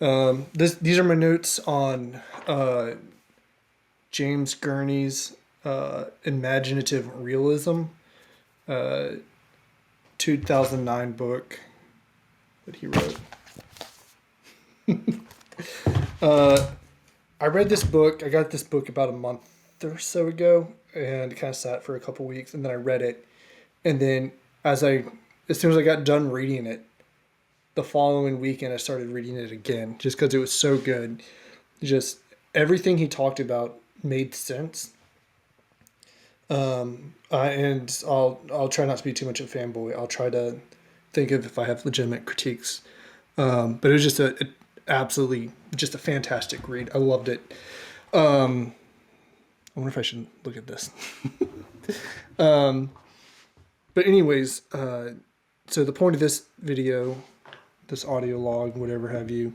These are my notes on James Gurney's Imaginative Realism, uh, 2009 book that he wrote. uh, I read this book. I got this book about a month or so ago, and kind of sat for a couple weeks, and then I read it. And then as soon as I got done reading it, the following weekend I started reading it again, just because it was so good. Just everything he talked about made sense. And I'll try not to be too much of a fanboy. I'll try to think of if I have legitimate critiques. But it was just absolutely just a fantastic read. I loved it. I wonder if I should look at this. um, but anyways, so the point of this video, this audio log, whatever have you,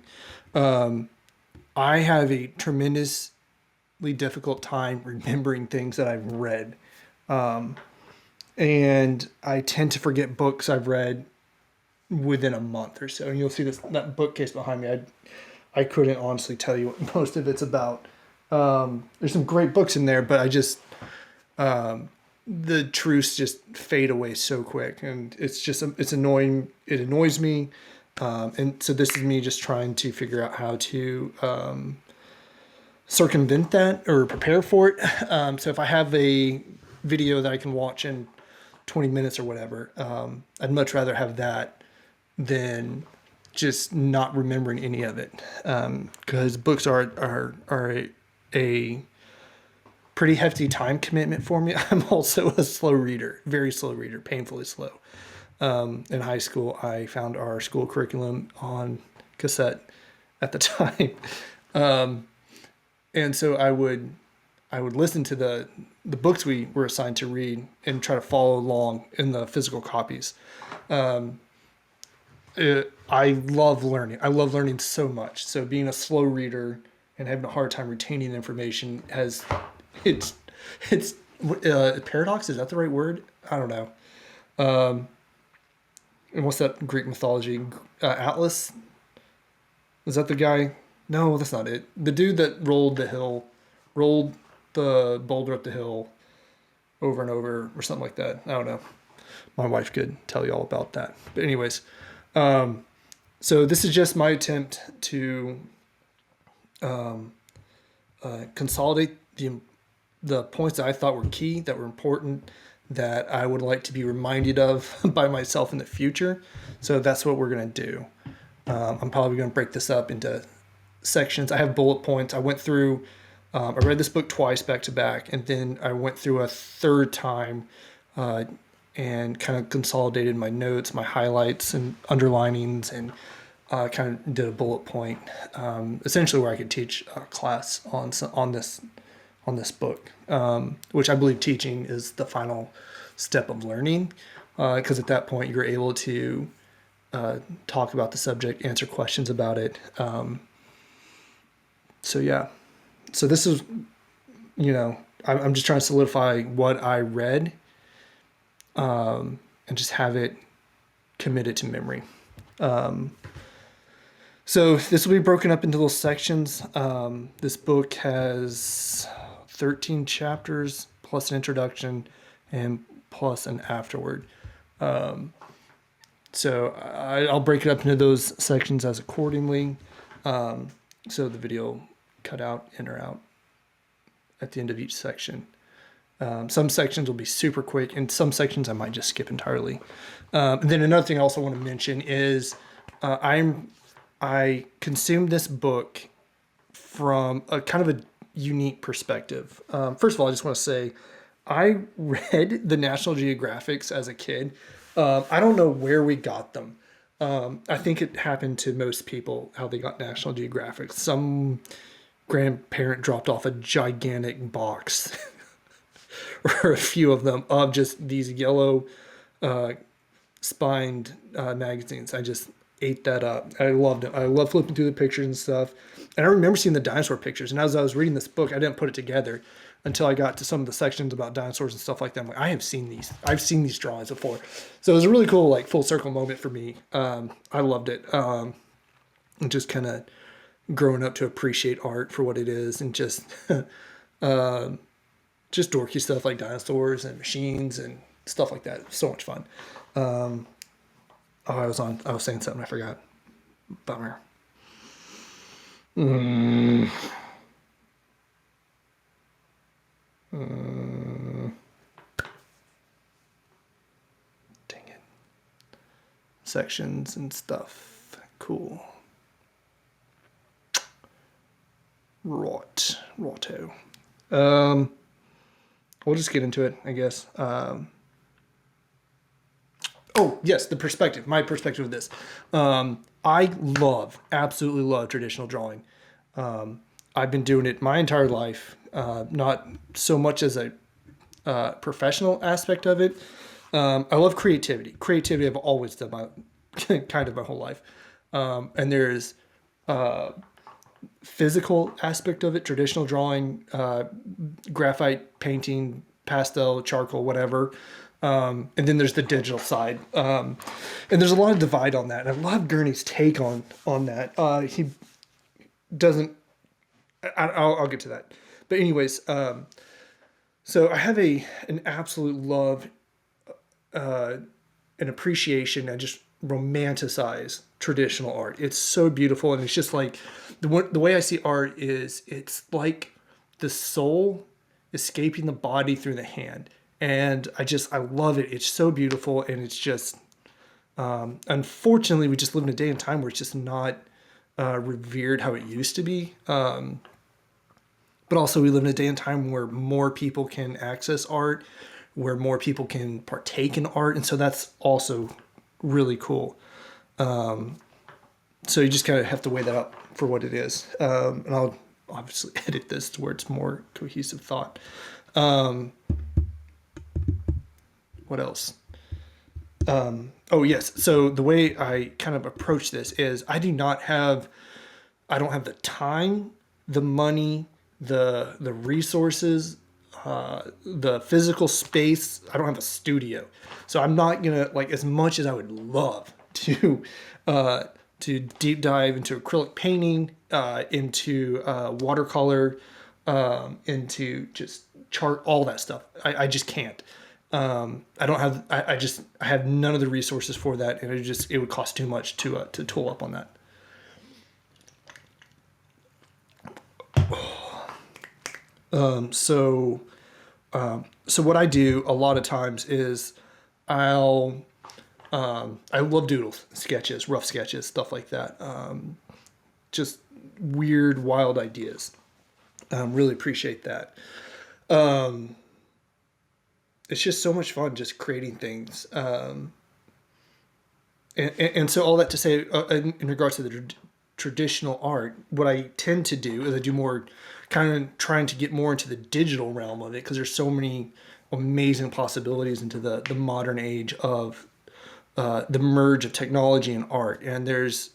I have a tremendously difficult time remembering things that I've read. And I tend to forget books I've read within a month or so. And you'll see that bookcase behind me. I couldn't honestly tell you what most of it's about. There's some great books in there, but the truths just fade away so quick, and it's annoying. It annoys me. And so this is me just trying to figure out how to circumvent that or prepare for it. So if I have a video that I can watch in 20 minutes or whatever, I'd much rather have that than just not remembering any of it. Because books are a pretty hefty time commitment for me. I'm also a slow reader, very slow reader, painfully slow. In high school, I found our school curriculum on cassette at the time. And so I would listen to the books we were assigned to read and try to follow along in the physical copies. I love learning. I love learning so much. So being a slow reader and having a hard time retaining information it's paradox. Is that the right word? I don't know. And what's that Greek mythology? Atlas? Is that the guy? No, that's not it. The dude that rolled the boulder up the hill over and over or something like that. I don't know. My wife could tell you all about that. But anyways, so this is just my attempt to consolidate the points that I thought were key, that were important, that I would like to be reminded of by myself in the future. So that's what we're going to do. I'm probably going to break this up into sections. I have bullet points. I went through, I read this book twice back to back, and then I went through a third time and kind of consolidated my notes, my highlights and underlinings, and kind of did a bullet point, essentially where I could teach a class on this book, which I believe teaching is the final step of learning, because at that point you're able to talk about the subject, answer questions about it. So yeah, so this is, I'm just trying to solidify what I read, and just have it committed to memory. So this will be broken up into little sections. This book has 13 chapters plus an introduction and plus an afterword. So I'll break it up into those sections as accordingly. So the video cut out, in or out at the end of each section. Some sections will be super quick, and some sections I might just skip entirely. And then another thing I also want to mention is I consumed this book from a kind of a unique perspective. First of all, I just want to say I read the National Geographics as a kid. I don't know where we got them. I think it happened to most people, how they got National Geographic. Some grandparent dropped off a gigantic box or a few of them of just these yellow spined magazines. I just ate that up. I loved it. I love flipping through the pictures and stuff. And I remember seeing the dinosaur pictures. And as I was reading this book, I didn't put it together until I got to some of the sections about dinosaurs and stuff like that. I'm like, I have seen these. I've seen these drawings before. So it was a really cool, full circle moment for me. I loved it. And just kind of growing up to appreciate art for what it is, and just dorky stuff like dinosaurs and machines and stuff like that. So much fun. Oh, I was saying something I forgot. Bummer. Mm, dang it. Sections and stuff. Cool. Righto. We'll just get into it, I guess. Oh, yes, the perspective. My perspective of this. I absolutely love traditional drawing. I've been doing it my entire life. Not so much as a professional aspect of it. I love creativity. Creativity I've always done my kind of my whole life. And there's physical aspect of it, traditional drawing, graphite painting, pastel, charcoal, whatever. And then there's the digital side. And there's a lot of divide on that. And I love Gurney's take on that. He doesn't, I'll get to that. But anyways, so I have an absolute love, an appreciation. I just romanticize traditional art. It's so beautiful, and it's just like the way I see art is it's like the soul escaping the body through the hand, and I love it. It's so beautiful, and it's just unfortunately we just live in a day and time where it's just not revered how it used to be. But also we live in a day and time where more people can access art, where more people can partake in art, and so that's also really cool. So you just kind of have to weigh that up for what it is. And I'll obviously edit this to where it's more cohesive thought. What else? Oh yes. So the way I kind of approach this is I don't have the time, the money, the resources, the physical space. I don't have a studio, so I'm not gonna, like, as much as I would love to deep dive into acrylic painting, into watercolor, into just chart, all that stuff. I just can't. I don't have. I have none of the resources for that, and it would cost too much to tool up on that. So what I do a lot of times is I love doodles, sketches, rough sketches, stuff like that. Just weird, wild ideas. Really appreciate that. It's just so much fun just creating things. And so all that to say, in regards to the traditional art, what I tend to do is I do more kind of trying to get more into the digital realm of it, because there's so many amazing possibilities into the modern age of the merge of technology and art. And there's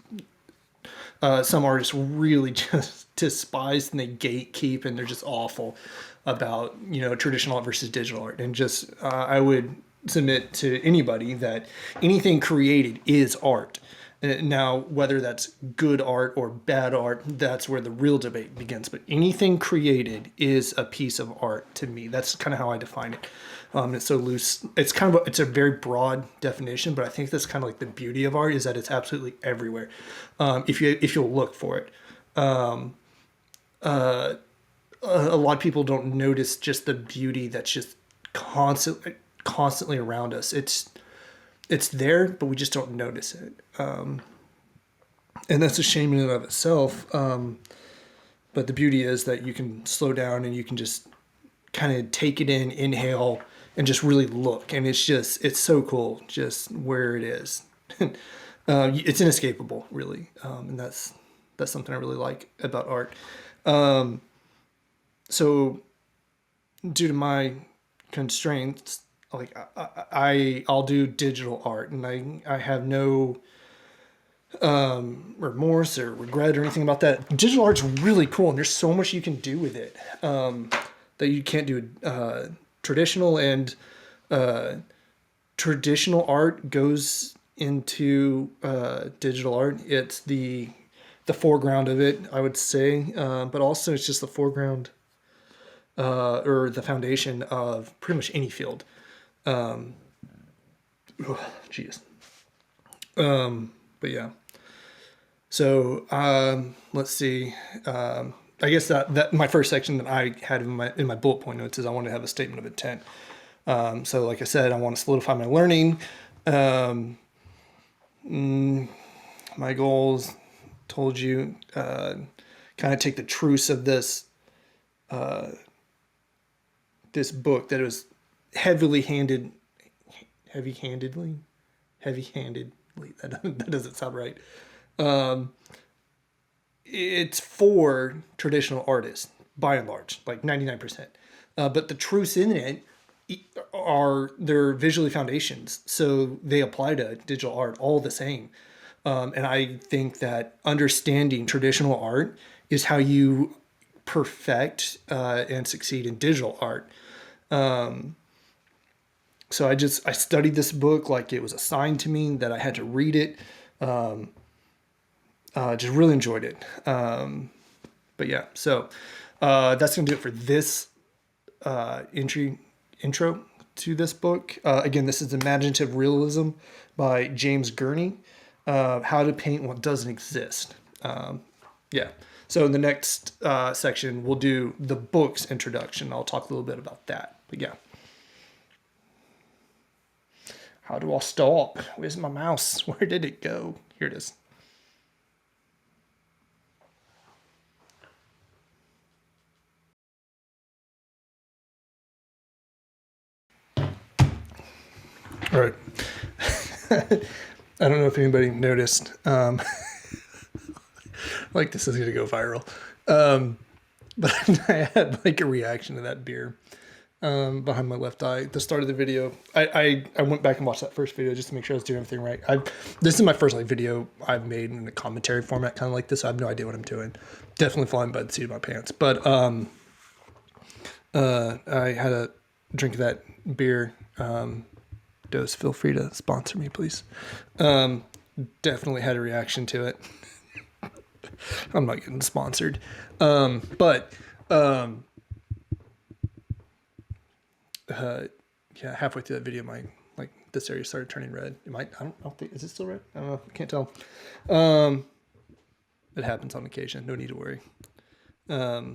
some artists really just despise and they gatekeep, and they're just awful about, traditional art versus digital art. And just I would submit to anybody that anything created is art. Now, whether that's good art or bad art, that's where the real debate begins. But anything created is a piece of art to me. That's kind of how I define it. It's so loose. It's a very broad definition, but I think that's kind of like the beauty of art, is that it's absolutely everywhere. If you'll look for it. A lot of people don't notice just the beauty that's just constantly around us. It's there, but we just don't notice it. And that's a shame in and of itself. But the beauty is that you can slow down and you can just kind of take it in, inhale, and just really look. And it's so cool just where it is. It's inescapable, really. And that's something I really like about art. So due to my constraints, like I'll do digital art, and I have no remorse or regret or anything about that. Digital art's really cool, and there's so much you can do with it that you can't do traditional. And traditional art goes into digital art. It's the the foreground of it, I would say, but also it's just the foreground or the foundation of pretty much any field. Jeez. But yeah. So let's see. I guess that my first section that I had in my bullet point notes is I want to have a statement of intent. So like I said, I want to solidify my learning. My goals, told you, kind of take the truths of this this book that was heavy-handedly. That doesn't sound right. It's for traditional artists by and large, like 99%. But the truths in it are their visually foundations, so they apply to digital art all the same. And I think that understanding traditional art is how you perfect and succeed in digital art. So I studied this book like it was assigned to me, that I had to read it. Just really enjoyed it. But yeah, so that's going to do it for this intro to this book. Again, this is Imaginative Realism by James Gurney. How to paint what doesn't exist. Yeah. So in the next section, we'll do the book's introduction. I'll talk a little bit about that. But yeah. How do I stop? Where's my mouse? Where did it go? Here it is. All right. I don't know if anybody noticed. Like this is going to go viral. But I had like a reaction to that beer behind my left eye at the start of the video. I went back and watched that first video just to make sure I was doing everything right. This is my first like video I've made in a commentary format, kind of like this. So I have no idea what I'm doing. Definitely flying by the seat of my pants. But I had a drink of that beer. Dose, feel free to sponsor me, please. Definitely had a reaction to it. I'm not getting sponsored. But yeah, halfway through that video, like this area started turning red. I don't think, is it still red? I don't know. I can't tell. It happens on occasion. No need to worry. I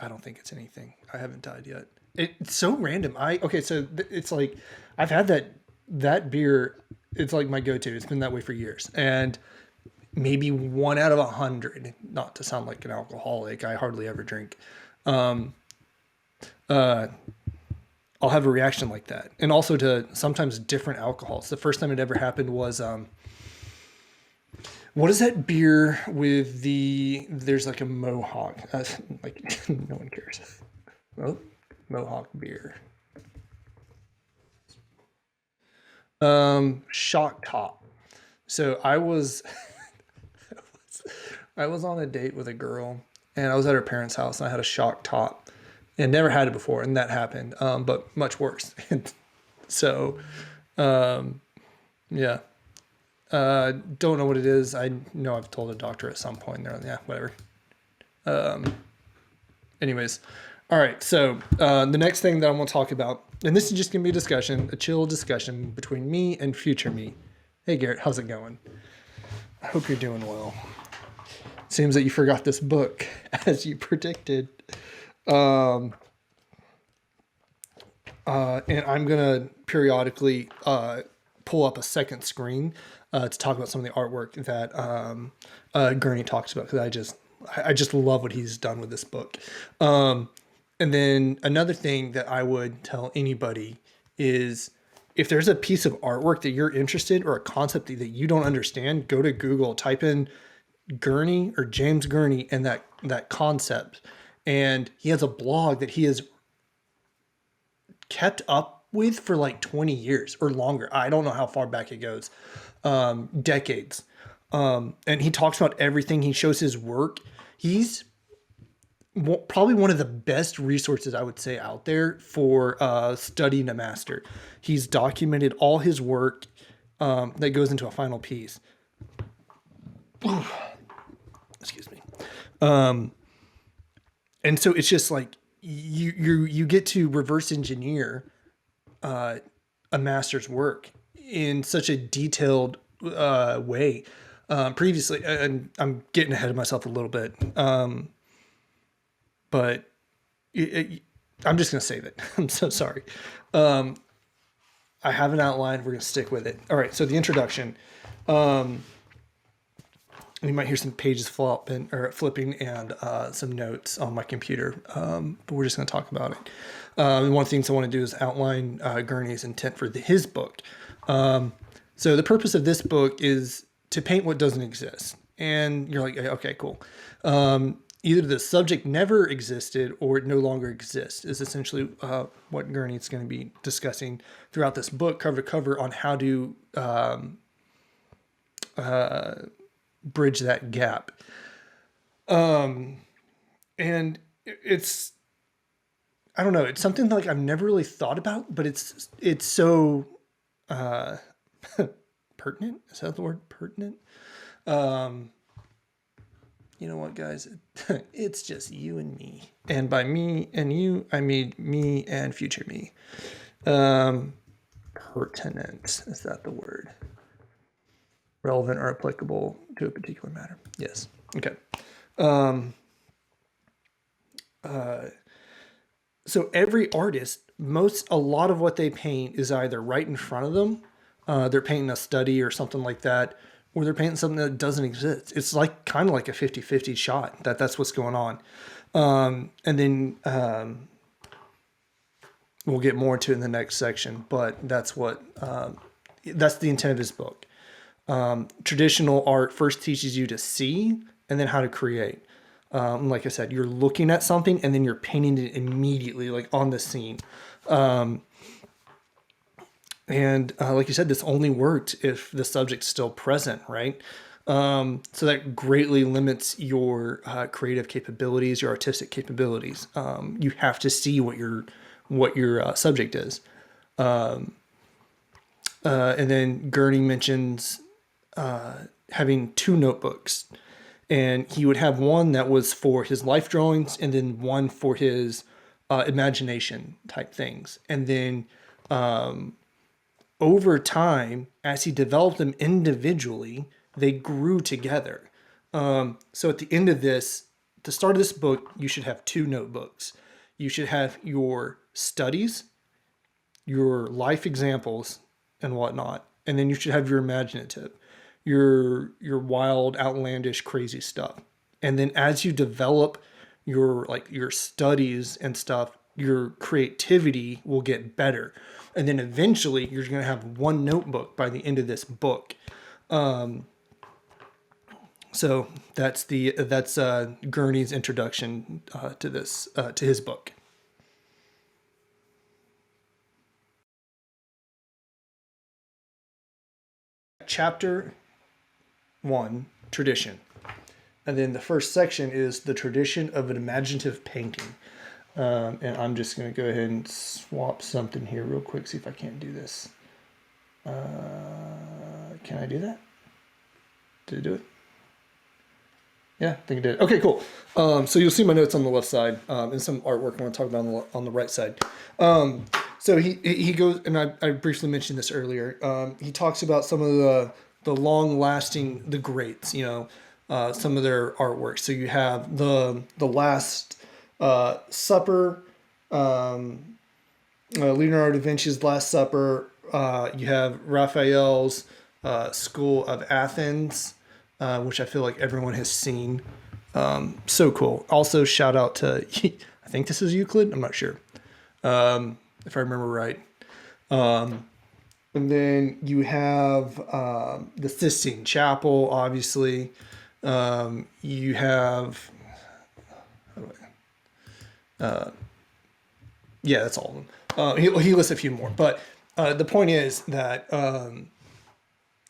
don't think it's anything. I haven't died yet. It's so random. It's like I've had that beer. It's like my go-to. It's been that way for years, and maybe 1 out of 100. Not to sound like an alcoholic, I hardly ever drink. I'll have a reaction like that, and also to sometimes different alcohols. The first time it ever happened was what is that beer with there's like a Mohawk, like no one cares. Well, Mohawk beer. Shock top. So I was on a date with a girl, and I was at her parents' house, and I had a shock top, and never had it before, and that happened, but much worse. So, yeah. Don't know what it is. I know I've told a doctor at some point. They're like, yeah, whatever. Anyways, all right. So the next thing that I want to talk about, and this is just gonna be a chill discussion between me and future me. Hey Garrett, how's it going? I hope you're doing well. Seems that you forgot this book as you predicted. And I'm gonna periodically pull up a second screen to talk about some of the artwork that Gourney talks about, because I just love what he's done with this book. And then another thing that I would tell anybody is, if there's a piece of artwork that you're interested, or a concept that you don't understand, go to Google, type in Gourney or James Gurney and that concept. And he has a blog that he has kept up with for like 20 years or longer. I don't know how far back it goes. Decades. And he talks about everything. He shows his work. He's probably one of the best resources, I would say, out there for studying a master. He's documented all his work that goes into a final piece. Excuse me. And so it's just like you get to reverse engineer a master's work in such a detailed way. Previously, and I'm getting ahead of myself a little bit, but I'm just going to save it. I'm so sorry. I have an outline. We're going to stick with it. All right. So the introduction. You might hear some pages flipping and some notes on my computer, but we're just going to talk about it. And one of the things I want to do is outline Gurney's intent for his book. So the purpose of this book is to paint what doesn't exist. And you're like, okay, cool. Either the subject never existed or it no longer exists is essentially what Gurney is going to be discussing throughout this book, cover to cover, on how to bridge that gap. And it's, I don't know, it's something like I've never really thought about, but it's so pertinent. Is that the word, pertinent? You know what, guys? It's just you and me. And by me and you, I mean me and future me. Pertinent. Is that the word? Relevant or applicable to a particular matter. Yes. Okay. So every artist, a lot of what they paint is either right in front of them. They're painting a study or something like that, or they're painting something that doesn't exist. It's like kind of like a 50-50 shot. That's what's going on. And then we'll get more into it in the next section, but that's the intent of his book. Traditional art first teaches you to see and then how to create. Like I said, you're looking at something and then you're painting it immediately, like on the scene. And like you said, this only worked if the subject's still present, right? So that greatly limits your creative capabilities, your artistic capabilities. You have to see what your subject is. And then Gurney mentions having 2 notebooks, and he would have one that was for his life drawings and then one for his imagination type things. And then over time, as he developed them individually, they grew together. So at the end of this, the start of this book, you should have 2 notebooks. You should have your studies, your life examples, and whatnot. And then you should have your imaginative, your wild, outlandish, crazy stuff. And then as you develop your studies and stuff, your creativity will get better. And then eventually you're going to have 1 notebook by the end of this book. So that's Gurney's introduction to his book. Chapter 1, tradition. And then the first section is the tradition of an imaginative painting. And I'm just going to go ahead and swap something here real quick, see if I can't do this. Can I do that? Did it do it? Yeah, I think it did. Okay, cool. So you'll see my notes on the left side and some artwork I want to talk about on the right side. So he goes, and I briefly mentioned this earlier. He talks about some of the long-lasting, the greats, some of their artwork. So you have the Last Supper, Leonardo da Vinci's Last Supper. You have Raphael's School of Athens, which I feel like everyone has seen. So cool. Also, shout out to, I think this is Euclid. I'm not sure if I remember right. And then you have the Sistine Chapel, obviously. You have, yeah, that's all of them. He lists a few more, but the point is that,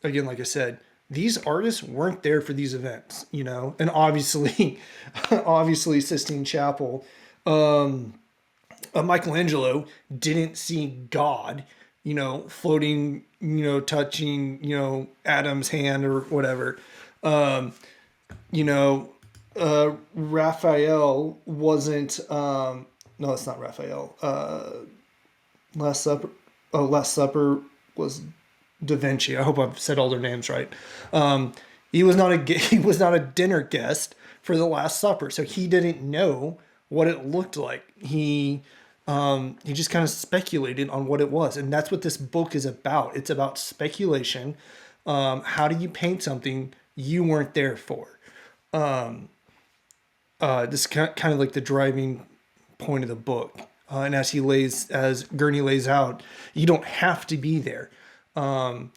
again, like I said, these artists weren't there for these events, and obviously Sistine Chapel, Michelangelo didn't see God, floating, touching, Adam's hand or whatever. Raphael wasn't. No, it's not Raphael. Last Supper. Oh, Last Supper was Da Vinci. I hope I've said all their names right. Um, he was not he was not a dinner guest for the Last Supper, so he didn't know what it looked like. He just kind of speculated on what it was, and that's what this book is about. It's about speculation. How do you paint something you weren't there for? This is kind of like the driving point of the book. And as Gurney lays out, you don't have to be there. In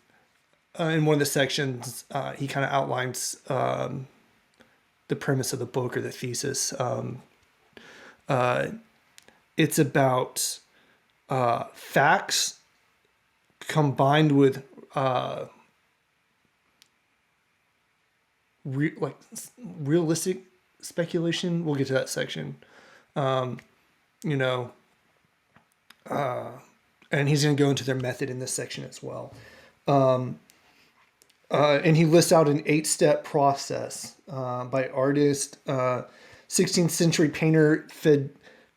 one of the sections, he kind of outlines the premise of the book or the thesis. It's about facts combined with like realistic speculation. We'll get to that section. You know, and he's going to go into their method in this section as well. And he lists out an 8-step process by artist, 16th century painter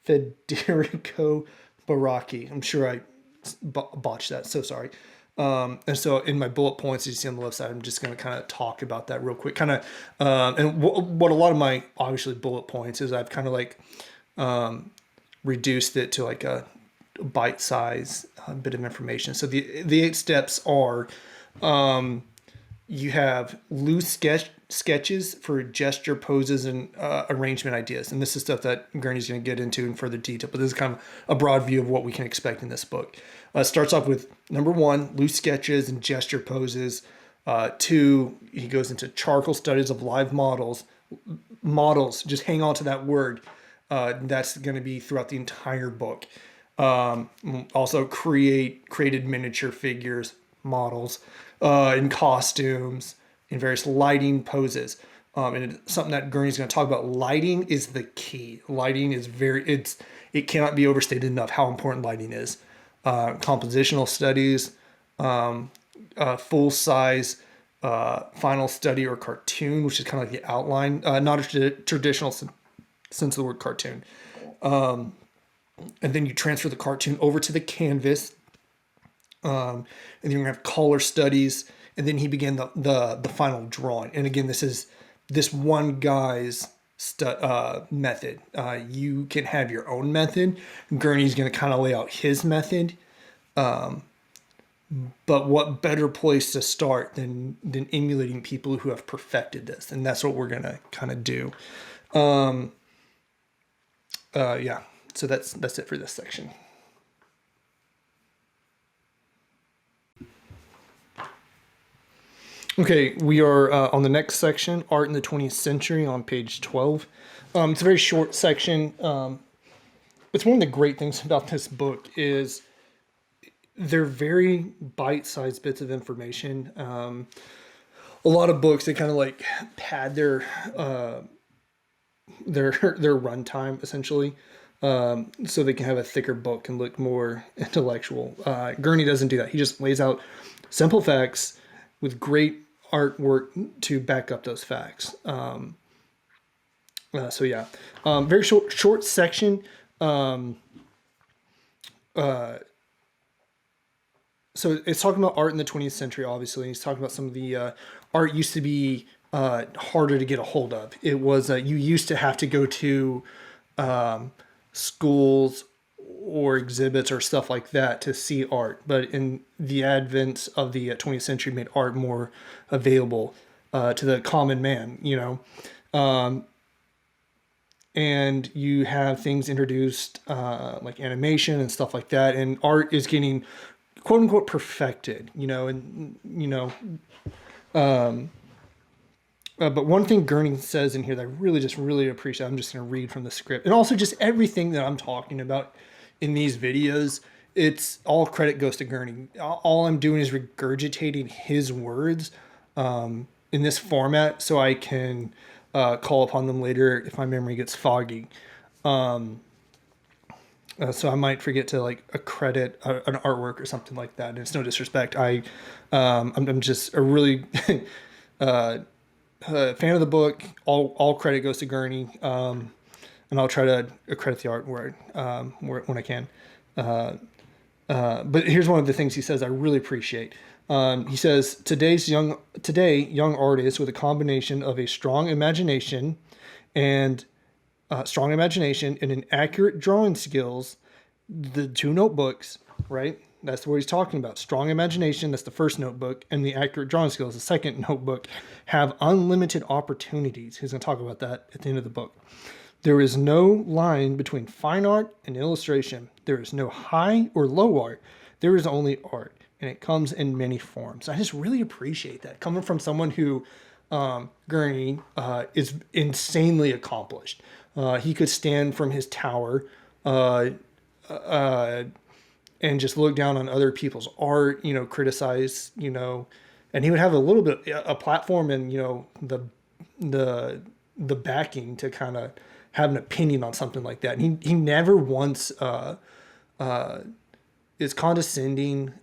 Federico Baracchi. I'm sure I botched that, so sorry. And so in my bullet points, you see on the left side, I'm just going to kind of talk about that real quick. Kind of, and what a lot of my obviously bullet points is I've kind of like reduced it to like a bite size bit of information. So the 8 steps are, you have loose sketches for gesture, poses, and arrangement ideas. And this is stuff that Gurney's going to get into in further detail, but this is kind of a broad view of what we can expect in this book. Starts off with number 1, loose sketches and gesture poses. 2, he goes into charcoal studies of live models. Models, just hang on to that word. That's going to be throughout the entire book. Also created miniature figures, models, in costumes, in various lighting poses. And it's something that Gurney's going to talk about. Lighting is the key. Lighting is it cannot be overstated enough how important lighting is. Compositional studies, full size, final study or cartoon, which is kind of like the outline, not a traditional sense of the word cartoon. And then you transfer the cartoon over to the canvas. And then you're gonna have color studies, and then he began the final drawing. And again, this is this one guy's method. You can have your own method. Gurney's gonna kind of lay out his method. But what better place to start than emulating people who have perfected this? And that's what we're gonna kind of do. Yeah. So that's it for this section. Okay, we are on the next section, Art in the 20th Century, on page 12. It's a very short section. It's one of the great things about this book is they're very bite-sized bits of information. A lot of books, they kind of like pad their runtime essentially, so they can have a thicker book and look more intellectual. Gurney doesn't do that. He just lays out simple facts with great artwork to back up those facts. So yeah, very short section. So it's talking about art in the 20th century, obviously. He's talking about some of the art used to be harder to get a hold of. It was you used to have to go to schools or exhibits or stuff like that to see art. But in the advent of the 20th century made art more available to the common man, you know. And you have things introduced like animation and stuff like that. And art is getting quote unquote perfected, you know, and, you know, but one thing Gurney says in here that I really appreciate, I'm just going to read from the script, and also just everything that I'm talking about in these videos, it's all credit goes to Gurney. All I'm doing is regurgitating his words in this format so I can call upon them later if my memory gets foggy. So I might forget to like accredit an artwork or something like that. And it's no disrespect. I'm just a really fan of the book. All credit goes to Gurney, and I'll try to credit the art when I can. But here's one of the things he says I really appreciate. He says today young artists with a combination of a and strong imagination and an accurate drawing skills, the two notebooks, right? That's what he's talking about. Strong imagination, that's the first notebook, and the accurate drawing skills, the second notebook, have unlimited opportunities. He's going to talk about that at the end of the book. There is no line between fine art and illustration. There is no high or low art. There is only art, and it comes in many forms. I just really appreciate that coming from someone who, Gurney, is insanely accomplished. He could stand from his tower and just look down on other people's art, criticize, and he would have a platform and, the backing to kind of have an opinion on something like that. And he never once is condescending,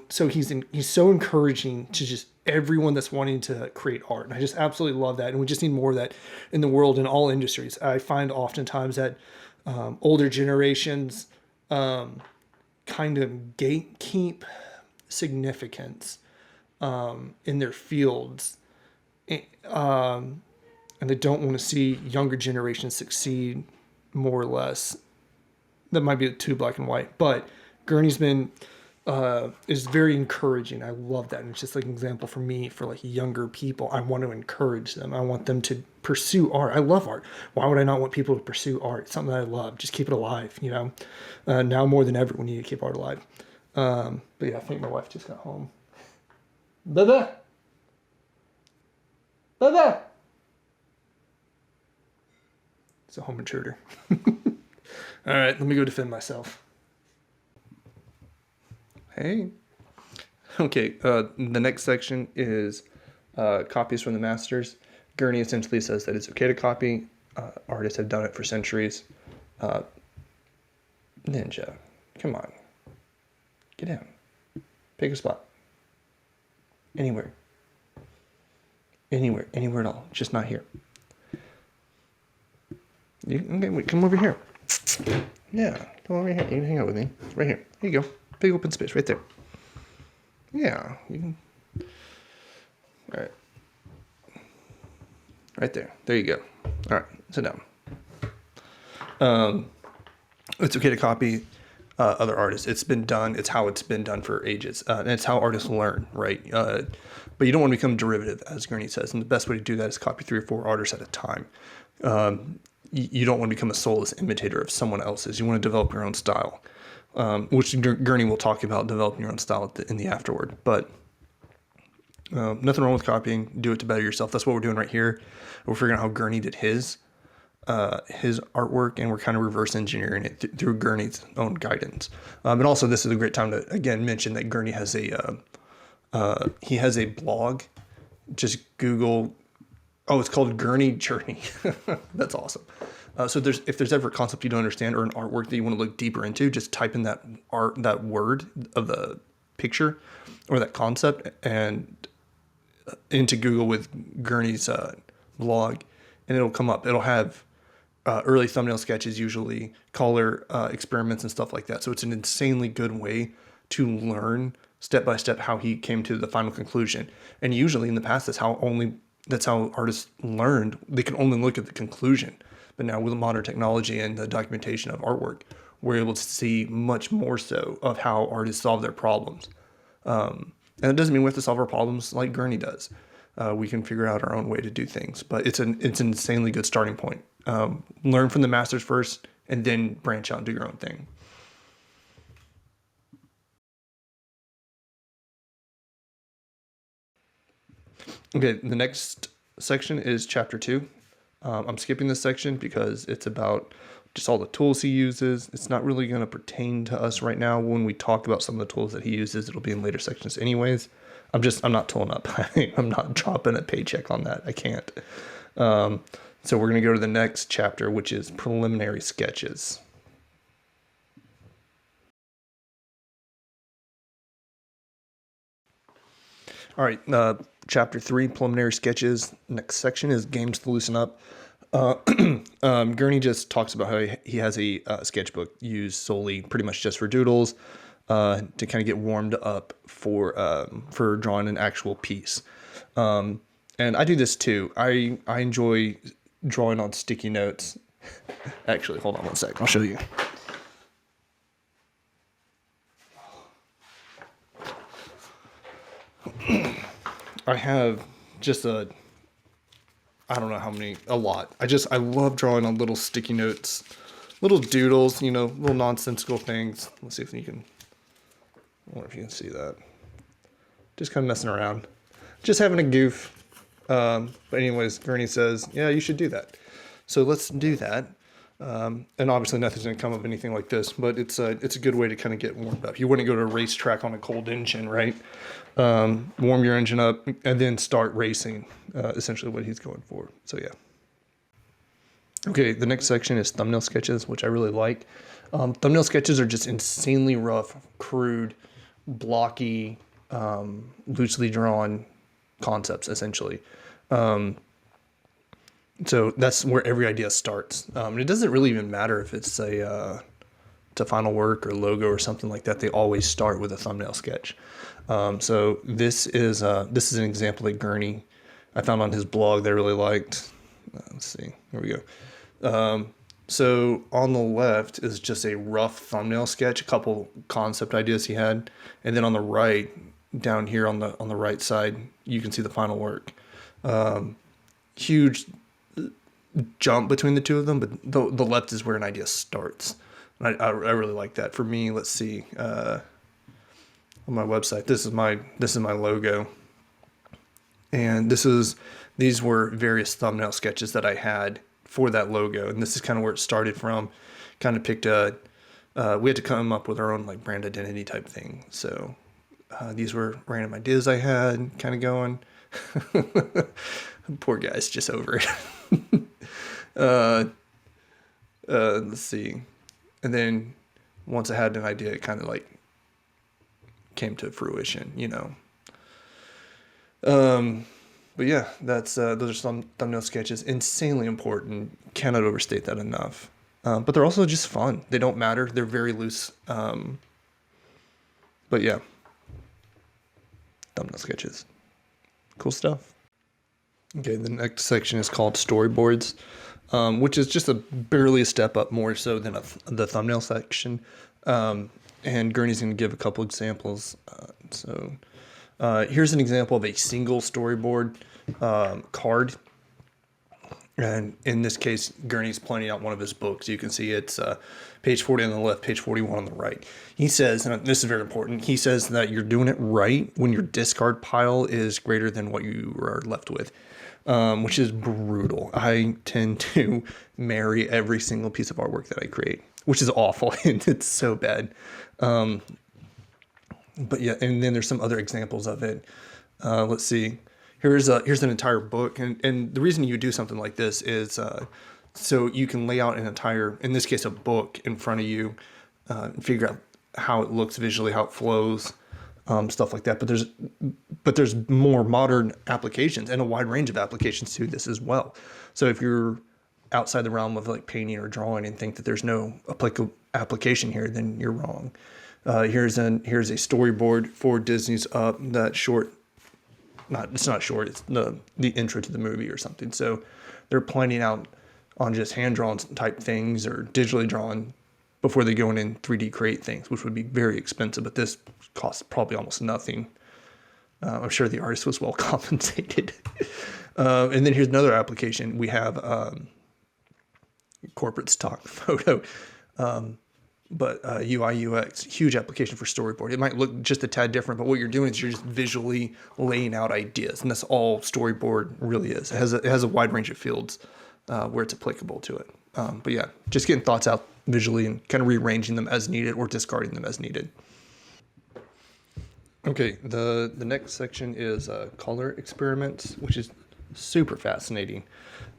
so he's so encouraging to just everyone that's wanting to create art. And I just absolutely love that. And we just need more of that in the world in all industries. I find oftentimes that older generations kind of gatekeep significance in their fields. And they don't want to see younger generations succeed, more or less. That might be too black and white, but Gurney's been is very encouraging. I love that, and it's just like an example for me for like younger people. I want to encourage them. I want them to pursue art. I love art. Why would I not want people to pursue art? It's something that I love. Just keep it alive. Now more than ever, we need to keep art alive. But yeah, I think my wife just got home. Baba, Baba. It's a home intruder. All right, let me go defend myself. Hey. Okay, the next section is copies from the masters. Gurney essentially says that it's okay to copy. Artists have done it for centuries. Ninja, come on. Get down. Pick a spot. Anywhere at all. Just not here. Okay, wait, come over here. Yeah, come over here. You can hang out with me. Right here. Here you go. Big open space right there. Yeah, you can. All right. Right there. There you go. All right, sit down. It's okay to copy other artists. It's been done. It's how it's been done for ages. And it's how artists learn, right? But you don't want to become derivative, as Gurney says. And the best way to do that is copy 3 or 4 artists at a time. You don't want to become a soulless imitator of someone else's. You want to develop your own style, which Gurney will talk about developing your own style in the afterward. But nothing wrong with copying. Do it to better yourself. That's what we're doing right here. We're figuring out how Gurney did his artwork, and we're kind of reverse engineering it through Gurney's own guidance. And also, this is a great time to again mention that Gurney has a blog. Just Google. Oh, it's called Gourney Journey. That's awesome. So if there's ever a concept you don't understand or an artwork that you want to look deeper into, just type in that word of the picture or that concept and into Google with Gurney's blog, and it'll come up. It'll have early thumbnail sketches, usually color experiments and stuff like that. So it's an insanely good way to learn step by step how he came to the final conclusion. And usually in the past, that's how artists learned. They could only look at the conclusion. But now with modern technology and the documentation of artwork, we're able to see much more so of how artists solve their problems. And it doesn't mean we have to solve our problems like Gourney does. We can figure out our own way to do things. But it's an insanely good starting point. Learn from the masters first, and then branch out and do your own thing. Okay, the next section is chapter 2. I'm skipping this section because it's about just all the tools he uses. It's not really going to pertain to us right now. When we talk about some of the tools that he uses, it'll be in later sections anyways. I'm not tooling up. I'm not dropping a paycheck on that. I can't. So we're going to go to the next chapter, which is preliminary sketches. All right, chapter 3, preliminary sketches. Next section is games to loosen up. Gurney just talks about how he has a sketchbook used solely pretty much just for doodles to kind of get warmed up for drawing an actual piece. And I do this too. I enjoy drawing on sticky notes. Actually, hold on one sec. I'll show you. I have just I don't know how many, a lot. I love drawing on little sticky notes, little doodles, little nonsensical things. Let's see if you can, I wonder if you can see that. Just kind of messing around. Just having a goof. But anyways, Gourney says, yeah, you should do that. So let's do that. And obviously nothing's going to come of anything like this, but it's a good way to kind of get warmed up. You wouldn't go to a racetrack on a cold engine, right? Warm your engine up and then start racing, essentially what he's going for. So yeah. Okay, the next section is thumbnail sketches, which I really like. Thumbnail sketches are just insanely rough, crude, blocky, loosely drawn concepts, essentially. So that's where every idea starts. It doesn't really even matter if it's a final work or logo or something like that. They always start with a thumbnail sketch. So this is an example that Gourney I found on his blog that I really liked. Let's see. Here we go. So on the left is just a rough thumbnail sketch, a couple concept ideas he had, and then on the right, down here on the right side, you can see the final work. Huge jump between the two of them, but the left is where an idea starts. And I really like that. For me, let's see, on my website, this is my logo, and these were various thumbnail sketches that I had for that logo, and this is kind of where it started from. Kind of picked we had to come up with our own like brand identity type thing. So these were random ideas I had kind of going. Poor guy's just over it. Let's see. And then once I had an idea, it kind of like came to fruition, But yeah, those are some thumbnail sketches. Insanely important. Cannot overstate that enough. But they're also just fun. They don't matter. They're very loose. But yeah, thumbnail sketches. Cool stuff. Okay, the next section is called storyboards, which is just barely a step up more so than the thumbnail section. And Gurney's going to give a couple examples. Here's an example of a single storyboard card. And in this case, Gurney's pointing out one of his books. You can see it's page 40 on the left, page 41 on the right. He says, and this is very important, he says that you're doing it right when your discard pile is greater than what you are left with, which is brutal. I tend to marry every single piece of artwork that I create, which is awful, and it's so bad. But yeah, and then there's some other examples of it. Let's see. Here's an entire book, and the reason you do something like this is so you can lay out an entire, in this case, a book in front of you, and figure out how it looks visually, how it flows, stuff like that. But there's more modern applications and a wide range of applications to this as well. So if you're outside the realm of like painting or drawing and think that there's no applicable application here, then you're wrong. Here's a storyboard for Disney's Up, that short. It's not short. It's the intro to the movie or something. So they're planning out on just hand drawn type things or digitally drawn before they go in and 3D create things, which would be very expensive. But this costs probably almost nothing. I'm sure the artist was well compensated. And then here's another application. We have corporate stock photo. But UI, UX, huge application for storyboard. It might look just a tad different, but what you're doing is you're just visually laying out ideas, and that's all storyboard really is. It has a wide range of fields where it's applicable to it. But yeah, just getting thoughts out visually and kind of rearranging them as needed or discarding them as needed. Okay, the next section is color experiments, which is super fascinating.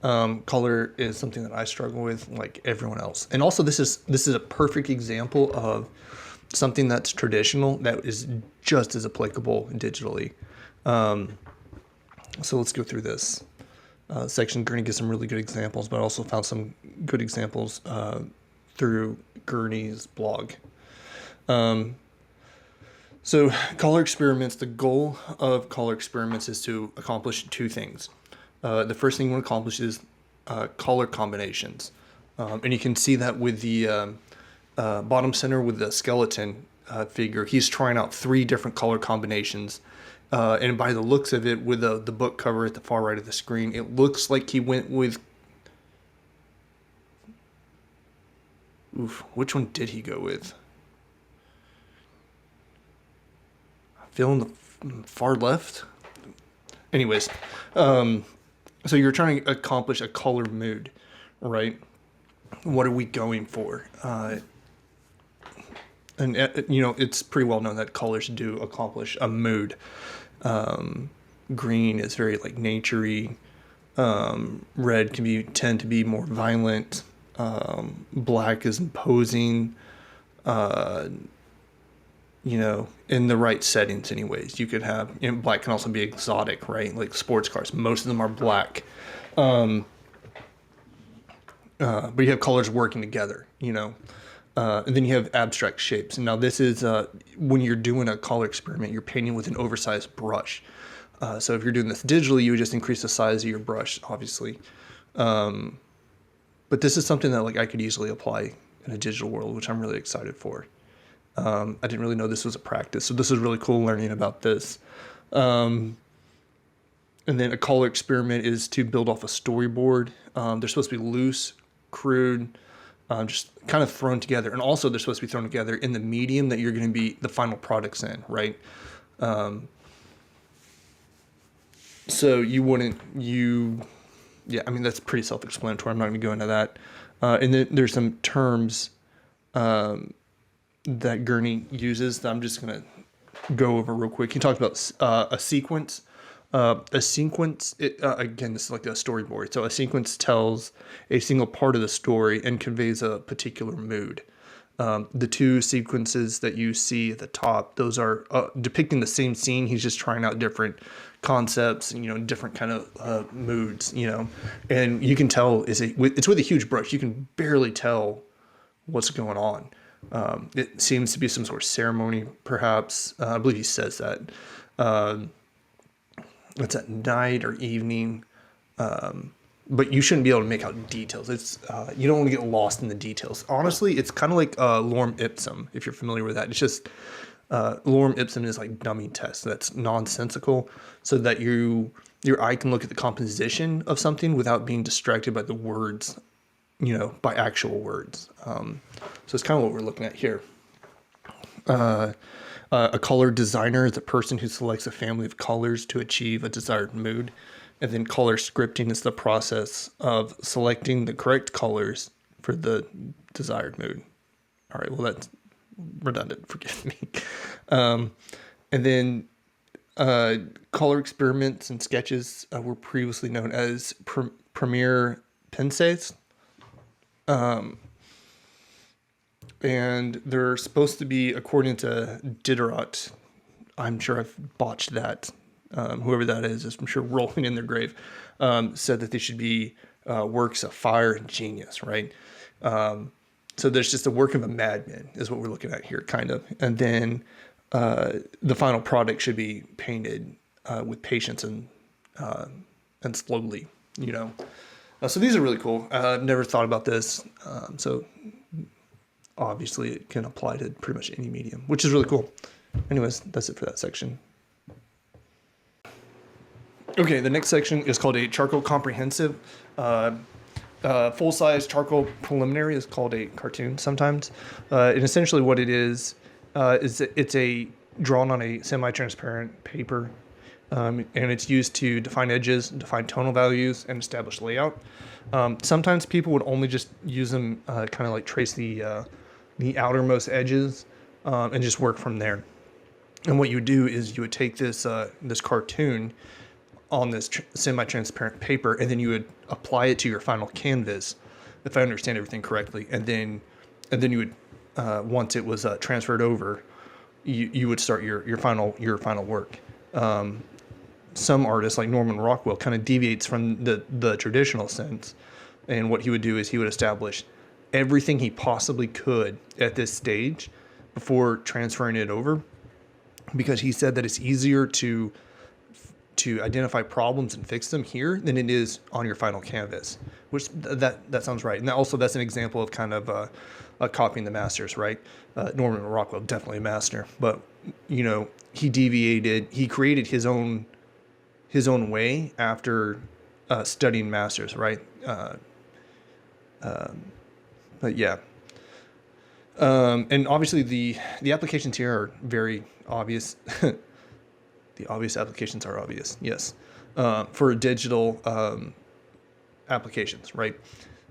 Color is something that I struggle with like everyone else. And also this is a perfect example of something that's traditional that is just as applicable digitally. So let's go through this section. Gourney gives some really good examples, but I also found some good examples through Gourney's blog. So color experiments, the goal of color experiments is to accomplish two things. The first thing you want to accomplish is color combinations. And you can see that with the bottom center with the skeleton figure. He's trying out 3 different color combinations. And by the looks of it, with the book cover at the far right of the screen, it looks like he went with... which one did he go with? Feeling the far left? Anyways, so you're trying to accomplish a color mood, right? What are we going for? And it's pretty well known that colors do accomplish a mood. Green is very like naturey. Red can tend to be more violent. Black is imposing. In the right settings anyways. You could have, black can also be exotic, right? Like sports cars. Most of them are black. But you have colors working together, and then you have abstract shapes. And now this is, when you're doing a color experiment, you're painting with an oversized brush. So if you're doing this digitally, you would just increase the size of your brush, obviously. But this is something that I could easily apply in a digital world, which I'm really excited for. I didn't really know this was a practice, so this is really cool learning about this. And then a color experiment is to build off a storyboard. They're supposed to be loose, crude, just kind of thrown together. And also they're supposed to be thrown together in the medium that you're going to be the final products in, right? So that's pretty self-explanatory. I'm not going to go into that. And then there's some terms that Gurney uses that I'm just going to go over real quick. He talked about a sequence. A sequence, again, this is like a storyboard. So a sequence tells a single part of the story and conveys a particular mood. The 2 sequences that you see at the top, those are depicting the same scene. He's just trying out different concepts and, different kind of moods, and you can tell it's with a huge brush. You can barely tell what's going on. It seems to be some sort of ceremony, perhaps. I believe he says that. It's at night or evening. But you shouldn't be able to make out details. It's you don't want to get lost in the details. Honestly, it's kind of like lorem ipsum, if you're familiar with that. It's just lorem ipsum is like dummy test. That's nonsensical, so that your eye can look at the composition of something without being distracted by the words, by actual words. So it's kind of what we're looking at here. A color designer is a person who selects a family of colors to achieve a desired mood. And then color scripting is the process of selecting the correct colors for the desired mood. All right, well, that's redundant, forgive me. And then color experiments and sketches were previously known as premier pensées. And they're supposed to be, according to Diderot, I'm sure I've botched that, whoever that is I'm sure rolling in their grave, said that they should be works of fire and genius, right? So there's just a work of a madman is what we're looking at here, kind of. And then the final product should be painted with patience and slowly, So these are really cool. I've never thought about this. So obviously it can apply to pretty much any medium, which is really cool. Anyways, that's it for that section. Okay, the next section is called a charcoal comprehensive. Full-size charcoal preliminary is called a cartoon sometimes. And essentially what it is it's a drawn on a semi-transparent paper, and it's used to define edges, define tonal values, and establish layout. Sometimes people would only just use them, kind of like trace the outermost edges, and just work from there. And what you would do is you would take this cartoon on this semi-transparent paper, and then you would apply it to your final canvas, if I understand everything correctly. And then you would, once it was transferred over, you would start your final work. some artists like Norman Rockwell kind of deviates from the traditional sense. And what he would do is he would establish everything he possibly could at this stage before transferring it over, because he said that it's easier to identify problems and fix them here than it is on your final canvas, which that sounds right. And that's an example of kind of copying the masters, right? Norman Rockwell, definitely a master, but he created his own way after studying masters, right? But yeah. And obviously the applications here are very obvious. The obvious applications are obvious, yes, for digital applications, right?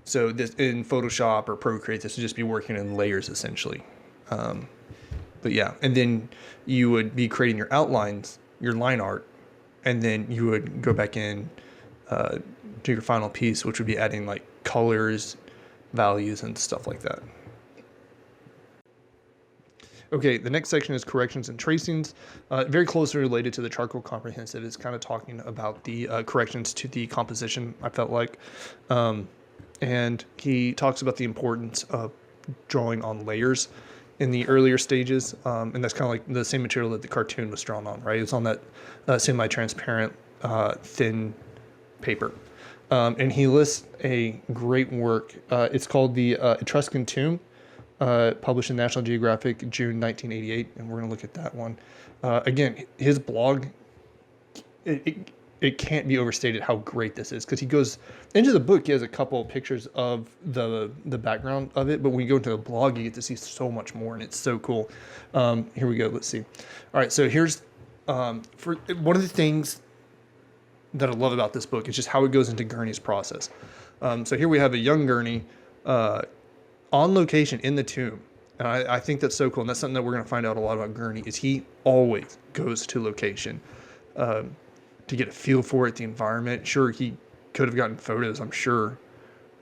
So this in Photoshop or Procreate, this would just be working in layers essentially. But yeah, and then you would be creating your outlines, your line art, and then you would go back in to your final piece, which would be adding like colors, values, and stuff like that. Okay, the next section is corrections and tracings. Very closely related to the charcoal comprehensive. It's kind of talking about the corrections to the composition, I felt like. And he talks about the importance of drawing on layers in the earlier stages. And that's kind of like the same material that the cartoon was drawn on, right? It's on that semi-transparent, thin paper. And he lists a great work. It's called the Etruscan Tomb. Published in National Geographic, June 1988, and we're going to look at that one. Again, his blog, it can't be overstated how great this is, because he goes into the book, he has a couple of pictures of the background of it, but when you go into the blog, you get to see so much more, and it's so cool. Here we go, let's see. All right, so here's, for one of the things that I love about this book is just how it goes into Gurney's process. So here we have a young Gourney, on location in the tomb. And I think that's so cool. And that's something that we're going to find out a lot about Gourney, is he always goes to location to get a feel for it, the environment. Sure, he could have gotten photos, I'm sure,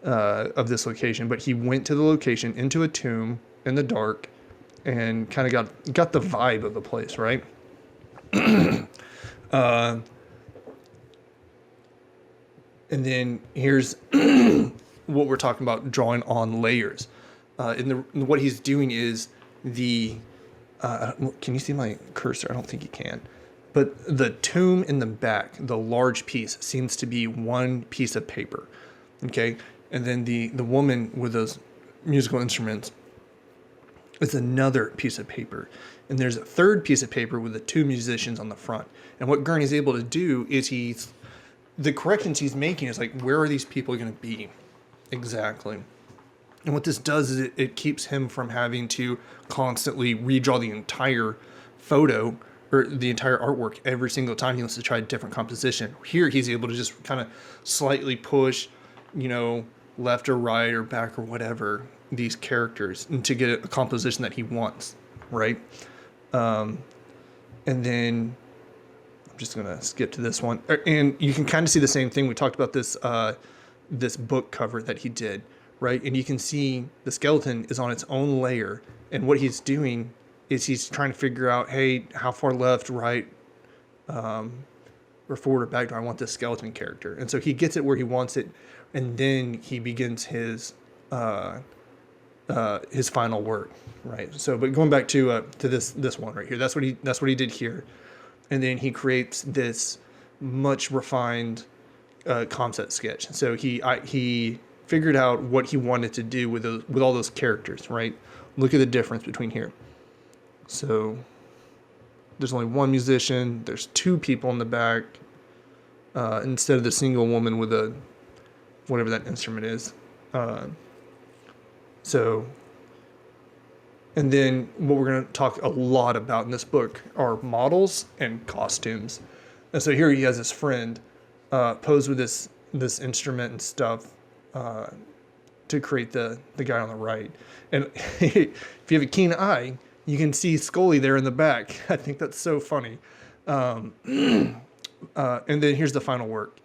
of this location, but he went to the location, into a tomb in the dark, and kind of got the vibe of the place, right? And then here's what we're talking about, drawing on layers. What he's doing is can you see my cursor? I don't think you can. But the tomb in the back, the large piece, seems to be one piece of paper, okay? And then the woman with those musical instruments is another piece of paper. And there's a third piece of paper with the two musicians on the front. And what Gurney's able to do is the corrections he's making is like, where are these people going to be exactly? And what this does is it keeps him from having to constantly redraw the entire photo or the entire artwork every single time he wants to try a different composition. Here, he's able to just kind of slightly push, left or right or back or whatever, these characters, and to get a composition that he wants, right? And then I'm just going to skip to this one. And you can kind of see the same thing. We talked about this book cover that he did, right? And you can see the skeleton is on its own layer. And what he's doing is he's trying to figure out, hey, how far left, right, or forward or back do I want this skeleton character? And so he gets it where he wants it. And then he begins his final work, right? So, but going back to this one right here, that's what he did here. And then he creates this much refined concept sketch. So he figured out what he wanted to do with all those characters, right? Look at the difference between here. So there's only one musician. There's two people in the back instead of the single woman with whatever that instrument is. And then what we're going to talk a lot about in this book are models and costumes. And so here he has his friend pose with this instrument and stuff to create the guy on the right. And if you have a keen eye, you can see Scully there in the back. I think that's so funny. And then here's the final work.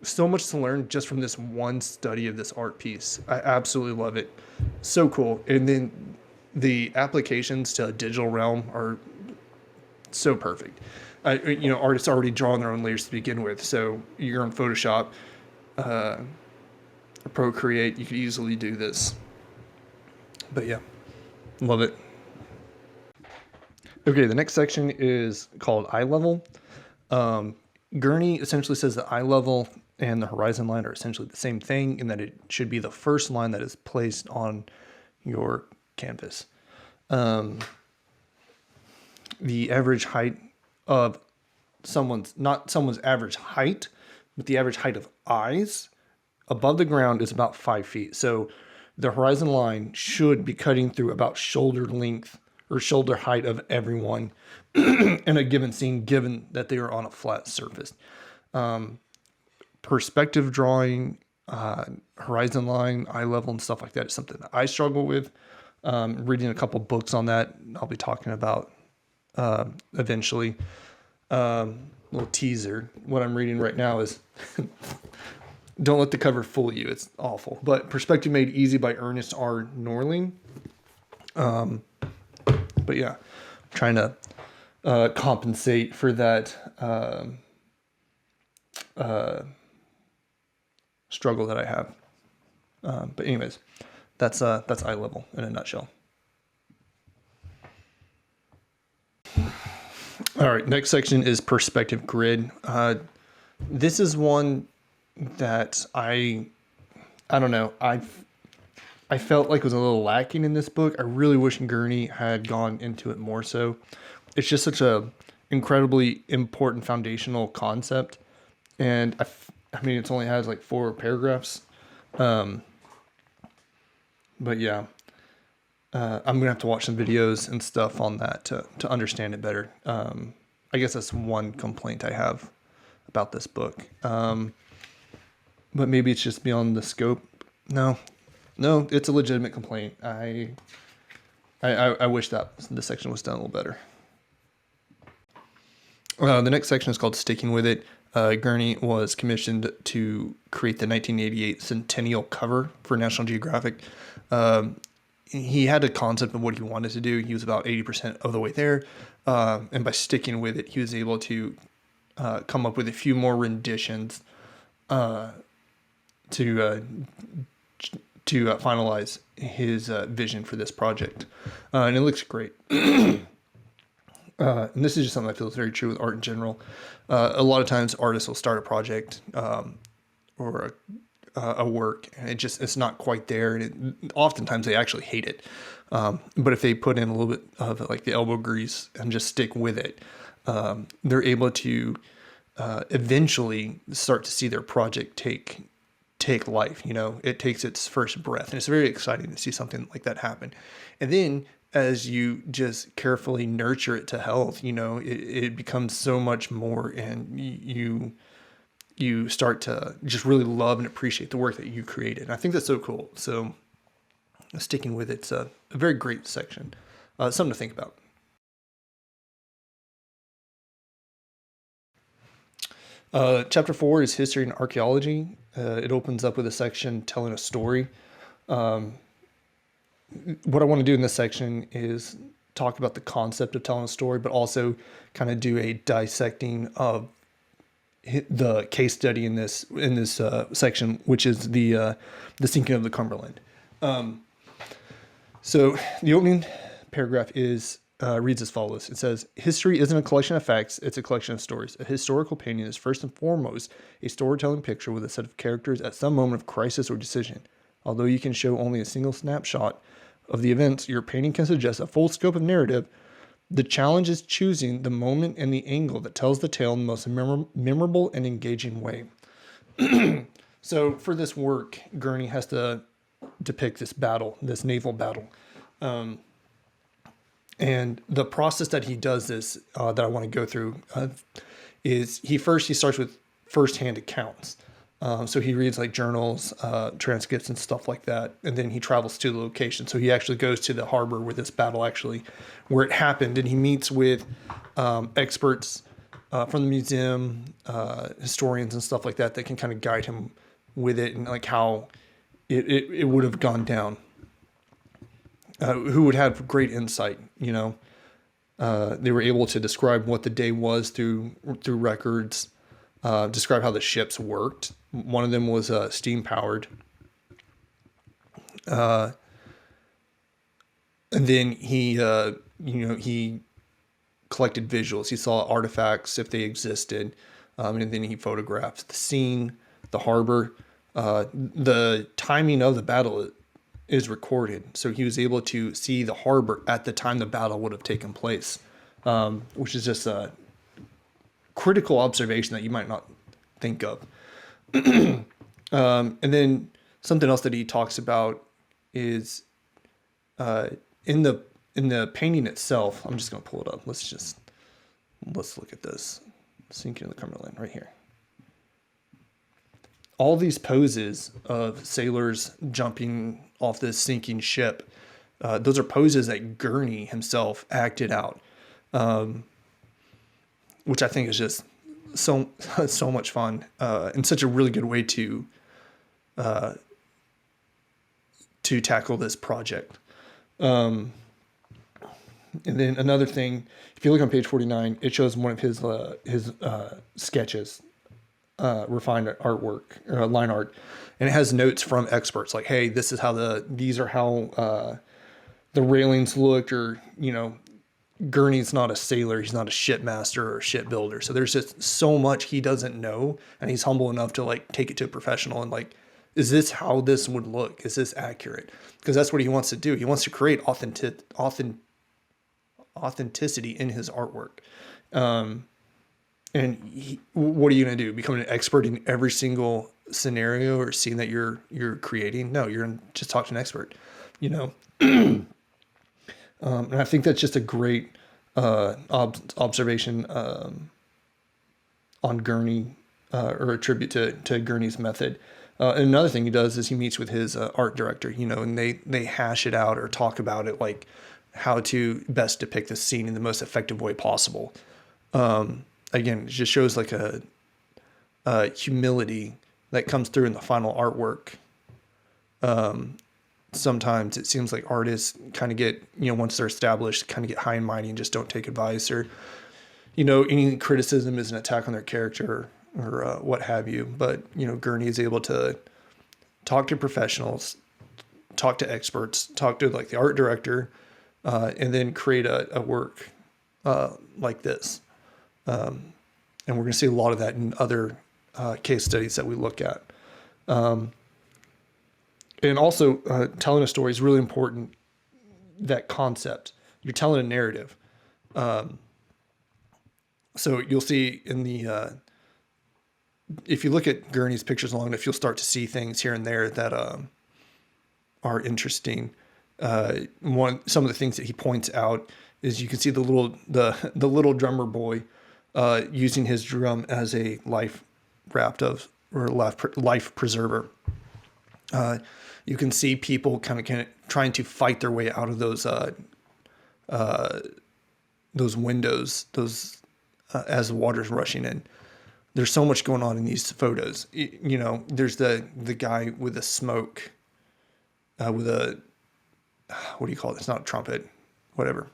So much to learn just from this one study of this art piece. I absolutely love it. So cool. And then the applications to a digital realm are so perfect. artists already drawing their own layers to begin with. So you're on Photoshop, or Procreate, you could easily do this. But yeah, love it. Okay, the next section is called eye level. Gurney essentially says that eye level and the horizon line are essentially the same thing, and that it should be the first line that is placed on your canvas. The average height of not someone's average height, but the average height of eyes above the ground is about 5 feet. So the horizon line should be cutting through about shoulder length or shoulder height of everyone in a given scene, given that they are on a flat surface. Perspective drawing, horizon line, eye level, and stuff like that is something that I struggle with. Reading a couple books on that, I'll be talking about eventually. Little teaser. What I'm reading right now is Don't Let the Cover Fool You. It's awful. But Perspective Made Easy by Ernest R. Norling. But yeah, I'm trying to compensate for that struggle that I have. But anyways, that's eye level in a nutshell. All right, next section is perspective grid. This is one that I don't know. I felt like it was a little lacking in this book. I really wish Gurney had gone into it more so. It's just such a incredibly important foundational concept, and I mean, it only has like 4 paragraphs. But yeah, I'm gonna have to watch some videos and stuff on that to understand it better. I guess that's one complaint I have about this book. But maybe it's just beyond the scope. No, it's a legitimate complaint. I wish that the section was done a little better. The next section is called Sticking With It. Gurney was commissioned to create the 1988 centennial cover for National Geographic. He had a concept of what he wanted to do. He was about 80% of the way there. And by sticking with it, he was able to come up with a few more renditions to finalize his vision for this project. And it looks great. And this is just something I feel is very true with art in general. A lot of times artists will start a project or a work, and it's not quite there. And oftentimes they actually hate it. But if they put in a little bit of like the elbow grease and just stick with it, they're able to eventually start to see their project take life. It takes its first breath, and it's very exciting to see something like that happen. And then as you just carefully nurture it to health, it becomes so much more, and you start to just really love and appreciate the work that you created. And I think that's so cool. So sticking with it's a very great section. Something to think about. Chapter 4 is History and Archaeology. It opens up with a section telling a story. What I want to do in this section is talk about the concept of telling a story, but also kind of do a dissecting of the case study in this section, which is the sinking of the Cumberland. So the opening paragraph reads as follows. It says, "History isn't a collection of facts, it's a collection of stories. A historical painting is first and foremost a storytelling picture with a set of characters at some moment of crisis or decision. Although you can show only a single snapshot of the events, your painting can suggest a full scope of narrative. The challenge is choosing the moment and the angle that tells the tale in the most memorable and engaging way." So for this work, Gurney has to depict this battle, this naval battle. And the process that he does this, that I want to go through, is he starts with firsthand accounts. So he reads like journals, transcripts and stuff like that. And then he travels to the location. So he actually goes to the harbor where it happened. And he meets with experts from the museum, historians and stuff like that can kind of guide him with it and like how it would have gone down. Who would have great insight, They were able to describe what the day was through records, describe how the ships worked. One of them was steam powered. And then he collected visuals. He saw artifacts if they existed, and then he photographed the scene, the harbor. The timing of the battle is recorded, so he was able to see the harbor at the time the battle would have taken place, which is just a critical observation that you might not think of. And then something else that he talks about is in the painting itself. I'm just going to pull it up. Let's look at this. Sinking in the Cumberland right here. All these poses of sailors jumping off this sinking ship, those are poses that Gurney himself acted out, which I think is just so much fun, and such a really good way to tackle this project. And then another thing, if you look on page 49, it shows one of his sketches, refined artwork, line art, and it has notes from experts like, hey, this is how these are how the railings looked, or, Gurney's not a sailor, he's not a shipmaster or a shipbuilder. So there's just so much he doesn't know, and he's humble enough to take it to a professional and is this how this would look? Is this accurate? Because that's what he wants to do. He wants to create authenticity in his artwork. And what are you going to do? Become an expert in every single scenario or scene that you're creating? No, you're going to just talk to an expert, And I think that's just a great observation on Gurney, or a tribute to Gurney's method. And another thing he does is he meets with his art director, and they hash it out or talk about it, like how to best depict the scene in the most effective way possible. Again, it just shows a humility that comes through in the final artwork. Sometimes it seems like artists kind of get, once they're established, kind of get high and mighty and just don't take advice, or, any criticism is an attack on their character or what have you. But, Gurney is able to talk to professionals, talk to experts, talk to the art director, and then create a work like this. And we're going to see a lot of that in other case studies that we look at. And also, telling a story is really important. That concept, you're telling a narrative. So you'll see in the, if you look at Gurney's pictures long enough, you'll start to see things here and there that are interesting. Some of the things that he points out is you can see the little drummer boy using his drum as a life preserver. You can see people kind of trying to fight their way out of those windows, as the water's rushing in. There's so much going on in these photos. There's the guy with the smoke, with a, what do you call it? It's not a trumpet, whatever.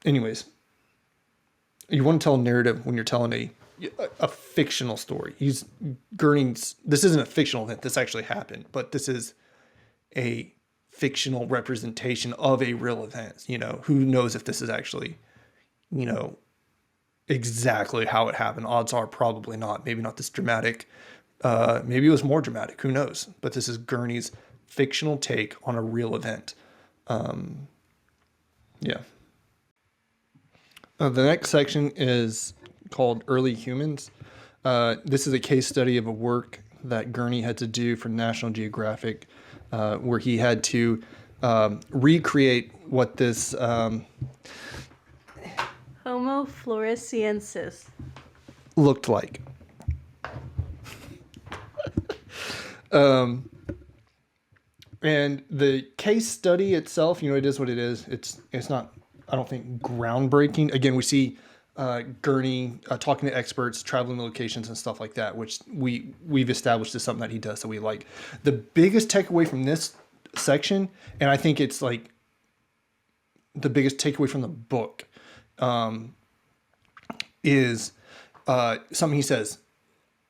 Anyways, you want to tell a narrative when you're telling a fictional story. This isn't a fictional event. This actually happened, but this is a fictional representation of a real event. Who knows if this is actually, exactly how it happened. Odds are probably not. Maybe not this dramatic. Maybe it was more dramatic. Who knows? But this is Gurney's fictional take on a real event. Yeah. The next section is called Early Humans. This is a case study of a work that Gurney had to do for National Geographic, where he had to recreate what this Homo floresiensis looked like. And the case study itself, it is what it is. It's not, I don't think, groundbreaking. Again, we see Gurney talking to experts, traveling to locations and stuff like that, which we've established is something that he does that we like. The biggest takeaway from this section, and I think it's the biggest takeaway from the book is something he says.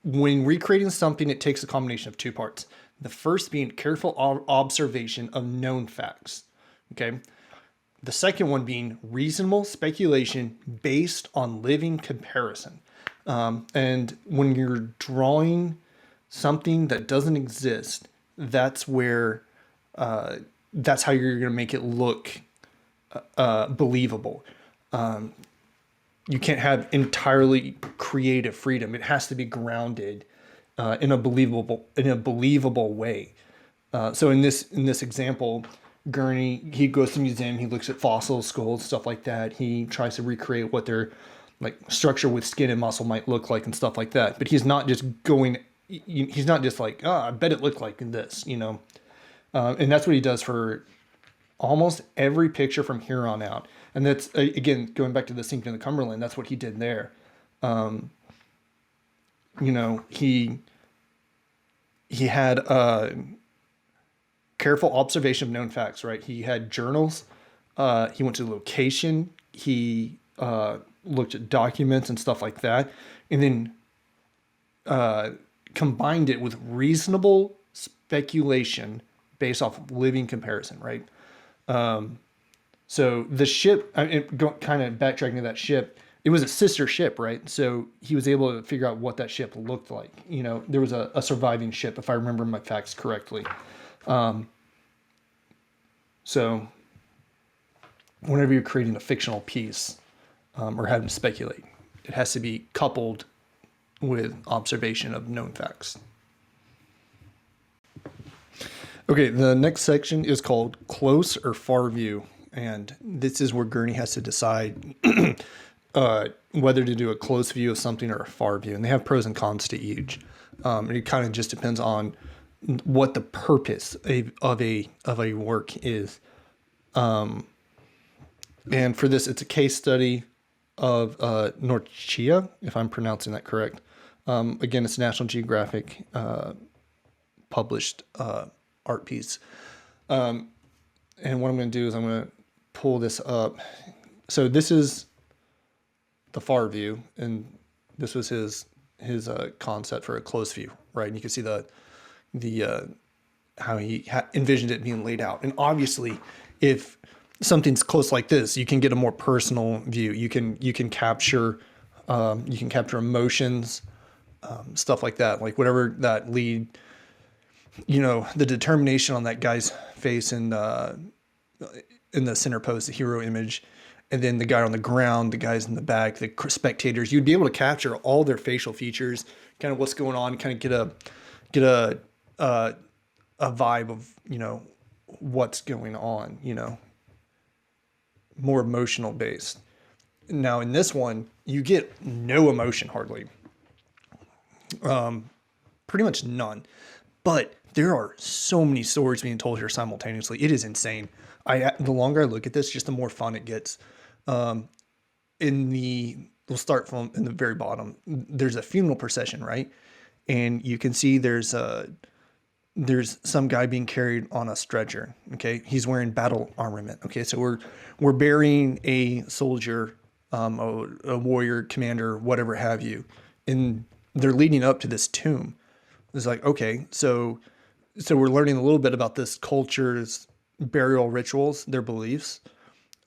When recreating something, it takes a combination of two parts. The first being careful observation of known facts. Okay. The second one being reasonable speculation based on living comparison. And when you're drawing something that doesn't exist, that's where, that's how you're going to make it look believable. You can't have entirely creative freedom. It has to be grounded in a believable way. So in this example, Gurney, he goes to the museum, he looks at fossils, skulls, stuff like that. He tries to recreate what their like structure with skin and muscle might look like and stuff like that. But he's not just like, oh, I bet it looked like this, you know. And that's what he does for almost every picture from here on out. And that's, again, going back to the Sinking in the Cumberland, that's what he did there. You know, he had careful observation of known facts, right? He had journals. He went to the location. He looked at documents and stuff like that. And then combined it with reasonable speculation based off of living comparison, right? So the ship, kind of backtracking to that ship, it was a sister ship, right? So he was able to figure out what that ship looked like. You know, there was a surviving ship, if I remember my facts correctly. So whenever you're creating a fictional piece or having to speculate, it has to be coupled with observation of known facts. Okay, the next section is called close or far view. And this is where Gurney has to decide whether to do a close view of something or a far view. And they have pros and cons to each. And it kind of just depends on what the purpose of a work is. And for this, it's a case study of Norcia, if I'm pronouncing that correct. Again, it's a National Geographic published art piece. And what I'm going to do is I'm going to pull this up. So this is the far view, and this was his concept for a close view, right? And you can see the how he envisioned it being laid out. And obviously, if something's close like this, you can get a more personal view. You can capture emotions, stuff like that, like whatever that lead. You know, the determination on that guy's face in the center pose, the hero image, and then the guy on the ground, the guys in the back, the spectators. You'd be able to capture all their facial features, kind of what's going on, kind of get a vibe of, you know, what's going on. You know, more emotional based. Now in this one, you get no emotion hardly, pretty much none, but there are so many stories being told here simultaneously. It is insane. The longer I look at this, just the more fun it gets. We'll start from in the very bottom. There's a funeral procession, right? And you can see there's some guy being carried on a stretcher. Okay. He's wearing battle armament. Okay. So we're burying a soldier, a warrior, commander, whatever have you. And they're leading up to this tomb. It's like, okay, so we're learning a little bit about this culture's burial rituals, their beliefs.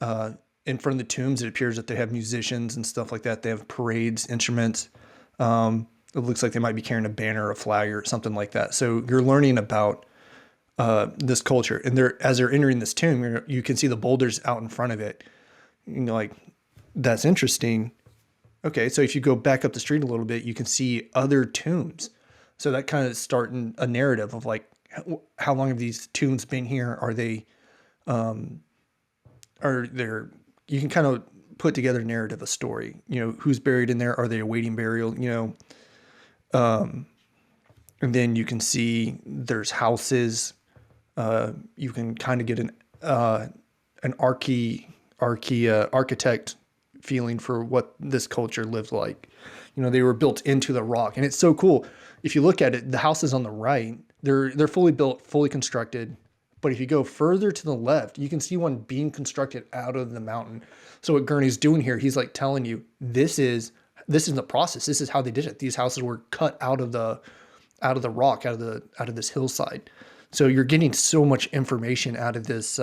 In front of the tombs, it appears that they have musicians and stuff like that. They have parades, instruments. It looks like they might be carrying a banner, a flag, or something like that. So you're learning about this culture. And as they're entering this tomb, you can see the boulders out in front of it. You know, like, that's interesting. Okay, so if you go back up the street a little bit, you can see other tombs. So that kind of starting a narrative of like, how long have these tombs been here? Are they, you can kind of put together a narrative, a story, you know, who's buried in there? Are they awaiting burial? You know, and then you can see there's houses. You can kind of get an architect feeling for what this culture lived like. You know, they were built into the rock, and it's so cool. If you look at it, the houses on the right, they're fully built, fully constructed, But if you go further to the left, you can see one being constructed out of the mountain. So what Gurney's doing here, he's like telling you this is the process. This is how they did it. These houses were cut out of the rock, out of this hillside. So you're getting so much information out of this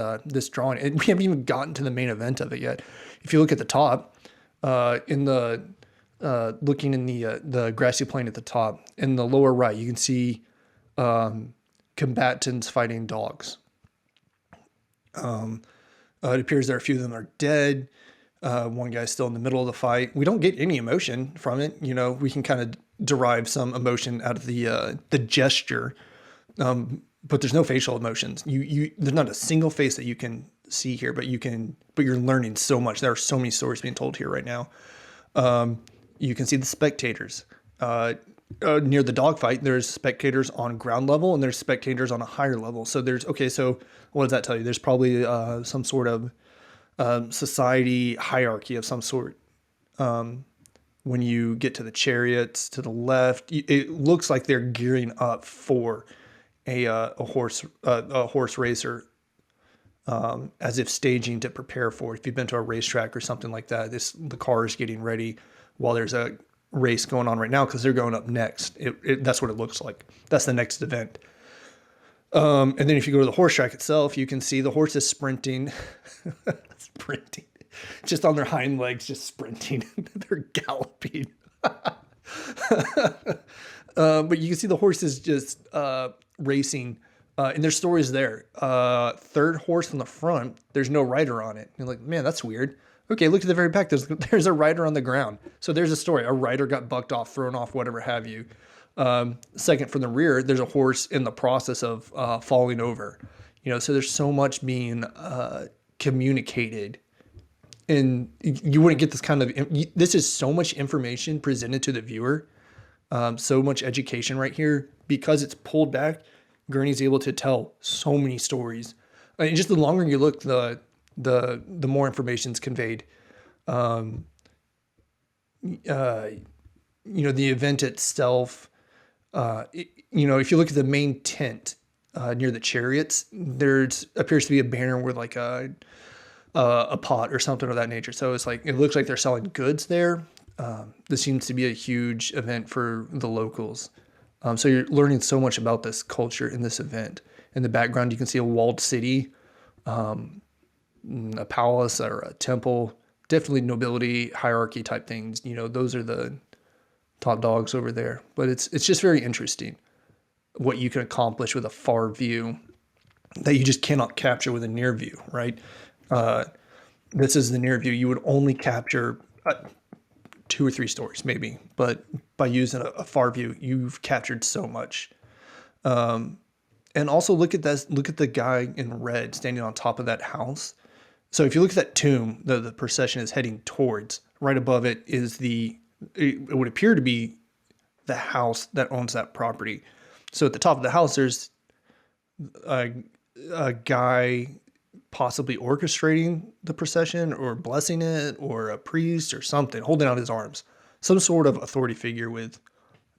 drawing, and we haven't even gotten to the main event of it yet. If you look at the top, in the looking in the grassy plain at the top, in the lower right, you can see combatants fighting dogs. It appears there are a few of them are dead. One guy's still in the middle of the fight. We don't get any emotion from it. We can kind of derive some emotion out of the gesture, but there's no facial emotions. There's not a single face that you can see here, but you're learning so much. There are so many stories being told here right now. You can see the spectators. Near the dogfight, there's spectators on ground level and there's spectators on a higher level. So so what does that tell you? There's probably some sort of society hierarchy of some sort. When you get to the chariots to the left, it looks like they're gearing up for a horse racer, as if staging to prepare for it. If you've been to a racetrack or something like that, the car is getting ready while there's a race going on right now because they're going up next. That's what it looks like. That's the next event. And then if you go to the horse track itself, you can see the horses sprinting, just on their hind legs, just sprinting. They're galloping. But you can see the horses just racing, and there's stories there. Third horse in the front, there's no rider on it. You're like, man, that's weird. Okay, look at the very back. There's a rider on the ground. So there's a story. A rider got bucked off, thrown off, whatever have you. Second from the rear, there's a horse in the process of falling over. So there's so much being communicated, and you wouldn't get this kind of. This is so much information presented to the viewer, so much education right here because it's pulled back. Gurney's able to tell so many stories, and just the longer you look, the more information's conveyed. The event itself. If you look at the main tent near the chariots, there appears to be a banner with like a pot or something of that nature. So it looks like they're selling goods there. This seems to be a huge event for the locals. So you're learning so much about this culture in this event. In the background, you can see a walled city, a palace or a temple, definitely nobility hierarchy type things. Those are the top dogs over there. But it's just very interesting what you can accomplish with a far view that you just cannot capture with a near view, right? This is the near view. You would only capture 2 or 3 stories maybe, but by using a far view, you've captured so much. And also look at this. Look at the guy in red standing on top of that house. So if you look at that tomb, the procession is heading towards. Right above it is it would appear to be the house that owns that property. So at the top of the house, there's a guy possibly orchestrating the procession or blessing it, or a priest or something holding out his arms, some sort of authority figure with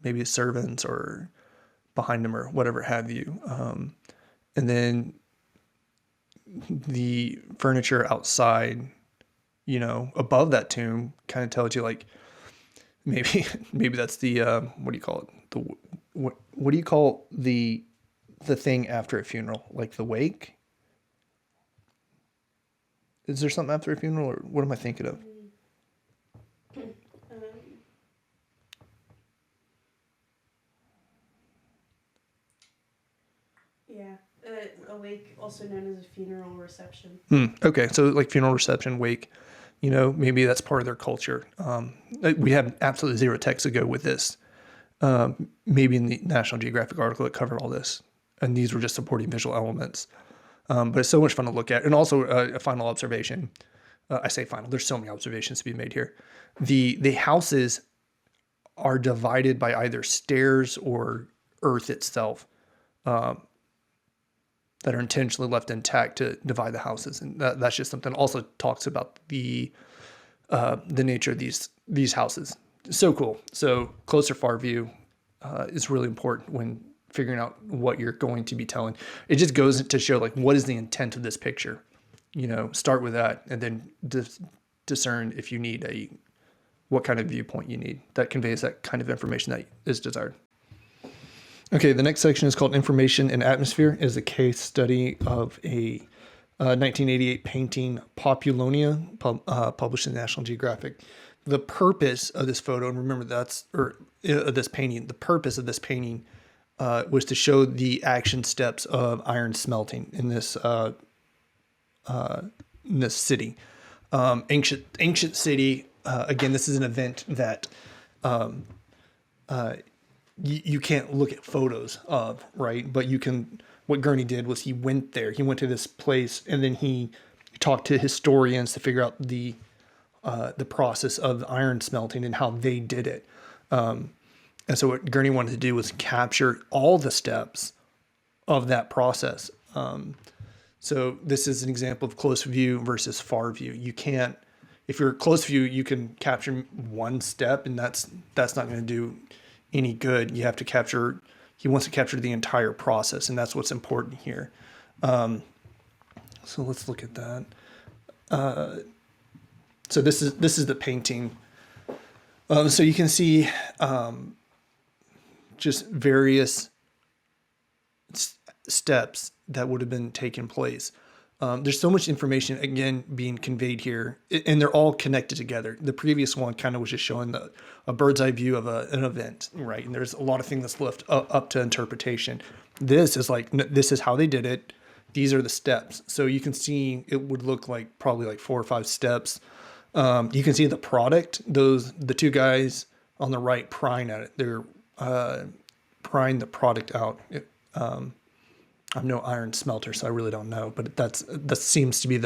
maybe servants or behind him or whatever have you. And then the furniture outside, above that tomb kind of tells you like, maybe that's the, what do you call it? What do you call the thing after a funeral? Like the wake? Is there something after a funeral, or what am I thinking of? Yeah, a wake, also known as a funeral reception. Okay, so like funeral reception, wake, maybe that's part of their culture. We have absolutely zero text to go with this. Maybe in the National Geographic article it covered all this, and these were just supporting visual elements. But it's so much fun to look at. And also a final observation. I say final. There's so many observations to be made here. The houses are divided by either stairs or earth itself, that are intentionally left intact to divide the houses. And that's just something also talks about the nature of these houses. So cool. So closer far view is really important when figuring out what you're going to be telling. It just goes to show like what is the intent of this picture. Start with that, and then discern if you need what kind of viewpoint you need that conveys that kind of information that is desired. Okay, the next section is called Information and Atmosphere. It is a case study of a 1988 painting, Populonia, published in National Geographic. The purpose of this photo, and remember this painting, the purpose of this painting was to show the action steps of iron smelting in this city. Ancient city. Again, this is an event that you can't look at photos of, right? But what Gurney did was he went there. He went to this place, and then he talked to historians to figure out the process of iron smelting and how they did it. And so what Gurney wanted to do was capture all the steps of that process. So this is an example of close view versus far view. You can't, if you're close view, you can capture one step, and that's not going to do any good. He wants to capture the entire process, and that's what's important here. So let's look at that. So this is the painting. So you can see just various steps that would have been taken place. There's so much information, again, being conveyed here, and they're all connected together. The previous one kind of was just showing a bird's eye view of an event, right? And there's a lot of things that's left up to interpretation. This is how they did it. These are the steps. So you can see it would look like probably like 4 or 5 steps. You can see the product. The two guys on the right prying at it. They're prying the product out. I'm no iron smelter, so I really don't know. But that seems to be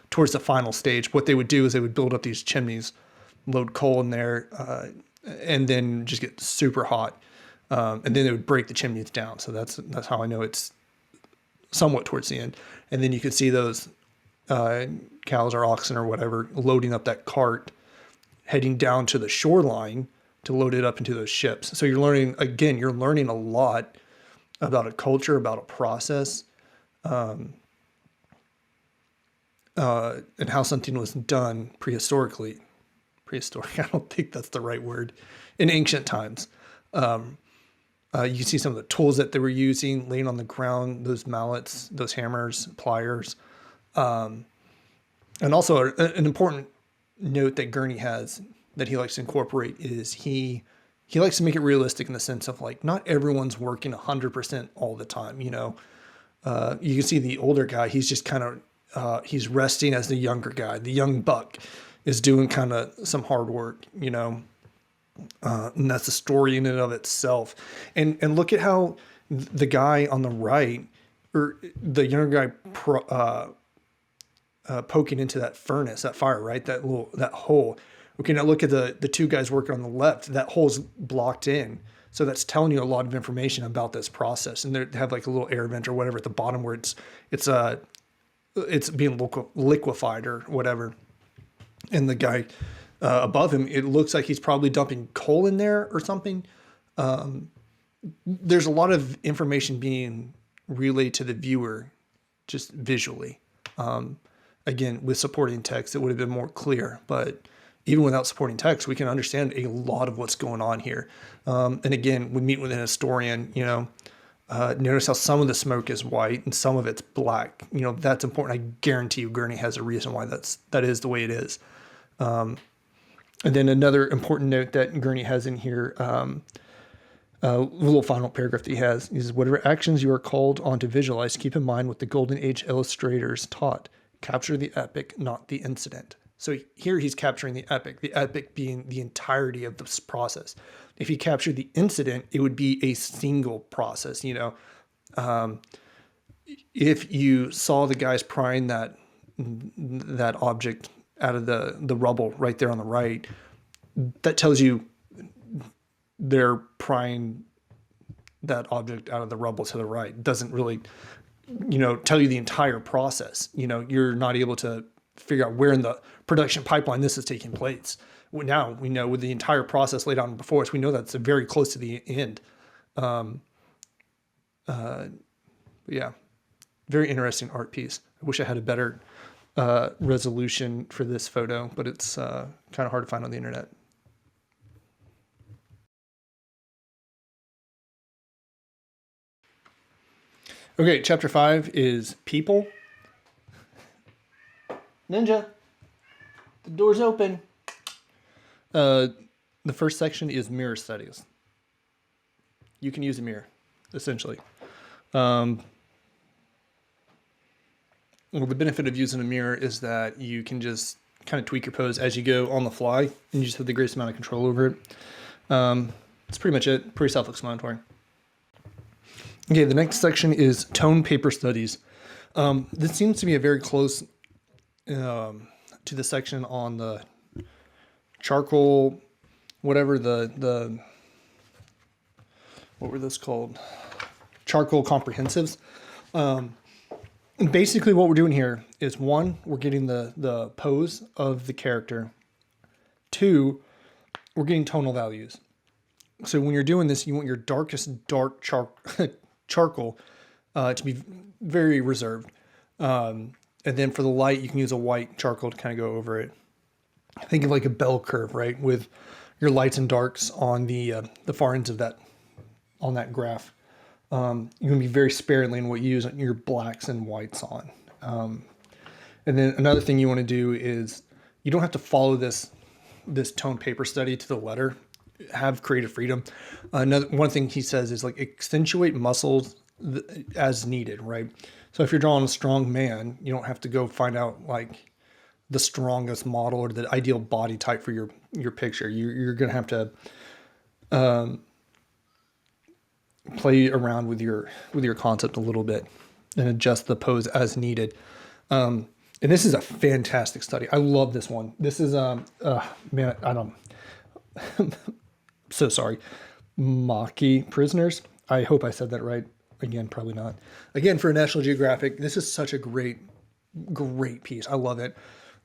towards the final stage. What they would do is they would build up these chimneys, load coal in there, and then just get super hot. And then they would break the chimneys down. So that's how I know it's somewhat towards the end. And then you could see those cows or oxen or whatever loading up that cart, heading down to the shoreline to load it up into those ships. So you're learning a lot about a culture, about a process, and how something was done prehistoric, I don't think that's the right word, in ancient times. You can see some of the tools that they were using, laying on the ground, those mallets, those hammers, pliers. And also an important note that Gurney has that he likes to incorporate is he likes to make it realistic in the sense of like, not everyone's working 100% all the time. You can see the older guy, he's just kind of, he's resting as the younger guy. The young buck is doing kind of some hard work, and that's a story in and of itself. And look at how the guy on the right, or the younger guy poking into that furnace, that fire, right? That hole. Okay, now look at the two guys working on the left. That hole's blocked in. So that's telling you a lot of information about this process. And they have like a little air vent or whatever at the bottom where it's being liquefied or whatever. And the guy above him, it looks like he's probably dumping coal in there or something. There's a lot of information being relayed to the viewer just visually. Again, with supporting text, it would have been more clear, but even without supporting text, we can understand a lot of what's going on here. And again, we meet with an historian, notice how some of the smoke is white and some of it's black. That's important. I guarantee you Gurney has a reason why that is the way it is. And then another important note that Gurney has in here, a little final paragraph that he has, is whatever actions you are called on to visualize, keep in mind what the Golden Age illustrators taught. Capture the epic, not the incident. So here he's capturing the epic being the entirety of this process. If he captured the incident, it would be a single process. If you saw the guys prying that object out of the rubble right there on the right, that tells you they're prying that object out of the rubble to the right. It doesn't really, tell you the entire process. You're not able to figure out where in the production pipeline this is taking place. Now we know with the entire process laid out before us, we know that's very close to the end. Yeah, very interesting art piece. I wish I had a better resolution for this photo, but it's kind of hard to find on the internet. Okay, chapter 5 is people. Ninja, the door's open. The first section is mirror studies. You can use a mirror, essentially. Well, the benefit of using a mirror is that you can just kind of tweak your pose as you go on the fly, and you just have the greatest amount of control over it. That's pretty much it. Pretty self-explanatory. Okay, the next section is tone paper studies. This seems to be a very close to the section on the charcoal, whatever the what were those called? Charcoal comprehensives. Basically what we're doing here is, one, we're getting the pose of the character. Two, we're getting tonal values. So when you're doing this, you want your darkest dark charcoal to be very reserved. And then for the light, you can use a white charcoal to kind of go over it. Think of like a bell curve, right? With your lights and darks on the far ends of that, on that graph. You're going to be very sparingly in what you use your blacks and whites on. And then another thing you want to do is, you don't have to follow this tone paper study to the letter. Have creative freedom. One thing he says is like accentuate muscles as needed, right? So if you're drawing a strong man, you don't have to go find out like the strongest model or the ideal body type for your picture. You're going to have to play around with your concept a little bit and adjust the pose as needed. And this is a fantastic study. I love this one. This is man, I don't so sorry. Maki prisoners. I hope I said that right. Again, probably not. Again, for National Geographic, this is such a great piece. I love it.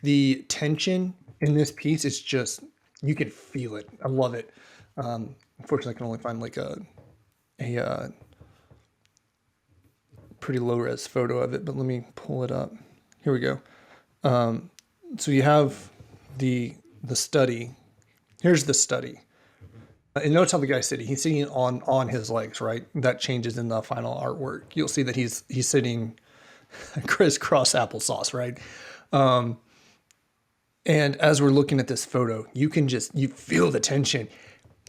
The tension in this piece is just, you can feel it. I love it. Unfortunately, I can only find like a pretty low res photo of it, but let me pull it up. Here we go. So you have the study. Here's the study. And notice how the guy's sitting. He's sitting on his legs, right? That changes in the final artwork. You'll see that he's sitting crisscross applesauce, right? And as we're looking at this photo, you feel the tension.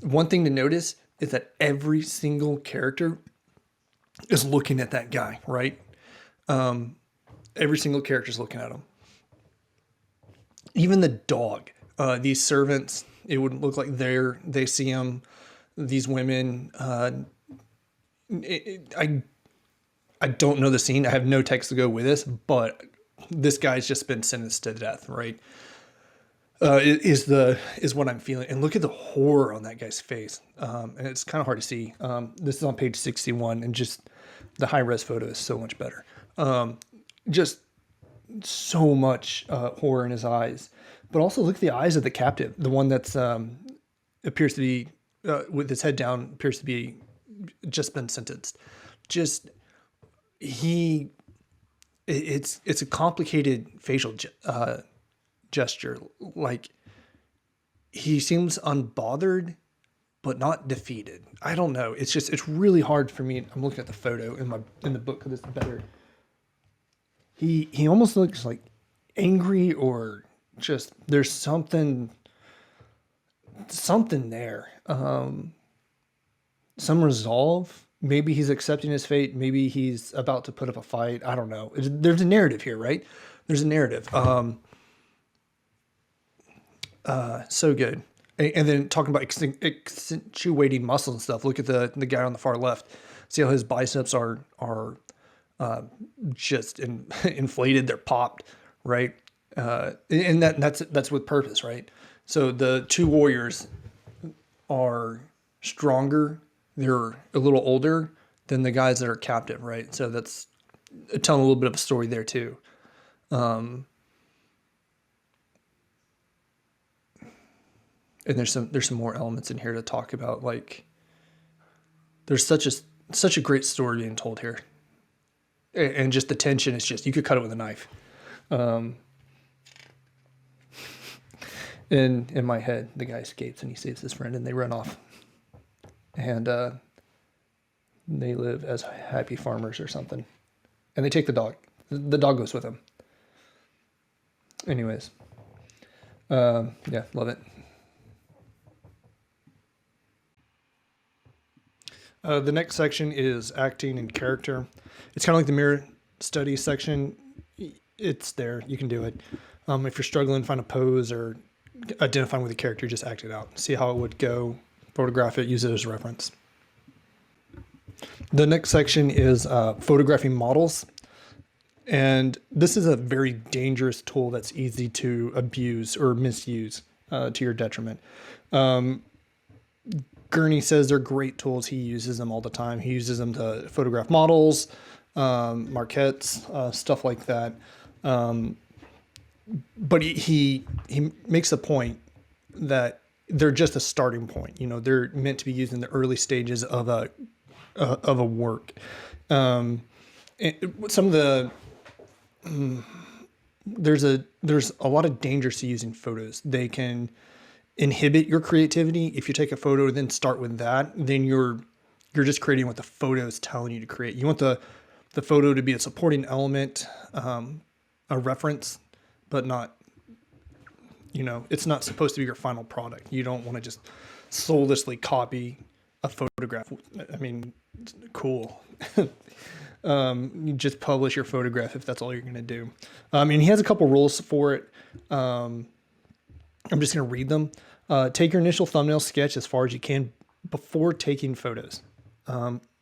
One thing to notice is that every single character is looking at that guy, right? Every single character is looking at him. Even the dog. These servants, it would look like they see him. These women, I don't know the scene. I have no text to go with this, but this guy's just been sentenced to death, right? Is what I'm feeling. And look at the horror on that guy's face. And it's kind of hard to see. This is on page 61, and just the high res photo is so much better. Just so much horror in his eyes. But also look at the eyes of the captive, the one that's appears to be with his head down, appears to be just been sentenced. It's a complicated facial gesture. Like, he seems unbothered, but not defeated. I don't know. It's really hard for me. I'm looking at the photo in the book because it's better. He almost looks like angry, or just there's something there. Some resolve. Maybe he's accepting his fate. Maybe he's about to put up a fight. I don't know. There's a narrative here, right? There's a narrative. So good. And then talking about accentuating muscle and stuff. Look at the guy on the far left. See how his biceps are just inflated. They're popped, right? And that's with purpose, right? So the two warriors are stronger. They're a little older than the guys that are captive, right? So that's telling a little bit of a story there too. And there's some more elements in here to talk about. Like, there's such a such a great story being told here. And just the tension is just, you could cut it with a knife. In my head, the guy escapes and he saves his friend and they run off. And they live as happy farmers or something. And they take the dog. The dog goes with them. Anyways. Yeah, love it. The next section is acting and character. It's kind of like the mirror study section. It's there. You can do it. If you're struggling, find a pose or identifying with the character, just act it out. See how it would go. Photograph it. Use it as reference. The next section is photographing models. And this is a very dangerous tool that's easy to abuse or misuse to your detriment. Gurney says they're great tools. He uses them all the time. He uses them to photograph models, maquettes, stuff like that. But he makes the point that they're just a starting point. You know, they're meant to be used in the early stages of a work. Some of the there's a lot of dangers to using photos. They can inhibit your creativity. If you take a photo and then start with that, then you're just creating what the photo is telling you to create. You want the photo to be a supporting element, a reference, but not, it's not supposed to be your final product. You don't want to just soullessly copy a photograph. I mean, cool. You just publish your photograph if that's all you're going to do. And he has a couple rules for it. I'm just going to read them. Take your initial thumbnail sketch as far as you can before taking photos.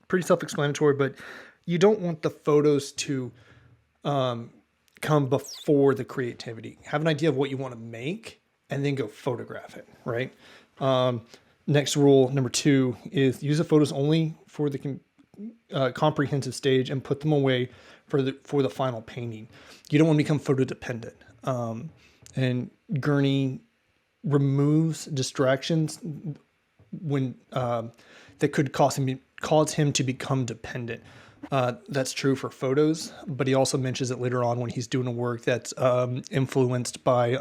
Pretty self-explanatory, but you don't want the photos to come before the creativity. Have an idea of what you want to make and then go photograph it, right? Next rule, number 2, is use the photos only for the comprehensive stage and put them away for the final painting. You don't want to become photo dependent. And Gurney removes distractions when that could cause him to become dependent. That's true for photos, but he also mentions it later on when he's doing a work that's influenced by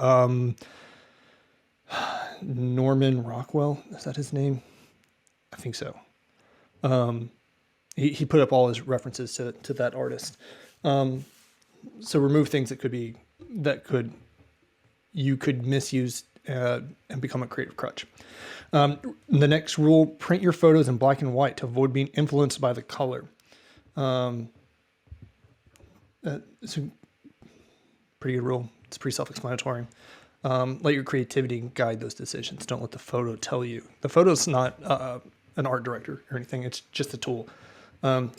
Norman Rockwell. Is that his name? I think so. He put up all his references to that artist. So remove things that you could misuse and become a creative crutch. The next rule: print your photos in black and white to avoid being influenced by the color. It's a pretty good rule. It's pretty self-explanatory. Let your creativity guide those decisions. Don't let the photo tell you. The photo's not an art director or anything. It's just a tool.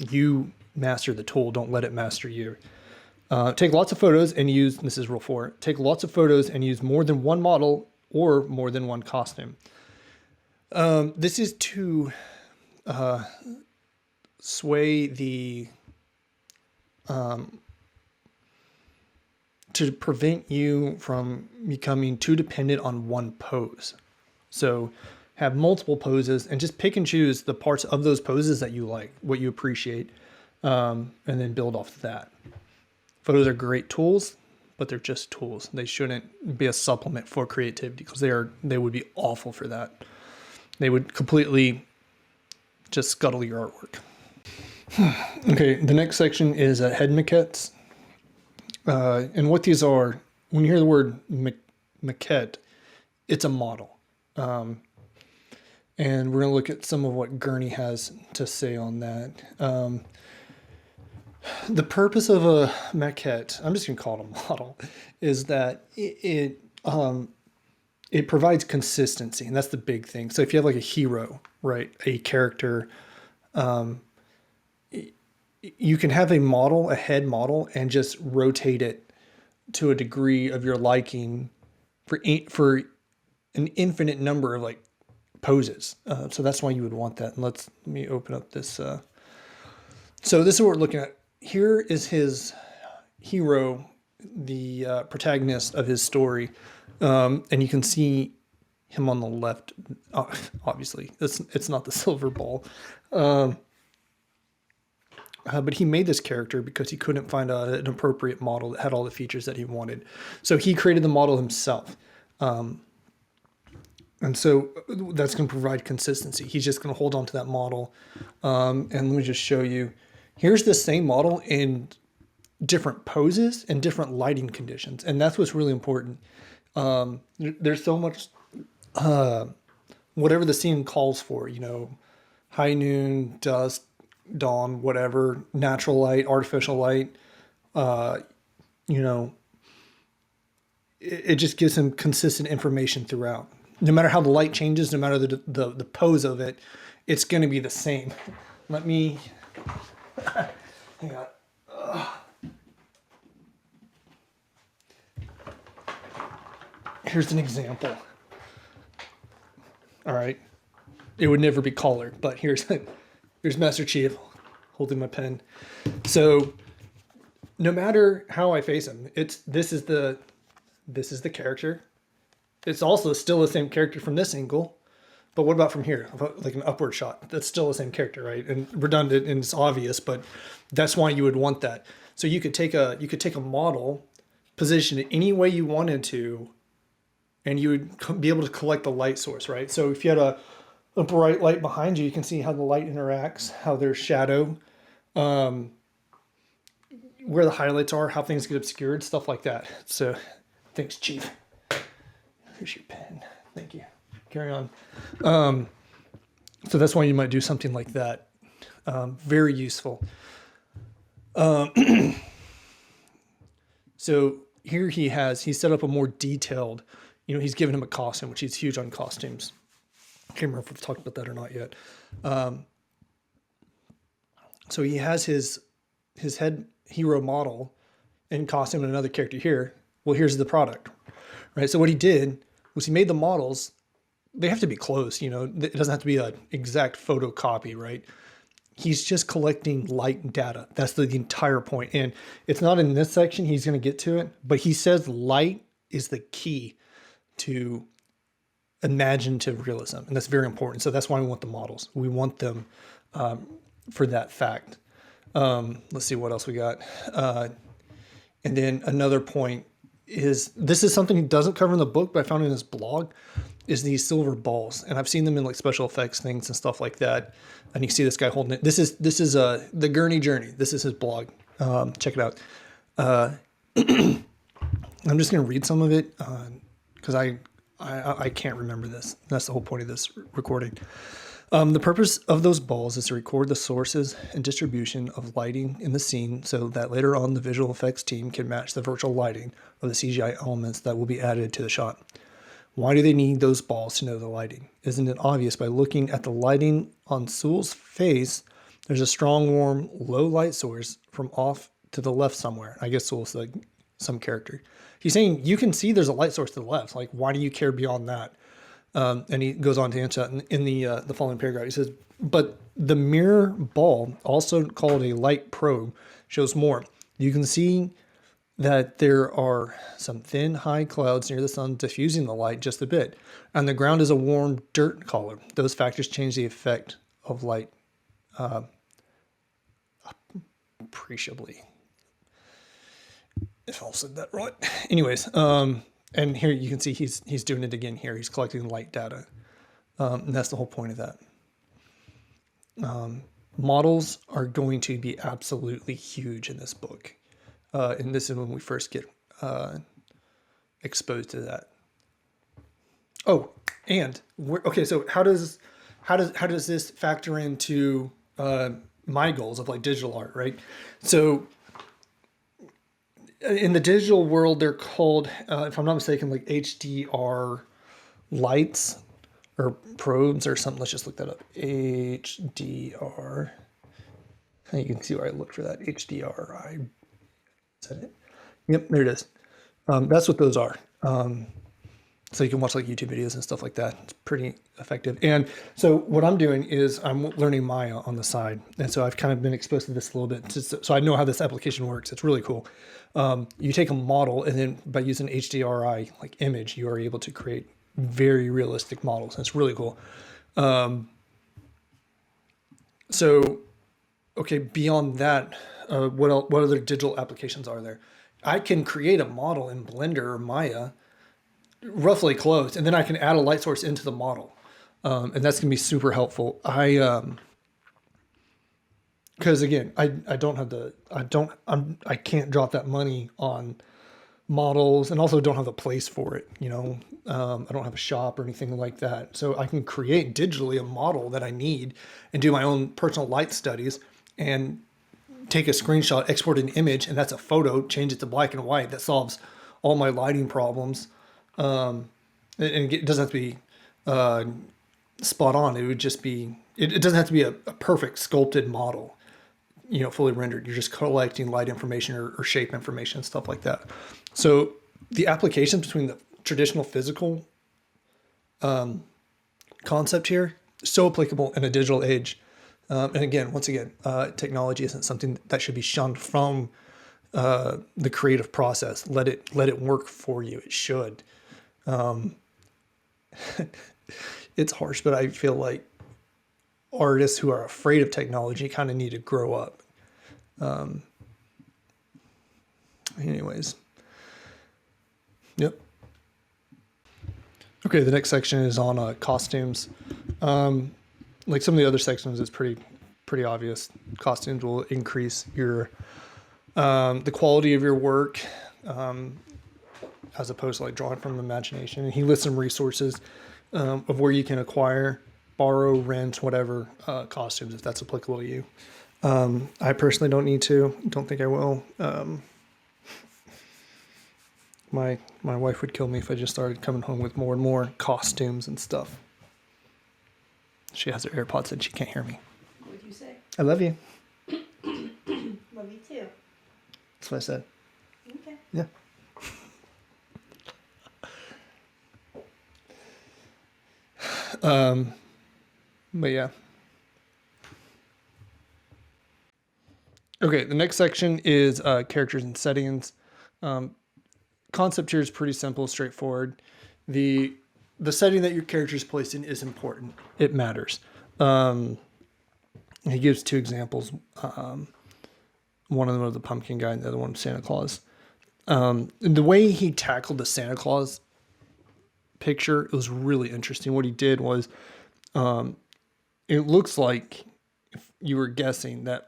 You master the tool. Don't let it master you. Take lots of photos and use, this is rule 4, take lots of photos and use more than one model or more than one costume. This is to sway to prevent you from becoming too dependent on one pose. So have multiple poses and just pick and choose the parts of those poses that you like, what you appreciate, and then build off of that. Photos are great tools, but they're just tools. They shouldn't be a supplement for creativity because they would be awful for that. They would completely just scuttle your artwork. Okay, the next section is head maquettes. And what these are, when you hear the word maquette, it's a model. And we're going to look at some of what Gurney has to say on that. The purpose of a maquette, I'm just going to call it a model, is that it provides consistency, and that's the big thing. So if you have like a hero, right, a character, you can have a model, a head model, and just rotate it to a degree of your liking for an infinite number of like poses. So that's why you would want that. And let me open up this. So this is what we're looking at. Here is his hero, the protagonist of his story. And you can see him on the left. Obviously, it's not the silver ball. But he made this character because he couldn't find an appropriate model that had all the features that he wanted. So he created the model himself. And so that's going to provide consistency. He's just going to hold on to that model. And let me just show you. Here's the same model in different poses and different lighting conditions. And that's what's really important. There's so much, whatever the scene calls for, high noon, dusk, dawn, whatever, natural light, artificial light, it just gives him consistent information throughout. No matter how the light changes, no matter the pose of it, it's going to be the same. Let me, hang on. Here's an example. All right. It would never be collared, but here's Master Chief holding my pen. So no matter how I face him, this is the character. It's also still the same character from this angle, but what about from here? Like an upward shot. That's still the same character, right? And redundant, and it's obvious, but that's why you would want that. So you could take a model, position it any way you wanted to, and you would be able to collect the light source, right? So if you had a bright light behind you, you can see how the light interacts, how there's shadow, where the highlights are, how things get obscured, stuff like that. So thanks, Chief. Here's your pen. Thank you. Carry on. So that's why you might do something like that. Very useful. So here he's set up a more detailed, he's given him a costume, which he's huge on costumes. I can't remember if we've talked about that or not yet. So he has his head hero model in costume and another character here. Well, here's the product, right? So what he did was he made the models. They have to be close, it doesn't have to be an exact photocopy, right? He's just collecting light data. That's the entire point. And it's not in this section. He's going to get to it, but he says light is the key to imaginative realism. And that's very important. So that's why we want the models. We want them for that fact. Let's see what else we got. And then another point is, this is something he doesn't cover in the book, but I found in his blog, is these silver balls. And I've seen them in like special effects things and stuff like that. And you see this guy holding it. This is the Gourney Journey. This is his blog. Check it out. I'm just going to read some of it because I can't remember this. That's the whole point of this recording. The purpose of those balls is to record the sources and distribution of lighting in the scene so that later on the visual effects team can match the virtual lighting of the CGI elements that will be added to the shot. Why do they need those balls to know the lighting? Isn't it obvious by looking at the lighting on Sewell's face, there's a strong, warm, low light source from off to the left somewhere. I guess Sewell's like some character. He's saying you can see there's a light source to the left. Like, why do you care beyond that? And he goes on to answer that in the following paragraph. He says, but the mirror ball, also called a light probe, shows more. You can see that there are some thin, high clouds near the sun diffusing the light just a bit, and the ground is a warm dirt color. Those factors change the effect of light appreciably. If I said that right. Anyways, and here you can see he's doing it again here. He's collecting light data. And that's the whole point of that. Models are going to be absolutely huge in this book. And this is when we first get exposed to that. Oh, and okay, so how does this factor into my goals of like digital art, right? So in the digital world, they're called, if I'm not mistaken, like HDR lights or probes or something. Let's just look that up. HDR. You can see where I looked for that. HDR. Is that it? Yep, there it is. That's what those are. So you can watch like YouTube videos and stuff like that. It's pretty effective. And so what I'm doing is I'm learning Maya on the side. And so I've kind of been exposed to this a little bit. So I know how this application works. It's really cool. You take a model and then by using HDRI, like image, you are able to create very realistic models. And it's really cool. So Okay, beyond that, what other digital applications are there? I can create a model in Blender or Maya, roughly close, and then I can add a light source into the model, and that's gonna be super helpful. Because again, I don't have the I can't drop that money on models, and also don't have the place for it. I don't have a shop or anything like that, so I can create digitally a model that I need and do my own personal light studies and take a screenshot, export an image, and that's a photo. Change it to black and white. That solves all my lighting problems. And it doesn't have to be spot on. It would just be. It doesn't have to be a perfect sculpted model. Fully rendered. You're just collecting light information or shape information and stuff like that. So the applications between the traditional physical concept here so applicable in a digital age. And again, once again, technology isn't something that should be shunned from the creative process. Let it work for you. It should. It's harsh, but I feel like artists who are afraid of technology kind of need to grow up. Anyways. Yep. Okay, the next section is on costumes. Like some of the other sections, it's pretty obvious. Costumes will increase your the quality of your work, as opposed to like drawing from imagination. And he lists some resources of where you can acquire, borrow, rent, whatever costumes, if that's applicable to you. I personally don't need to. Don't think I will. My wife would kill me if I just started coming home with more and more costumes and stuff. She has her AirPods and she can't hear me. What would you say? I love you. Love you too. That's what I said. Okay. Yeah. But yeah. Okay, the next section is characters and settings. Concept here is pretty simple, straightforward. The setting that your character is placed in is important. It matters. He gives two examples. One of them was the pumpkin guy, and the other one was Santa Claus. The way he tackled the Santa Claus picture, it was really interesting. What he did was, it looks like if you were guessing that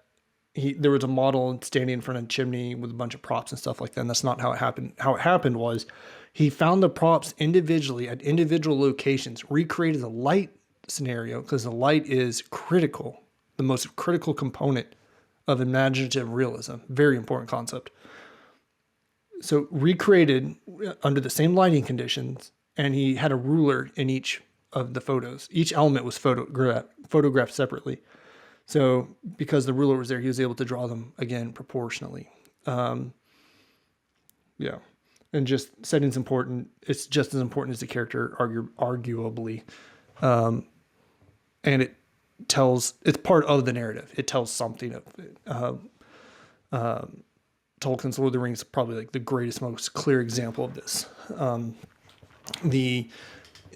there was a model standing in front of a chimney with a bunch of props and stuff like that. And that's not how it happened. How it happened was he found the props individually at individual locations, recreated the light scenario because the light is critical, the most critical component of imaginative realism. Very important concept. So recreated under the same lighting conditions, and he had a ruler in each of the photos. Each element was photographed separately. So because the ruler was there, he was able to draw them again proportionally. Yeah. And just setting's important. It's just as important as the character, arguably. And it's part of the narrative. It tells something of Tolkien's Lord of the Rings is probably like the greatest, most clear example of this. The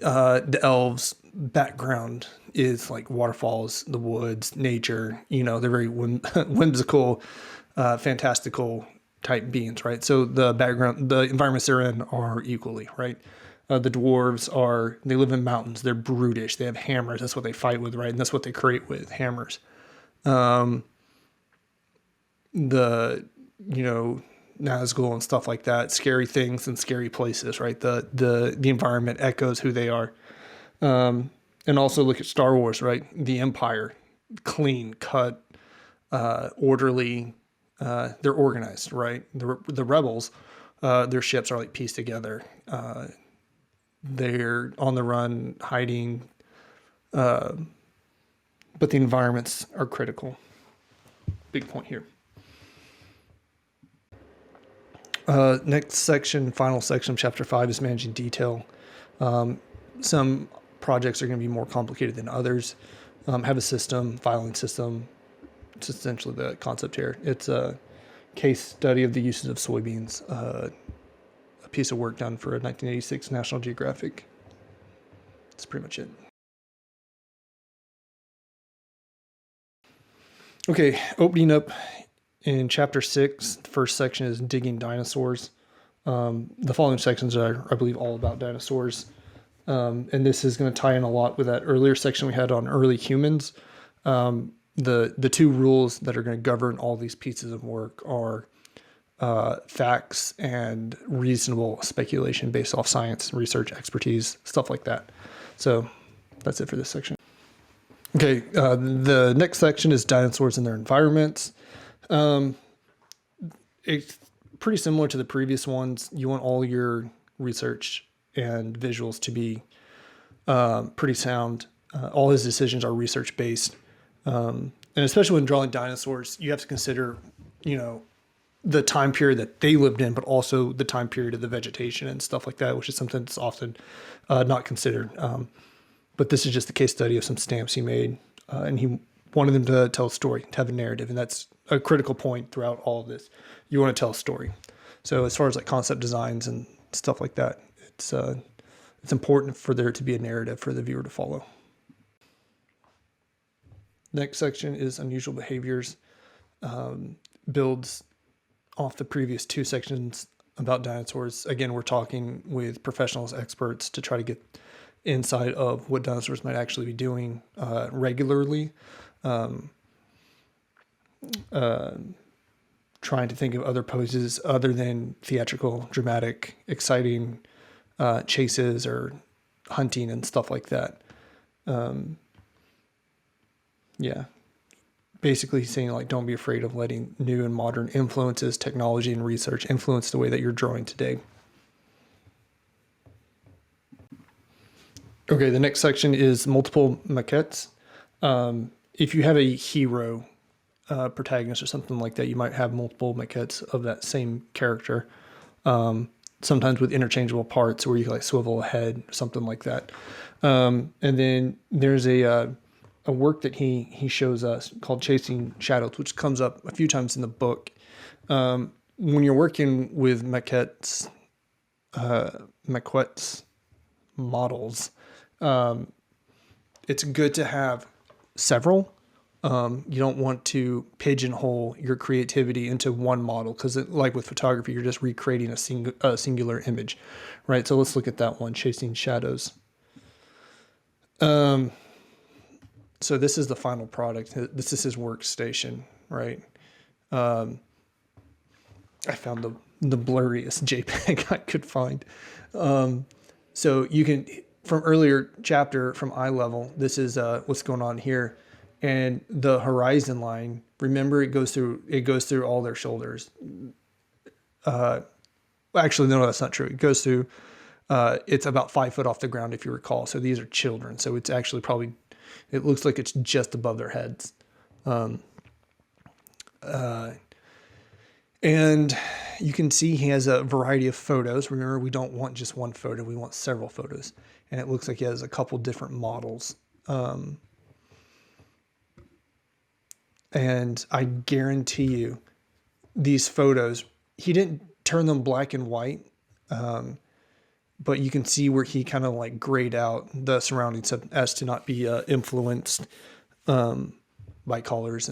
elves' background is like waterfalls, the woods, nature. They're very whimsical, fantastical type beings, right? So the environments they're in are equally, right? The dwarves they live in mountains. They're brutish. They have hammers. That's what they fight with, right? And that's what they create with, hammers. Nazgul and stuff like that, scary things and scary places, right? The environment echoes who they are. And also look at Star Wars, right? The Empire, clean, cut, orderly. They're organized, right? The rebels, their ships are like pieced together. They're on the run, hiding. But the environments are critical. Big point here. Next section, final section of chapter 5 is managing detail. Some projects are going to be more complicated than others. Have a system, filing system. It's essentially the concept here. It's a case study of the uses of soybeans, a piece of work done for a 1986 National Geographic. That's pretty much it. Okay, opening up in chapter 6, the first section is digging dinosaurs. The following sections are, I believe, all about dinosaurs. And this is going to tie in a lot with that earlier section we had on early humans. The two rules that are going to govern all these pieces of work are facts and reasonable speculation based off science, research, expertise, stuff like that. So that's it for this section. Okay, the next section is dinosaurs and their environments. It's pretty similar to the previous ones. You want all your research and visuals to be pretty sound. All his decisions are research based. And especially when drawing dinosaurs, you have to consider, the time period that they lived in, but also the time period of the vegetation and stuff like that, which is something that's often not considered. But this is just a case study of some stamps he made, and he wanted them to tell a story, to have a narrative, and that's a critical point throughout all of this. You want to tell a story. So as far as like concept designs and stuff like that, it's important for there to be a narrative for the viewer to follow. Next section is unusual behaviors. Builds off the previous two sections about dinosaurs. Again, we're talking with professionals, experts to try to get insight of what dinosaurs might actually be doing regularly. Trying to think of other poses other than theatrical, dramatic, exciting chases or hunting and stuff like that. Basically saying like, don't be afraid of letting new and modern influences, technology and research influence the way that you're drawing today. Okay, the next section is multiple maquettes. If you have a hero protagonist or something like that, you might have multiple maquettes of that same character. Sometimes with interchangeable parts where you can like swivel a head, something like that. And then there's a work that he shows us called Chasing Shadows, which comes up a few times in the book. When you're working with maquettes, models, it's good to have several. You don't want to pigeonhole your creativity into one model because, like with photography, you're just recreating a singular image, right? So let's look at that one, Chasing Shadows. So this is the final product. This is his workstation, right? I found the blurriest JPEG I could find. So you can, from earlier chapter from eye level, this is what's going on here. And the horizon line, remember it goes through all their shoulders. Actually, no, that's not true. It goes through, it's about 5 foot off the ground, if you recall. So these are children. So it's actually probably, it looks like it's just above their heads. And you can see he has a variety of photos. Remember, we don't want just one photo. We want several photos. And it looks like he has a couple different models. And I guarantee you these photos, he didn't turn them black and white. But you can see where he kind of like grayed out the surroundings as to not be influenced by colors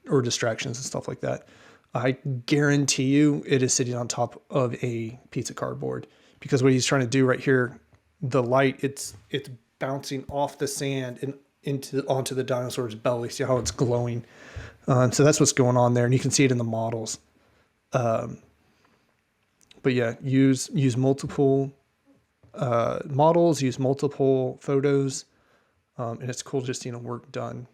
or distractions and stuff like that. I guarantee you it is sitting on top of a piece of cardboard because what he's trying to do right here, the light, it's bouncing off the sand and onto the dinosaur's belly. See how it's glowing? So that's what's going on there, and you can see it in the models. But yeah, use multiple models, use multiple photos, and it's cool just seeing work done.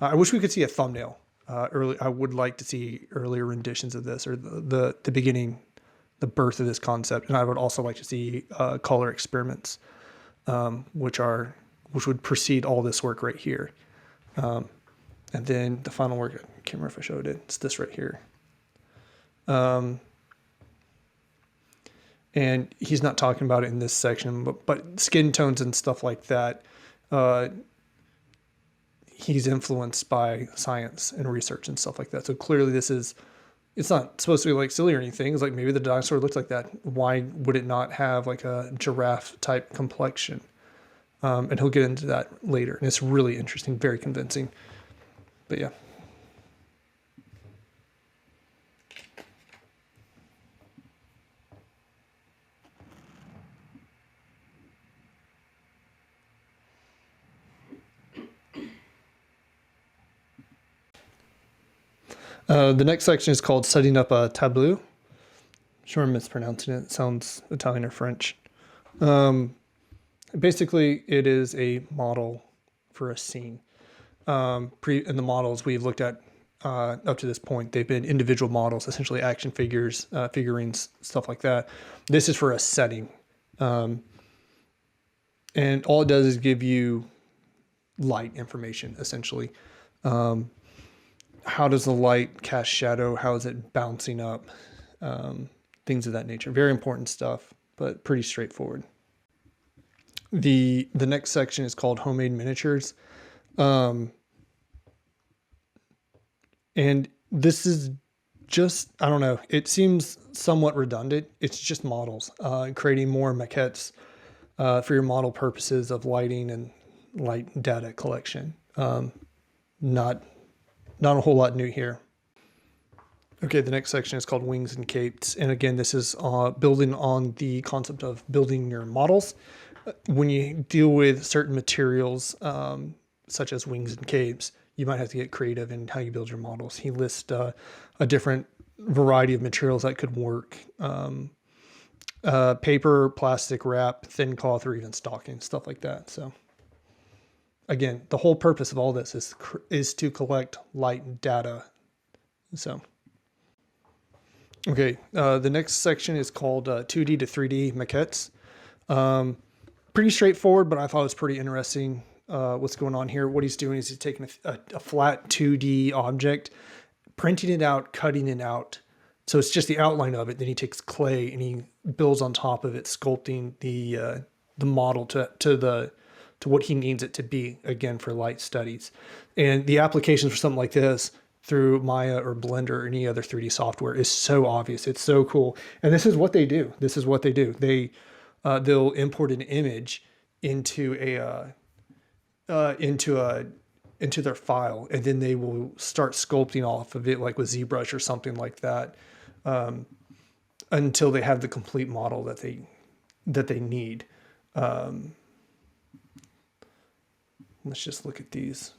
I wish we could see a thumbnail. I would like to see earlier renditions of this or the beginning, the birth of this concept, and I would also like to see color experiments, which would precede all this work right here. And then the final work, I can't remember if I showed it. It's this right here. And he's not talking about it in this section, but skin tones and stuff like that, he's influenced by science and research and stuff like that. So clearly it's not supposed to be like silly or anything. It's like maybe the dinosaur looks like that. Why would it not have like a giraffe type complexion? And he'll get into that later. And it's really interesting, very convincing. But yeah. The next section is called setting up a tableau. Sure, I'm mispronouncing it. It sounds Italian or French. Basically, it is a model for a scene. In the models we've looked at up to this point, they've been individual models, essentially action figures, figurines, stuff like that. This is for a setting. And all it does is give you light information, essentially. How does the light cast shadow? How is it bouncing up? Things of that nature. Very important stuff, but pretty straightforward. The next section is called homemade miniatures. And this is just, I don't know, it seems somewhat redundant. It's just models, creating more maquettes for your model purposes of lighting and light data collection. Not a whole lot new here. Okay, the next section is called Wings and Capes. And again, this is building on the concept of building your models. When you deal with certain materials, such as wings and capes, you might have to get creative in how you build your models. He lists a different variety of materials that could work. Paper, plastic wrap, thin cloth, or even stocking, stuff like that. So again, the whole purpose of all this is to collect light data. So, okay, the next section is called 2D to 3D maquettes. Pretty straightforward, but I thought it was pretty interesting. What's going on here? What he's doing is he's taking a flat 2D object, printing it out, cutting it out. So it's just the outline of it. Then he takes clay and he builds on top of it, sculpting the model to what he needs it to be, again, for light studies. And the applications for something like this through Maya or Blender or any other 3D software is so obvious. It's so cool. And this is what they do. They'll import an image into their file, and then they will start sculpting off of it, like with ZBrush or something like that, until they have the complete model that they need. Let's just look at these.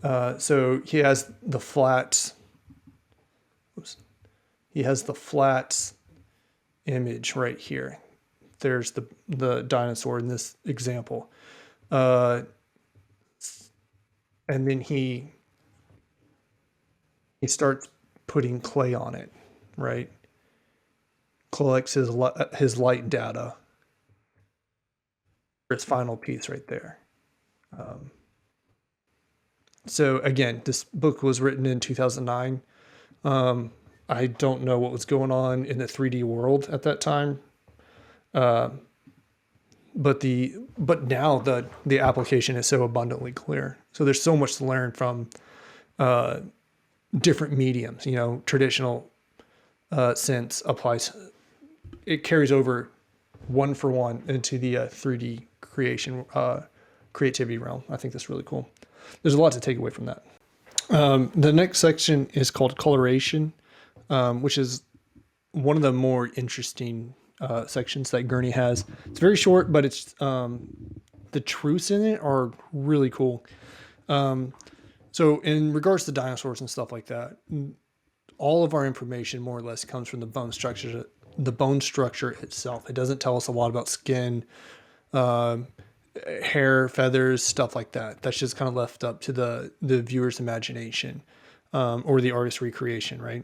So he has the flats. He has the flats image right here. There's the dinosaur in this example. And then he starts putting clay on it, right? Collects his light data for its final piece right there. So again, this book was written in 2009. I don't know what was going on in the 3D world at that time. But now the application is so abundantly clear. So there's so much to learn from different mediums. Traditional sense applies. It carries over one for one into the 3D creativity realm. I think that's really cool. There's a lot to take away from that. The next section is called coloration, which is one of the more interesting sections that Gourney has. It's very short, but it's the truths in it are really cool. So in regards to dinosaurs and stuff like that, all of our information more or less comes from the bone structure itself. It doesn't tell us a lot about skin, hair, feathers, stuff like that. That's just kind of left up to the viewer's imagination, or the artist's recreation, right?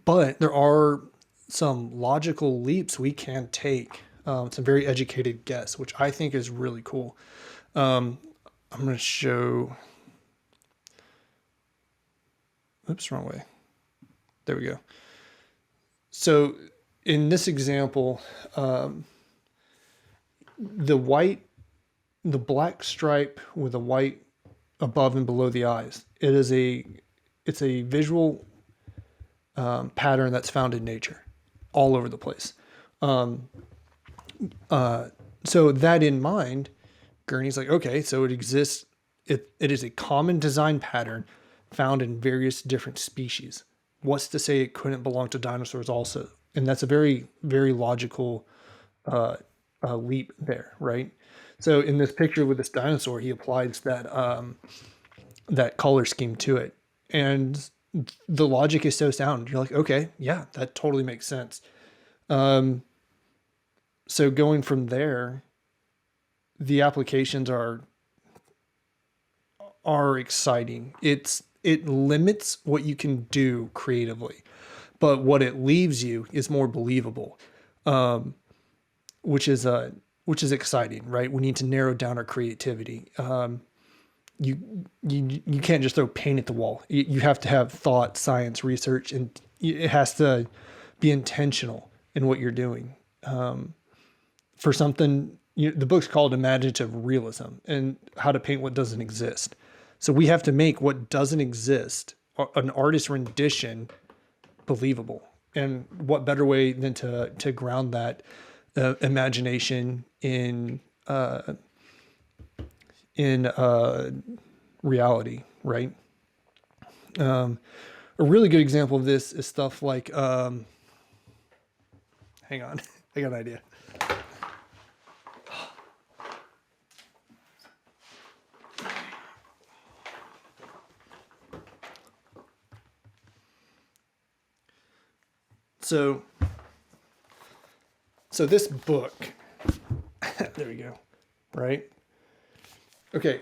But there are some logical leaps we can take, some very educated guess, which I think is really cool. I'm going to show, oops, wrong way. There we go. So in this example, the black stripe with the white above and below the eyes, it's a visual pattern that's found in nature all over the place. So that in mind, Gurney's like, okay, so it exists. It is a common design pattern found in various different species. What's to say it couldn't belong to dinosaurs also? And that's a very, very logical leap there, right? So in this picture with this dinosaur, he applies that color scheme to it, and the logic is so sound. You're like, okay, yeah, that totally makes sense. So going from there, the applications are exciting. It limits what you can do creatively, but what it leaves you is more believable, which is exciting, right? We need to narrow down our creativity. You can't just throw paint at the wall. You have to have thought, science, research, and it has to be intentional in what you're doing. For something, the book's called Imaginative Realism and how to paint what doesn't exist. So we have to make what doesn't exist, an artist's rendition, believable. And what better way than to ground that imagination in reality, right? A really good example of this is stuff like, hang on, I got an idea. So this book, there we go, right? Okay,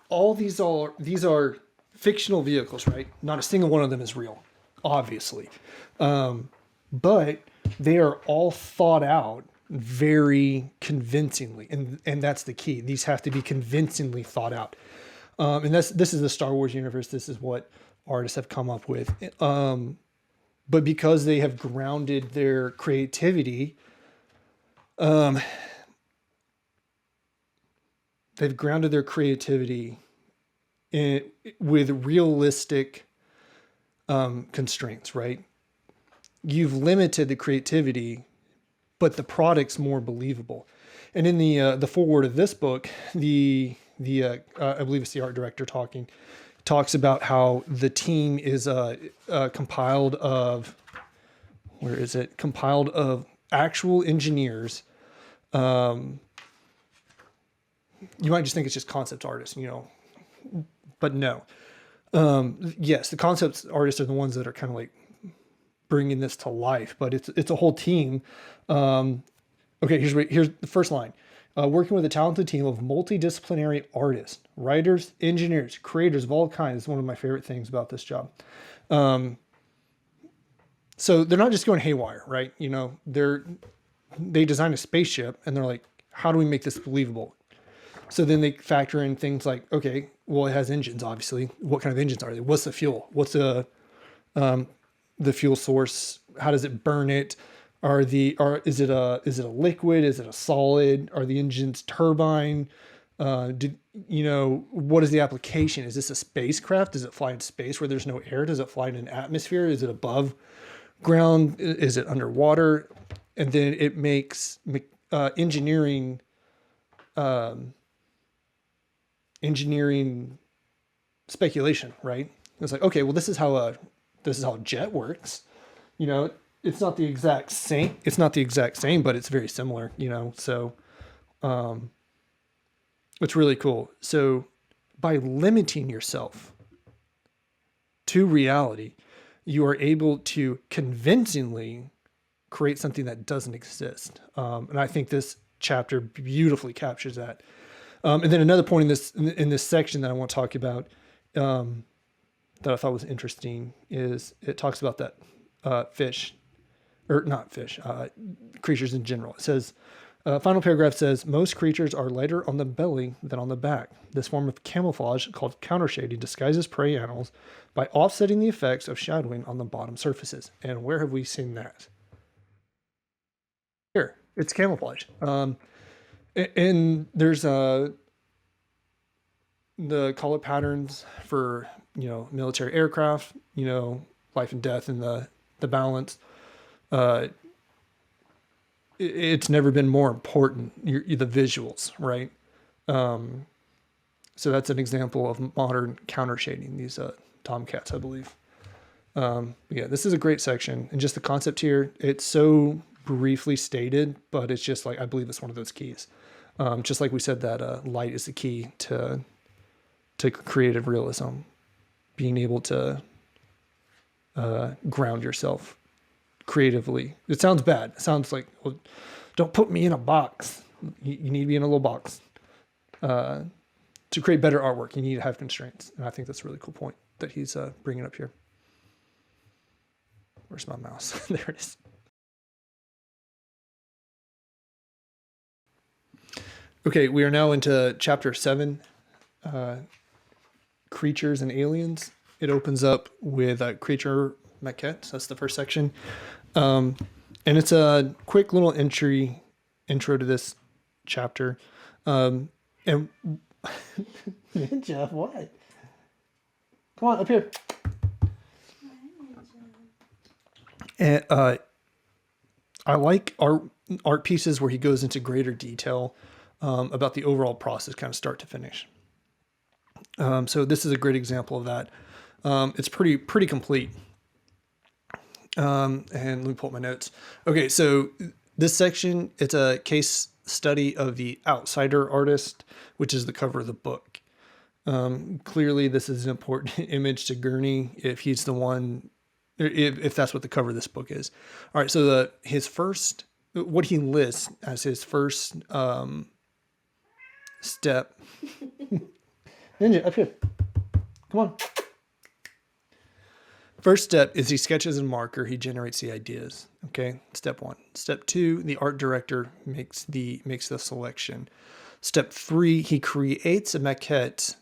all these are fictional vehicles, right? Not a single one of them is real, obviously, but they are all thought out very convincingly, and that's the key. These have to be convincingly thought out, and this is the Star Wars universe. This is what artists have come up with, but because they have grounded their creativity. They've grounded their creativity with realistic constraints, right? You've limited the creativity, but the product's more believable. And in the foreword of this book, I believe it's the art director talks about how the team is compiled of, where is it? Compiled of actual engineers. You might just think it's just concept artists, but no. Yes, the concept artists are the ones that are kind of like bringing this to life, but it's a whole team. Okay, here's the first line. Working with a talented team of multidisciplinary artists, writers, engineers, creators of all kinds is one of my favorite things about this job. So they're not just going haywire, right? They design a spaceship and they're like, how do we make this believable? So then they factor in things like, okay, well, it has engines, obviously. What kind of engines are they? What's the fuel? What's the fuel source? How does it burn it? Is it a liquid? Is it a solid? Are the engines turbine? What is the application? Is this a spacecraft? Does it fly in space where there's no air? Does it fly in an atmosphere? Is it above ground? Is it underwater? And then it makes engineering speculation, right? It's like, okay, well, this is how a jet works. It's not the exact same. It's not the exact same, but it's very similar. So it's really cool. So by limiting yourself to reality, you are able to convincingly create something that doesn't exist. And I think this chapter beautifully captures that. And then another point in this section that I want to talk about that I thought was interesting is it talks about that creatures in general. It says, final paragraph says, most creatures are lighter on the belly than on the back. This form of camouflage, called countershading, disguises prey animals by offsetting the effects of shadowing on the bottom surfaces. And where have we seen that? Here, it's camouflage. And there's the color patterns for military aircraft, life and death and the balance. It's never been more important. The visuals, right? So that's an example of modern counter shading. These Tomcats, I believe. Yeah, this is a great section, and just the concept here. It's so briefly stated, but it's just like I believe it's one of those keys. Just like we said that light is the key to creative realism, being able to ground yourself creatively. It sounds bad. It sounds like, well, don't put me in a box. You need to be in a little box. To create better artwork, you need to have constraints. And I think that's a really cool point that he's bringing up here. Where's my mouse? There it is. Okay, we are now into chapter 7, creatures and aliens. It opens up with creature maquettes. That's the first section. And it's a quick little intro to this chapter. And Ninja, what? Come on, up here. And I like art pieces where he goes into greater detail about the overall process, kind of start to finish. So this is a great example of that. It's pretty complete. And let me pull up my notes. Okay, so this section, it's a case study of the outsider artist, which is the cover of the book. Clearly, this is an important image to Gurney if he's the one, if that's what the cover of this book is. All right, so what he lists as his first step. Ninja, up here. Come on. First step is he sketches in marker. He generates the ideas. Okay, step 1. Step 2, the art director makes the selection. Step 3, he creates a maquette.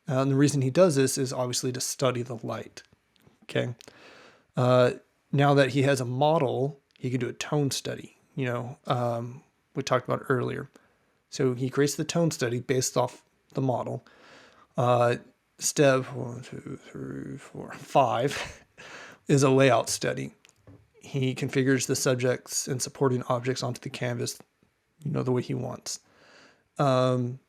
And the reason he does this is obviously to study the light. Okay. Now that he has a model, he can do a tone study. We talked about earlier. So he creates the tone study based off the model. Step 1, 2, 3, 4, 5 is a layout study. He configures the subjects and supporting objects onto the canvas, the way he wants. And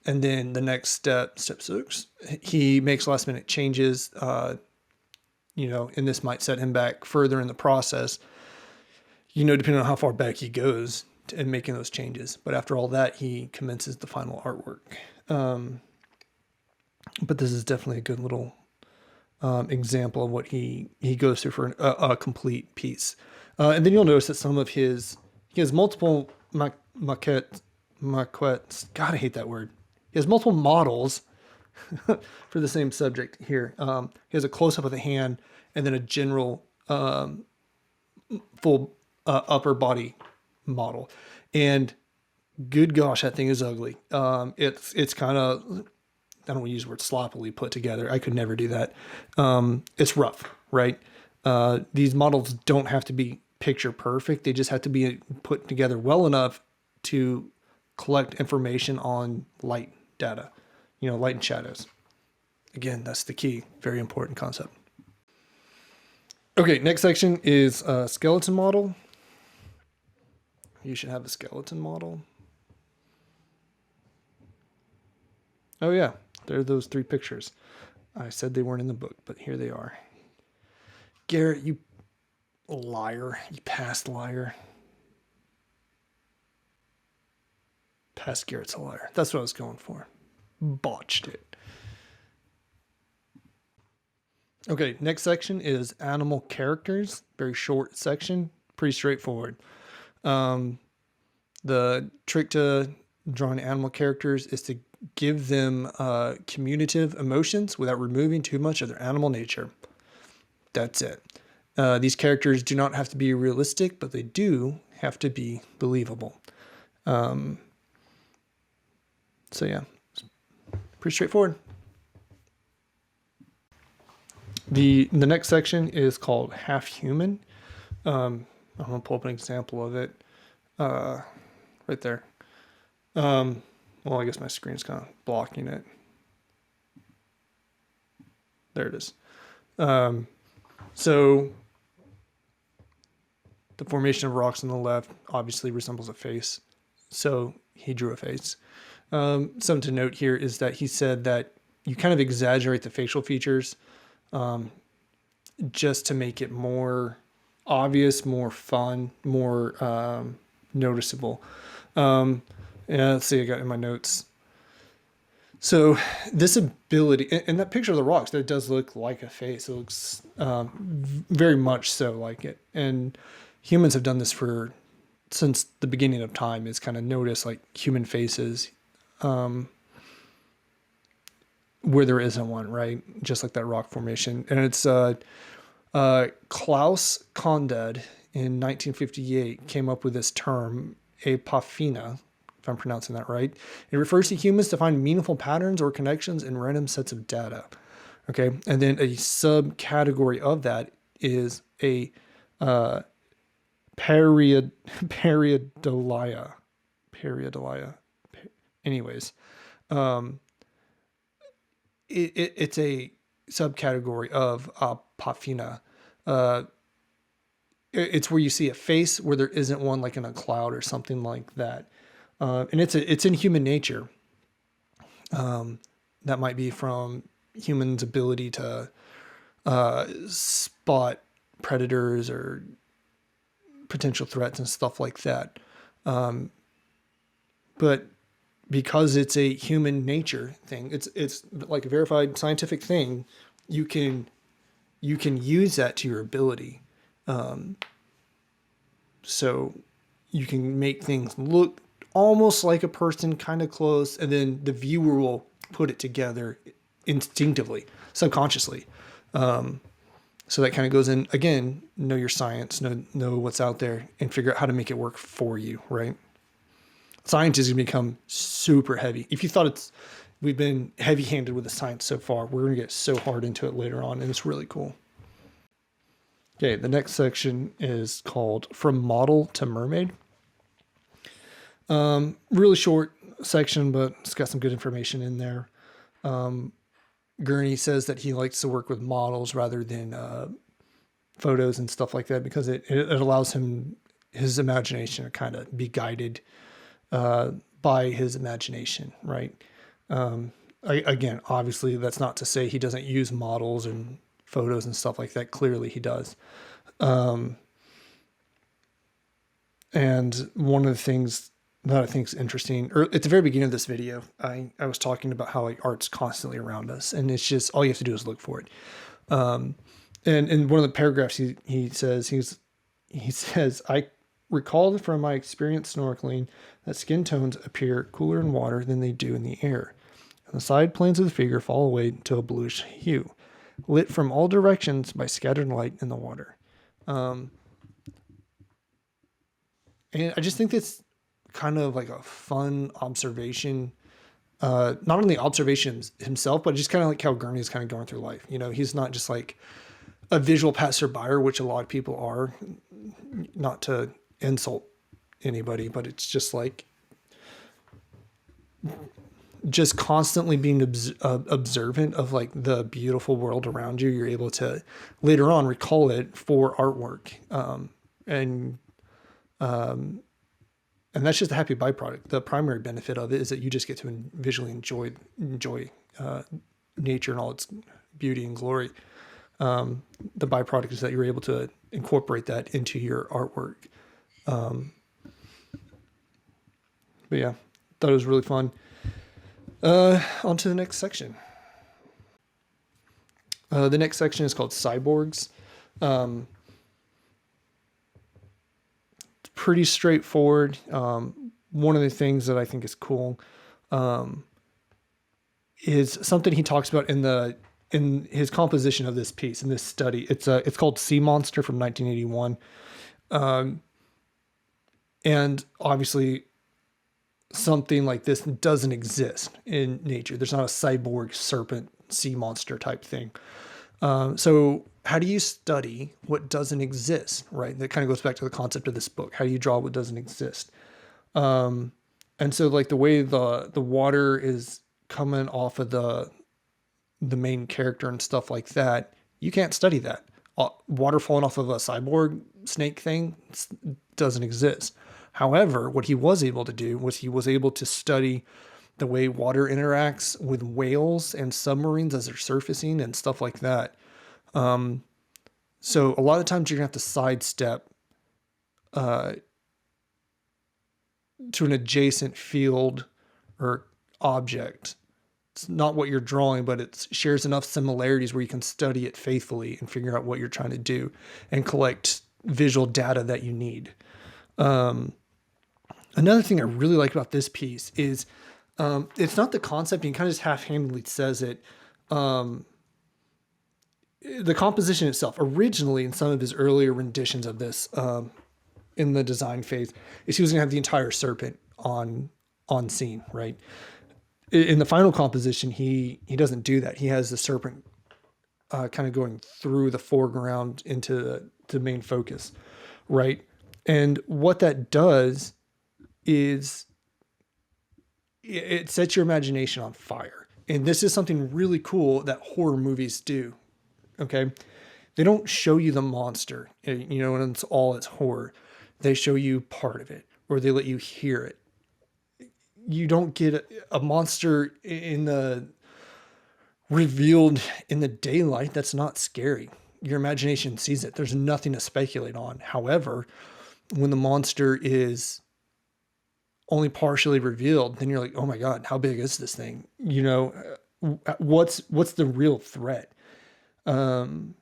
then the next step 6, he makes last minute changes, and this might set him back further in the process, depending on how far back he goes in making those changes. But after all that, he commences the final artwork. But this is definitely a good little example of what he goes through for a complete piece. And then you'll notice that he has multiple maquettes. God, I hate that word. He has multiple models for the same subject here. He has a close-up of the hand and then a general full upper body model. And good gosh, that thing is ugly. It's kind of, I don't want to use the word sloppily put together. I could never do that. It's rough, right? These models don't have to be picture perfect. They just have to be put together well enough to collect information on light data, light and shadows. Again, that's the key. Very important concept. Okay, next section is a skeleton model. You should have a skeleton model. Oh yeah, there are those 3 pictures. I said they weren't in the book, but here they are. Garrett, you liar. You past liar. Past Garrett's a liar. That's what I was going for. Botched it. Okay, next section is animal characters. Very short section. Pretty straightforward. The trick to drawing animal characters is to give them communicative emotions without removing too much of their animal nature. That's it. These characters do not have to be realistic, but they do have to be believable. So yeah, pretty straightforward. The next section is called Half Human. I'm going to pull up an example of it right there. Well, I guess my screen's kind of blocking it. There it is. So the formation of rocks on the left obviously resembles a face. So he drew a face. Something to note here is that he said that you kind of exaggerate the facial features just to make it more obvious, more fun, more noticeable. Yeah, let's see, I got in my notes. So this ability, and that picture of the rocks, that does look like a face. It looks very much so like it. And humans have done this for since the beginning of time. Is kind of notice like human faces where there isn't one, right? Just like that rock formation. And it's Klaus Konded in 1958 came up with this term, apophenia, if I'm pronouncing that right. It refers to humans to find meaningful patterns or connections in random sets of data. Okay, and then a subcategory of that is a periodilia. Periodilia. Anyways, it's a subcategory of apophenia. Uh, it's where you see a face where there isn't one, like in a cloud or something like that. And it's in human nature. That might be from humans' ability to spot predators or potential threats and stuff like that. But because it's a human nature thing, it's like a verified scientific thing. You can use that to your ability. So you can make things look almost like a person, kind of close, and then the viewer will put it together instinctively, subconsciously. So that kind of goes in again. Know your science, know what's out there, and figure out how to make it work for you. Right? Science is going to become super heavy. If you thought we've been heavy-handed with the science so far, we're going to get so hard into it later on, and it's really cool. Okay, the next section is called From Model to Mermaid. Really short section, but it's got some good information in there. Gurney says that he likes to work with models rather than photos and stuff like that because it allows his imagination to kind of be guided by his imagination, right? Again, obviously, that's not to say he doesn't use models and photos and stuff like that. Clearly, he does. And one of the things that I think is interesting, or at the very beginning of this video, I was talking about how like art's constantly around us, and it's just all you have to do is look for it. And in one of the paragraphs, he says I recalled from my experience snorkeling that skin tones appear cooler in water than they do in the air. And the side planes of the figure fall away to a bluish hue, lit from all directions by scattered light in the water. And I just think that's kind of like a fun observation. Not only observations himself, but just kind of like how Gurney is kind of going through life. You know, he's not just like a visual passerby, which a lot of people are, not to insult anybody, but it's just like just constantly being observant of like the beautiful world around you. You're able to later on recall it for artwork. And that's just a happy byproduct. The primary benefit of it is that you just get to visually enjoy nature and all its beauty and glory. The byproduct is that you're able to incorporate that into your artwork. But yeah, thought it was really fun. On to the next section. The next section is called Cyborgs. It's pretty straightforward. One of the things that I think is cool is something he talks about in his composition of this piece, in this study. It's called Sea Monster from 1981. And obviously something like this doesn't exist in nature. There's not a cyborg serpent sea monster type thing. So how do you study what doesn't exist, right? That kind of goes back to the concept of this book. How do you draw what doesn't exist? And so like the way the water is coming off of the main character and stuff like that, you can't study that. Water falling off of a cyborg snake thing doesn't exist. However, what he was able to do was he was able to study the way water interacts with whales and submarines as they're surfacing and stuff like that. So a lot of times you're gonna have to sidestep to an adjacent field or object. It's not what you're drawing, but it shares enough similarities where you can study it faithfully and figure out what you're trying to do and collect visual data that you need. Another thing I really like about this piece is it's not the concept, and he kind of just half-handedly says it. The composition itself, originally in some of his earlier renditions of this in the design phase, is he was going to have the entire serpent on scene, right? In the final composition, he doesn't do that. He has the serpent kind of going through the foreground into the main focus, right? And what that does is it sets your imagination on fire. And this is something really cool that horror movies do. Okay. They don't show you the monster, and it's all its horror. They show you part of it, or they let you hear it. You don't get a monster revealed in the daylight. That's not scary. Your imagination sees it. There's nothing to speculate on. However, when the monster is only partially revealed, then you're like, oh my God, how big is this thing? What's the real threat? And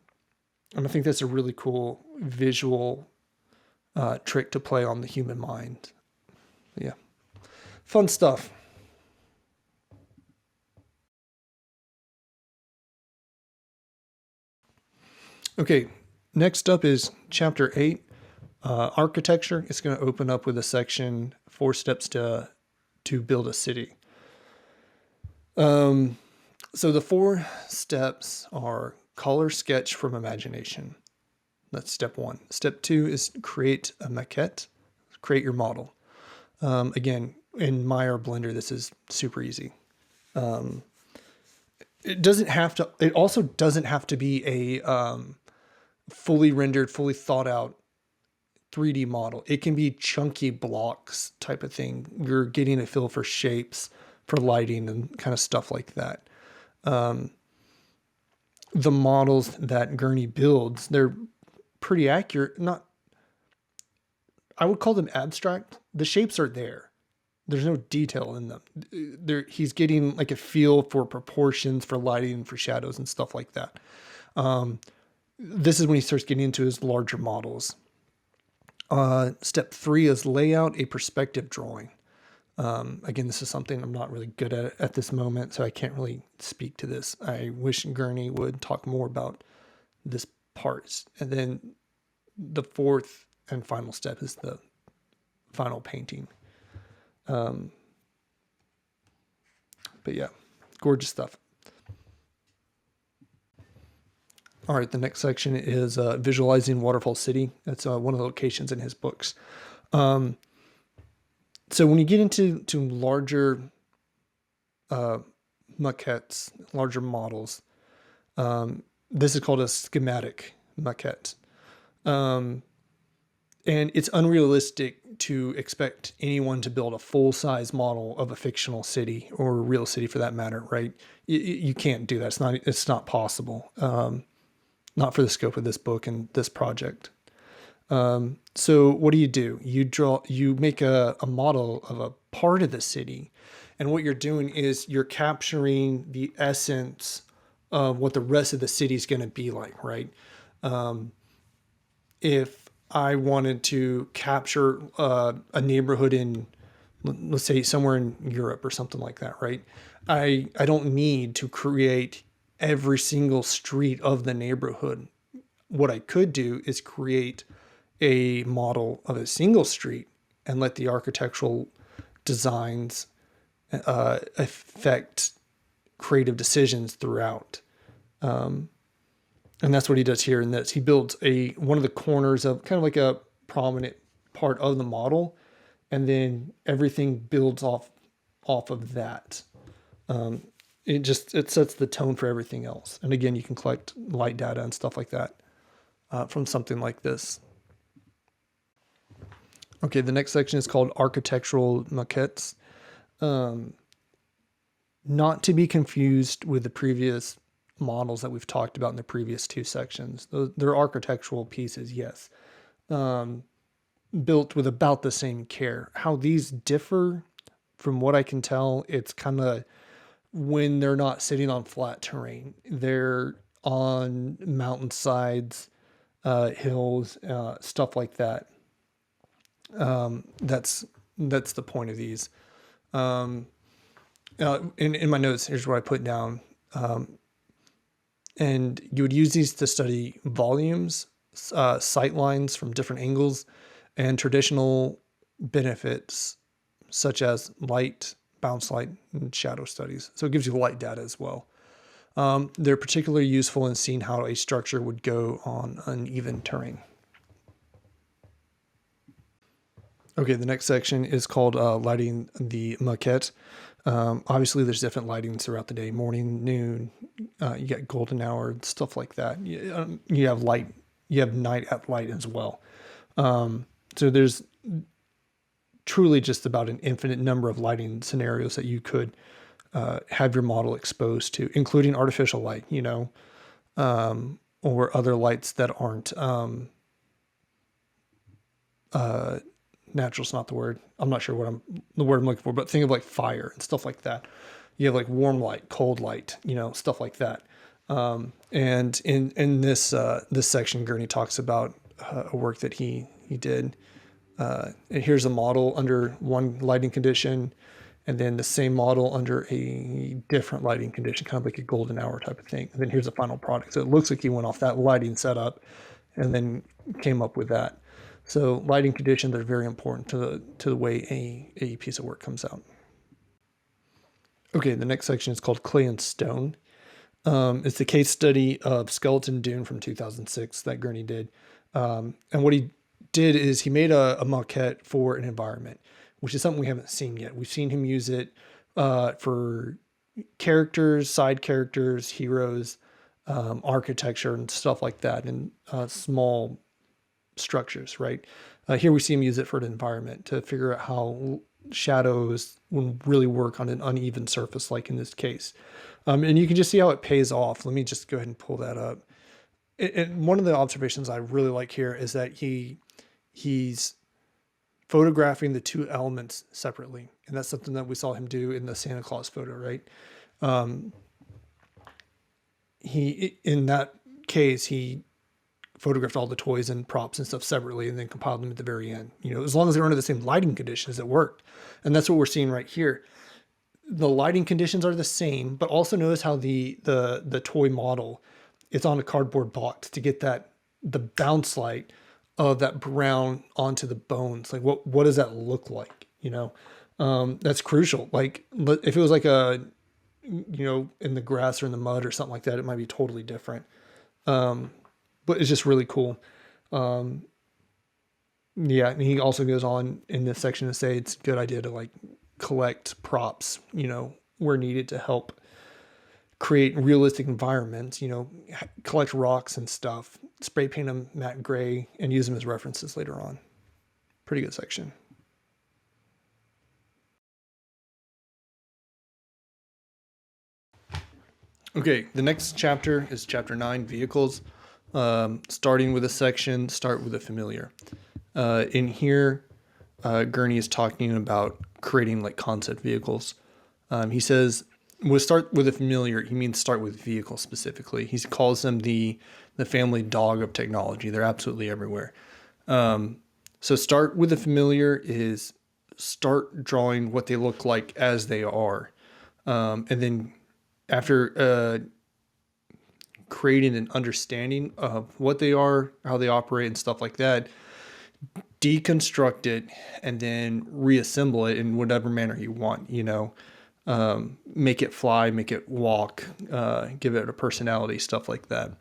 I think that's a really cool visual trick to play on the human mind. Yeah. Fun stuff. Okay, next up is chapter 8, architecture. It's going to open up with a section, 4 steps to build a city. So the 4 steps are color, sketch from imagination. That's step 1. Step 2 is create a maquette, create your model. Again, in Maya or Blender, this is super easy. It also doesn't have to be a fully rendered, fully thought out 3D model. It can be chunky blocks type of thing. You're getting a feel for shapes, for lighting, and kind of stuff like that. The models that Gurney builds, they're pretty accurate. I would call them abstract. The shapes are there. There's no detail in them. He's getting like a feel for proportions, for lighting, for shadows and stuff like that. This is when he starts getting into his larger models. Step 3 is lay out a perspective drawing. Again, this is something I'm not really good at this moment, so I can't really speak to this. I wish Gurney would talk more about this part. And then the 4th and final step is the final painting. But yeah, gorgeous stuff. All right, the next section is visualizing Waterfall City. That's one of the locations in his books. So when you get into larger maquettes, larger models, this is called a schematic maquette. And it's unrealistic to expect anyone to build a full-size model of a fictional city or a real city for that matter, right? You can't do that. It's not possible. Not for the scope of this book and this project. So what do? You make a model of a part of the city. And what you're doing is you're capturing the essence of what the rest of the city is going to be like, right? If I wanted to capture a neighborhood in, let's say, somewhere in Europe or something like that, right? I don't need to create every single street of the neighborhood. What I could do is create a model of a single street and let the architectural designs affect creative decisions throughout. And that's what he does here in this. He builds one of the corners of kind of like a prominent part of the model, and then everything builds off of that. It sets the tone for everything else. And again, you can collect light data and stuff like that from something like this. Okay, the next section is called architectural maquettes. Not to be confused with the previous models that we've talked about in the previous 2 sections. They're architectural pieces, yes. built with about the same care. How these differ, from what I can tell, it's kind of when they're not sitting on flat terrain, they're on mountainsides, hills, stuff like that. That's the point of these. In my notes, here's what I put down. And you would use these to study volumes, sight lines from different angles, and traditional benefits such as light, bounce light, and shadow studies. So it gives you light data as well. They're particularly useful in seeing how a structure would go on uneven terrain. Okay, the next section is called lighting the maquette. Obviously, there's different lightings throughout the day: morning, noon. You got golden hour, stuff like that. You have light. You have night at light as well. So there's truly just about an infinite number of lighting scenarios that you could have your model exposed to, including artificial light, or other lights that aren't natural's not the word. I'm not sure the word I'm looking for, but think of like fire and stuff like that. You have like warm light, cold light, stuff like that. And in this section, Gurney talks about a work that he did. And here's a model under one lighting condition, and then the same model under a different lighting condition, kind of like a golden hour type of thing. And then here's the final product. So it looks like he went off that lighting setup and then came up with that. So lighting conditions are very important to the way a piece of work comes out. Okay, the next section is called Clay and Stone. It's the case study of Skeleton Dune from 2006 that Gurney did. And what he did is he made a maquette for an environment, which is something we haven't seen yet. We've seen him use it for characters, side characters, heroes, architecture, and stuff like that, and small structures, right? Here we see him use it for an environment to figure out how shadows will really work on an uneven surface, like in this case. And you can just see how it pays off. Let me just go ahead and pull that up. And one of the observations I really like here is that he's photographing the two elements separately. And that's something that we saw him do in the Santa Claus photo, right? In that case, he photographed all the toys and props and stuff separately and then compiled them at the very end. As long as they were under the same lighting conditions, it worked. And that's what we're seeing right here. The lighting conditions are the same, but also notice how the toy model is on a cardboard box to get the bounce light of that brown onto the bones. Like what does that look like? That's crucial. Like if it was like in the grass or in the mud or something like that, it might be totally different. But it's just really cool. And he also goes on in this section to say it's a good idea to like collect props, where needed to help create realistic environments, collect rocks and stuff, spray paint them matte gray, and use them as references later on. Pretty good section. Okay, the next chapter is chapter 9, vehicles. Starting with a section, start with a familiar. In here, Gurney is talking about creating like concept vehicles. He says, we'll start with a familiar. He means start with vehicles specifically. He calls them the family dog of technology. They're absolutely everywhere. So start with a familiar is start drawing what they look like as they are. And then after creating an understanding of what they are, how they operate, and stuff like that, deconstruct it and then reassemble it in whatever manner you want. Make it fly, make it walk, give it a personality, stuff like that.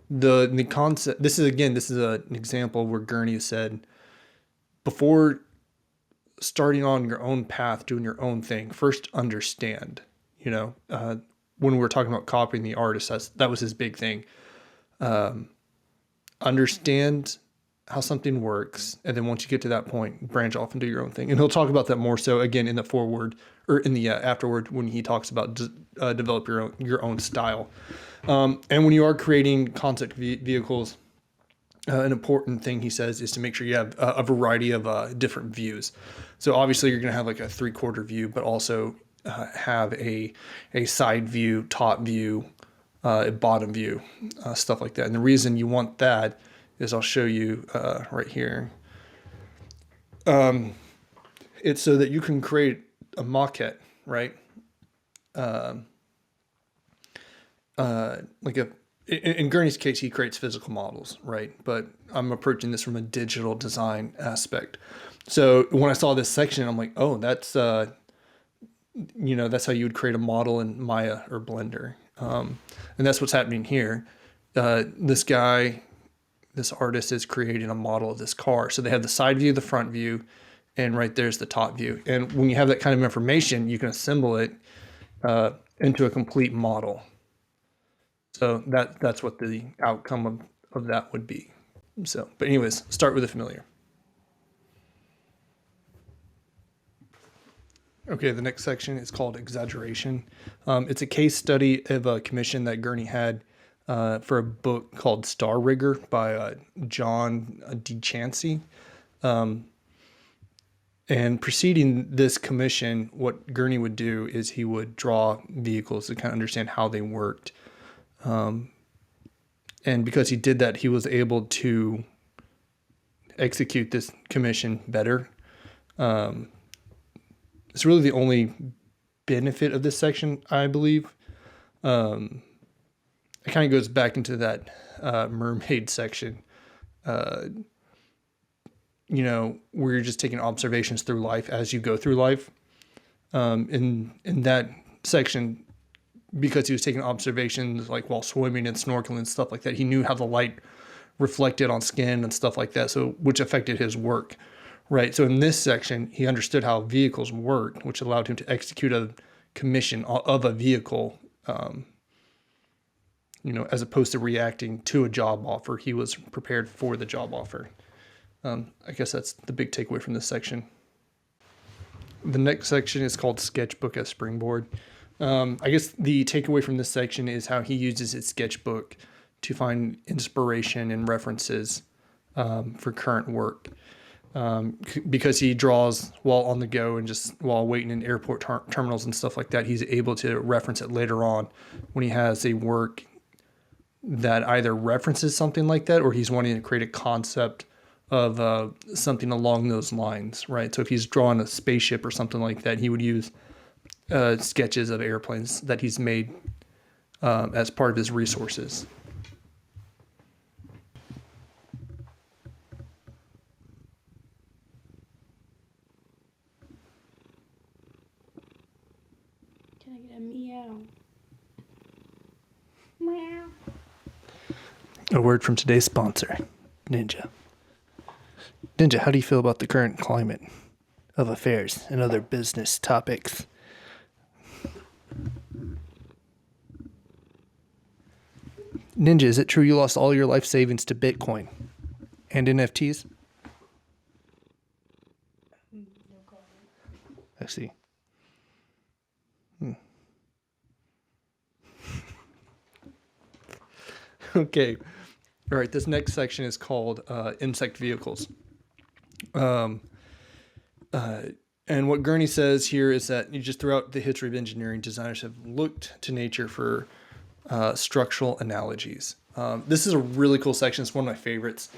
The concept. This is an example where Gurney said, before starting on your own path, doing your own thing, first understand. When we were talking about copying the artist, that was his big thing. Understand how something works, and then once you get to that point, branch off and do your own thing. And he'll talk about that more so again in the foreword or in the afterward when he talks about develop your own style. And when you are creating concept vehicles, an important thing he says is to make sure you have a variety of different views. So obviously you're going to have like a 3/4 view, but also have a side view, top view, a bottom view, stuff like that. And the reason you want that is I'll show you right here. It's so that you can create a maquette, right? Like in Gurney's case, he creates physical models, right? But I'm approaching this from a digital design aspect. So when I saw this section, I'm like, oh, that's that's how you would create a model in Maya or Blender, and that's what's happening here. This artist is creating a model of this car. So they have the side view, the front view, and right there's the top view. And when you have that kind of information, you can assemble it into a complete model. So that's what the outcome of that would be. So, but anyways, start with the familiar. Okay, the next section is called exaggeration. It's a case study of a commission that Gurney had for a book called Star Rigger by John DeChancy. And preceding this commission, what Gurney would do is he would draw vehicles to kind of understand how they worked. And because he did that, he was able to execute this commission better. It's really the only benefit of this section, I believe. It kind of goes back into that mermaid section, where you're just taking observations through life as you go through life. In that section, because he was taking observations like while swimming and snorkeling and stuff like that, he knew how the light reflected on skin and stuff like that, so which affected his work, right? So in this section, he understood how vehicles worked, which allowed him to execute a commission of a vehicle, as opposed to reacting to a job offer. He was prepared for the job offer. I guess that's the big takeaway from this section. The next section is called Sketchbook as Springboard. I guess the takeaway from this section is how he uses his sketchbook to find inspiration and references for current work. Because he draws while on the go and just while waiting in airport terminals and stuff like that, he's able to reference it later on when he has a work that either references something like that or he's wanting to create a concept of something along those lines, right? So if he's drawing a spaceship or something like that, he would use sketches of airplanes that he's made as part of his resources. Can I get a meow? Meow. A word from today's sponsor, Ninja. Ninja, how do you feel about the current climate of affairs and other business topics? Ninja, is it true you lost all your life savings to Bitcoin and NFTs? No comment. I see. Okay. All right. This next section is called insect vehicles. And what Gurney says here is that just throughout the history of engineering, designers have looked to nature for structural analogies. This is a really cool section. It's one of my favorites.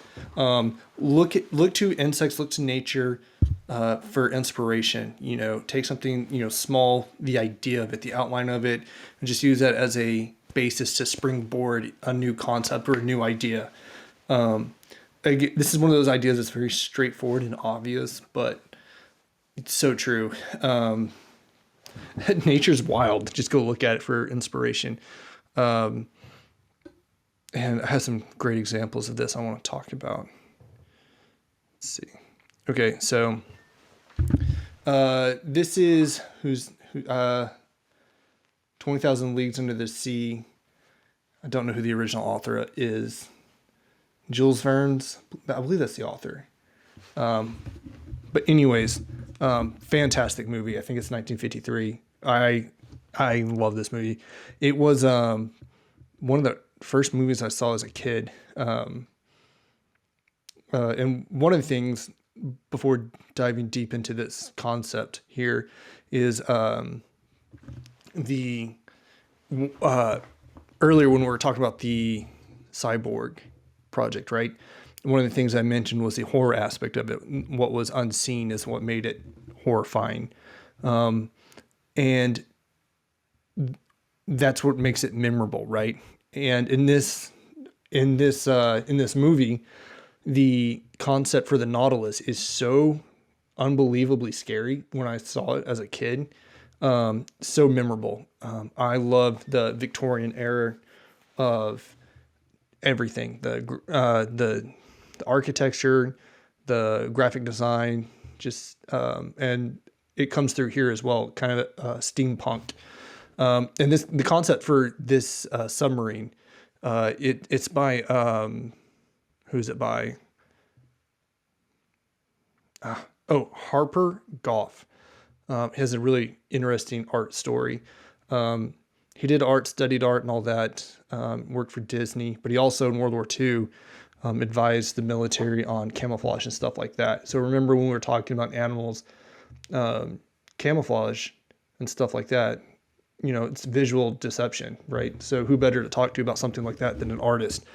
Look to insects, look to nature for inspiration. Take something small, the idea of it, the outline of it, and just use that as a basis to springboard a new concept or a new idea. This is one of those ideas that's very straightforward and obvious, but it's so true. Nature's wild. Just go look at it for inspiration. And I have some great examples of this I want to talk about. Let's see. Okay, so this is 20,000 Leagues Under the Sea. I don't know who the original author is. Jules Verne's, I believe that's the author. But anyways, fantastic movie. I think it's 1953. I love this movie. It was one of the first movies I saw as a kid. And one of the things before diving deep into this concept here is the earlier when we were talking about the cyborg project, right? One of the things I mentioned was the horror aspect of it. What was unseen is what made it horrifying. And that's what makes it memorable, right? And in this movie, the concept for the Nautilus is so unbelievably scary when I saw it as a kid. So memorable. I love the Victorian era of everything, the architecture, the graphic design, just and it comes through here as well, kind of steampunk. And the concept for this submarine, it's by who's it by? Harper Goff. Has a really interesting art story. He did art, studied art, and all that. Worked for Disney, but he also in World War II advised the military on camouflage and stuff like that. So remember when we were talking about animals, camouflage and stuff like that. It's visual deception, right? So who better to talk to about something like that than an artist?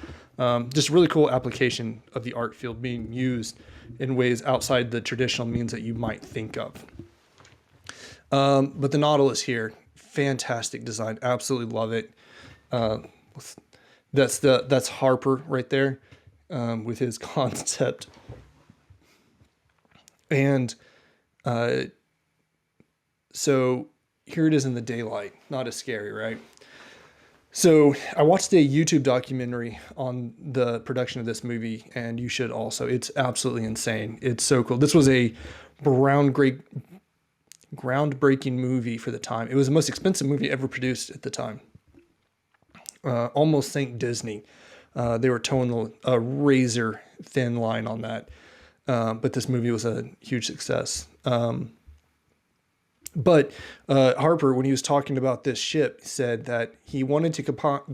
Just really cool application of the art field being used in ways outside the traditional means that you might think of. But the Nautilus here, fantastic design. Absolutely love it. That's Harper right there, with his concept. And, so here it is in the daylight, not as scary, right? So I watched a YouTube documentary on the production of this movie, and you should also. It's absolutely insane. It's so cool. This was a groundbreaking movie for the time. It was the most expensive movie ever produced at the time. Almost sank Disney. They were towing a razor thin line on that. But this movie was a huge success. But Harper, when he was talking about this ship, said that he wanted to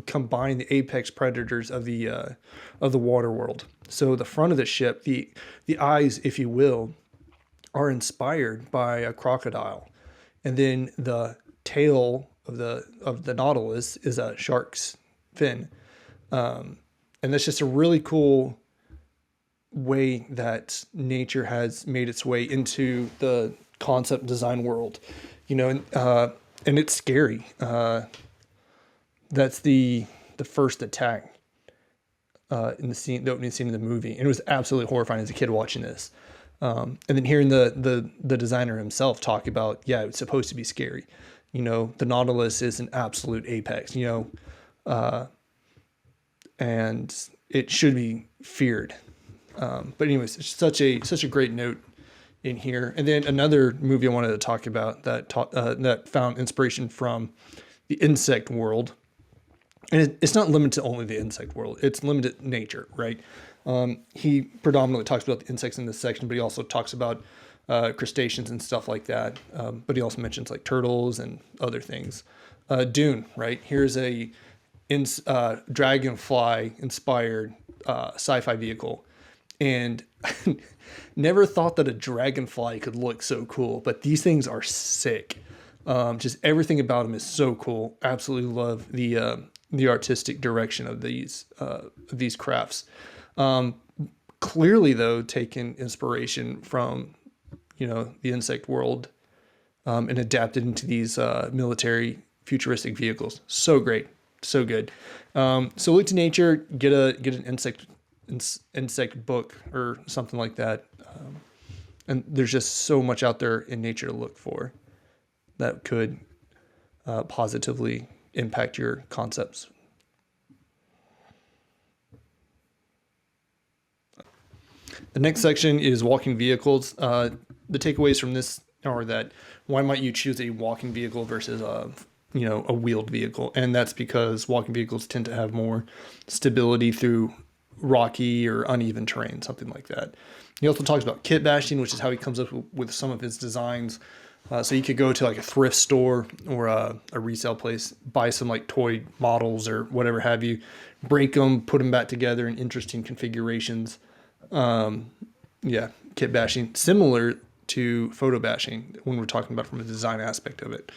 combine the apex predators of the water world. So the front of the ship, the eyes, if you will, are inspired by a crocodile, and then the tail of the Nautilus is a shark's fin, and that's just a really cool way that nature has made its way into the concept design world, and it's scary. That's the first attack in the opening scene of the movie, and it was absolutely horrifying as a kid watching this. And then hearing the designer himself talk about, it's supposed to be scary. The Nautilus is an absolute apex, and it should be feared. But anyways, it's such a great note in here. And then another movie I wanted to talk about that found inspiration from the insect world. And it's not limited to only the insect world. It's limited to nature, right? He predominantly talks about the insects in this section, but he also talks about crustaceans and stuff like that. But he also mentions like turtles and other things. Dune, right? Here's a dragonfly-inspired sci-fi vehicle. And never thought that a dragonfly could look so cool, but these things are sick. Just everything about them is so cool. Absolutely love the artistic direction of these crafts. Clearly, though, taken inspiration from the insect world, and adapted into these military futuristic vehicles. So great, so good. So look to nature, get an insect book or something like that. And there's just so much out there in nature to look for that could positively impact your concepts. The next section is walking vehicles. The takeaways from this are that why might you choose a walking vehicle versus a wheeled vehicle? And that's because walking vehicles tend to have more stability through rocky or uneven terrain, something like that. He also talks about kit bashing, which is how he comes up with some of his designs. So you could go to like a thrift store or a resale place, buy some like toy models or whatever have you, break them, put them back together in interesting configurations, Yeah, kit bashing, similar to photo bashing when we're talking about from a design aspect of it,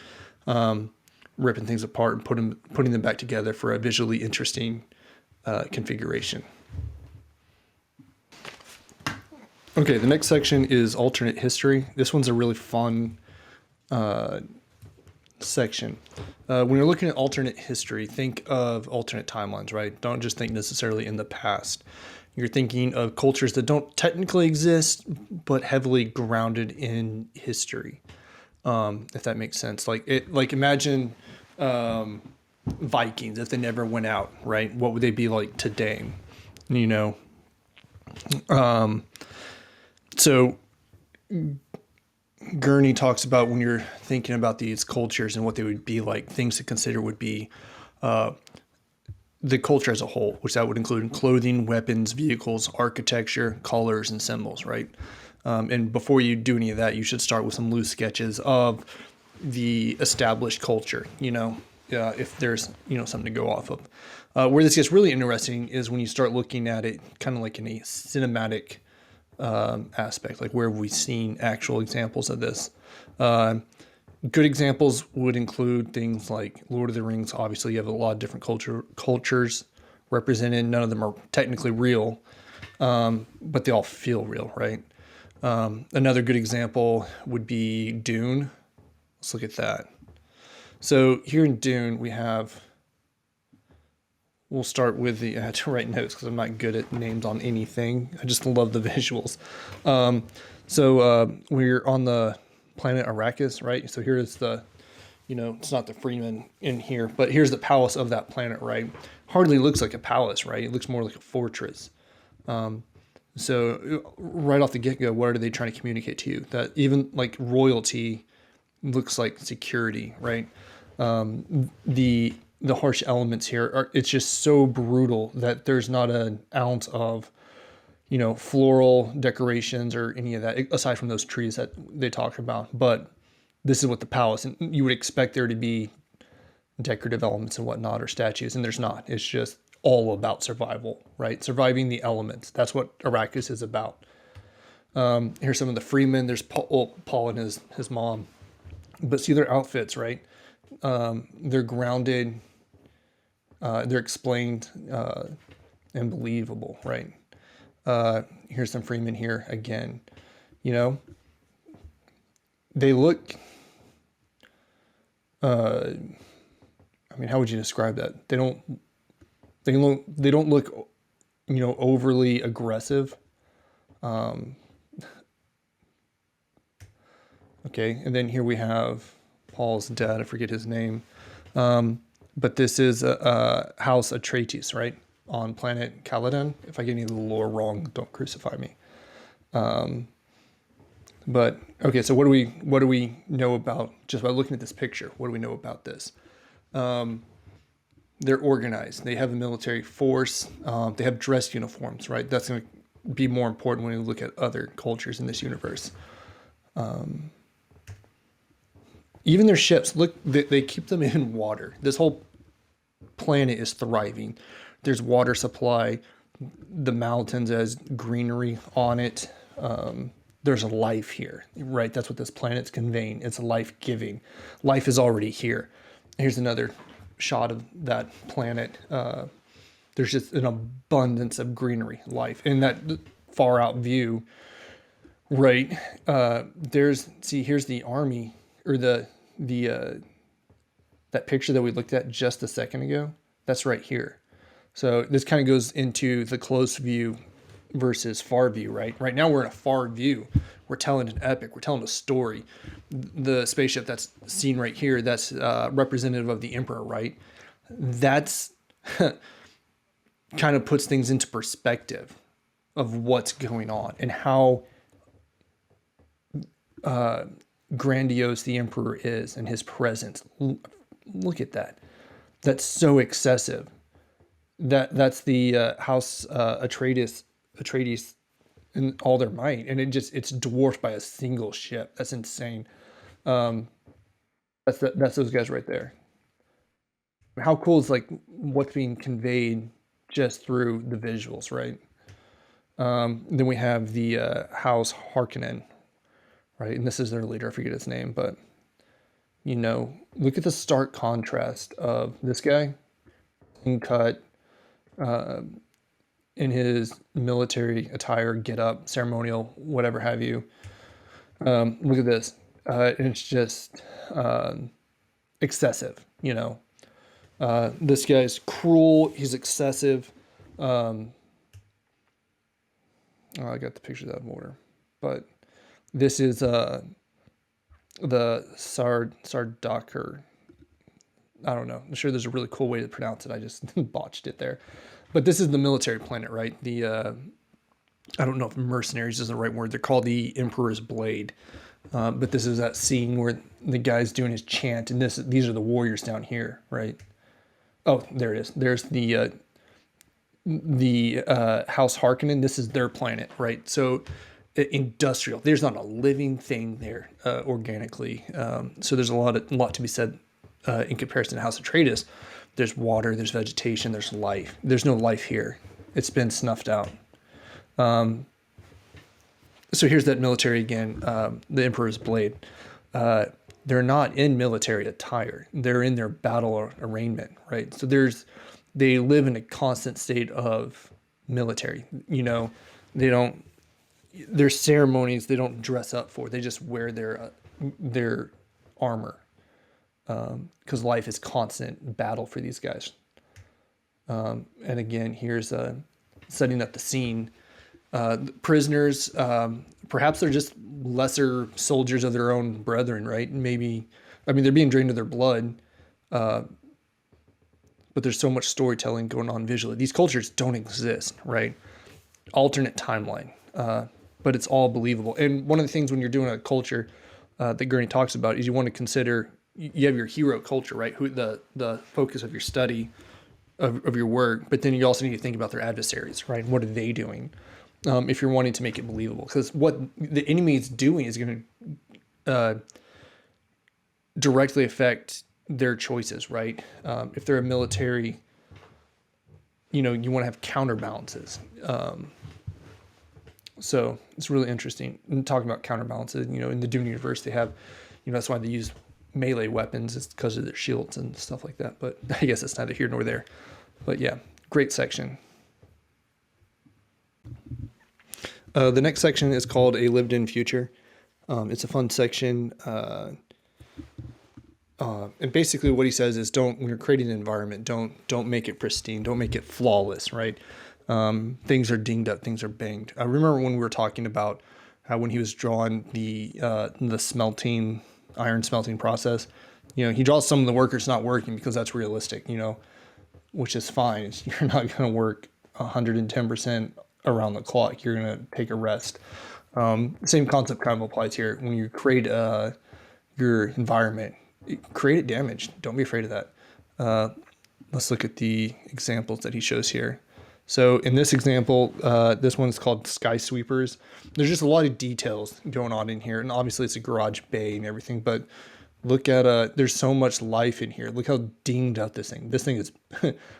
ripping things apart and putting them back together for a visually interesting configuration. Okay, the next section is alternate history. This one's a really fun section. When you're looking at alternate history, think of alternate timelines, right? Don't just think necessarily in the past. You're thinking of cultures that don't technically exist, but heavily grounded in history. If that makes sense. Like imagine Vikings if they never went out, right? What would they be like today? You know. So Gurney talks about when you're thinking about these cultures and what they would be like, things to consider would be the culture as a whole, which that would include clothing, weapons, vehicles, architecture, colors, and symbols, right? And before you do any of that, you should start with some loose sketches of the established culture, if there's, something to go off of. Where this gets really interesting is when you start looking at it kind of like in a cinematic aspect, like where have we seen actual examples of this? Good examples would include things like Lord of the Rings. Obviously, you have a lot of different cultures represented. None of them are technically real, but they all feel real, right? Another good example would be Dune. Let's look at that. So here in Dune, we'll start with I had to write notes because I'm not good at names on anything. I just love the visuals. So we're on the planet Arrakis, right? So here's it's not the Freeman in here, but here's the palace of that planet, right? Hardly looks like a palace, right? It looks more like a fortress. So right off the get-go, what are they trying to communicate to you? That even like royalty looks like security, right? The harsh elements here it's just so brutal that there's not an ounce of floral decorations or any of that aside from those trees that they talk about. But this is what the palace, and you would expect there to be decorative elements and whatnot or statues, and there's not. It's just all about survival, right? Surviving the elements. That's what Arrakis is about. Here's some of the freemen. There's Paul and his mom, but see their outfits, right? They're grounded. They're explained and believable, right? Here's some freemen here again. They look. How would you describe that? They don't look, overly aggressive. Okay, and then here we have Paul's dad. I forget his name. But this is House Atreides, right? On planet Caladan. If I get any of the lore wrong, don't crucify me. But okay, so what do we know about just by looking at this picture? What do we know about this? They're organized. They have a military force. They have dress uniforms, right? That's going to be more important when you look at other cultures in this universe. Even their ships, look, they keep them in water. This whole planet is thriving. There's water supply. The mountains has greenery on it. There's a life here, right? That's what this planet's conveying. It's life-giving. Life is already here. Here's another shot of that planet. There's just an abundance of greenery, life. In that far-out view, right, here's the army, or that picture that we looked at just a second ago. That's right here. So this kind of goes into the close view versus far view, right? Right now we're in a far view. We're telling an epic. We're telling a story. The spaceship that's seen right here, that's representative of the Emperor, right? That's kind of puts things into perspective of what's going on and how grandiose the Emperor is and his presence. Look at that. That's so excessive. That's the House Atreides in all their might, and it's dwarfed by a single ship. That's insane. That's those guys right there. How cool is like what's being conveyed just through the visuals, right? Then we have the House Harkonnen, right? And this is their leader. I forget his name, but look at the stark contrast of this guy in cut, in his military attire, get up, ceremonial, whatever have you. Look at this. It's just excessive, This guy's cruel. He's excessive. I got the pictures out of order, but this is the Sardaukar. I don't know. I'm sure there's a really cool way to pronounce it. I just botched it there. But this is the military planet, right? I don't know if mercenaries is the right word. They're called the Emperor's Blade. But this is that scene where the guy's doing his chant, and these are the warriors down here, right? Oh, there it is. There's the House Harkonnen. This is their planet, right? So industrial. There's not a living thing there organically. So there's a lot to be said in comparison to House Atreides. There's water, there's vegetation, there's life. There's no life here. It's been snuffed out. So here's that military again, the Emperor's Blade. They're not in military attire. They're in their battle arraignment, right? So they live in a constant state of military. Their ceremonies, they don't dress up for. They just wear their armor. Because life is constant battle for these guys. And again, here's setting up the scene. Prisoners, perhaps they're just lesser soldiers of their own brethren, right? Maybe, they're being drained of their blood, but there's so much storytelling going on visually. These cultures don't exist, right? Alternate timeline, but it's all believable. And one of the things when you're doing a culture that Gurney talks about is you want to consider, you have your hero culture, right? Who the focus of your study, of your work, but then you also need to think about their adversaries, right? What are they doing? If you're wanting to make it believable, because what the enemy is doing is going to directly affect their choices, right? If they're a military, you want to have counterbalances. So it's really interesting. And talking about counterbalances, in the Dune universe, they have, that's why they use melee weapons. It's because of their shields and stuff like that. But I guess it's neither here nor there. But yeah, great section. The next section is called A Lived-In Future. It's a fun section. And basically what he says is when you're creating an environment, don't make it pristine. Don't make it flawless, right? Things are dinged up. Things are banged. I remember when we were talking about how when he was drawing the iron smelting process, he draws some of the workers not working because that's realistic, which is fine. You're not going to work 110% around the clock. You're going to take a rest. Same concept kind of applies here. When you create your environment, create it damaged. Don't be afraid of that. Let's look at the examples that he shows here. So in this example, this one's called Sky Sweepers. There's just a lot of details going on in here. And obviously it's a garage bay and everything, but look at, there's so much life in here. Look how dinged up this thing. This thing is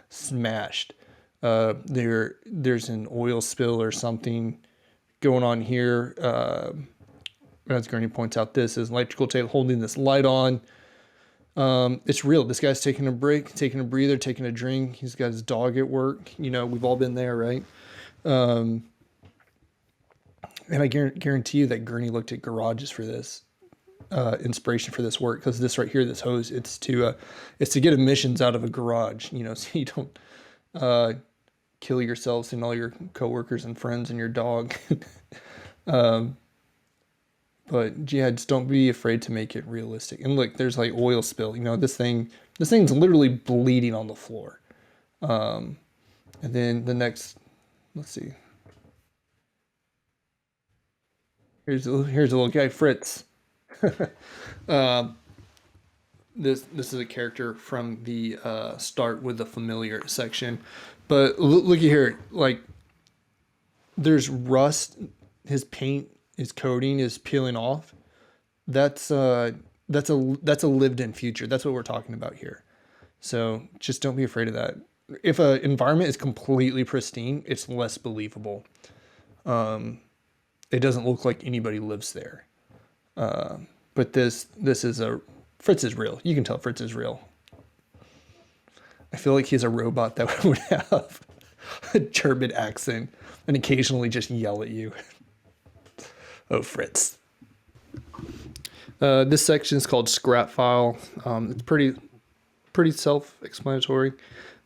smashed. There's an oil spill or something going on here. As Gourney points out, this is electrical tape holding this light on. It's real. This guy's taking a break, taking a breather, taking a drink. He's got his dog at work. We've all been there, right? And I guarantee you that Gurney looked at garages for this inspiration for this work, because this right here, this hose, it's to get emissions out of a garage. So you don't kill yourselves and all your coworkers and friends and your dog. But yeah, just don't be afraid to make it realistic. And look, there's like oil spill. This thing's literally bleeding on the floor. And then the next, let's see. Here's a little guy, Fritz. This is a character from the start with the familiar section. But looky here, like there's rust. His paint, his coating is peeling off. That's a lived-in future. That's what we're talking about here. So just don't be afraid of that. If an environment is completely pristine, it's less believable. It doesn't look like anybody lives there. But this is Fritz is real. You can tell Fritz is real. I feel like he's a robot that would have a German accent and occasionally just yell at you. Oh, Fritz. This section is called Scrap File. It's pretty self-explanatory.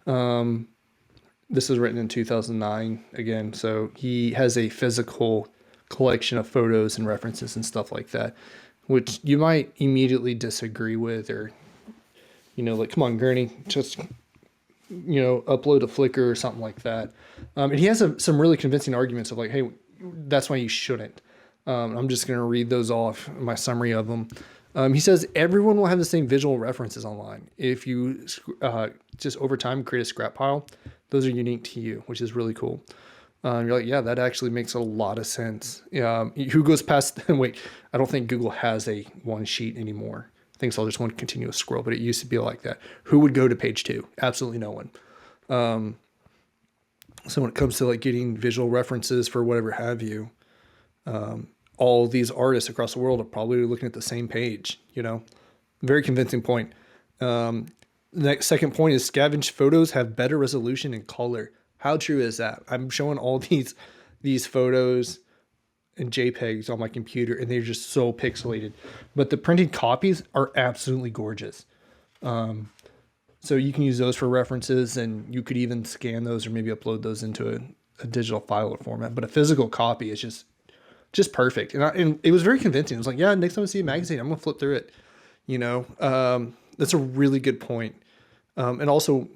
This was written in 2009 again, so he has a physical collection of photos and references and stuff like that, which you might immediately disagree with, or like, come on, Gurney, just upload a Flickr or something like that. And he has some really convincing arguments of like, hey, that's why you shouldn't. I'm just going to read those off, my summary of them. He says everyone will have the same visual references online. If you just over time create a scrap pile, those are unique to you, which is really cool. You're like, yeah, that actually makes a lot of sense. Who goes past? Wait, I don't think Google has a one sheet anymore. I think it's all just one continuous scroll, but it used to be like that. Who would go to page 2? Absolutely no one. So when it comes to like getting visual references for whatever have you, all these artists across the world are probably looking at the same page. Very convincing point. The next second point is scavenged photos have better resolution and color. How true is that? I'm showing all these photos and JPEGs on my computer, and they're just so pixelated. But the printed copies are absolutely gorgeous. So you can use those for references, and you could even scan those or maybe upload those into a digital file format. But a physical copy is just perfect. And it was very convincing. It was like, yeah, next time I see a magazine, I'm going to flip through it. That's a really good point. And also,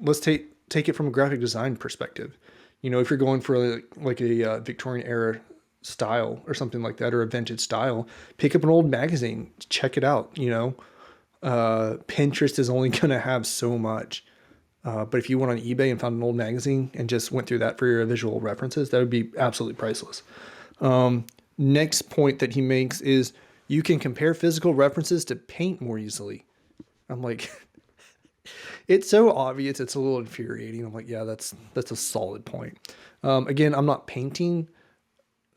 let's take it from a graphic design perspective. If you're going for like a Victorian era style or something like that, or a vintage style, pick up an old magazine, check it out. Pinterest is only going to have so much. But if you went on eBay and found an old magazine and just went through that for your visual references, that would be absolutely priceless. Next point that he makes is you can compare physical references to paint more easily. I'm like, it's so obvious. It's a little infuriating. I'm like, yeah, that's a solid point. Again, I'm not painting,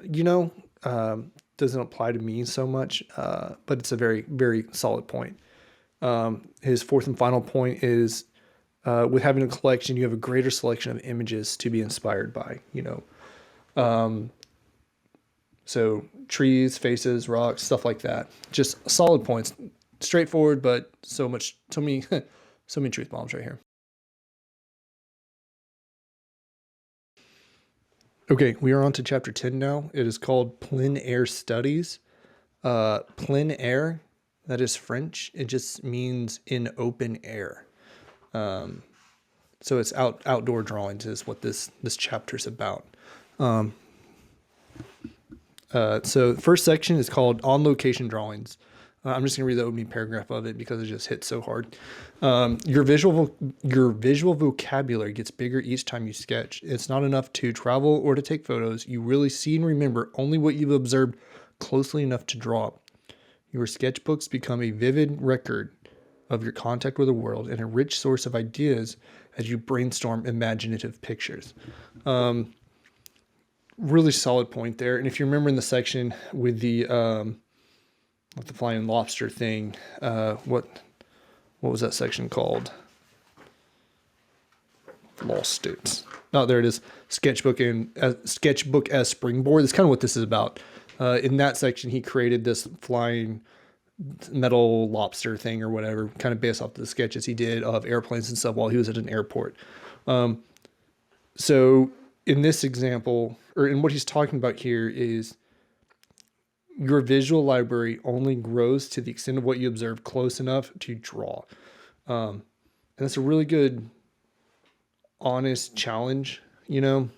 doesn't apply to me so much, but it's a very, very solid point. His fourth and final point is, with having a collection, you have a greater selection of images to be inspired by, so trees, faces, rocks, stuff like that. Just solid points, straightforward, but so many truth bombs right here. Okay, we are on to chapter 10 now. It is called Plein Air Studies. Plein air, that is French. It just means in open air. So it's outdoor drawings is what this chapter is about. So the first section is called On Location Drawings. I'm just going to read the opening paragraph of it because it just hits so hard. Your visual vocabulary gets bigger each time you sketch. It's not enough to travel or to take photos. You really see and remember only what you've observed closely enough to draw. Your sketchbooks become a vivid record of your contact with the world and a rich source of ideas as you brainstorm imaginative pictures. Really solid point there. And if you remember in the section with the flying lobster thing, what was that section called? Lost it. Oh, there it is. Sketchbook as springboard. That's kind of what this is about. In that section, he created this flying metal lobster thing or whatever, kind of based off the sketches he did of airplanes and stuff while he was at an airport. So in this example, or in what he's talking about here, is your visual library only grows to the extent of what you observe close enough to draw. And that's a really good, honest challenge, and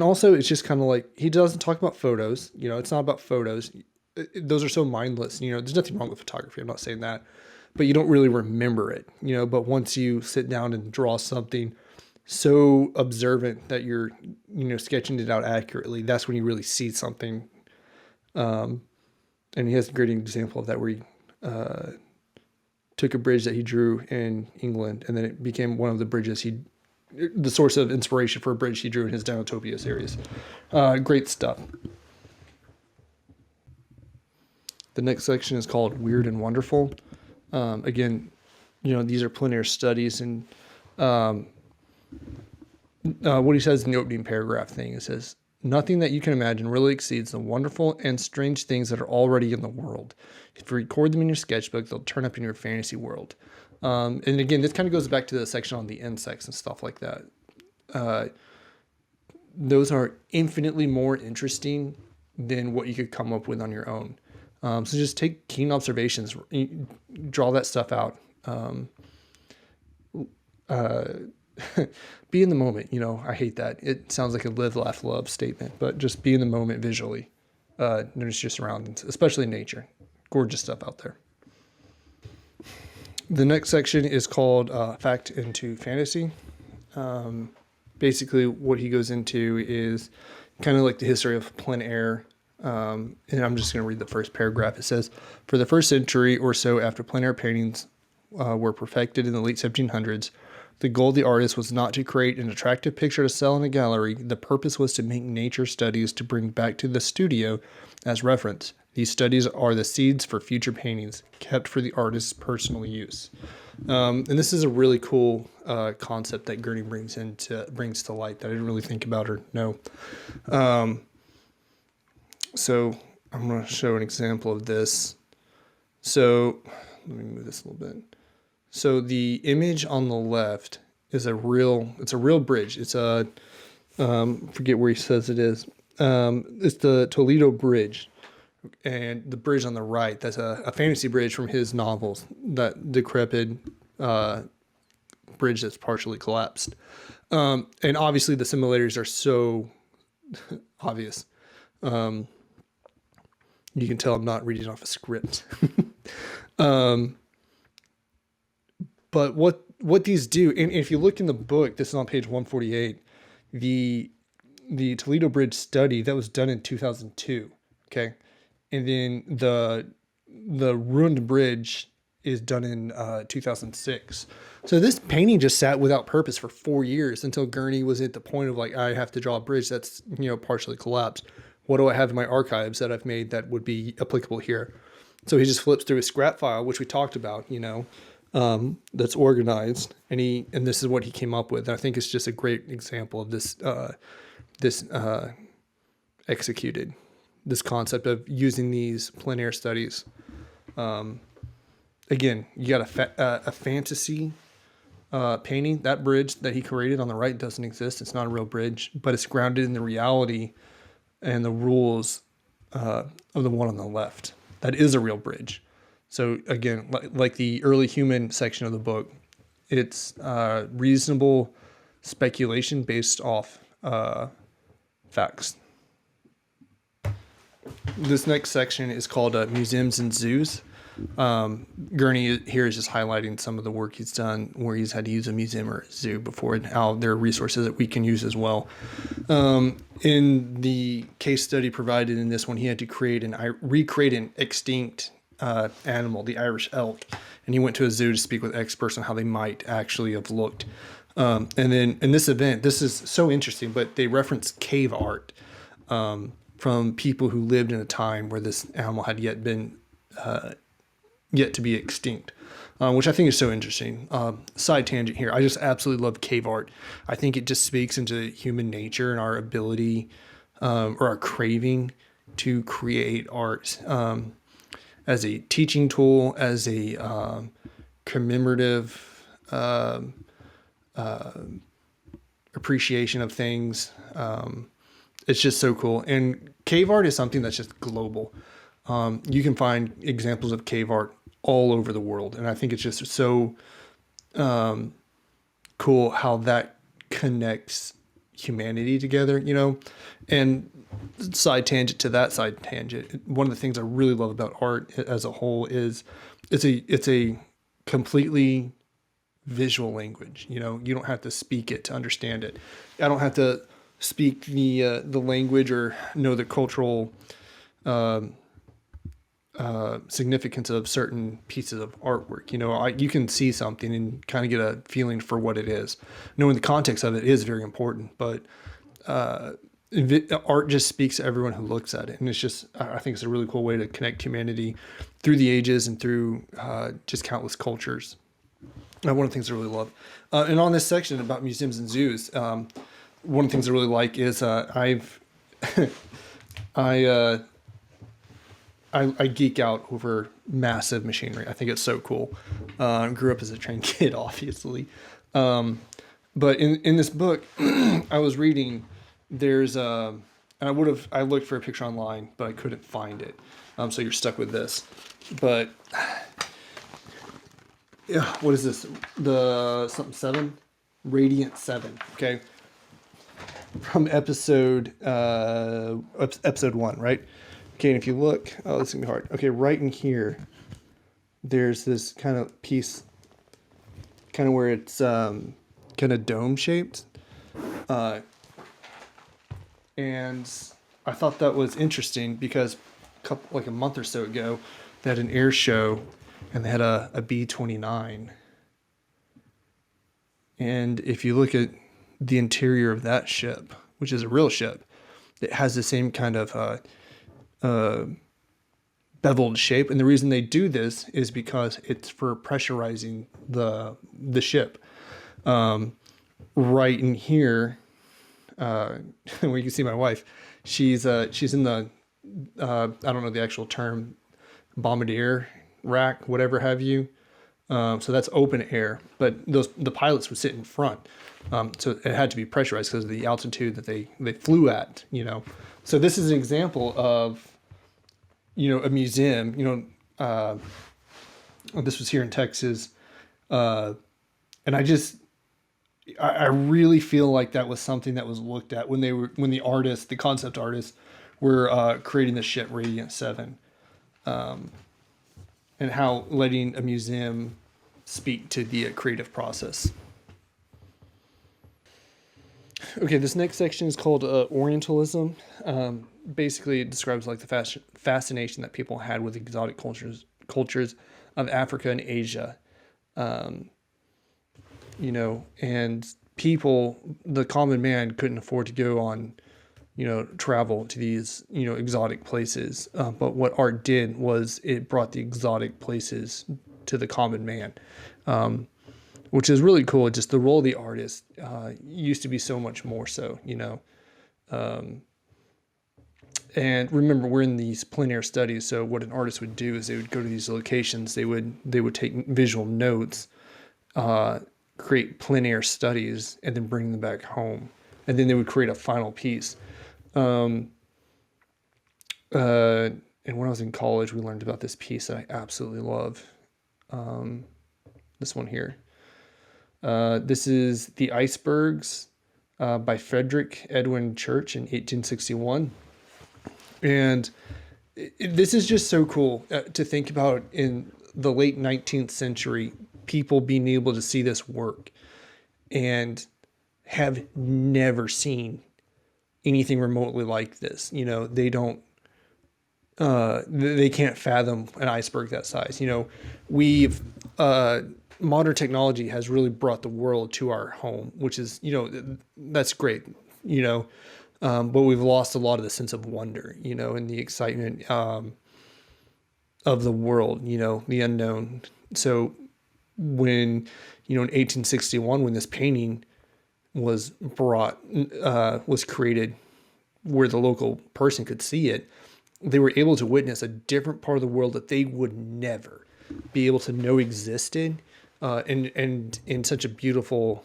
also it's just kind of like, he doesn't talk about photos, it's not about photos. Those are so mindless, there's nothing wrong with photography. I'm not saying that, but you don't really remember it, but once you sit down and draw something so observant that you're, sketching it out accurately, that's when you really see something. And he has a great example of that where he took a bridge that he drew in England, and then it became one of the bridges he the source of inspiration for a bridge he drew in his Downotopia series. Great stuff. The next section is called Weird and Wonderful. Again, these are plein air studies, and what he says in the opening paragraph thing, it says, nothing that you can imagine really exceeds the wonderful and strange things that are already in the world. If you record them in your sketchbook, they'll turn up in your fantasy world. And again, this kind of goes back to the section on the insects and stuff like that. Those are infinitely more interesting than what you could come up with on your own. So just take keen observations, draw that stuff out. Be in the moment. I hate that. It sounds like a live, laugh, love statement, but just be in the moment visually. Notice your surroundings, especially nature. Gorgeous stuff out there. The next section is called Fact into Fantasy. Basically, what he goes into is kind of like the history of plein air. And I'm just going to read the first paragraph. It says, for the first century or so after plein air paintings were perfected in the late 1700s, the goal of the artist was not to create an attractive picture to sell in a gallery. The purpose was to make nature studies to bring back to the studio as reference. These studies are the seeds for future paintings, kept for the artist's personal use. And this is a really cool concept that Gourney brings to light that I didn't really think about or know. So I'm going to show an example of this. So let me move this a little bit. So the image on the left is a real bridge. It's a, forget where he says it is. It's the Toledo Bridge. And the bridge on the right, that's a fantasy bridge from his novels, that decrepit bridge that's partially collapsed. And obviously the similarities are so obvious. You can tell I'm not reading off a script. But what these do, and if you look in the book, this is on page 148, the Toledo Bridge study that was done in 2002, okay? And then the ruined bridge is done in 2006. So this painting just sat without purpose for 4 years until Gurney was at the point of like, I have to draw a bridge that's, partially collapsed. What do I have in my archives that I've made that would be applicable here? So he just flips through a scrap file, which we talked about, that's organized, and this is what he came up with. And I think it's just a great example of this executed, this concept of using these plein air studies. Again, you got a fantasy painting. That bridge that he created on the right doesn't exist. It's not a real bridge, but it's grounded in the reality and the rules of the one on the left. That is a real bridge. So again, like the early human section of the book, it's reasonable speculation based off facts. This next section is called Museums and Zoos. Gurney here is just highlighting some of the work he's done where he's had to use a museum or a zoo before, and how there are resources that we can use as well. In the case study provided in this one, he had to recreate an extinct animal, the Irish elk, and he went to a zoo to speak with experts on how they might actually have looked. And then in this event, this is so interesting, but they reference cave art from people who lived in a time where this animal had yet to be extinct, which I think is so interesting. Side tangent here. I just absolutely love cave art. I think it just speaks into human nature and our ability or our craving to create art as a teaching tool, as a commemorative appreciation of things. It's just so cool. And cave art is something that's just global. You can find examples of cave art all over the world. And I think it's just so cool how that connects humanity together, and side tangent to that side tangent. One of the things I really love about art as a whole is it's a completely visual language. You don't have to speak it to understand it. I don't have to speak the language or know the cultural significance of certain pieces of artwork. You can see something and kind of get a feeling for what it is. Knowing the context of it is very important, but art just speaks to everyone who looks at it, and I think it's a really cool way to connect humanity through the ages and through just countless cultures. One of the things I really love, and on this section about museums and zoos, one of the things I really like is I geek out over massive machinery. I think it's so cool. Grew up as a trained kid, obviously. But in this book, I was reading, there's and I looked for a picture online, but I couldn't find it. So you're stuck with this. But yeah, what is this? The something 7? Radiant 7. Okay. From episode 1, right? Okay, and if you look, oh, this is gonna be hard. Okay, right in here, there's this kind of piece, kind of where it's kind of dome shaped, and I thought that was interesting because a month or so ago, they had an air show, and they had a B-29, and if you look at the interior of that ship, which is a real ship, it has the same kind of beveled shape, and the reason they do this is because it's for pressurizing the ship. Right in here, where you can see my wife, she's in the I don't know the actual term, bombardier rack, whatever have you. So that's open air, but the pilots would sit in front. So it had to be pressurized because of the altitude that they flew at. So this is an example of a museum. This was here in Texas, and I really feel like that was something that was looked at when the concept artists were creating the ship Radiant 7, and how letting a museum speak to the creative process. Okay, this next section is called Orientalism. Basically, it describes like the fascination that people had with exotic cultures of Africa and Asia. And people, the common man, couldn't afford to go on, travel to these, exotic places. But what art did was it brought the exotic places to the common man, which is really cool. Just the role of the artist used to be so much more so, and remember, we're in these plein air studies. So what an artist would do is they would go to these locations. They would take visual notes, create plein air studies, and then bring them back home. And then they would create a final piece. And when I was in college, we learned about this piece that I absolutely love. This one here. This is The Icebergs by Frederick Edwin Church in 1861. And this is just so cool to think about in the late 19th century, people being able to see this work and have never seen anything remotely like this. They don't, they can't fathom an iceberg that size. Modern technology has really brought the world to our home, which is, that's great, but we've lost a lot of the sense of wonder, and the excitement of the world, the unknown. So when, in 1861, when this painting was created where the local person could see it, they were able to witness a different part of the world that they would never be able to know existed, and in such a beautiful,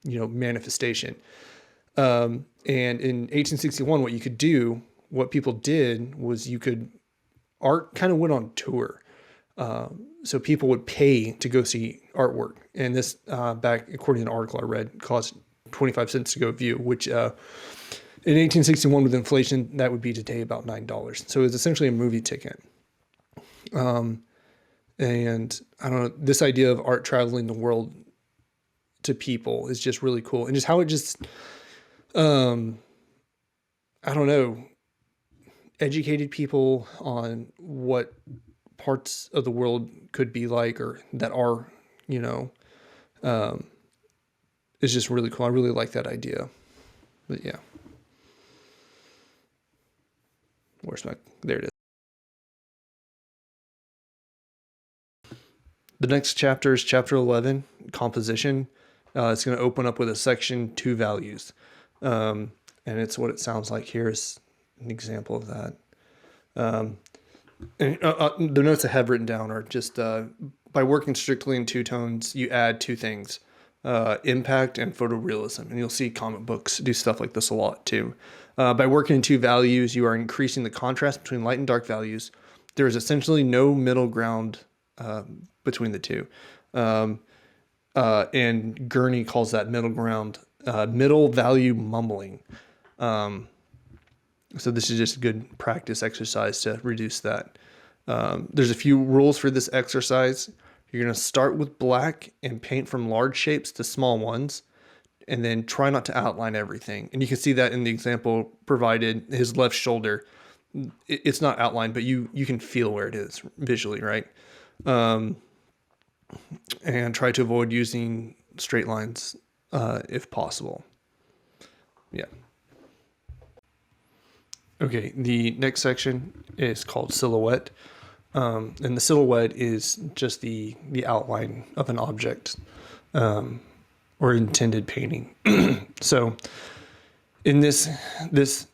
manifestation. And in 1861, what people did was art kind of went on tour. So people would pay to go see artwork. And this, back according to an article I read, cost 25 cents to go view, which in 1861 with inflation, that would be today about $9. So it was essentially a movie ticket. And I don't know, this idea of art traveling the world to people is just really cool. And just how it just, I don't know, educated people on what parts of the world could be like, or that are, you know, is just really cool. I really like that idea. But yeah. Where's my, there it is. The next chapter is chapter 11, composition. It's going to open up with a section, two values. And it's what it sounds like here is an example of that. And the notes I have written down are just by working strictly in two tones, you add two things, impact and photorealism. And you'll see comic books do stuff like this a lot too. By working in two values, you are increasing the contrast between light and dark values. There is essentially no middle ground between the two. And Gurney calls that middle ground middle value mumbling. So this is just a good practice exercise to reduce that. There's a few rules for this exercise. You're going to start with black and paint from large shapes to small ones, and then try not to outline everything. And you can see that in the example provided, his left shoulder. It's not outlined, but you can feel where it is visually, right? And try to avoid using straight lines if possible. Yeah. Okay, the next section is called silhouette. And the silhouette is just the outline of an object or intended painting. So in this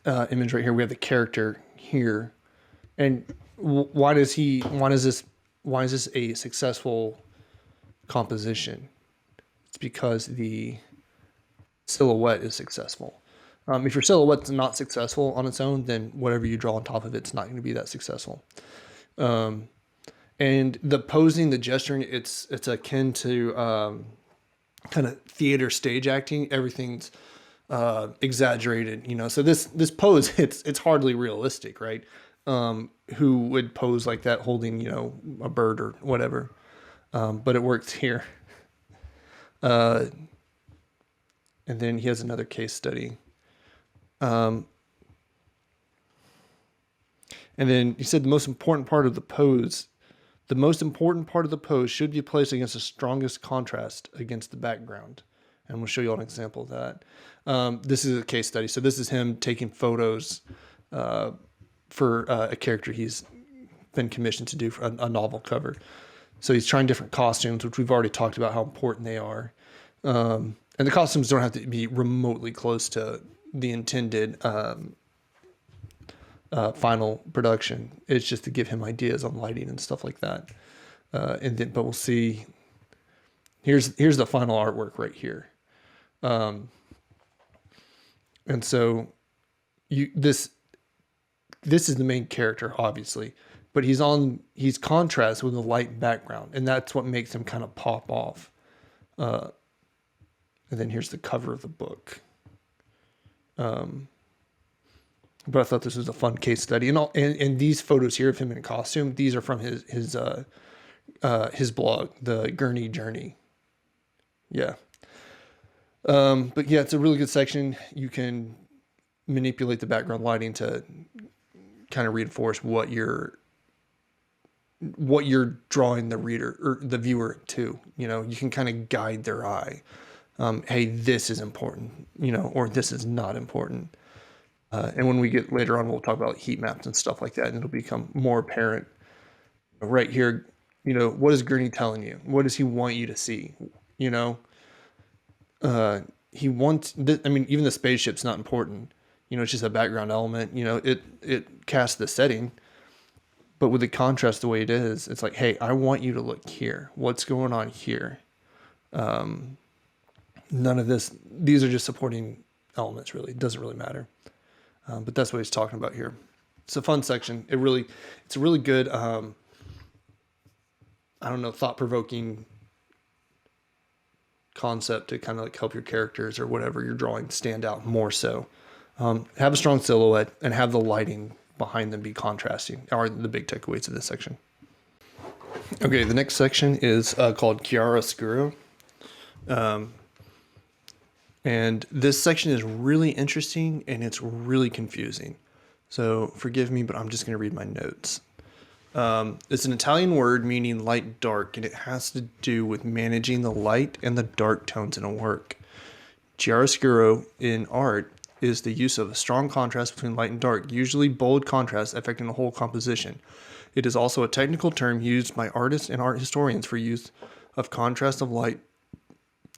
image right here, we have the character here. And why is this a successful composition? It's because the silhouette is successful. If your silhouette's not successful on its own, then whatever you draw on top of it's not going to be that successful. And the posing, the gesturing, it's akin to kind of theater stage acting. Everything's exaggerated, you know. So this pose, it's hardly realistic, right? Who would pose like that holding, you know, a bird or whatever? But it works here. And then he has another case study. And then he said the most important part of the pose should be placed against the strongest contrast against the background. And we'll show you an example of that. This is a case study. So this is him taking photos for a character he's been commissioned to do for a novel cover. So he's trying different costumes, which we've already talked about how important they are. And the costumes don't have to be remotely close to the intended final production. It's just to give him ideas on lighting and stuff like that. But we'll see. Here's the final artwork right here. And so this is the main character, obviously, but he's contrast with a light background, and that's what makes him kind of pop off. And then here's the cover of the book. But I thought this was a fun case study, and these photos here of him in costume, these are from his blog, the Gourney Journey. Yeah. But yeah, it's a really good section. You can manipulate the background lighting to kind of reinforce what you're drawing the reader or the viewer to. You know, you can kind of guide their eye. Hey, this is important, you know, or this is not important. And when we get later on, we'll talk about heat maps and stuff like that, and it'll become more apparent. Right here, you know, what is Gurney telling you? What does he want you to see? You know, he wants. Even the spaceship's not important. You know, it's just a background element. You know, it casts the setting, but with the contrast the way it is, it's like, hey, I want you to look here. What's going on here? None of this. These are just supporting elements. Really, it doesn't really matter. But that's what he's talking about here. It's a fun section. It's a really good, thought-provoking concept to kind of like help your characters or whatever you're drawing stand out more so. Have a strong silhouette and have the lighting behind them be contrasting are the big takeaways of this section. Okay, the next section is called chiaroscuro. And this section is really interesting and it's really confusing. So forgive me, but I'm just going to read my notes. It's an Italian word meaning light dark, and it has to do with managing the light and the dark tones in a work. Chiaroscuro in art is the use of a strong contrast between light and dark, usually bold contrast affecting the whole composition. It is also a technical term used by artists and art historians for use of contrast of light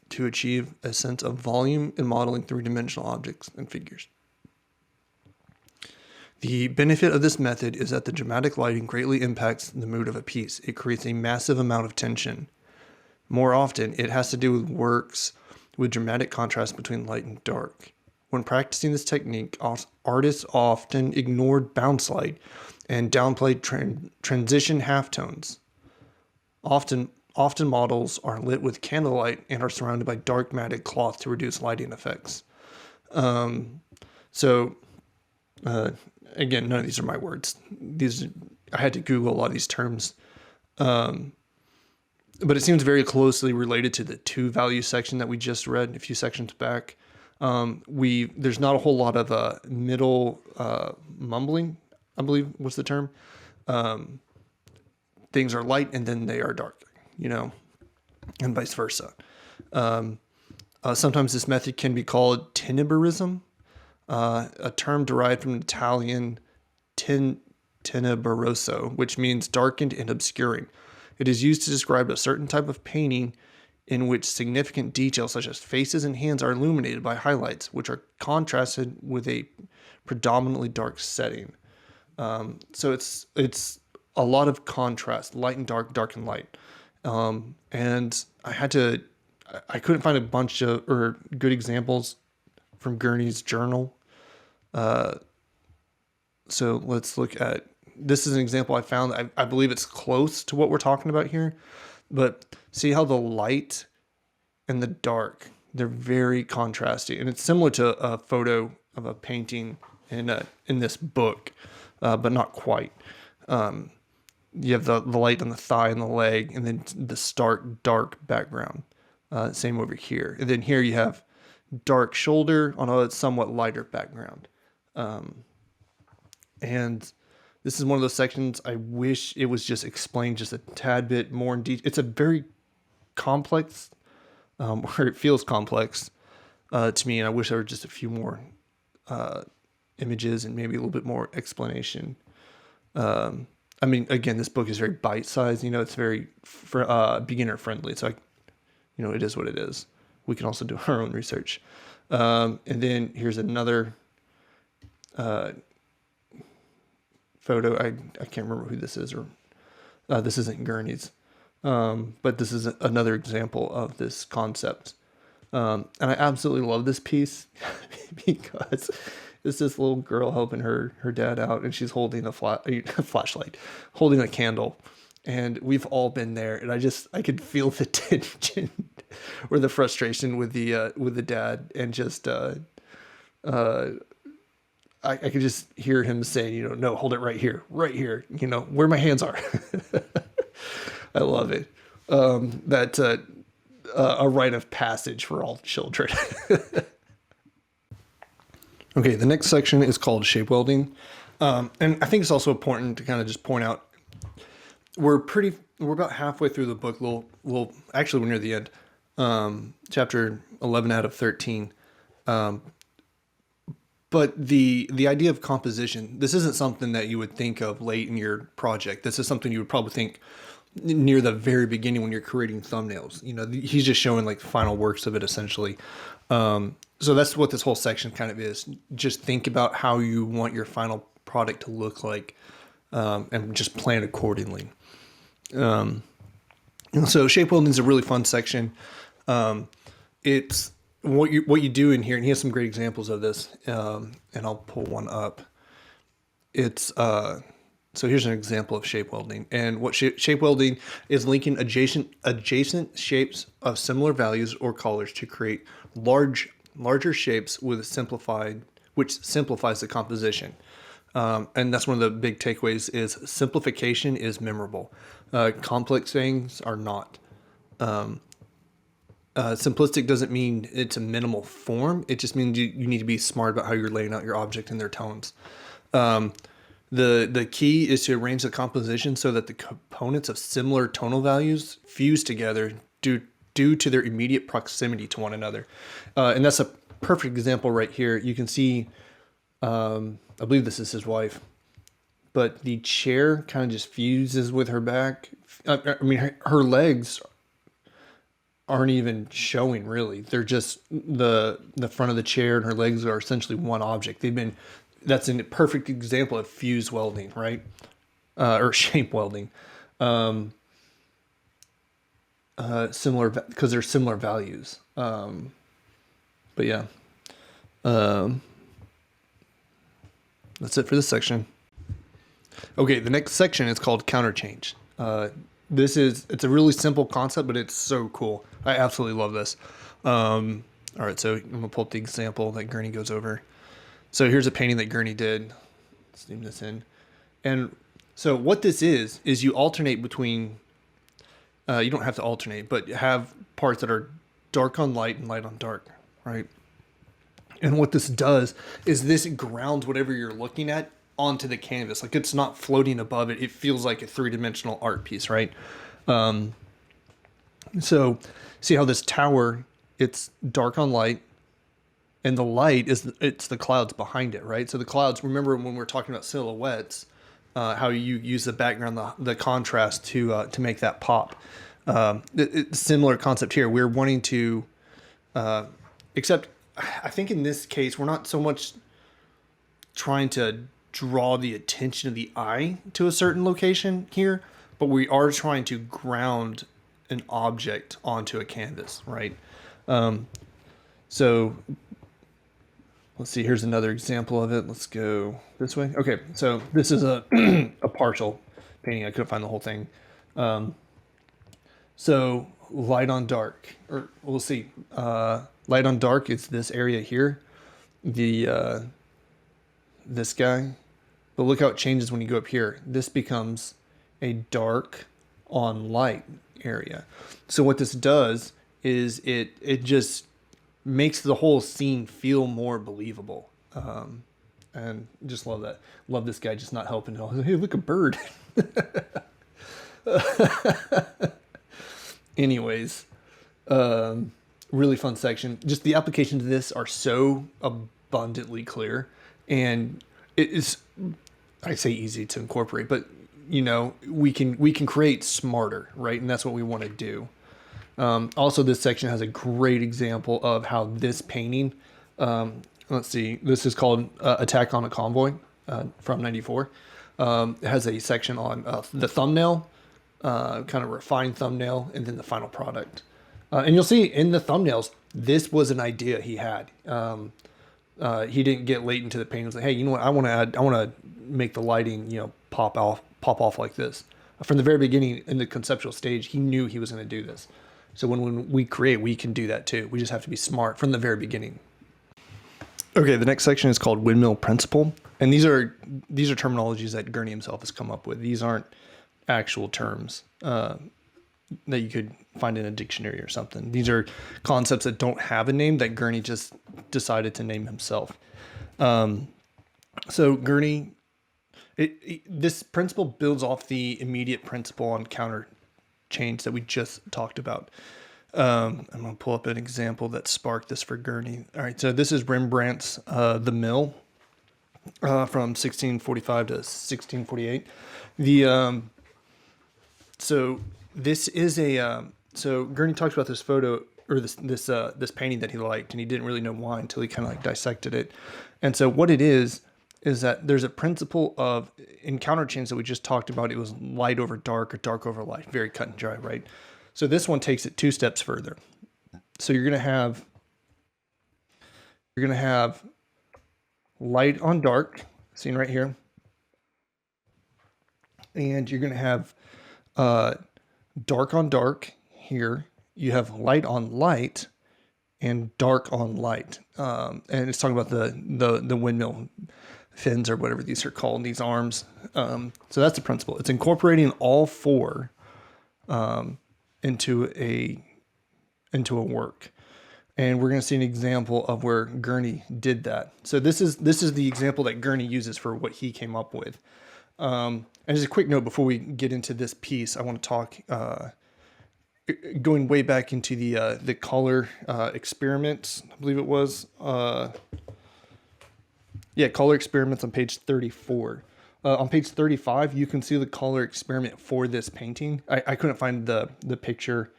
to achieve a sense of volume in modeling three-dimensional objects and figures. The benefit of this method is that the dramatic lighting greatly impacts the mood of a piece. It creates a massive amount of tension. More often, it has to do with works with dramatic contrast between light and dark. When practicing this technique, artists often ignored bounce light and downplayed transition halftones. Often models are lit with candlelight and are surrounded by dark matted cloth to reduce lighting effects. Again, none of these are my words. I had to Google a lot of these terms. But it seems very closely related to the two value section that we just read a few sections back. There's not a whole lot of middle mumbling, I believe was the term. Things are light and then they are dark, and vice versa. Sometimes this method can be called tenebrism, a term derived from Italian tenebroso, which means darkened and obscuring. It is used to describe a certain type of painting in which significant details such as faces and hands are illuminated by highlights, which are contrasted with a predominantly dark setting. So it's a lot of contrast, light and dark, dark and light. And I couldn't find a bunch of good examples from Gurney's journal. So let's look at, this is an example I found. I believe it's close to what we're talking about here, but see how the light and the dark, they're very contrasty, and it's similar to a photo of a painting in this book, but not quite. You have the light on the thigh and the leg, and then the stark dark background. Same over here, and then here you have dark shoulder on a somewhat lighter background. And this is one of those sections I wish it was just explained just a tad bit more in detail. It's a very complex, or it feels complex to me, and I wish there were just a few more images and maybe a little bit more explanation. I mean, again, this book is very bite-sized. It's very beginner-friendly. So, it is what it is. We can also do our own research. And then here's another photo. I can't remember who this is, or this isn't Gurney's, but this is another example of this concept. And I absolutely love this piece because it's this little girl helping her dad out, and she's holding a flashlight, holding a candle. And we've all been there, and I could feel the tension or the frustration with the dad, and just I could just hear him saying, no, hold it right here, where my hands are. I love it. That's a rite of passage for all children. Okay, the next section is called shape welding. And I think it's also important to kind of just point out, we're about halfway through the book. Actually, we're near the end. Chapter 11 out of 13. But the idea of composition, this isn't something that you would think of late in your project. This is something you would probably think near the very beginning when you're creating thumbnails. He's just showing like final works of it essentially. So that's what this whole section kind of is. Just think about how you want your final product to look like, and just plan accordingly. So shape welding is a really fun section. It's what you do in here, and he has some great examples of this. And I'll pull one up. It's so here's an example of shape welding, and what shape welding is: linking adjacent shapes of similar values or colors to create larger shapes which simplifies the composition. And that's one of the big takeaways: is simplification is memorable. Complex things are not. Simplistic doesn't mean it's a minimal form. It just means you need to be smart about how you're laying out your object and their tones. The key is to arrange the composition so that the components of similar tonal values fuse together due to their immediate proximity to one another. And that's a perfect example right here. You can see, I believe this is his wife, but the chair kind of just fuses with her back. I mean, her legs aren't even showing really. They're just the front of the chair, and her legs are essentially one object. That's a perfect example of fuse welding, right? Or shape welding. Similar because they're similar values. But yeah, that's it for this section. Okay, the next section is called counterchange. It's a really simple concept, but it's so cool. I absolutely love this. All right, so I'm gonna pull up the example that Gurney goes over. So here's a painting that Gurney did. Let's name this in. And so what this is you alternate between, you don't have to alternate, but have parts that are dark on light and light on dark, right? And what this does is this grounds whatever you're looking at onto the canvas. Like it's not floating above it. It feels like a three-dimensional art piece, right? So see how this tower, it's dark on light, and the light it's the clouds behind it, right? So the clouds, remember when we're talking about silhouettes, how you use the background, the contrast to make that pop. Similar concept here. We're wanting to, except I think in this case, we're not so much trying to draw the attention of the eye to a certain location here, but we are trying to ground an object onto a canvas, right? So let's see, here's another example of it. Let's go this way. Okay, so this is a, a partial painting. I couldn't find the whole thing. So light on dark, or we'll see. Light on dark is this area here, this guy. But look how it changes when you go up here. This becomes a dark on light area. So what this does is it just makes the whole scene feel more believable. And just love that. Love this guy just not helping at all. Hey, look, a bird. Anyways, really fun section. Just the applications of this are so abundantly clear, and it is, I say easy to incorporate, but you know, we can create smarter, right? And that's what we want to do. Also, this section has a great example of how this painting, let's see, this is called Attack on a Convoy from '94. It has a section on the thumbnail, kind of refined thumbnail, and then the final product. And you'll see in the thumbnails, this was an idea he had. He didn't get late into the painting. He was like, hey, you know what? I want to make the lighting, you know, pop off like this. From the very beginning in the conceptual stage, he knew he was going to do this. So when we create, we can do that too. We just have to be smart from the very beginning. Okay, the next section is called windmill principle. And these are terminologies that Gurney himself has come up with. These aren't actual terms that you could find in a dictionary or something. These are concepts that don't have a name that Gurney just decided to name himself. So Gurney, this principle builds off the immediate principle on counter change that we just talked about. I'm going to pull up an example that sparked this for Gurney. All right, so this is Rembrandt's The Mill from 1645 to 1648. So this is so Gurney talks about this photo, or this painting that he liked, and he didn't really know why until he kind of like dissected it. And so what it is that there's a principle of, in counter change that we just talked about, it was light over dark or dark over light, very cut and dry, right? So this one takes it two steps further. So you're gonna have light on dark, seen right here, and you're gonna have dark on dark here. You have light on light and dark on light, and it's talking about the windmill fins or whatever these are called, these arms. So that's the principle. It's incorporating all four into a work. And we're going to see an example of where Gurney did that. So this is the example that Gurney uses for what he came up with. And just a quick note before we get into this piece, I want to talk going way back into the color experiments. I believe it was color experiments on page 34. On page 35, you can see the color experiment for this painting. I couldn't find the picture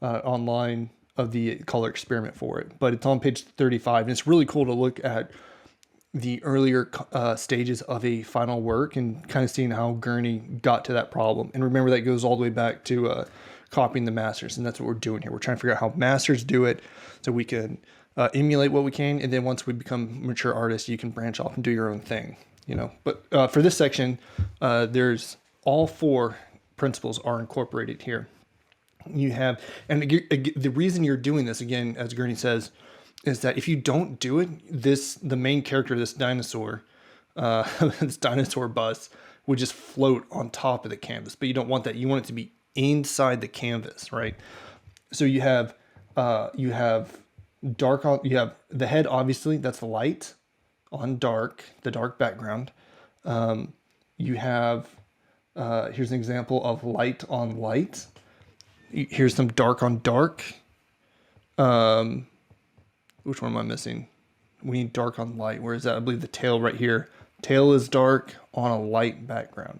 online of the color experiment for it, but it's on page 35, and it's really cool to look at the earlier stages of a final work and kind of seeing how Gurney got to that problem. And remember, that goes all the way back to copying the masters, and that's what we're doing here. We're trying to figure out how masters do it so we can emulate what we can, and then once we become mature artists, you can branch off and do your own thing, you know. But for this section, there's all 4 principles are incorporated here. You have, and the reason you're doing this, again, as Gurney says, is that if you don't do it, the main character of this dinosaur, this dinosaur bus, would just float on top of the canvas. But you don't want that. You want it to be inside the canvas, right? So you have dark on. You have the head, obviously. That's the light on dark, the dark background. You have here's an example of light on light. Here's some dark on dark. Which one am I missing? We need dark on light. Where is that? I believe the tail right here. Tail is dark on a light background.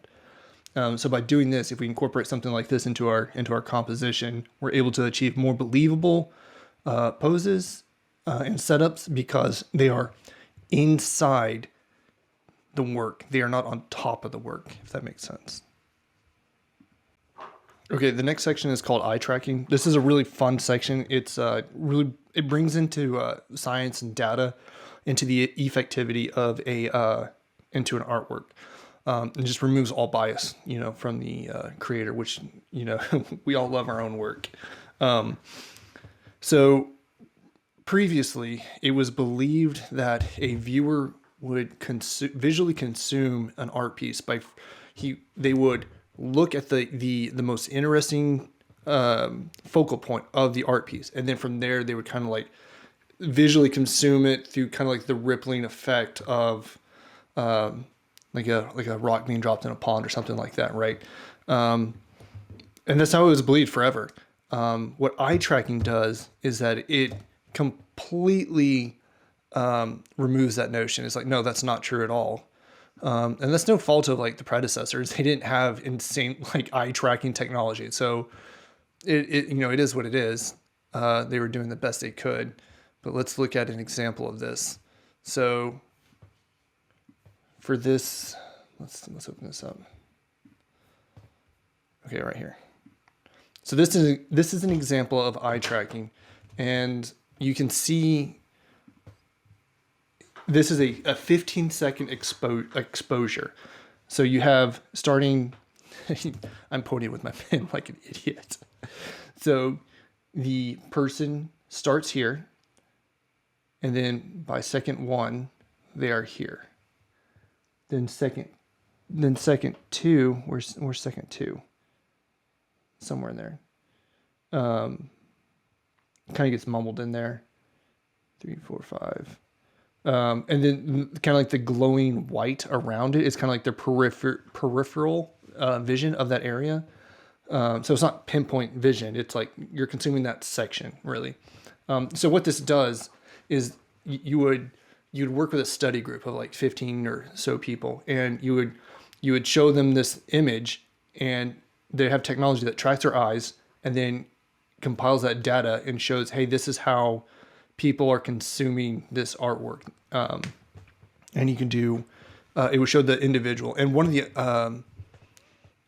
So by doing this, if we incorporate something like this into our composition, we're able to achieve more believable poses and setups because they are inside the work. They are not on top of the work, if that makes sense. Okay, the next section is called eye tracking. This is a really fun section. It's it brings into science and data into the effectivity of into an artwork, and just removes all bias, you know, from the creator, which, you know, we all love our own work. So previously, it was believed that a viewer would visually consume an art piece they would look at the most interesting focal point of the art piece, and then from there they would kind of like visually consume it through kind of like the rippling effect of like a rock being dropped in a pond or something like that, right? And that's how it was believed forever. What eye tracking does is that it completely removes that notion. It's like, no, that's not true at all. And that's no fault of like the predecessors. They didn't have insane like eye tracking technology. So it you know, it is what it is. They were doing the best they could, but let's look at an example of this. So for this, let's open this up. Okay, right here. So this is an example of eye tracking, and you can see this is a 15-second exposure. So you have starting, I'm pointing with my pen like an idiot. So the person starts here, and then by second 1, they are here. Then second 2, where's second 2? Somewhere in there. Kind of gets mumbled in there. 3, 4, 5. And then kind of like the glowing white around it is kind of like the peripheral vision of that area. So it's not pinpoint vision. It's like you're consuming that section, really. So what this does is you'd work with a study group of like 15 or so people, and you would show them this image, and they have technology that tracks their eyes and then compiles that data and shows, hey, this is how people are consuming this artwork. And you can do, it would show the individual. And one of the,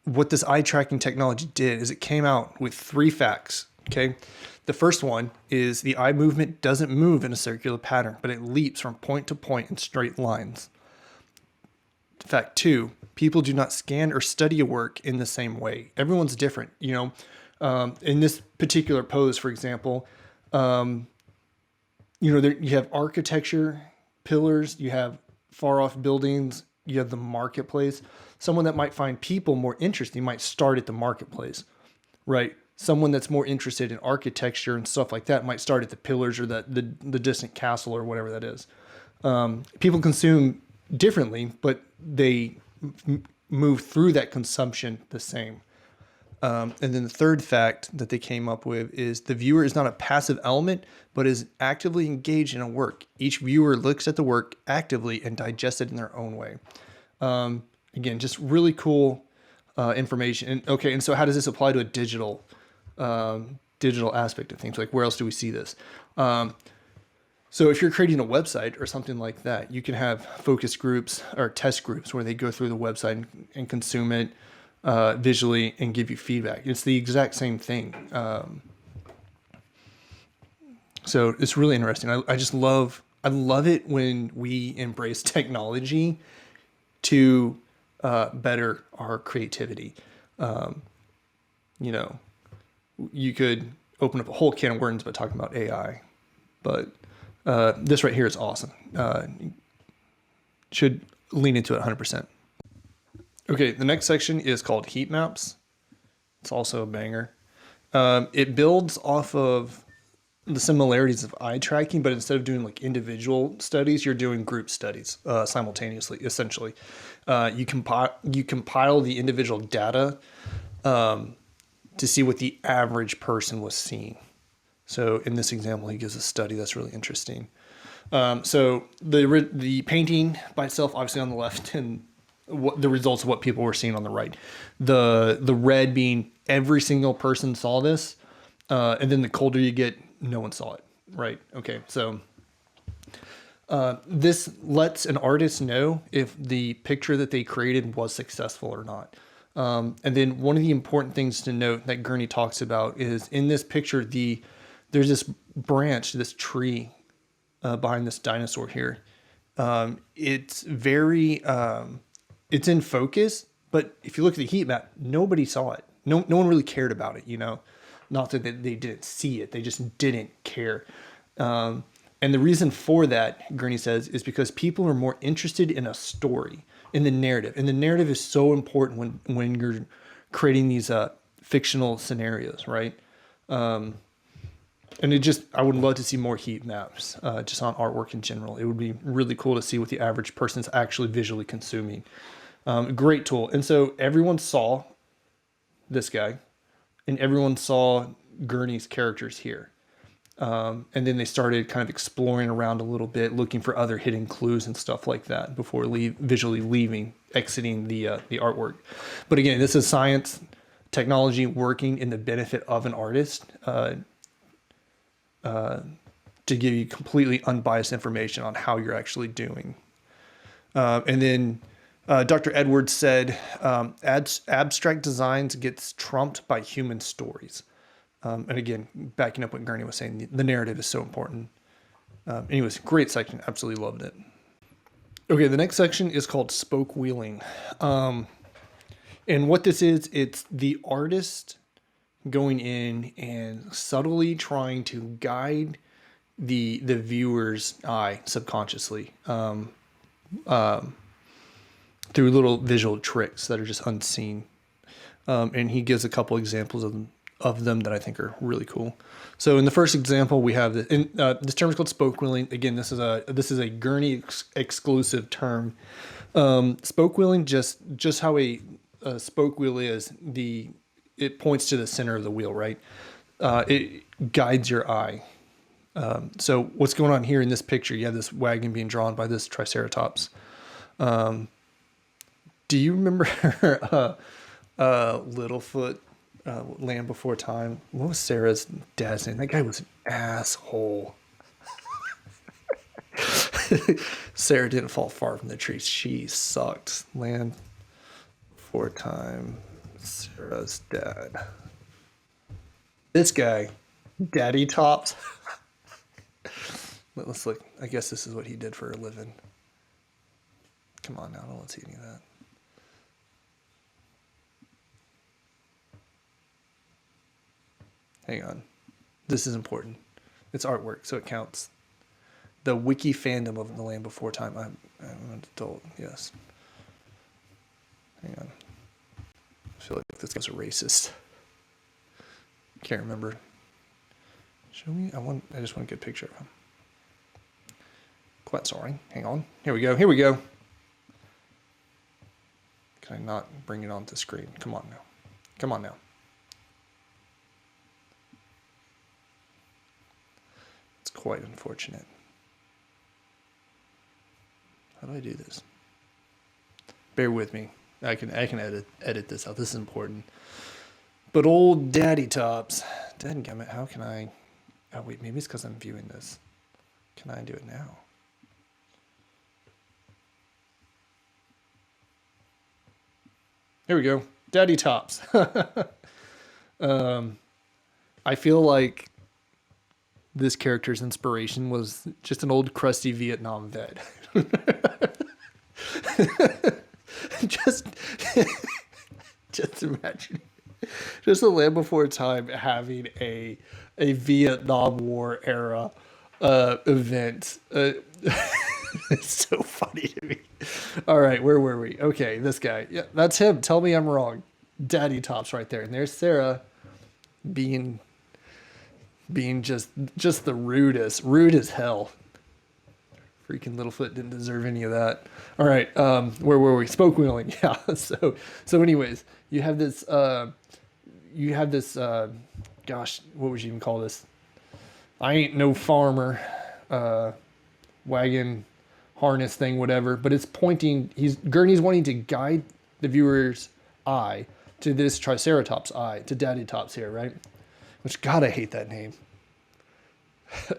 what this eye tracking technology did is it came out with 3 facts. Okay. The first one is the eye movement doesn't move in a circular pattern, but it leaps from point to point in straight lines. Fact 2, people do not scan or study a work in the same way. Everyone's different, you know. In this particular pose, for example, you know, you have architecture, pillars, you have far off buildings, you have the marketplace. Someone that might find people more interesting might start at the marketplace, right? someone that's more interested in architecture and stuff like that might start at the pillars or the distant castle or whatever that is. People consume differently, but they move through that consumption the same. And then the third fact that they came up with is the viewer is not a passive element, but is actively engaged in a work. Each viewer looks at the work actively and digests it in their own way. Again, just really cool information. And okay, and so how does this apply to a digital aspect of things? Like, where else do we see this? So if you're creating a website or something like that, you can have focus groups or test groups where they go through the website and consume it visually and give you feedback. It's the exact same thing. So it's really interesting. I love it when we embrace technology to better our creativity. You could open up a whole can of worms by talking about AI, but this right here is awesome. Should lean into it 100%. Okay, the next section is called heat maps. It's also a banger. It builds off of the similarities of eye tracking, but instead of doing like individual studies, you're doing group studies simultaneously. Essentially, you compile the individual data to see what the average person was seeing. So in this example, he gives a study that's really interesting. So the painting by itself, obviously on the left, and what the results of what people were seeing on the right. The red being every single person saw this, and then the colder you get, no one saw it. Right? Okay, so this lets an artist know if the picture that they created was successful or not. And then one of the important things to note that Gurney talks about is in this picture, there's this branch, this tree behind this dinosaur here. It's very, it's in focus, but if you look at the heat map, nobody saw it. No one really cared about it, Not that they didn't see it, they just didn't care. And the reason for that, Gurney says, is because people are more interested in a story, in the narrative. And the narrative is so important when you're creating these fictional scenarios, right? And I would love to see more heat maps just on artwork in general. It would be really cool to see what the average person is actually visually consuming. Great tool. And so everyone saw this guy, and everyone saw Gurney's characters here. And then they started kind of exploring around a little bit, looking for other hidden clues and stuff like that before visually exiting the artwork. But again, this is science, technology working in the benefit of an artist to give you completely unbiased information on how you're actually doing. And then Dr. Edwards said, abstract designs gets trumped by human stories. And again, backing up what Gurney was saying, the narrative is so important. Anyways, great section. Absolutely loved it. Okay, the next section is called spoke wheeling. And what this is, it's the artist going in and subtly trying to guide the viewer's eye subconsciously through little visual tricks that are just unseen. And he gives a couple examples of them that I think are really cool. So in the first example, we have this term is called spoke wheeling. Again, this is a Gurney exclusive term. Spoke wheeling, just how a spoke wheel is, it points to the center of the wheel, right? It guides your eye. So what's going on here in this picture? You have this wagon being drawn by this Triceratops. Do you remember Littlefoot, Land Before Time? What was Sarah's dad's name? That guy was an asshole. Sarah didn't fall far from the tree. She sucked. Land Before Time, Sarah's dad. This guy, Daddy Tops. Let's look. I guess this is what he did for a living. Come on now, I don't want to see any of that. Hang on. This is important. It's artwork, so it counts. The wiki fandom of The Land Before Time. I'm an adult, yes. Hang on. I feel like this guy's a racist. Can't remember. Show me. I just want to get a picture of him. Quite sorry. Hang on. Here we go. Here we go. Can I not bring it onto screen? Come on now. Come on now. It's quite unfortunate. How do I do this? Bear with me. I can edit this out. This is important. But old daddy tops. Dadgummit, how can I? Oh wait, maybe it's because I'm viewing this. Can I do it now? Here we go. Daddy tops. I feel like this character's inspiration was just an old crusty Vietnam vet. just imagine. Just a Land Before Time having a Vietnam War era event. It's so funny to me. All right, where were we? Okay, this guy. Yeah, that's him. Tell me I'm wrong. Daddy tops right there. And there's Sarah being just the rudest. Rude as hell. Freaking Littlefoot didn't deserve any of that. All right, where were we? Spoke wheeling. Yeah. So anyways, you have this gosh, what would you even call this? I ain't no farmer wagon harness thing, whatever, but it's pointing, Gurney's wanting to guide the viewer's eye to this Triceratops eye, to Daddy Tops here, right? Which, God, I hate that name.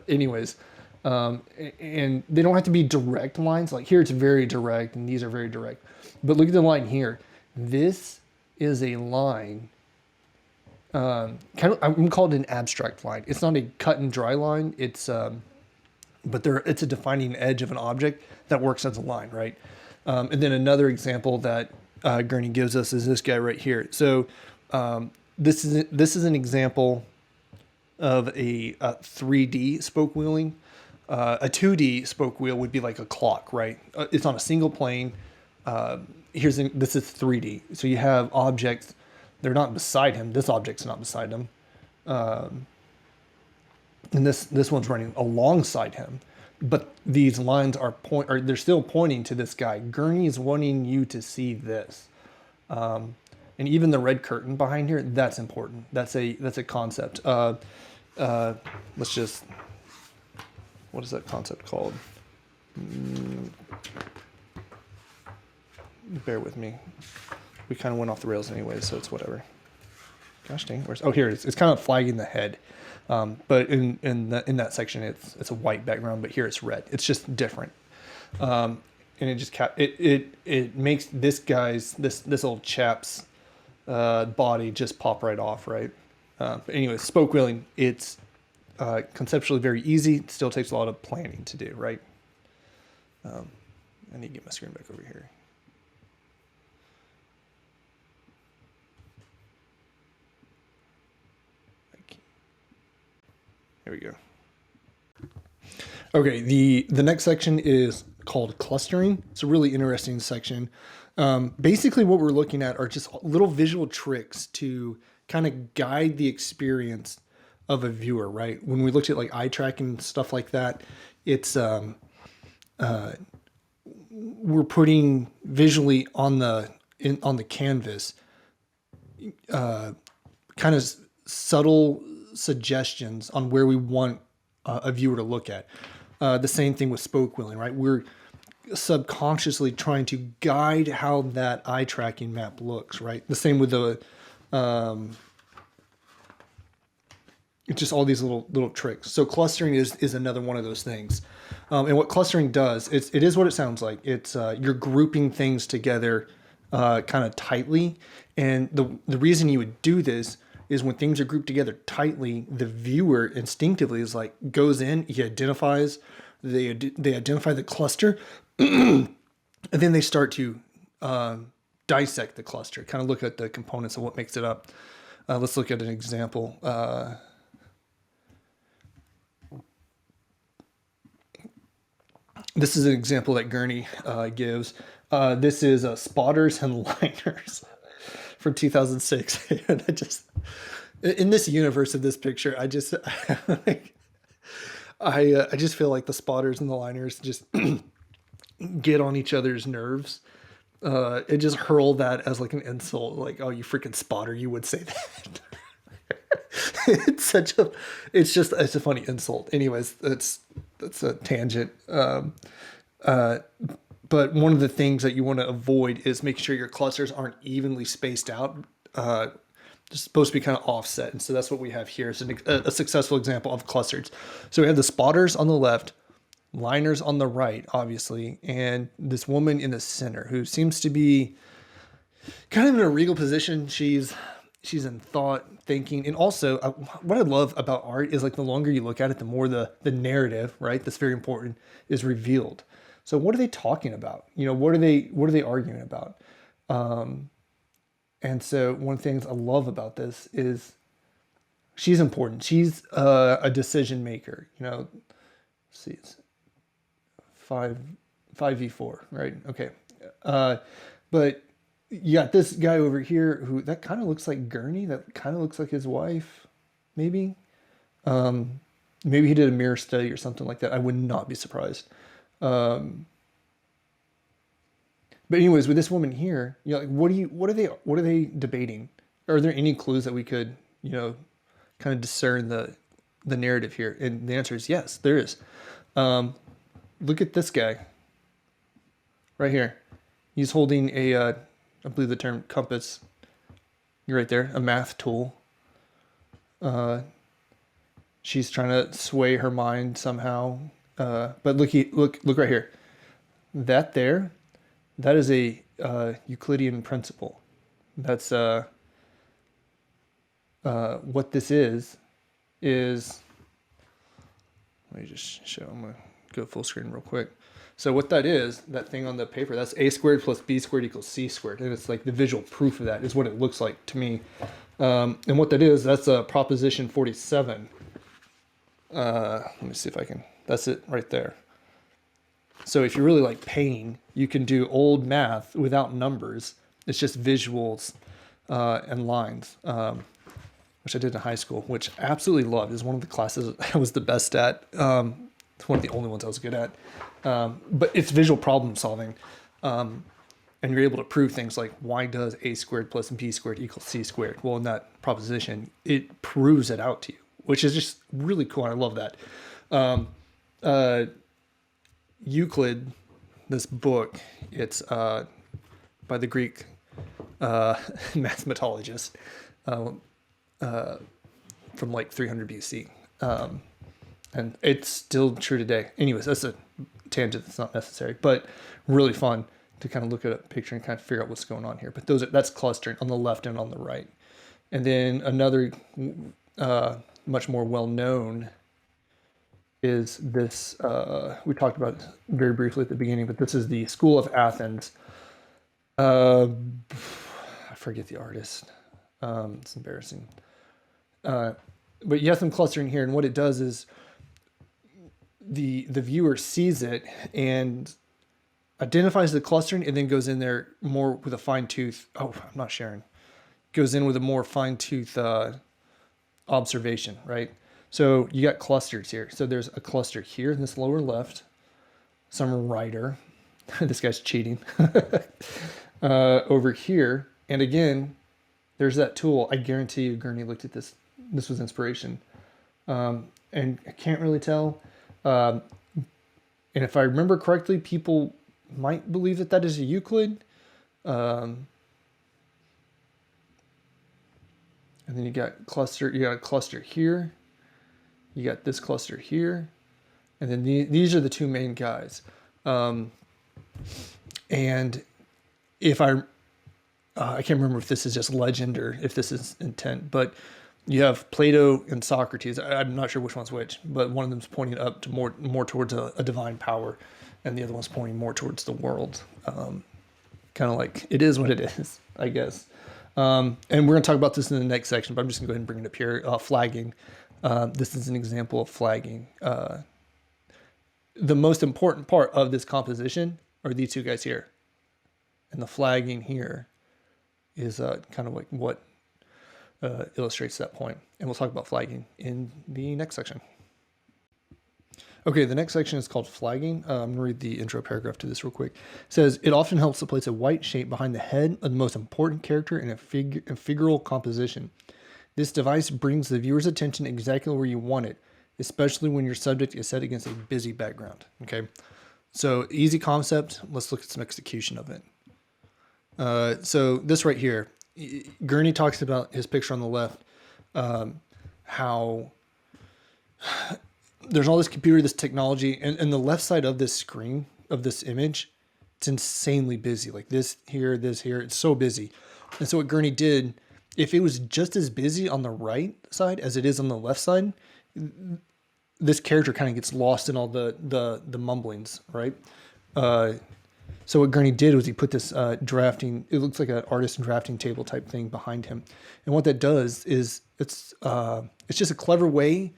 Anyways, and they don't have to be direct lines. Like here it's very direct and these are very direct. But look at the line here. This is a line, I'm going to call it an abstract line. It's not a cut and dry line. It's it's a defining edge of an object that works as a line, right? And then another example that Gourney gives us is this guy right here. So this is an example of a 3D spoke wheeling. A 2D spoke wheel would be like a clock, right? It's on a single plane. This is 3D. So you have objects. They're not beside him. This object's not beside him. And this one's running alongside him, but these lines they're still pointing to this guy. Gurney's wanting you to see this, and even the red curtain behind here, that's important. That's a concept. Let's just, what is that concept called? Bear with me. We kind of went off the rails anyway, so it's whatever. Gosh dang, here it is. It's kind of flagging the head. But in that section, it's a white background, but here it's red. It's just different. And it just it makes this old chap's body just pop right off, right? But anyway, spoke wheeling, it's conceptually very easy. It still takes a lot of planning to do, right? I need to get my screen back over here. Here we go. Okay, the next section is called clustering. It's a really interesting section. Basically what we're looking at are just little visual tricks to kind of guide the experience of a viewer, right? When we looked at like eye tracking and stuff like that, it's we're putting visually on the canvas kind of subtle suggestions on where we want a viewer to look at. The same thing with spoke wheeling, right? We're subconsciously trying to guide how that eye tracking map looks, right? The same with the it's just all these little tricks. So clustering is another one of those things. And what clustering does, it is what it sounds like. It's you're grouping things together kind of tightly. And the reason you would do this is when things are grouped together tightly, the viewer instinctively is like, goes in, he identifies, they identify the cluster, and then they start to dissect the cluster, kind of look at the components of what makes it up. Let's look at an example. This is an example that Gourney gives. This is Spotters and Liners from 2006. And In this universe of this picture, I just like, I just feel like the spotters and the liners just get on each other's nerves. And just hurl that as like an insult, like, "Oh, you freaking spotter!" You would say that. It's such a, it's a funny insult. Anyways, that's a tangent. But one of the things that you want to avoid is making sure your clusters aren't evenly spaced out. They're supposed to be kind of offset, and so that's what we have here. It's a successful example of clusters. So we have the spotters on the left, liners on the right, obviously, and this woman in the center who seems to be kind of in a regal position. She's in thought, thinking, and also what I love about art is like the longer you look at it, the more the narrative, right? That's very important, is revealed. So what are they talking about? What are they arguing about? And so one of the things I love about this is she's important. She's a decision maker. Let's see, it's 5v4, right? Okay. But you got this guy over here who that kind of looks like Gurney. That kind of looks like his wife, maybe. Maybe he did a mirror study or something like that. I would not be surprised. But anyways, with this woman here, like, what are they debating? Are there any clues that we could, kind of discern the narrative here? And the answer is yes, there is. Look at this guy right here. He's holding I believe the term compass. You're right there, a math tool. She's trying to sway her mind somehow. But look right here. That is a Euclidean principle. That's what this is. Let me just show. I'm gonna go full screen real quick. So what that is, that thing on the paper, that's a squared plus b squared equals c squared, and it's like the visual proof of that is what it looks like to me. And what that is, that's a proposition 47. Let me see if I can. That's it right there. So if you really like painting, you can do old math without numbers. It's just visuals and lines, which I did in high school, which I absolutely loved. It was one of the classes I was the best at. It's one of the only ones I was good at. But it's visual problem solving. And you're able to prove things like, why does a squared plus b squared equal c squared? Well, in that proposition, it proves it out to you, which is just really cool. And I love that. Euclid, this book, it's by the Greek mathematologist from like 300 BC. And it's still true today. Anyways, that's a tangent that's not necessary, but really fun to kind of look at a picture and kind of figure out what's going on here. But that's clustering on the left and on the right. And then another much more well-known is this, we talked about it very briefly at the beginning, but this is the School of Athens. I forget the artist. It's embarrassing. But you have some clustering here, and what it does is the viewer sees it and identifies the clustering and then goes in there more with a fine tooth. Oh, I'm not sharing. Goes in with a more fine tooth observation, right? So you got clusters here. So there's a cluster here in this lower left, some writer. This guy's cheating. Over here. And again, there's that tool. I guarantee you Gurney looked at this. This was inspiration. And I can't really tell. And if I remember correctly, people might believe that is a Euclid. And then you got a cluster here. You got this cluster here. And then these are the two main guys. And if I can't remember if this is just legend or if this is intent, but you have Plato and Socrates. I'm not sure which one's which, but one of them's pointing up to more towards a divine power, and the other one's pointing more towards the world. Kind of like it is what it is, I guess. And we're going to talk about this in the next section, but I'm just going to go ahead and bring it up here. Flagging. This is an example of flagging. The most important part of this composition are these two guys here. And the flagging here is kind of like what illustrates that point. And we'll talk about flagging in the next section. Okay, the next section is called flagging. I'm going to read the intro paragraph to this real quick. It says, it often helps to place a white shape behind the head of the most important character in a figural composition. This device brings the viewer's attention exactly where you want it, especially when your subject is set against a busy background. Okay, so easy concept. Let's look at some execution of it. So this right here, Gurney talks about his picture on the left, how there's all this computer, this technology, and the left side of this screen, of this image, it's insanely busy. Like this here, it's so busy. And so what Gurney did, if it was just as busy on the right side as it is on the left side, this character kind of gets lost in all the mumblings, right? So what Gurney did was he put this drafting, it looks like an artist drafting table type thing behind him. And what that does is it's just a clever way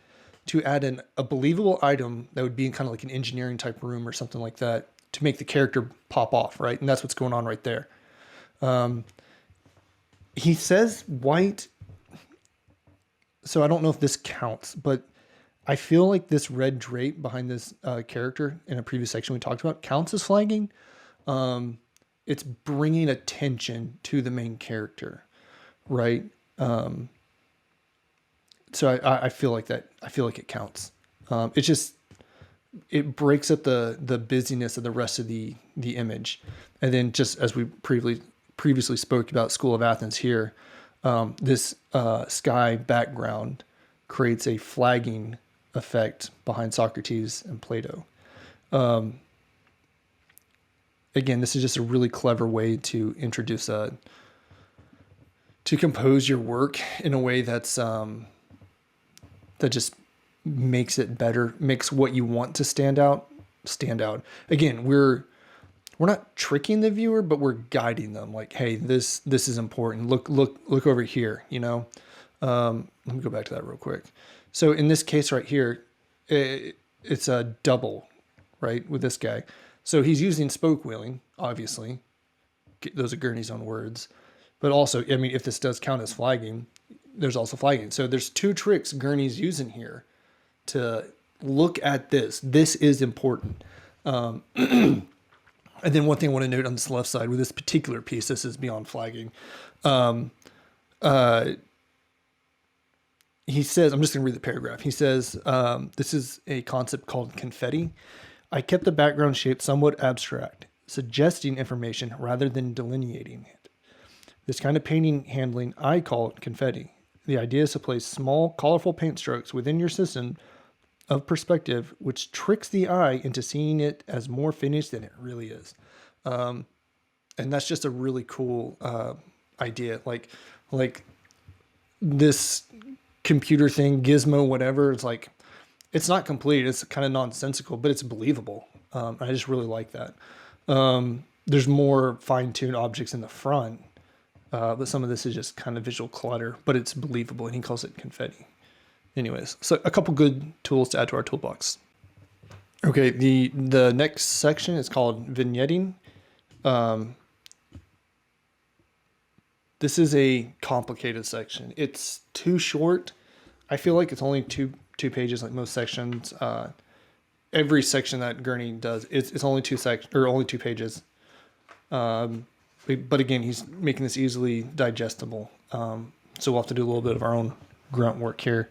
to add a believable item that would be in kind of like an engineering type room or something like that to make the character pop off, right? And that's what's going on right there. He says white, so I don't know if this counts, but I feel like this red drape behind this character in a previous section we talked about counts as flagging. It's bringing attention to the main character, right? So I feel like that. I feel like it counts. It breaks up the busyness of the rest of the image, and then just as we previously spoke about School of Athens here, this sky background creates a flagging effect behind Socrates and Plato. Again, this is just a really clever way to introduce to compose your work in a way that's that just makes it better, makes what you want to stand out. Again, we're not tricking the viewer, but we're guiding them. Like, hey, this is important. Look over here. You know. Let me go back to that real quick. So in this case right here, it's a double, right, with this guy. So he's using spoke wheeling, obviously. Those are Gurney's own words. But also, I mean, if this does count as flagging, there's also flagging. So there's two tricks Gurney's using here to look at this. This is important. And then one thing I want to note on this left side with this particular piece, this is beyond flagging. He says, I'm just going to read the paragraph. He says, this is a concept called confetti. I kept the background shape somewhat abstract, suggesting information rather than delineating it. This kind of painting handling I call confetti. The idea is to place small, colorful paint strokes within your system of perspective, which tricks the eye into seeing it as more finished than it really is. And that's just a really cool idea. Like this computer thing, gizmo, whatever, it's like, it's not complete. It's kind of nonsensical, but it's believable. I just really like that. There's more fine-tuned objects in the front, but some of this is just kind of visual clutter, but it's believable, and he calls it confetti. Anyways, so a couple good tools to add to our toolbox. Okay, the next section is called vignetting. This is a complicated section. It's too short. I feel like it's only two pages, like most sections. Every section that Gurney does, it's only only 2 pages. But again, he's making this easily digestible. So we'll have to do a little bit of our own grunt work here.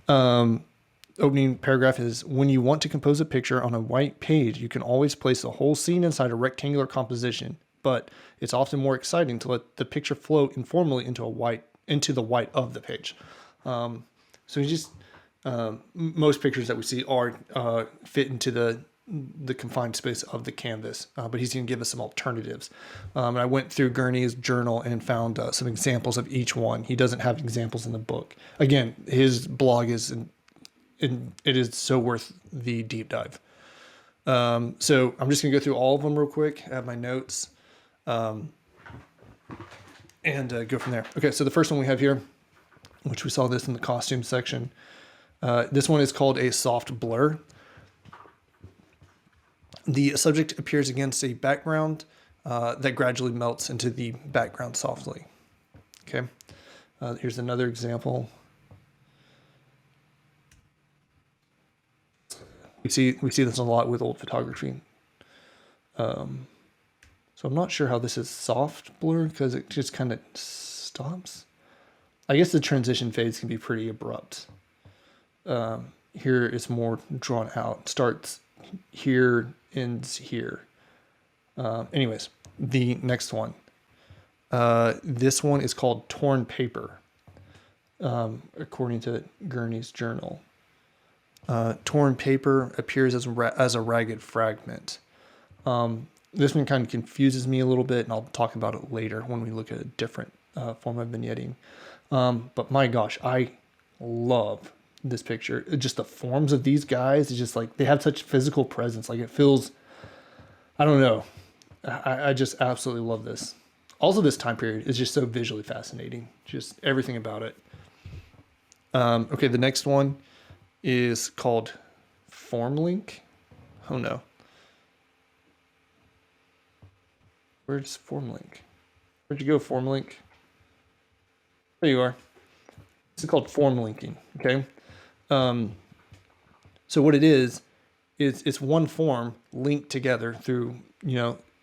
Opening paragraph is, when you want to compose a picture on a white page, you can always place the whole scene inside a rectangular composition, but it's often more exciting to let the picture float informally into the white of the page. So he just, most pictures that we see are fit into the confined space of the canvas, but he's going to give us some alternatives. And I went through Gurney's journal and found some examples of each one. He doesn't have examples in the book. Again, his blog is, it is so worth the deep dive. So I'm just going to go through all of them real quick, add my notes, and go from there. Okay, so the first one we have here, which we saw this in the costume section. This one is called a soft blur. The subject appears against a background that gradually melts into the background softly. Okay. Here's another example. We see this a lot with old photography. So I'm not sure how this is soft blur because it just kind of stops. I guess the transition phase can be pretty abrupt. Here it's more drawn out. Starts here, ends here. Anyways, the next one. This one is called Torn Paper, according to Gourney's journal. Torn paper appears as a ragged fragment. This one kind of confuses me a little bit, and I'll talk about it later when we look at a different form of vignetting. But my gosh, I love this picture. Just the forms of these guys is just like, they have such physical presence. Like it feels, I don't know. I just absolutely love this. Also, this time period is just so visually fascinating. Just everything about it. Okay, the next one is called Form Link. Oh no. Where's Form Link? Where'd you go, Form Link? There you are. This is called form linking. Okay. So what it is it's one form linked together through,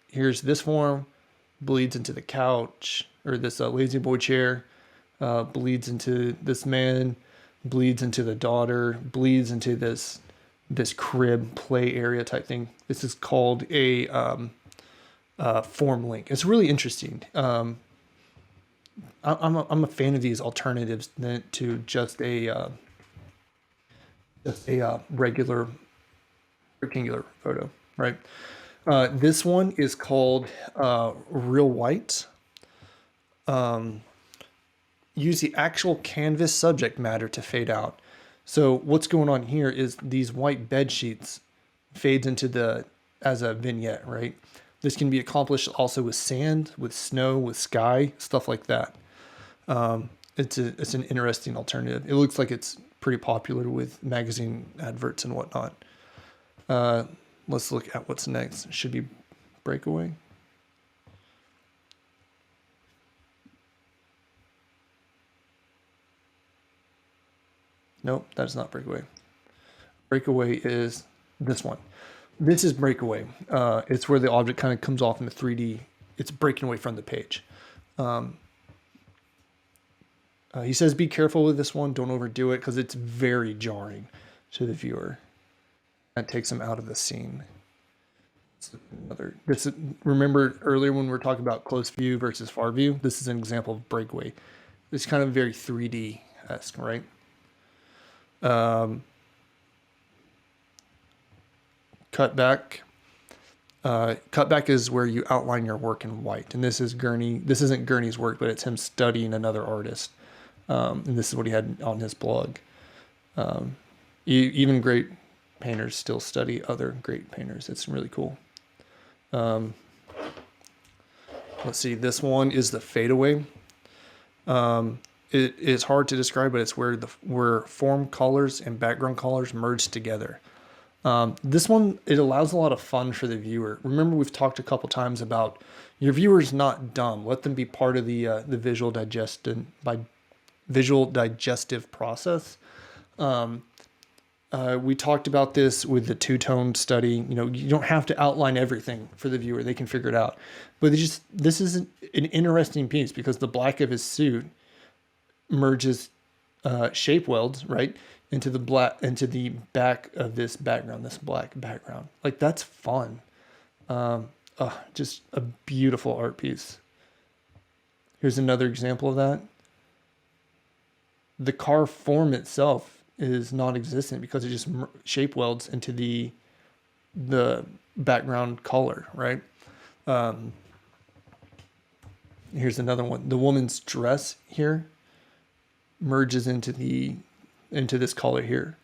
here's this form, bleeds into the couch or this lazy boy chair, bleeds into this man, bleeds into the daughter, bleeds into this crib play area type thing. This is called a form link. It's really interesting. I'm a fan of these alternatives to just a regular rectangular photo, right? This one is called Real White. Use the actual canvas subject matter to fade out. So what's going on here is these white bed sheets fades into as a vignette, right? This can be accomplished also with sand, with snow, with sky, stuff like that. It's an interesting alternative. It looks like it's pretty popular with magazine adverts and whatnot. Let's look at what's next. It should be Breakaway. Nope, that is not Breakaway. Breakaway is this one. This is Breakaway. It's where the object kind of comes off in the 3D. It's breaking away from the page. He says, be careful with this one. Don't overdo it because it's very jarring to the viewer. That takes him out of the scene. Remember earlier when we were talking about close view versus far view? This is an example of Breakaway. It's kind of very 3D-esque, right? Cutback. Cutback is where you outline your work in white. And this is Gurney. This isn't Gurney's work, but it's him studying another artist. And this is what he had on his blog. Even great painters still study other great painters. It's really cool. Let's see. This one is the fadeaway. It is hard to describe, but it's where form colors and background colors merge together. This one, it allows a lot of fun for the viewer. Remember, we've talked a couple times about your viewer's not dumb. Let them be part of the visual digestive process. We talked about this with the two-tone study. You don't have to outline everything for the viewer. They can figure it out. But this is an interesting piece because the black of his suit merges shape welds, right, into the back of this background, this black background. Like, that's fun. Just a beautiful art piece. Here's another example of that. The car form itself is non-existent because it just shape welds into the background color, right? Here's another one. The woman's dress here merges into this color here.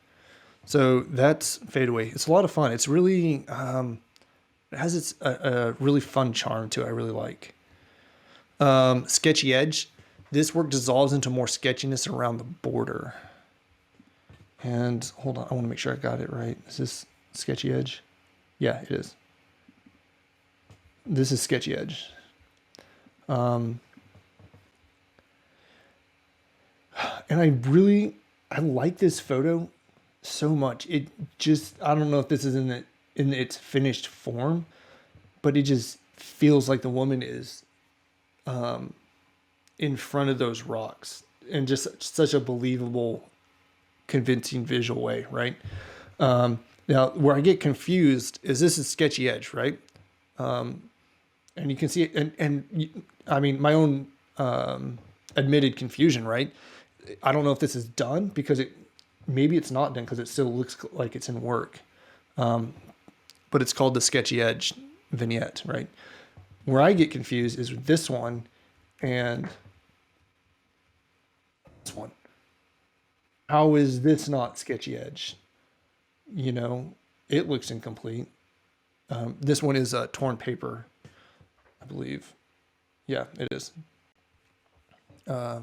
So that's fadeaway. It's a lot of fun. It's really it has a really fun charm to it. I really like. Sketchy edge. This work dissolves into more sketchiness around the border. And hold on, I want to make sure I got it right. Is this sketchy edge? Yeah, it is. This is sketchy edge. and I like this photo so much. It just, I don't know if this is in its finished form, but it just feels like the woman is in front of those rocks in just such a believable, convincing visual way, right? Now, where I get confused is this is sketchy edge, right? And you can see it, I mean, my own admitted confusion, right? I don't know if this is done because maybe it's not done because it still looks like it's in work. But it's called the sketchy edge vignette, right? Where I get confused is with this one and this one. How is this not sketchy edge? You know, it looks incomplete. This one is torn paper, I believe. Yeah, it is. But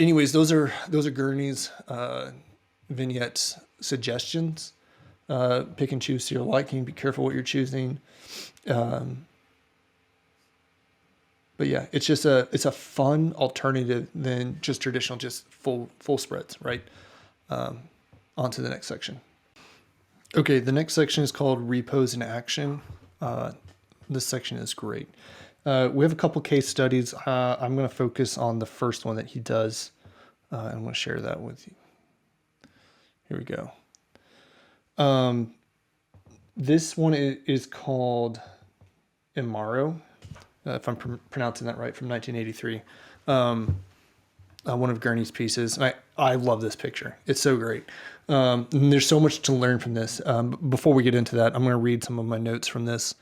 anyways, those are Gurney's vignette suggestions. Pick and choose to your liking. Be careful what you're choosing. But yeah, it's a fun alternative than just traditional, just full spreads, right? On to the next section. Okay, the next section is called Repose in Action. This section is great. We have a couple case studies. I'm going to focus on the first one that he does. I'm going to share that with you. Here we go. This one is called Imaro, if I'm pronouncing that right, from 1983. One of Gurney's pieces. I love this picture. It's so great. And there's so much to learn from this. Before we get into that, I'm going to read some of my notes from this.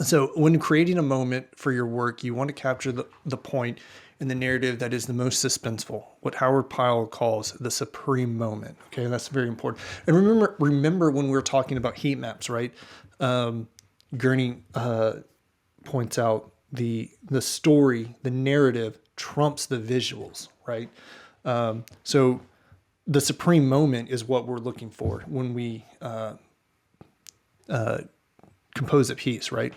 So when creating a moment for your work, you want to capture the point in the narrative that is the most suspenseful, what Howard Pyle calls the supreme moment. Okay, that's very important. And remember when we were talking about heat maps, right? Gurney points out the story, the narrative trumps the visuals, right? So the supreme moment is what we're looking for when we compose a piece, right?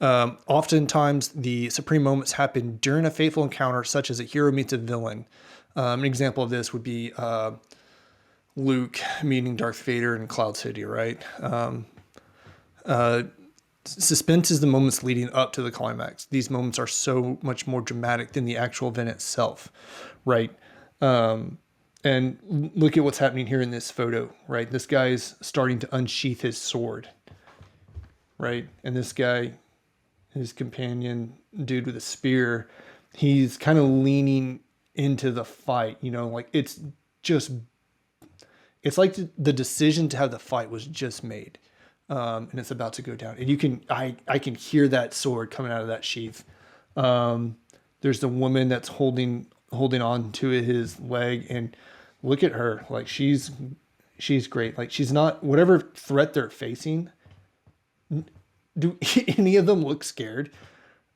Oftentimes the supreme moments happen during a fateful encounter, such as a hero meets a villain. An example of this would be Luke meeting Darth Vader in Cloud City, right? Suspense is the moments leading up to the climax. These moments are so much more dramatic than the actual event itself, right? And look at what's happening here in this photo, right? This guy's starting to unsheath his sword, right? And this guy, his companion, dude with a spear, he's kind of leaning into the fight, like it's like the decision to have the fight was just made. And it's about to go down. And I can hear that sword coming out of that sheath. There's the woman that's holding on to his leg, and look at her. Like she's great. Like she's not, whatever threat they're facing. Do any of them look scared?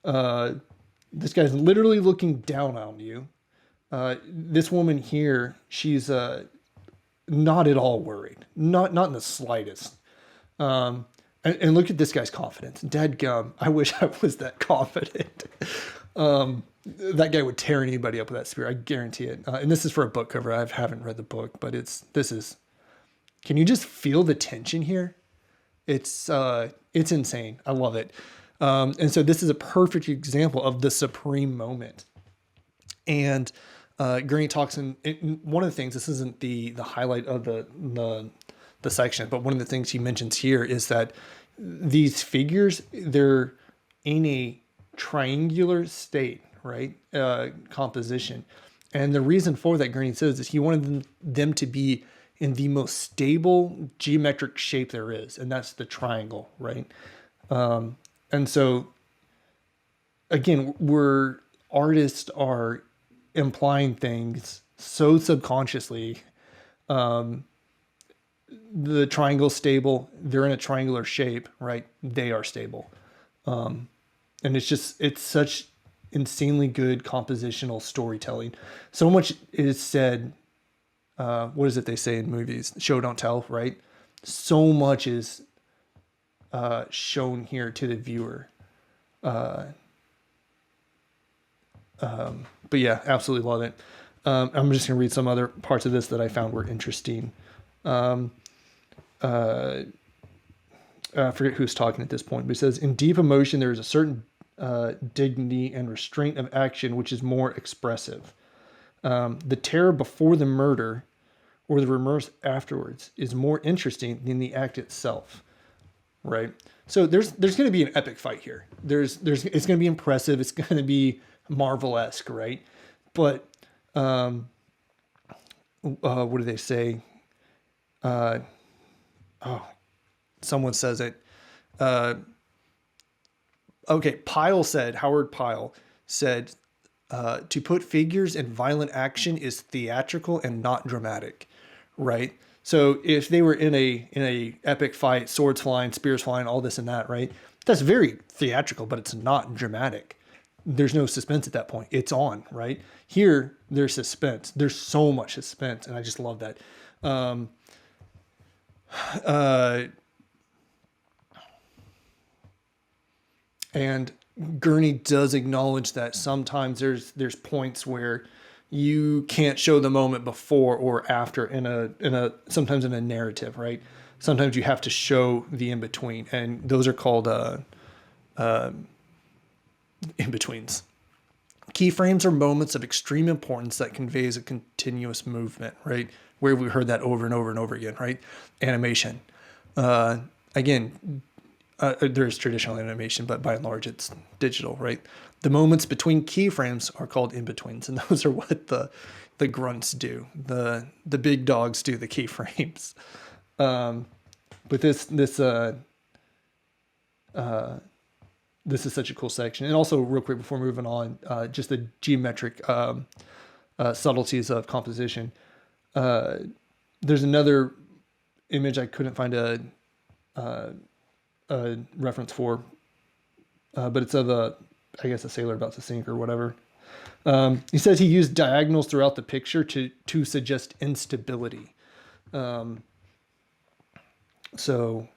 This guy's literally looking down on you. This woman here, she's not at all worried. Not in the slightest. And look at this guy's confidence. Dadgum, I wish I was that confident. That guy would tear anybody up with that spear. I guarantee it. And this is for a book cover. I haven't read the book, but can you just feel the tension here? It's insane. I love it. And so this is a perfect example of the supreme moment. And Gurney talks in one of the things, this isn't the highlight of the section, but one of the things he mentions here is that these figures, they're in a triangular state, right? Composition. And the reason for that, Gurney says, is he wanted them to be in the most stable geometric shape there is, and that's the triangle, right? And so, again, artists are implying things so subconsciously. The triangle's stable. They're in a triangular shape, right? They are stable. And it's such insanely good compositional storytelling. So much is said. What is it they say in movies? Show, don't tell, right? So much is shown here to the viewer. But But yeah, absolutely love it. I'm just going to read some other parts of this that I found were interesting. I forget who's talking at this point, but it says, in deep emotion, there is a certain dignity and restraint of action which is more expressive. The terror before the murder or the remorse afterwards is more interesting than the act itself, right? So there's going to be an epic fight here. It's going to be impressive. It's going to be Marvel-esque, right? But what do they say? Someone says it. Okay, Howard Pyle said, to put figures in violent action is theatrical and not dramatic, right? So if they were in a epic fight, swords flying, spears flying, all this and that, right? That's very theatrical, but it's not dramatic. There's no suspense at that point. It's on, right? Here, there's suspense. There's so much suspense, and I just love that. And Gurney does acknowledge that sometimes there's points where you can't show the moment before or after sometimes in a narrative, right? Sometimes you have to show the in between, and those are called in betweens. Keyframes are moments of extreme importance that conveys a continuous movement, right? Where we heard that over and over and over again, right? Animation. Again, there's traditional animation, but by and large, it's digital, right? The moments between keyframes are called in-betweens, and those are what the grunts do. The big dogs do the keyframes. But this is such a cool section. And also, real quick before moving on, just the geometric subtleties of composition. There's another image I couldn't find a reference for, but it's of I guess a sailor about to sink or whatever. He says he used diagonals throughout the picture to suggest instability. So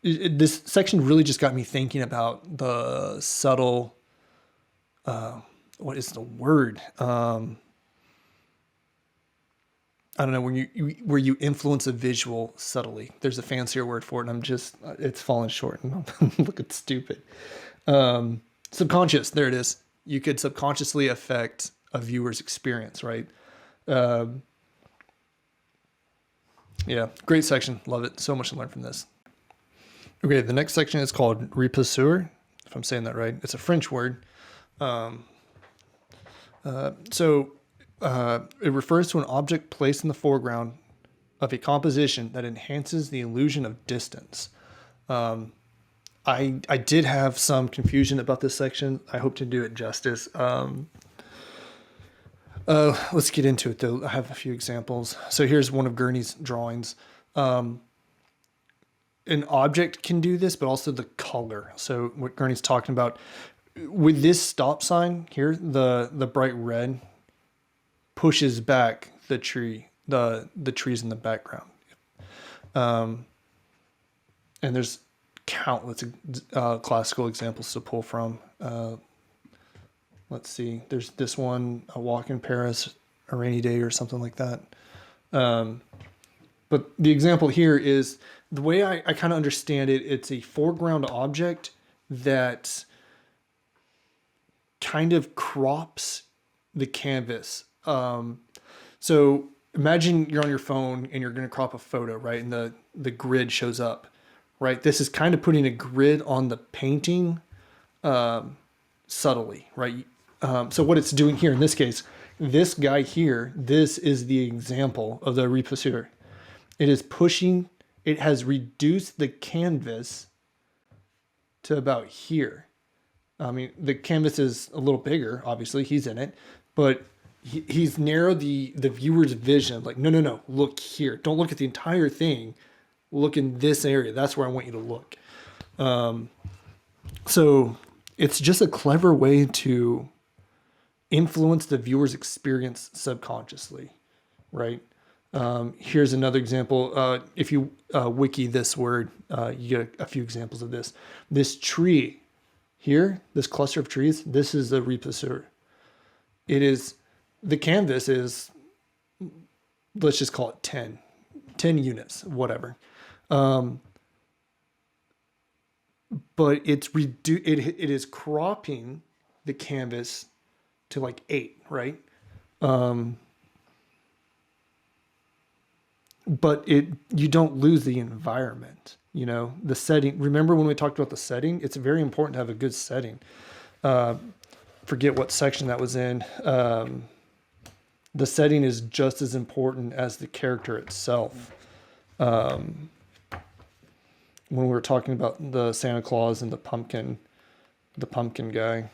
this section really just got me thinking about the subtle, what is the word? I don't know, where you influence a visual subtly. There's a fancier word for it, and it's falling short, and I'm looking stupid. Subconscious, there it is. You could subconsciously affect a viewer's experience, right? Yeah, great section. Love it. So much to learn from this. Okay, the next section is called repousseur, if I'm saying that right. It's a French word. It refers to an object placed in the foreground of a composition that enhances the illusion of distance. I did have some confusion about this section. I hope to do it justice. Let's get into it, though. I have a few examples. So here's one of Gurney's drawings. An object can do this, but also the color. So what Gurney's talking about, with this stop sign here, the bright red pushes back the tree, the trees in the background. And there's countless classical examples to pull from. Let's see. There's this one, A Walk in Paris, A Rainy Day, or something like that. But the example here is, the way I kind of understand it, it's a foreground object that kind of crops the canvas. So imagine you're on your phone and you're going to crop a photo, right? And the grid shows up, right? This is kind of putting a grid on the painting subtly, right? So what it's doing here in this case, this guy here, this is the example of the repousseur. It has reduced the canvas to about here. I mean, the canvas is a little bigger, obviously, he's in it, but he's narrowed the viewer's vision. Like, no, look here. Don't look at the entire thing. Look in this area. That's where I want you to look. So it's just a clever way to influence the viewer's experience subconsciously, right? Here's another example. If you wiki this word, you get a few examples of this. This tree here, this cluster of trees, this is the repousseur. it is, the canvas is, let's just call it 10 units, whatever. But it is cropping the canvas to like 8, right? But you don't lose the environment, the setting. Remember when we talked about the setting? It's very important to have a good setting. Forget what section that was in. The setting is just as important as the character itself. When we were talking about the Santa Claus and the pumpkin guy.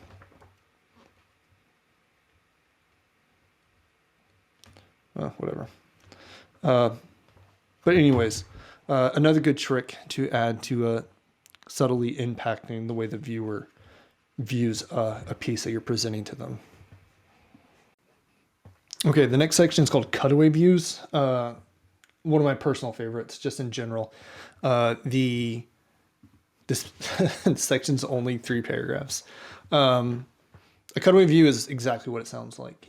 Whatever. But anyways, another good trick to add to subtly impacting the way the viewer views a piece that you're presenting to them. Okay, the next section is called cutaway views. One of my personal favorites, just in general. This section's only 3 paragraphs. A cutaway view is exactly what it sounds like.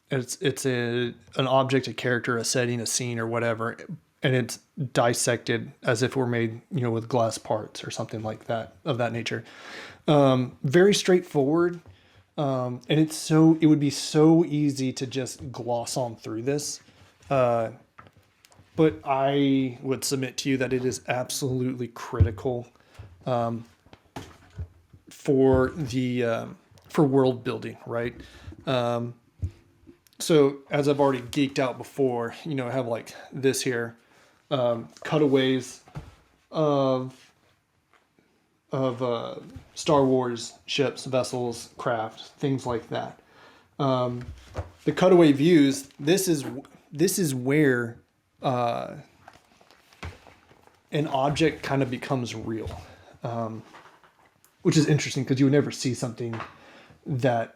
It's an object, a character, a setting, a scene, or whatever, and it's dissected as if it were made, with glass parts or something like that, of that nature. Very straightforward. And it would be so easy to just gloss on through this. But I would submit to you that it is absolutely critical, for world building, right? So as I've already geeked out before, I have like this here, cutaways of Star Wars ships, vessels, craft, things like that. The cutaway views. This is where an object kind of becomes real, which is interesting because you would never see something that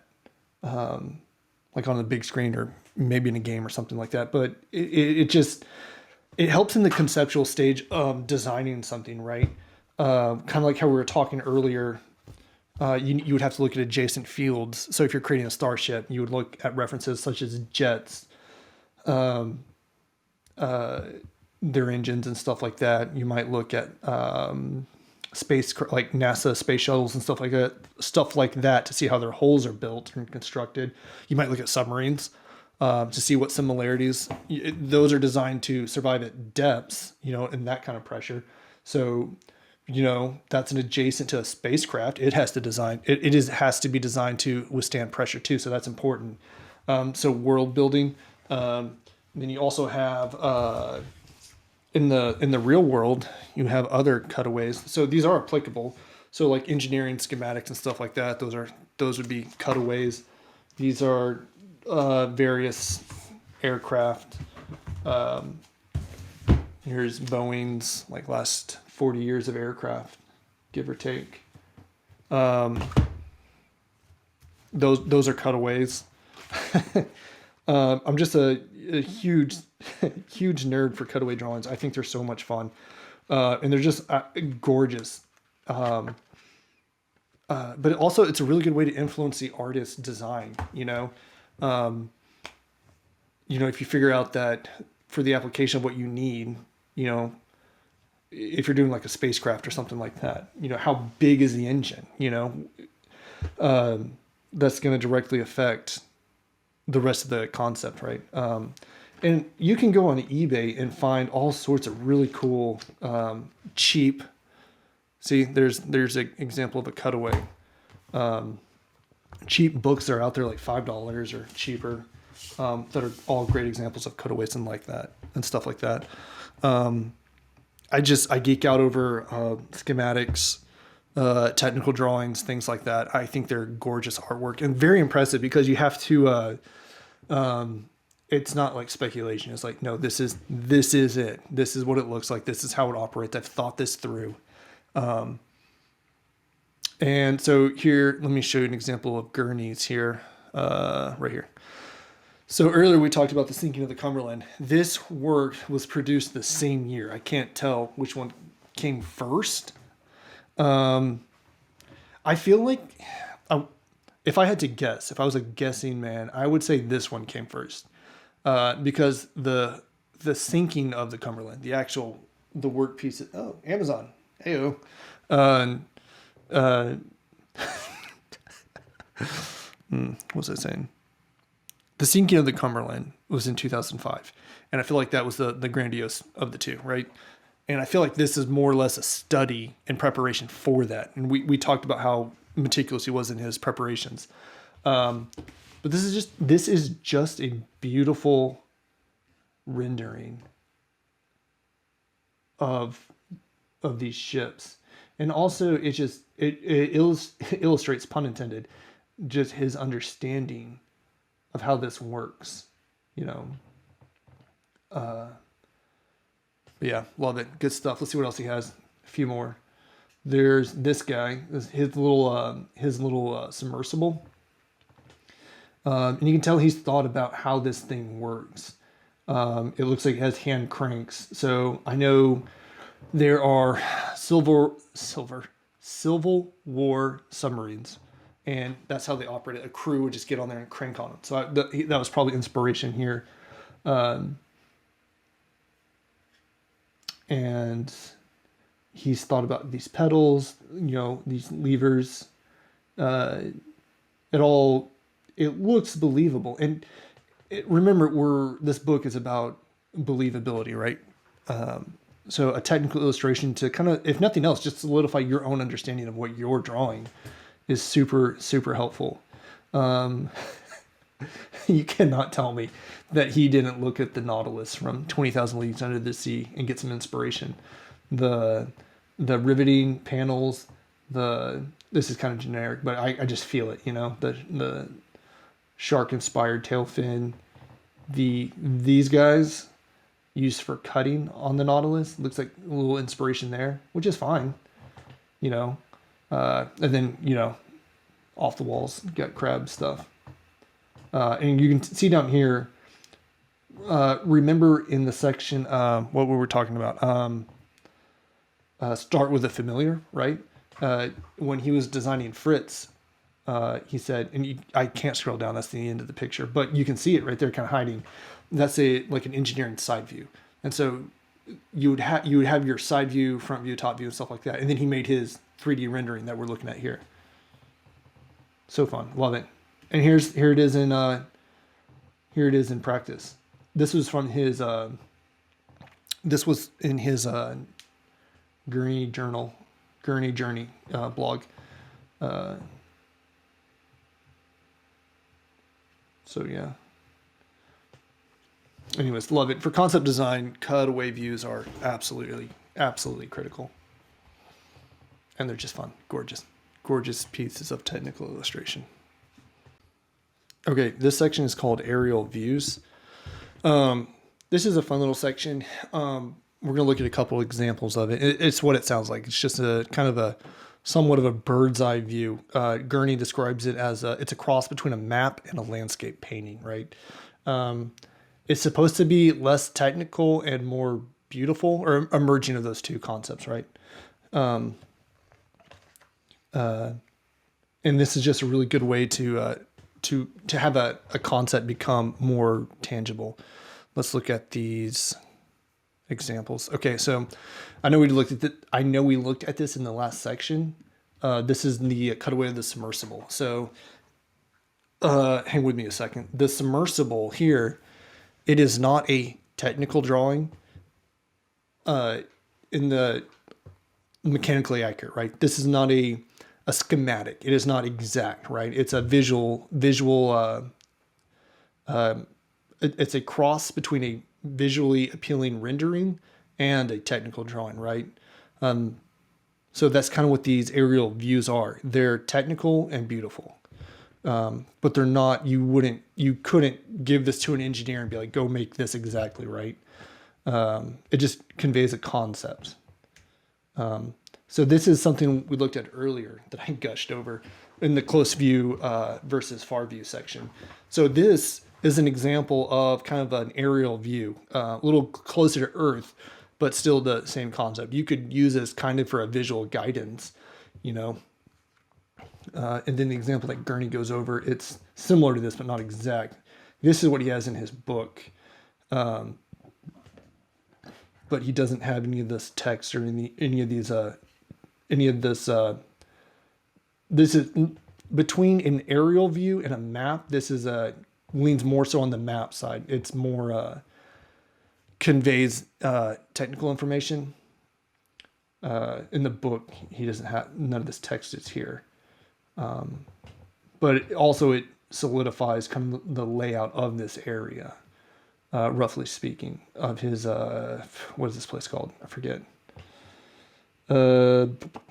like on the big screen or maybe in a game or something like that. But it helps in the conceptual stage of designing something, right? Kind of like how we were talking earlier, you would have to look at adjacent fields. So if you're creating a starship, you would look at references such as jets, their engines and stuff like that. You might look at space, like NASA space shuttles and stuff like that to see how their hulls are built and constructed. You might look at submarines to see what similarities. Those are designed to survive at depths, in that kind of pressure. So, that's an adjacent to a spacecraft. It has to has to be designed to withstand pressure too. So that's important. So world building. Then you also have in the real world, you have other cutaways. So these are applicable. So like engineering schematics and stuff like that. Those would be cutaways. These are various aircraft. Here's Boeing's like last 40 years of aircraft, give or take. Those are cutaways. I'm just a huge nerd for cutaway drawings. I think they're so much fun, and they're just gorgeous. But also, it's a really good way to influence the artist's design. If you figure out that for the application of what you need, if you're doing like a spacecraft or something like that, how big is the engine? That's going to directly affect the rest of the concept, right? And you can go on eBay and find all sorts of really cool, cheap. See, there's an example of a cutaway. Cheap books that are out there like $5 or cheaper, that are all great examples of cutaways and like that and stuff like that. I geek out over schematics, technical drawings, things like that. I think they're gorgeous artwork and very impressive because you have to. It's not like speculation. It's like, no, this is it. This is what it looks like. This is how it operates. I've thought this through. And so here, let me show you an example of Gourney's here, right here. So earlier we talked about the sinking of the Cumberland. This work was produced the same year. I can't tell which one came first. I feel like if I had to guess, if I was a guessing man, I would say this one came first, because the sinking of the Cumberland, the work piece. Oh, Amazon, heyo. Uh, uh, what was I saying? The sinking of the Cumberland was in 2005, and I feel like that was the grandiose of the two, right? And I feel like this is more or less a study in preparation for that. And we talked about how meticulous he was in his preparations. But this is just a beautiful rendering of these ships. And also it illustrates, pun intended, just his understanding of how this works, you know. But yeah, love it. Good stuff. Let's see what else he has. A few more. There's this guy, his little submersible. And you can tell he's thought about how this thing works. It looks like it has hand cranks. So I know there are Civil War submarines, and that's how they operate it. A crew would just get on there and crank on it. So that was probably inspiration here. And he's thought about these pedals, these levers. It looks believable. And remember, this book is about believability, right? So a technical illustration to kind of, if nothing else, just solidify your own understanding of what you're drawing is super, super helpful. You cannot tell me that he didn't look at the Nautilus from 20,000 Leagues Under the Sea and get some inspiration. The riveting panels, this is kind of generic, but I just feel it, the shark-inspired tail fin. These guys used for cutting on the Nautilus, looks like a little inspiration there, which is fine, and then, off the walls, you got crab stuff. And you can see down here, remember in the section, what we were talking about, start with a familiar, right? When he was designing Fritz, he said, and I can't scroll down, that's the end of the picture, but you can see it right there kind of hiding. That's like an engineering side view. And so you would have your side view, front view, top view, and stuff like that. And then he made his 3D rendering that we're looking at here. So fun. Love it. And here it is in practice. This was from his this was in his Gourney Journey blog. So yeah. Anyways, love it. For concept design, cutaway views are absolutely critical. And they're just fun. Gorgeous pieces of technical illustration. Okay, this section is called Aerial Views. This is a fun little section. We're going to look at a couple examples of it. It's what it sounds like. It's just a kind of a somewhat of a bird's eye view. Gurney describes it as it's a cross between a map and a landscape painting, right? It's supposed to be less technical and more beautiful, or a merging of those two concepts, right? And this is just a really good way to have a concept become more tangible. Let's look at these examples. Okay, so I know we looked at this in the last section. This is the cutaway of the submersible. So hang with me a second. The submersible here, it is not a technical drawing in the mechanically accurate, right? This is not a schematic. It is not exact, right? It's a visual. It's a cross between a visually appealing rendering and a technical drawing, right? So that's kind of what these aerial views are. They're technical and beautiful, but they're not. You couldn't give this to an engineer and be like, "Go make this exactly right." It just conveys a concept. So this is something we looked at earlier that I gushed over in the close view versus far view section. So this is an example of kind of an aerial view, a little closer to Earth, but still the same concept. You could use this kind of for a visual guidance, And then the example that Gurney goes over, it's similar to this, but not exact. This is what he has in his book. But he doesn't have any of this text or any of these, this is between an aerial view and a map. This is leans more so on the map side. It's more, conveys, technical information. In the book, he doesn't have, none of this text is here. But it solidifies kind of the layout of this area, roughly speaking, of his, what is this place called? I forget.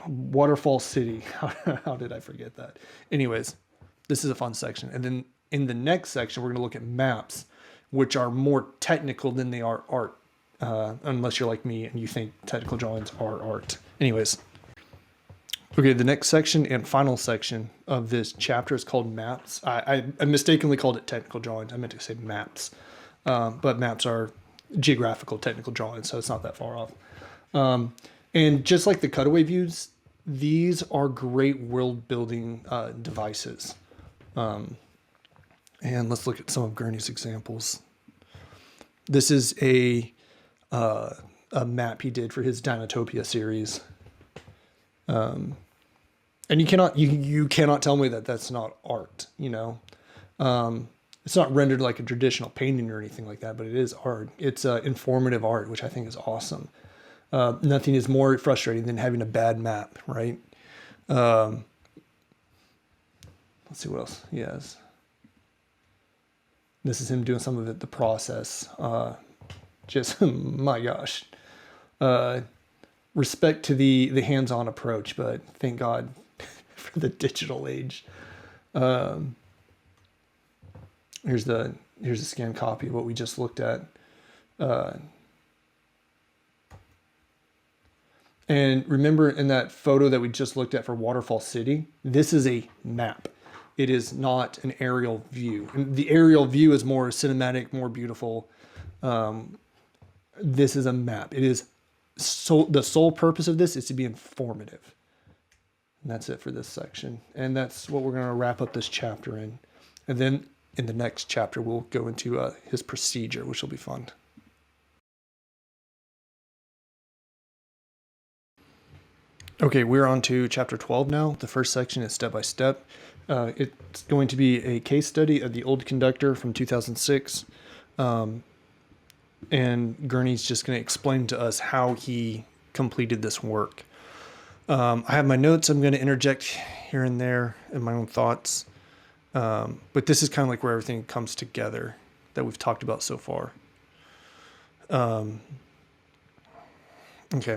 Waterfall City. How did I forget that? Anyways, this is a fun section. And then in the next section, we're going to look at maps, which are more technical than they are art. Unless you're like me and you think technical drawings are art. Anyways. Okay, the next section and final section of this chapter is called maps. I mistakenly called it technical drawings. I meant to say maps. But maps are geographical technical drawings, so it's not that far off. And just like the cutaway views, these are great world building devices. And let's look at some of Gurney's examples. This is a map he did for his Dinotopia series. And you cannot tell me that that's not art, you know. It's not rendered like a traditional painting or anything like that, but it is art. It's informative art, which I think is awesome. Nothing is more frustrating than having a bad map, right? Let's see what else he has. This is him doing some of it, the process. Just, my gosh. Respect to the hands-on approach, but thank God for the digital age. Here's a scanned copy of what we just looked at. And remember in that photo that we just looked at for Waterfall City, this is a map. It is not an aerial view. And the aerial view is more cinematic, more beautiful. This is a map. It is the sole purpose of this is to be informative. And that's it for this section. And that's what we're going to wrap up this chapter in. And then in the next chapter, we'll go into his procedure, which will be fun. Okay, we're on to chapter 12 now. The first section is step by step. It's going to be a case study of the old conductor from 2006. And Gurney's just going to explain to us how he completed this work. I have my notes. I'm going to interject here and there in my own thoughts. But this is kind of like where everything comes together that we've talked about so far. Okay.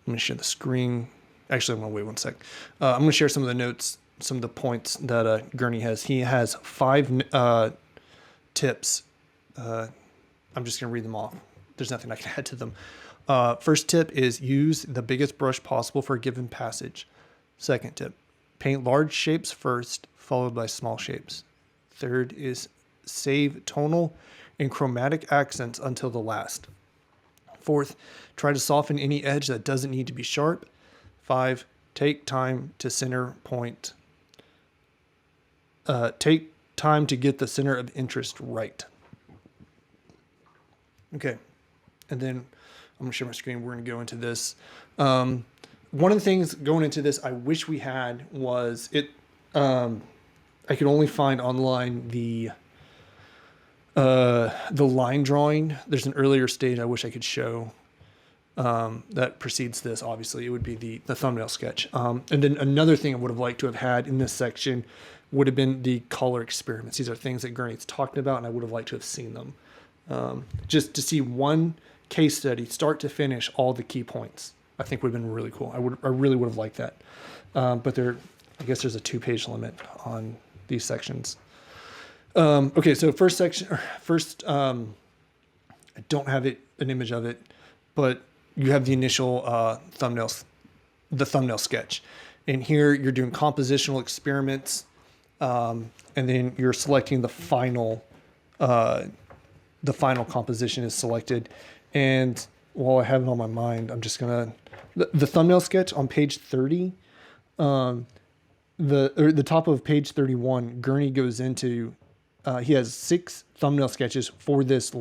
I'm going to share the screen. Actually, I'm going to wait 1 sec. I'm going to share some of the notes, some of the points that Gourney has. He has 5 tips. I'm just going to read them off. There's nothing I can add to them. First tip is use the biggest brush possible for a given passage. Second tip, paint large shapes first, followed by small shapes. Third is save tonal and chromatic accents until the last. Fourth, try to soften any edge that doesn't need to be sharp. 5, take time to center point. Take time to get the center of interest right. Okay, and then I'm going to share my screen. We're going to go into this. One of the things going into this I wish we had was it. I could only find online the line drawing. There's an earlier stage I wish I could show that precedes this. Obviously, it would be the thumbnail sketch. And then another thing I would have liked to have had in this section would have been the color experiments. These are things that Gurney's talking about, and I would have liked to have seen them. Just to see one case study, start to finish, all the key points, I think would have been really cool. I really would have liked that. But I guess there's a 2-page limit on these sections. Okay, so first section, I don't have an image of it, but you have the initial the thumbnail sketch. And here you're doing compositional experiments, and then you're selecting the final composition is selected. And while I have it on my mind, I'm just gonna, the thumbnail sketch on page 30, the top of page 31, Gurney goes into, he has 6 thumbnail sketches for this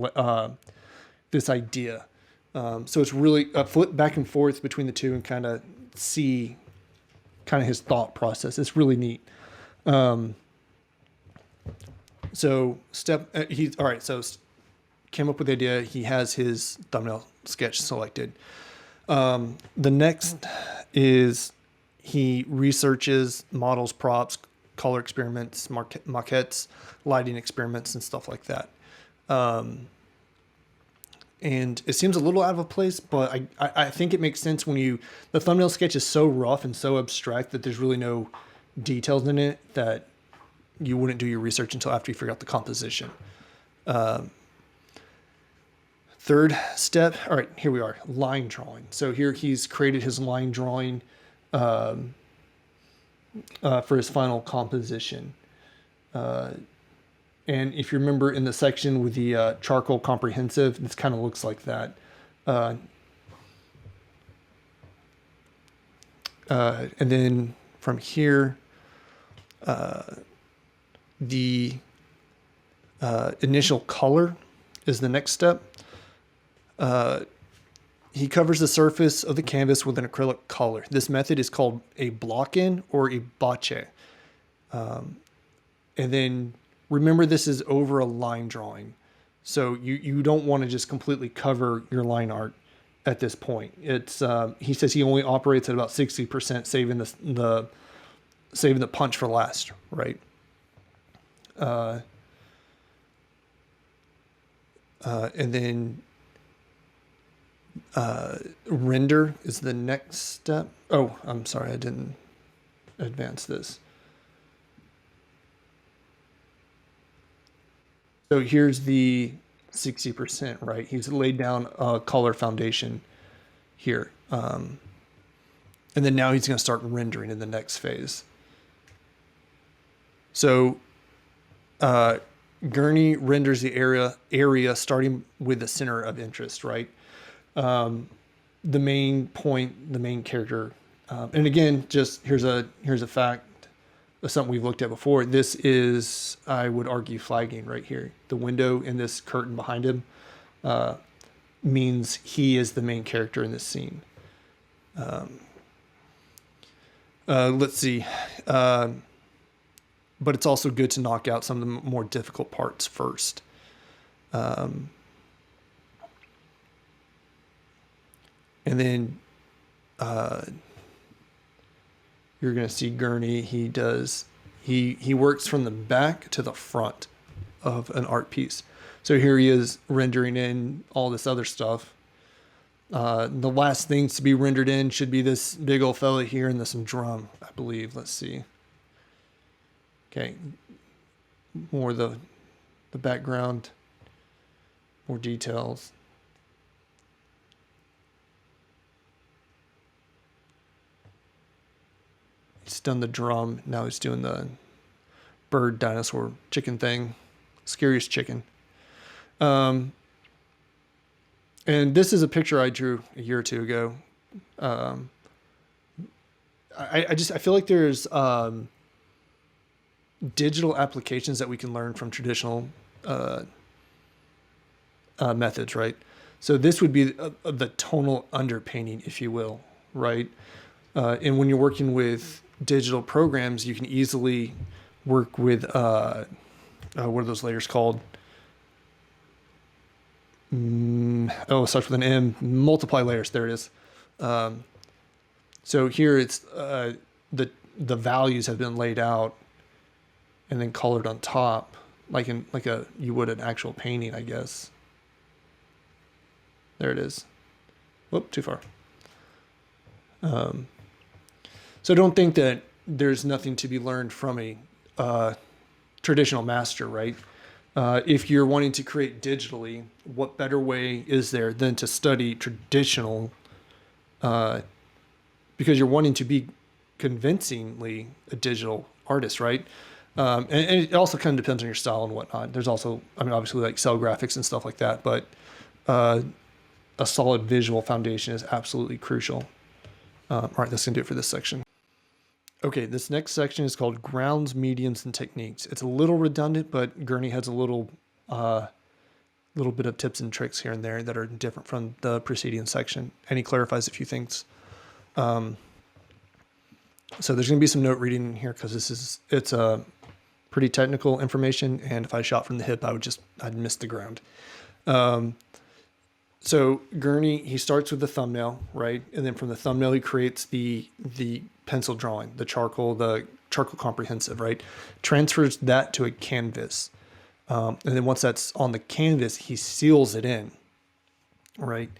idea. So it's really a flip back and forth between the two and kind of see kind of his thought process. It's really neat. So he's all right. So came up with the idea. He has his thumbnail sketch selected. The next is he researches, models, props, color experiments, maquettes, lighting experiments, and stuff like that. And it seems a little out of place, but I think it makes sense when the thumbnail sketch is so rough and so abstract that there's really no details in it, that you wouldn't do your research until after you figure out the composition. Third step, all right, here we are, line drawing. So here he's created his line drawing for his final composition. And if you remember in the section with the charcoal comprehensive, this kind of looks like that. And then from here, the initial color is the next step. He covers the surface of the canvas with an acrylic color. This method is called a block-in or a botche. And then remember, this is over a line drawing. So you don't want to just completely cover your line art at this point. It's he says he only operates at about 60%, saving the punch for last, right? And then render is the next step. Oh, I'm sorry, I didn't advance this. So here's the 60%, right? He's laid down a color foundation here. And then now he's going to start rendering in the next phase. So Gurney renders the area starting with the center of interest, right? The main point, the main character. And again, just here's a fact of something we've looked at before. This is, I would argue, flagging right here. The window and this curtain behind him means he is the main character in this scene. Let's see. But it's also good to knock out some of the more difficult parts first. And then you're going to see Gurney. He works from the back to the front of an art piece. So here he is rendering in all this other stuff. The last things to be rendered in should be this big old fella here and some drum, I believe. Let's see. Okay, more the background, more details. He's done the drum. Now he's doing the bird, dinosaur, chicken thing. Scariest chicken. And this is a picture I drew a year or two ago. I feel like there's digital applications that we can learn from traditional methods, right? So this would be the tonal underpainting, if you will, right? And when you're working with digital programs, you can easily work with what are those layers called? It starts with an M. Multiply layers. There it is. So here it's the values have been laid out and then colored on top, like you would an actual painting, I guess. There it is. Whoop, too far. So don't think that there's nothing to be learned from a traditional master, right? If you're wanting to create digitally, what better way is there than to study traditional, because you're wanting to be convincingly a digital artist, right? And it also kind of depends on your style and whatnot. There's also, obviously like cell graphics and stuff like that, but a solid visual foundation is absolutely crucial. All right, that's going to do it for this section. Okay, this next section is called grounds, mediums, and techniques. It's a little redundant, but Gurney has a little bit of tips and tricks here and there that are different from the preceding section, and he clarifies a few things. So there's going to be some note reading in here because it's a pretty technical information, and if I shot from the hip, I'd miss the ground. So Gurney, he starts with the thumbnail, right? And then from the thumbnail, he creates the pencil drawing, the charcoal comprehensive, right? Transfers that to a canvas. And then once that's on the canvas, he seals it in, right?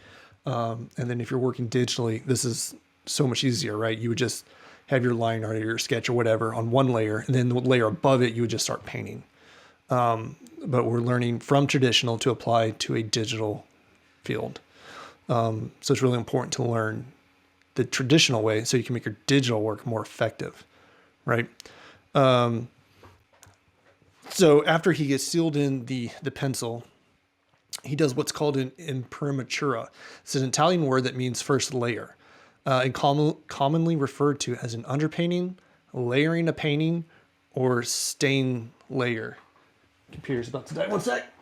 And then if you're working digitally, this is so much easier, right? You would just have your line art or your sketch or whatever on one layer, and then the layer above it, you would just start painting. But we're learning from traditional to apply to a digital field. So it's really important to learn the traditional way so you can make your digital work more effective, right? So after he gets sealed in the pencil, he does what's called an imprimatura. It's an Italian word that means first layer, and commonly referred to as an underpainting, layering a painting, or stain layer. Computer's about to die. One sec.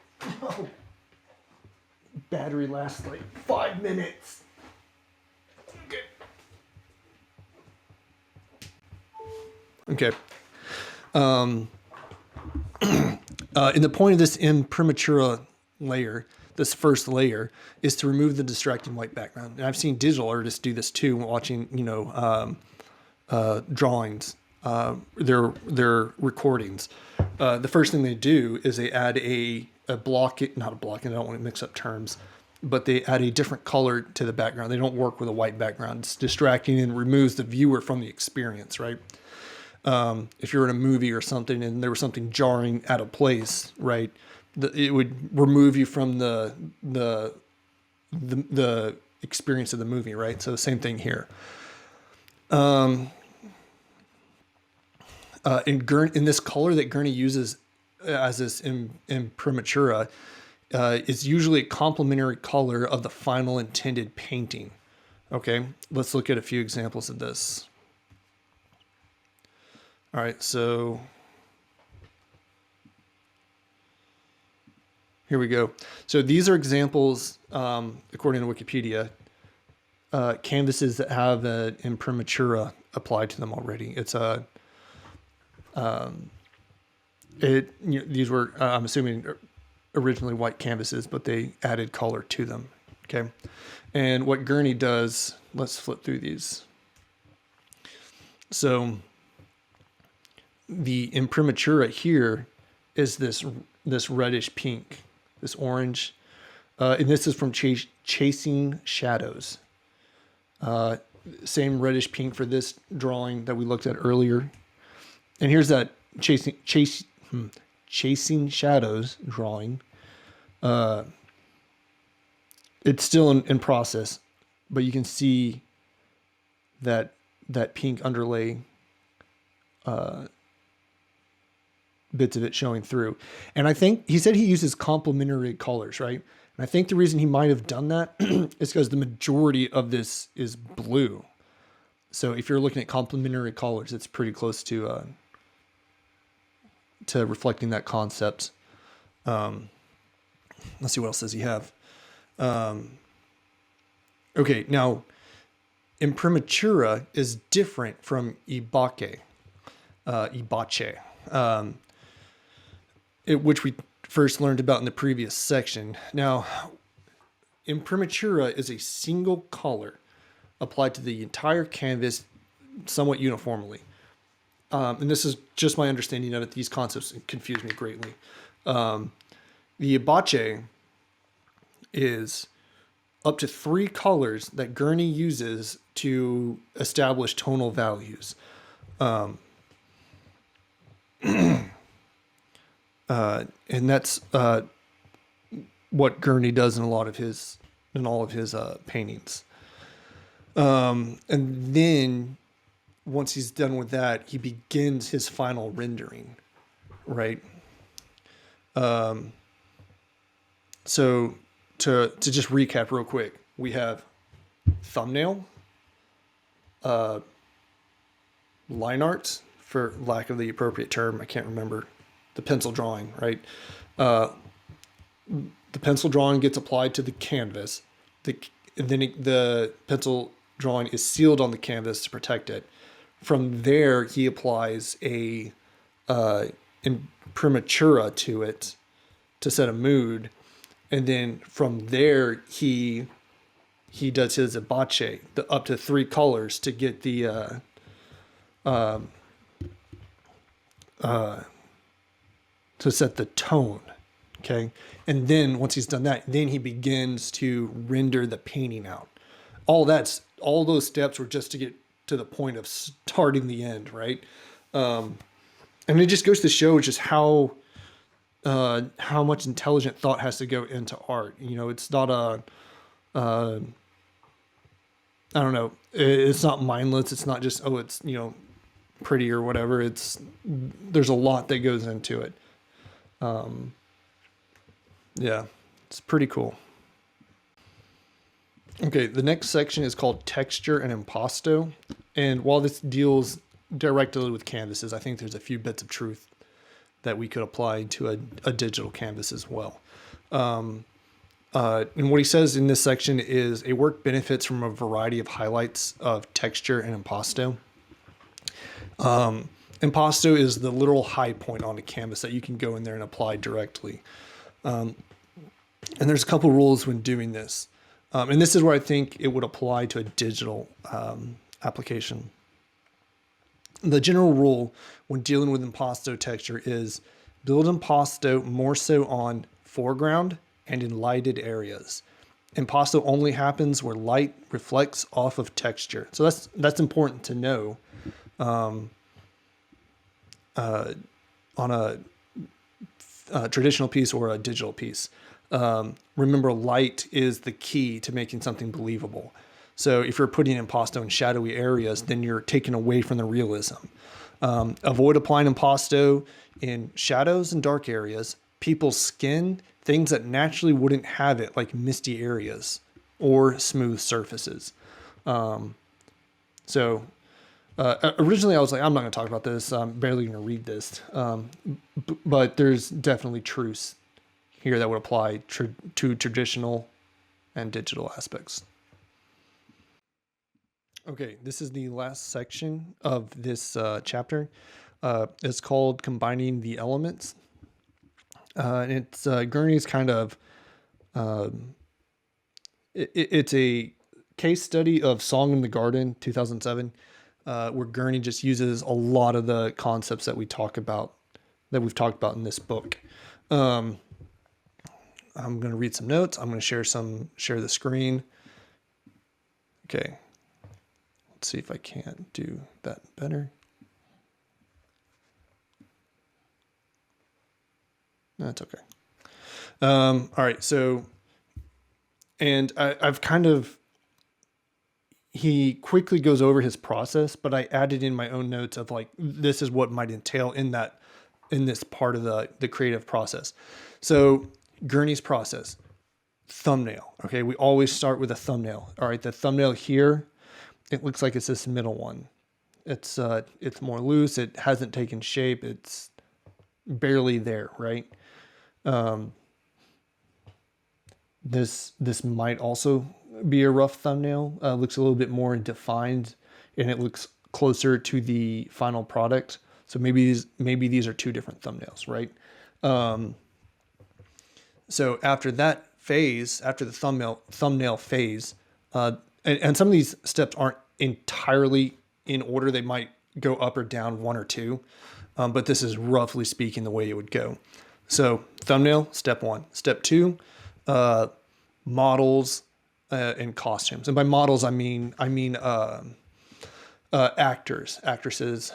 Oh. Battery lasts like 5 minutes. Okay. And the point of this imprimatura layer, this first layer, is to remove the distracting white background. And I've seen digital artists do this too, watching, drawings, their recordings. The first thing they do is they add not a block, and I don't want to mix up terms, but they add a different color to the background. They don't work with a white background. It's distracting and removes the viewer from the experience, right? If you're in a movie or something and there was something jarring out of place, right, it would remove you from the experience of the movie, right? So same thing here. In this color that Gurney uses as this imprimatura is usually a complementary color of the final intended painting. Okay, let's look at a few examples of this. All right, so here we go. So these are examples, according to Wikipedia, canvases that have an imprimatura applied to them already. It's these were, I'm assuming, originally white canvases, but they added color to them. Okay, and what Gourney does, let's flip through these. So the imprimatura here is this reddish pink, this orange, and this is from Chasing Shadows. Same reddish pink for this drawing that we looked at earlier. And here's that Chasing Shadows drawing. It's still in process, but you can see that pink underlay, bits of it showing through. And I think he said he uses complementary colors, right? And I think the reason he might have done that is because the majority of this is blue. So if you're looking at complementary colors, it's pretty close to reflecting that concept. Let's see what else does he have. Okay, now imprimatura is different from ibache, which we first learned about in the previous section. Now, imprimatura is a single color applied to the entire canvas somewhat uniformly. And this is just my understanding of it. These concepts confuse me greatly. The ibache is up to 3 colors that Gurney uses to establish tonal values. And that's what Gurney does in all of his paintings. And then once he's done with that, he begins his final rendering, right? So to just recap real quick, we have thumbnail, line art, for lack of the appropriate term. I can't remember. The pencil drawing, right? The pencil drawing gets applied to the canvas. The pencil drawing is sealed on the canvas to protect it. From there, he applies a imprimatura to it to set a mood, and then from there he does his abache, the up to 3 colors to get the to set the tone. Okay. And then once he's done that, then he begins to render the painting out. All those steps were just to get to the point of starting the end, right? And it just goes to show just how much intelligent thought has to go into art. It's not I don't know, it's not mindless. It's not just, it's, pretty or whatever. There's a lot that goes into it. Yeah, it's pretty cool. Okay, the next section is called Texture and Impasto. And while this deals directly with canvases, I think there's a few bits of truth that we could apply to a digital canvas as well. And what he says in this section is a work benefits from a variety of highlights of texture and impasto. Impasto is the literal high point on a canvas that you can go in there and apply directly. And there's a couple rules when doing this. And this is where I think it would apply to a digital application. The general rule when dealing with impasto texture is build impasto more so on foreground and in lighted areas. Impasto only happens where light reflects off of texture. So that's important to know on a traditional piece or a digital piece. Remember, light is the key to making something believable. So if you're putting impasto in shadowy areas, then you're taking away from the realism. Avoid applying impasto in shadows and dark areas, people's skin, things that naturally wouldn't have it, like misty areas or smooth surfaces. Originally I was like, I'm not going to talk about this. I'm barely going to read this. But there's definitely truths here that would apply to traditional and digital aspects. Okay, this is the last section of this chapter. It's called Combining the Elements. It's Gurney's kind of, it's a case study of Song in the Garden, 2007, where Gurney just uses a lot of the concepts that we've talked about in this book. I'm going to read some notes. I'm going to share the screen. Okay. Let's see if I can't do that better. That's okay. All right. So, and I've kind of, he quickly goes over his process, but I added in my own notes of like, this is what might entail in this part of the creative process. So Gurney's process, thumbnail. Okay. We always start with a thumbnail. All right. The thumbnail here, it looks like it's this middle one. It's more loose. It hasn't taken shape. It's barely there. Right. This might also be a rough thumbnail. Looks a little bit more defined, and it looks closer to the final product. So maybe these are two different thumbnails, right? So after that phase, after the thumbnail phase, and some of these steps aren't entirely in order. They might go up or down one or two, but this is roughly speaking the way it would go. So thumbnail, step 1. Step 2, models and costumes. And by models, I mean actors, actresses,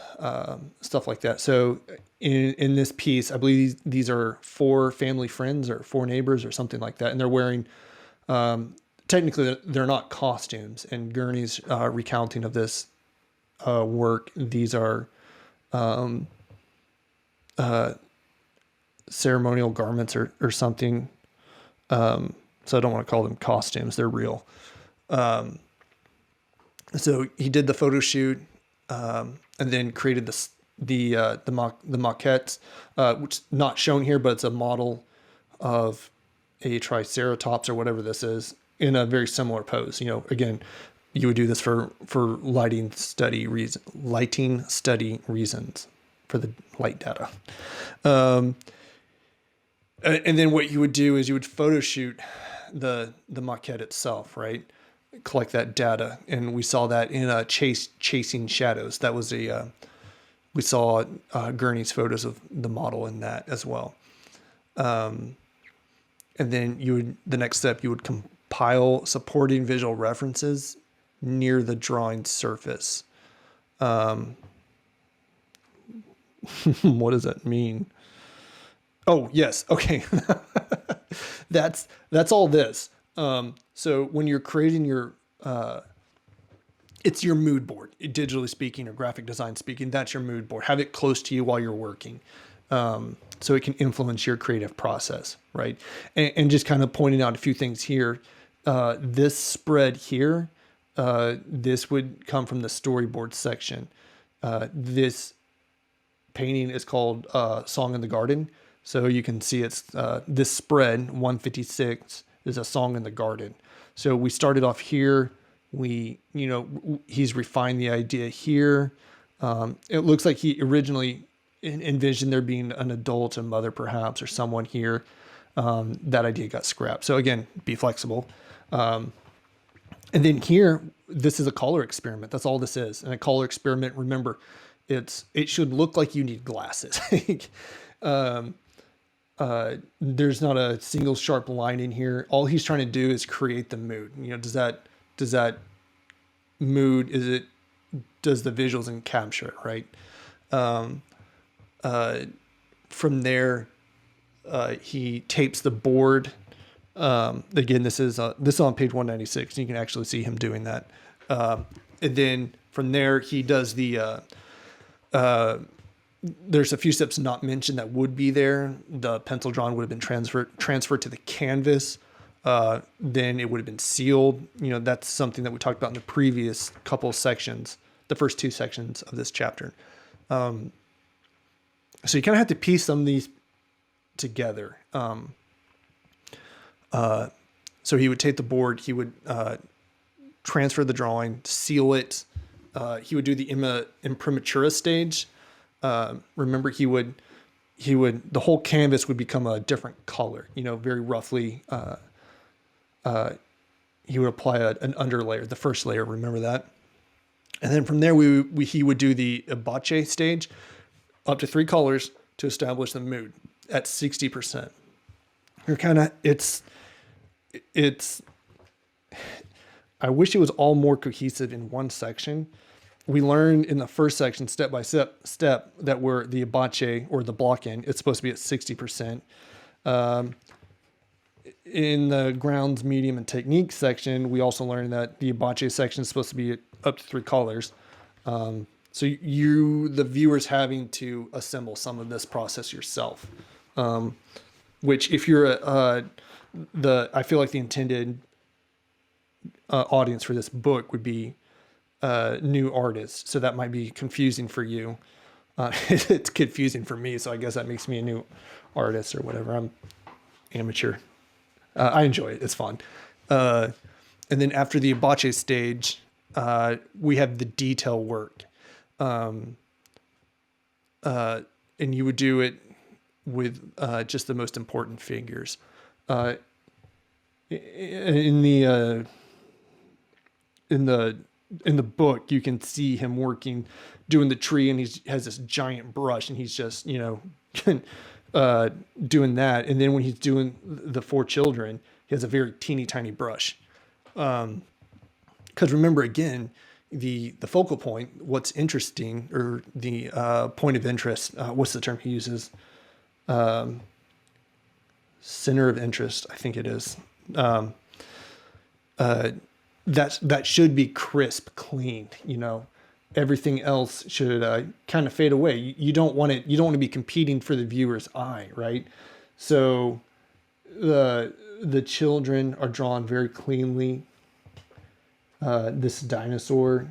stuff like that. So in this piece, I believe these are 4 family friends or 4 neighbors or something like that. And they're wearing, technically they're not costumes. And Gurney's recounting of this work, these are ceremonial garments or something. So I don't want to call them costumes. They're real. So he did the photo shoot. and then created the maquettes, which is not shown here, but it's a model of a triceratops or whatever this is in a very similar pose. Again, you would do this for lighting study reasons for the light data. And then what you would do is you would photo shoot the maquette itself, right? Collect that data, and we saw that in Chasing Shadows. That was we saw Gurney's photos of the model in that as well. And then the next step, you would compile supporting visual references near the drawing surface. What does that mean? Oh, yes. Okay. That's all this. So when you're creating your, it's your mood board, digitally speaking or graphic design speaking, that's your mood board. Have it close to you while you're working. So it can influence your creative process, right? And just kind of pointing out a few things here. This spread here, this would come from the storyboard section. This painting is called Song in the Garden. So you can see it's this spread, 156, is a song in the garden. So we started off here. He's refined the idea here. It looks like he originally envisioned there being an adult, a mother perhaps, or someone here. That idea got scrapped. So again, be flexible. And then here, this is a color experiment. That's all this is. And a color experiment, remember, it should look like you need glasses. There's not a single sharp line in here. All he's trying to do is create the mood. Does that mood, does the visuals and capture it, right? From there, he tapes the board. Again, this is on page 196. You can actually see him doing that. And then from there, he does there's a few steps not mentioned that would be there. The pencil drawing would have been transferred to the canvas. Then it would have been sealed. That's something that we talked about in the previous couple of sections, the first two sections of this chapter. So you kind of have to piece some of these together. So he would take the board, he would transfer the drawing, seal it. He would do the imprimatura stage. Remember, he would the whole canvas would become a different color. Very roughly. He would apply an underlayer, the first layer. Remember that. And then from there, he would do the Ibache stage, up to 3 colors to establish the mood at 60%. You're kind of it's. I wish it was all more cohesive in one section. We learned in the first section, step by step, that we're the Ibache or the block end, it's supposed to be at 60%. In the grounds, medium, and technique section, we also learned that the Ibache section is supposed to be up to 3 colors. So the viewers, having to assemble some of this process yourself. Which, if you're I feel like the intended audience for this book would be new artists, so that might be confusing for you. It's confusing for me, so I guess that makes me a new artist or whatever. I'm amateur. I enjoy it. It's fun. And then after the Ibache stage, we have the detail work. And you would do it with just the most important figures. In the book, you can see him doing the tree, and he has this giant brush, and he's just, doing that. And then when he's doing the 4 children, he has a very teeny tiny brush. Because remember, again, the focal point, what's interesting, or the point of interest, what's the term he uses? Center of interest, I think it is. That should be crisp, clean. Everything else should kind of fade away. You don't want it. You don't want to be competing for the viewer's eye, right? So the children are drawn very cleanly. This dinosaur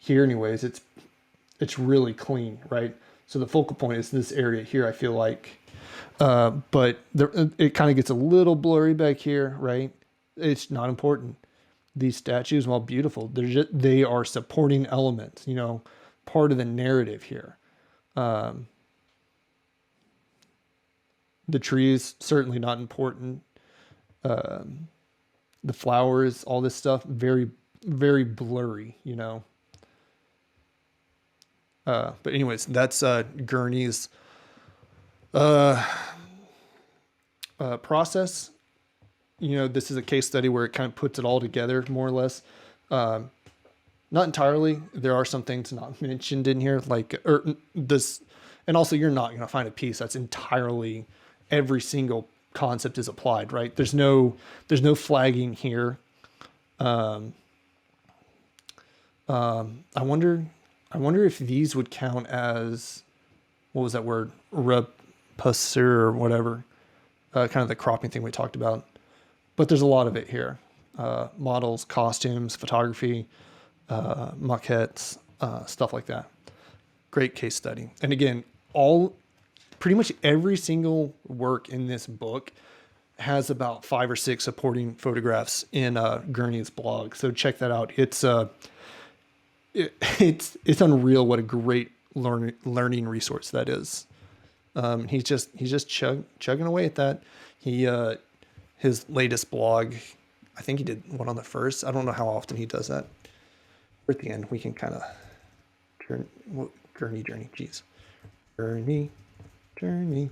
here anyways, it's really clean, right? So the focal point is this area here, I feel like. But there, it kind of gets a little blurry back here, right? It's not important. These statues, while beautiful, they are supporting elements, part of the narrative here. The trees, certainly not important. The flowers, all this stuff, very, very blurry. But anyways, that's Gurney's process. This is a case study where it kind of puts it all together, more or less. Not entirely. There are some things not mentioned in here, like this, and also you're not going to find a piece that's entirely every single concept is applied, right? There's no flagging here. I wonder if these would count as, what was that word? Repusser or whatever. Kind of the cropping thing we talked about. But there's a lot of it here. Models, costumes, photography, maquettes, stuff like that. Great case study. And again, pretty much every single work in this book has about 5 or 6 supporting photographs in Gurney's blog. So check that out. It's unreal what a great learning resource that is. He's just chugging away at that. His latest blog, I think he did one on the first. I don't know how often he does that. At the end, we can kind of Gurney journey. Jeez, Gurney journey.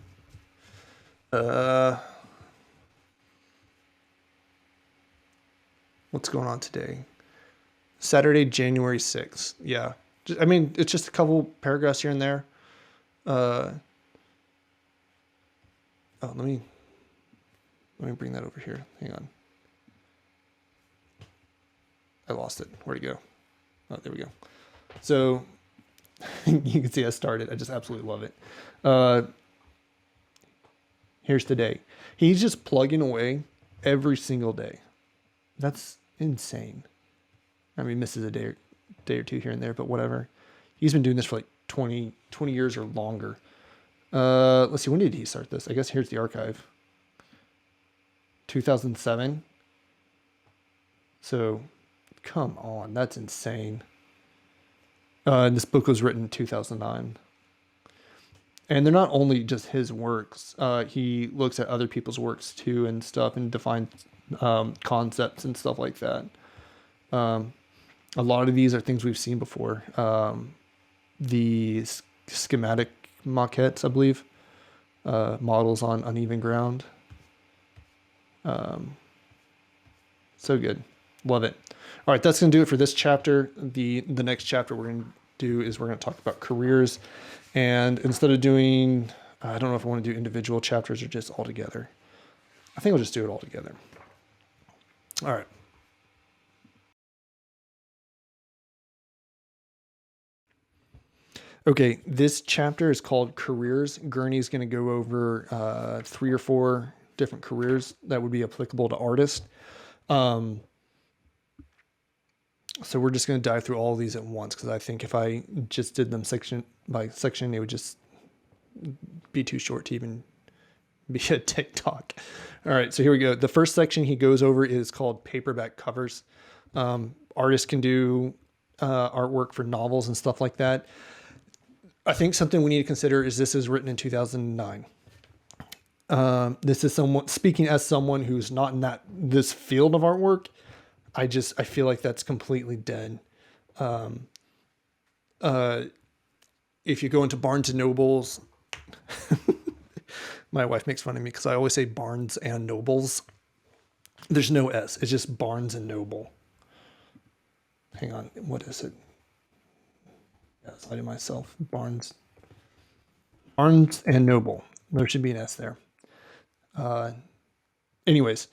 What's going on today? Saturday, January 6th. Yeah. It's just a couple paragraphs here and there. Let me bring that over here. Hang on. I lost it. Where'd it go? Oh, there we go. So you can see I started. I just absolutely love it. Here's today. He's just plugging away every single day. That's insane. Misses a day or two here and there, but whatever. He's been doing this for like 20 years or longer. Let's see, when did he start this? I guess here's the archive. 2007. So, come on, that's insane. And this book was written in 2009. And they're not only just his works. He looks at other people's works too and stuff and defines concepts and stuff like that. A lot of these are things we've seen before. The schematic maquettes, I believe. Models on uneven ground. So good. Love it. All right, that's going to do it for this chapter. The next chapter we're going to do is we're going to talk about careers. And instead of doing, I don't know if I want to do individual chapters or just all together. I think I'll just do it all together. All right. Okay, this chapter is called Careers. Gurney's going to go over 3 or 4 different careers that would be applicable to artists. So we're just going to dive through all of these at once because I think if I just did them section by section, it would just be too short to even be a TikTok. All right, so here we go. The first section he goes over is called paperback covers. Artists can do artwork for novels and stuff like that. I think something we need to consider is this is written in 2009. This is speaking as someone who's not in this field of artwork. I feel like that's completely dead. If you go into Barnes and Nobles, my wife makes fun of me because I always say Barnes and Nobles. There's no S. It's just Barnes and Noble. Hang on. What is it? Yeah, I did myself. Barnes and Noble. There should be an S there. Anyways,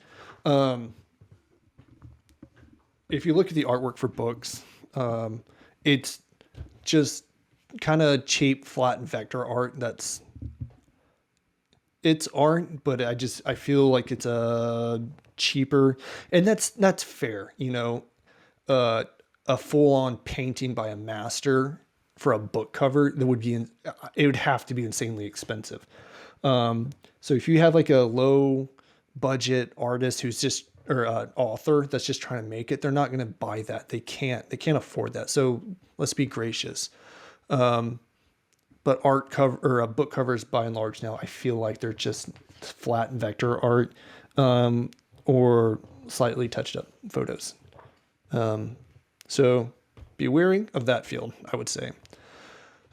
if you look at the artwork for books, it's just kind of cheap, flat, and vector art. It's art, but I feel like it's cheaper, and that's fair. a full-on painting by a master for a book cover, it would have to be insanely expensive. So if you have like a low budget artist who's just, or author that's just trying to make it, they're not going to buy that. They can't afford that. So let's be gracious. But art cover or book covers by and large now, I feel like they're just flat vector art, or slightly touched up photos. So be wary of that field, I would say.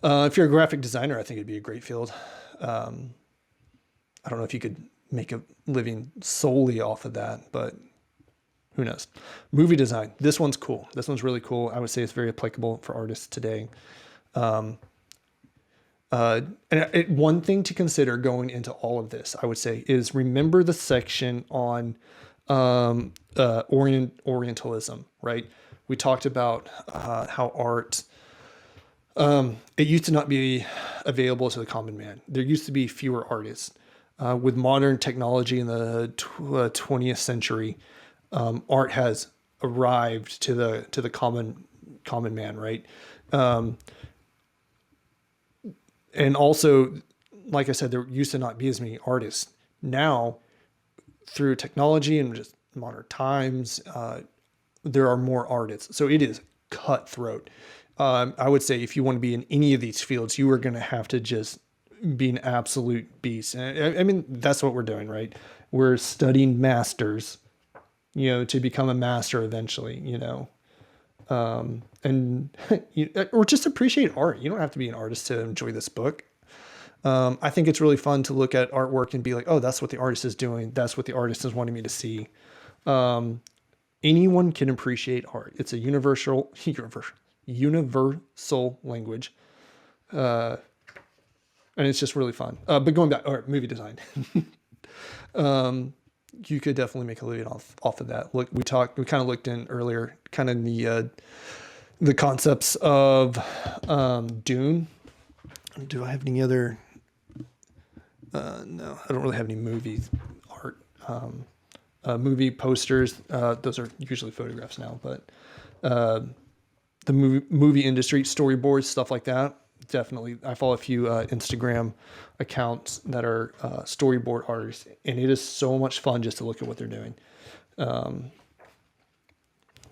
If you're a graphic designer, I think it'd be a great field. I don't know if you could make a living solely off of that, but who knows? Movie design. This one's cool. This one's really cool. I would say it's very applicable for artists today. One thing to consider going into all of this, I would say, is remember the section on Orientalism, right? We talked about how art, it used to not be available to the common man. There used to be fewer artists. With modern technology in the 20th century, art has arrived to the common man, right? And also, like I said, there used to not be as many artists. Now, through technology and just modern times, there are more artists. So it is cutthroat. I would say if you want to be in any of these fields, you are going to have to just be an absolute beast. And I mean, that's what we're doing, right? We're studying masters, to become a master eventually, and or just appreciate art. You don't have to be an artist to enjoy this book. I think it's really fun to look at artwork and be like, oh, that's what the artist is doing. That's what the artist is wanting me to see. Anyone can appreciate art. It's a universal language. And it's just really fun. But going back, or movie design, you could definitely make a living off of that. Look, we kind of looked in earlier, kind of the concepts of Dune. Do I have any other? No, I don't really have any movie art. Movie posters. Those are usually photographs now, but the movie industry, storyboards, stuff like that. Definitely. I follow a few Instagram accounts that are storyboard artists, and it is so much fun just to look at what they're doing.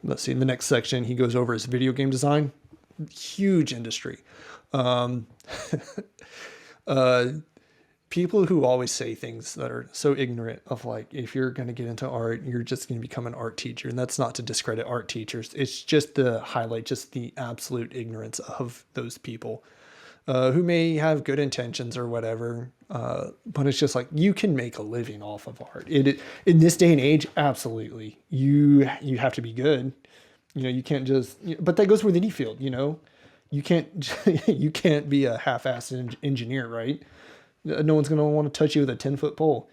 Let's see. In the next section, he goes over his video game design. Huge industry. People who always say things that are so ignorant of, like, if you're going to get into art, you're just going to become an art teacher. And that's not to discredit art teachers. It's just to highlight just the absolute ignorance of those people who may have good intentions or whatever. But it's just like, you can make a living off of art. In this day and age, absolutely. You have to be good. You can't just, but that goes with any field, you can't, you can't be a half-assed engineer, right? No one's going to want to touch you with a 10-foot pole.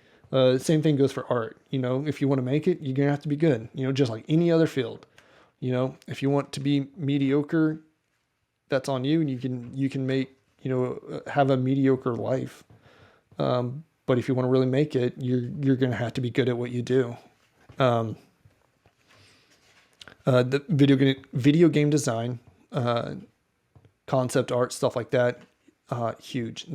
Same thing goes for art. If you want to make it, you're going to have to be good, just like any other field. If you want to be mediocre, that's on you, and you can make, have a mediocre life. But if you want to really make it, you're going to have to be good at what you do. The video game design, concept art, stuff like that, huge.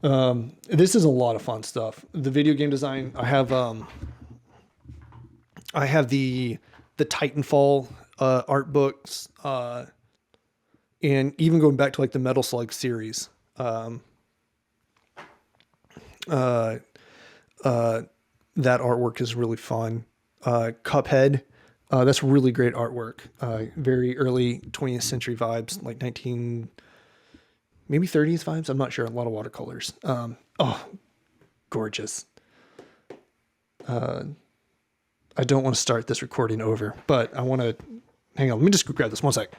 This is a lot of fun stuff. The video game design, I have the Titanfall art books, and even going back to like the Metal Slug series. That artwork is really fun. Cuphead, that's really great artwork. Very early 20th century vibes, like maybe 30s vibes. I'm not sure. A lot of watercolors. Gorgeous. I don't want to start this recording over, but I want to hang on. Let me just grab this one sec.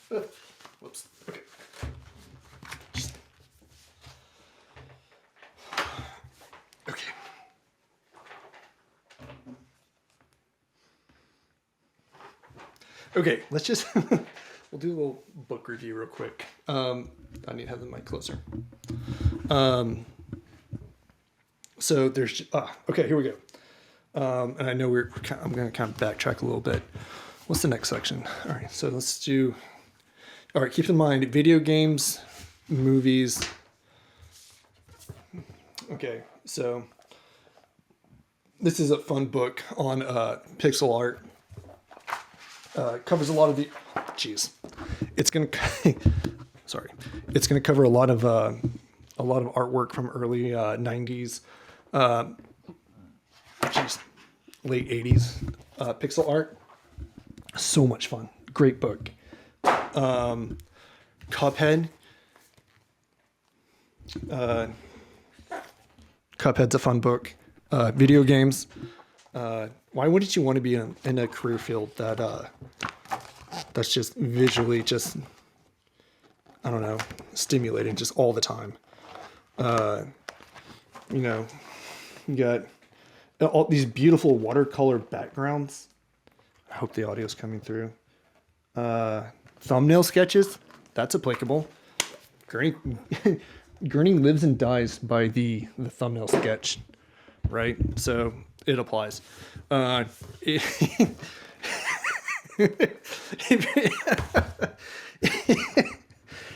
Whoops. Okay. Okay. Okay, let's just we'll do a little book review real quick. I need to have the mic closer. So there's okay, here we go. And I know I'm going to kind of backtrack a little bit. What's the next section? All right, so let's do. All right, keep in mind video games, movies. Okay, so this is a fun book on pixel art. Covers a lot of the. Jeez, it's gonna. Sorry, it's gonna cover a lot of artwork from early '90s, late '80s pixel art. So much fun. Great book. Cuphead. Cuphead's a fun book. Video games. Why wouldn't you want to be in a career field that's just visually just, I don't know, stimulating just all the time? You got all these beautiful watercolor backgrounds. I hope the audio's coming through. Thumbnail sketches, that's applicable. Gurney lives and dies by the thumbnail sketch, right? So it applies.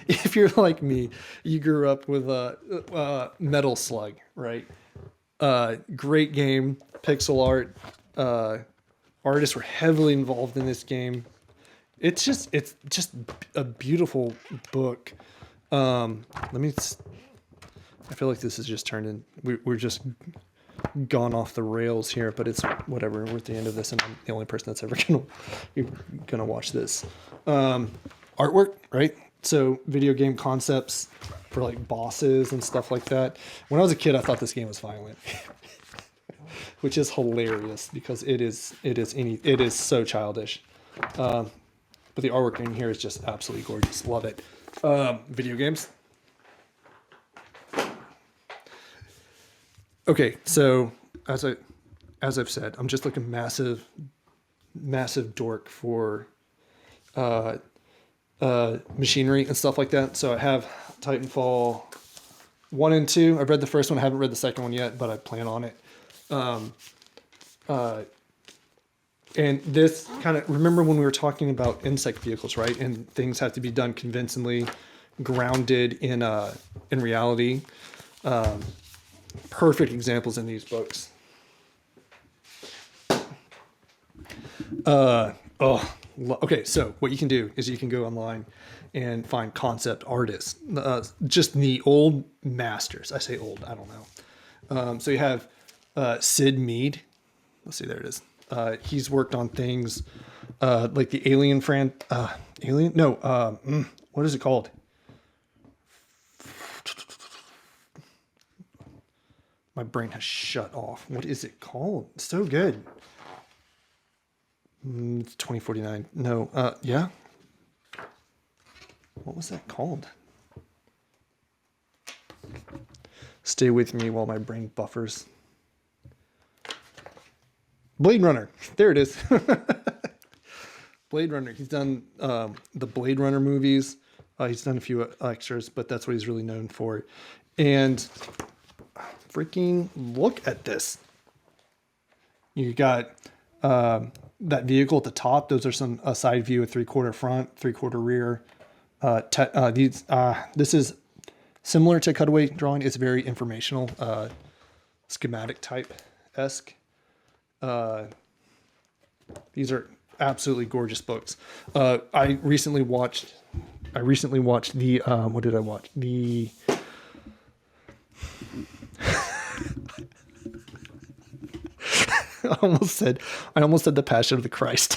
If you're like me, you grew up with Metal Slug, right? Great game, pixel art. Artists were heavily involved in this game. It's just a beautiful book. I feel like this has just turned in. We're just gone off the rails here, but it's whatever. We're at the end of this, and I'm the only person that's ever gonna watch this. Artwork, right? So video game concepts for like bosses and stuff like that. When I was a kid, I thought this game was violent, which is hilarious because it is so childish. But the artwork in here is just absolutely gorgeous. Love it. Video games. Okay, so as I've said, I'm just like a massive dork for machinery and stuff like that. So I have Titanfall 1 and 2. I've read the first one. I haven't read the second one yet, but I plan on it. And this kind of, remember when we were talking about insect vehicles, right? And things have to be done convincingly, grounded in reality. Perfect examples in these books. Okay, so what you can do is you can go online and find concept artists, just the old masters. I say old, I don't know. So you have Sid Mead. Let's see, there it is. He's worked on things like the Alien Alien? No, what is it called? My brain has shut off. What is it called? It's so good. It's 2049. No, yeah. What was that called? Stay with me while my brain buffers. Blade Runner. There it is. Blade Runner. He's done the Blade Runner movies. He's done a few extras, but that's what he's really known for. And freaking look at this. You got that vehicle at the top. Those are some side view, a 3/4 front, 3/4 rear. This is similar to cutaway drawing. It's very informational, schematic type esque. These are absolutely gorgeous books. I recently watched the what did I watch? The I almost said the Passion of the Christ.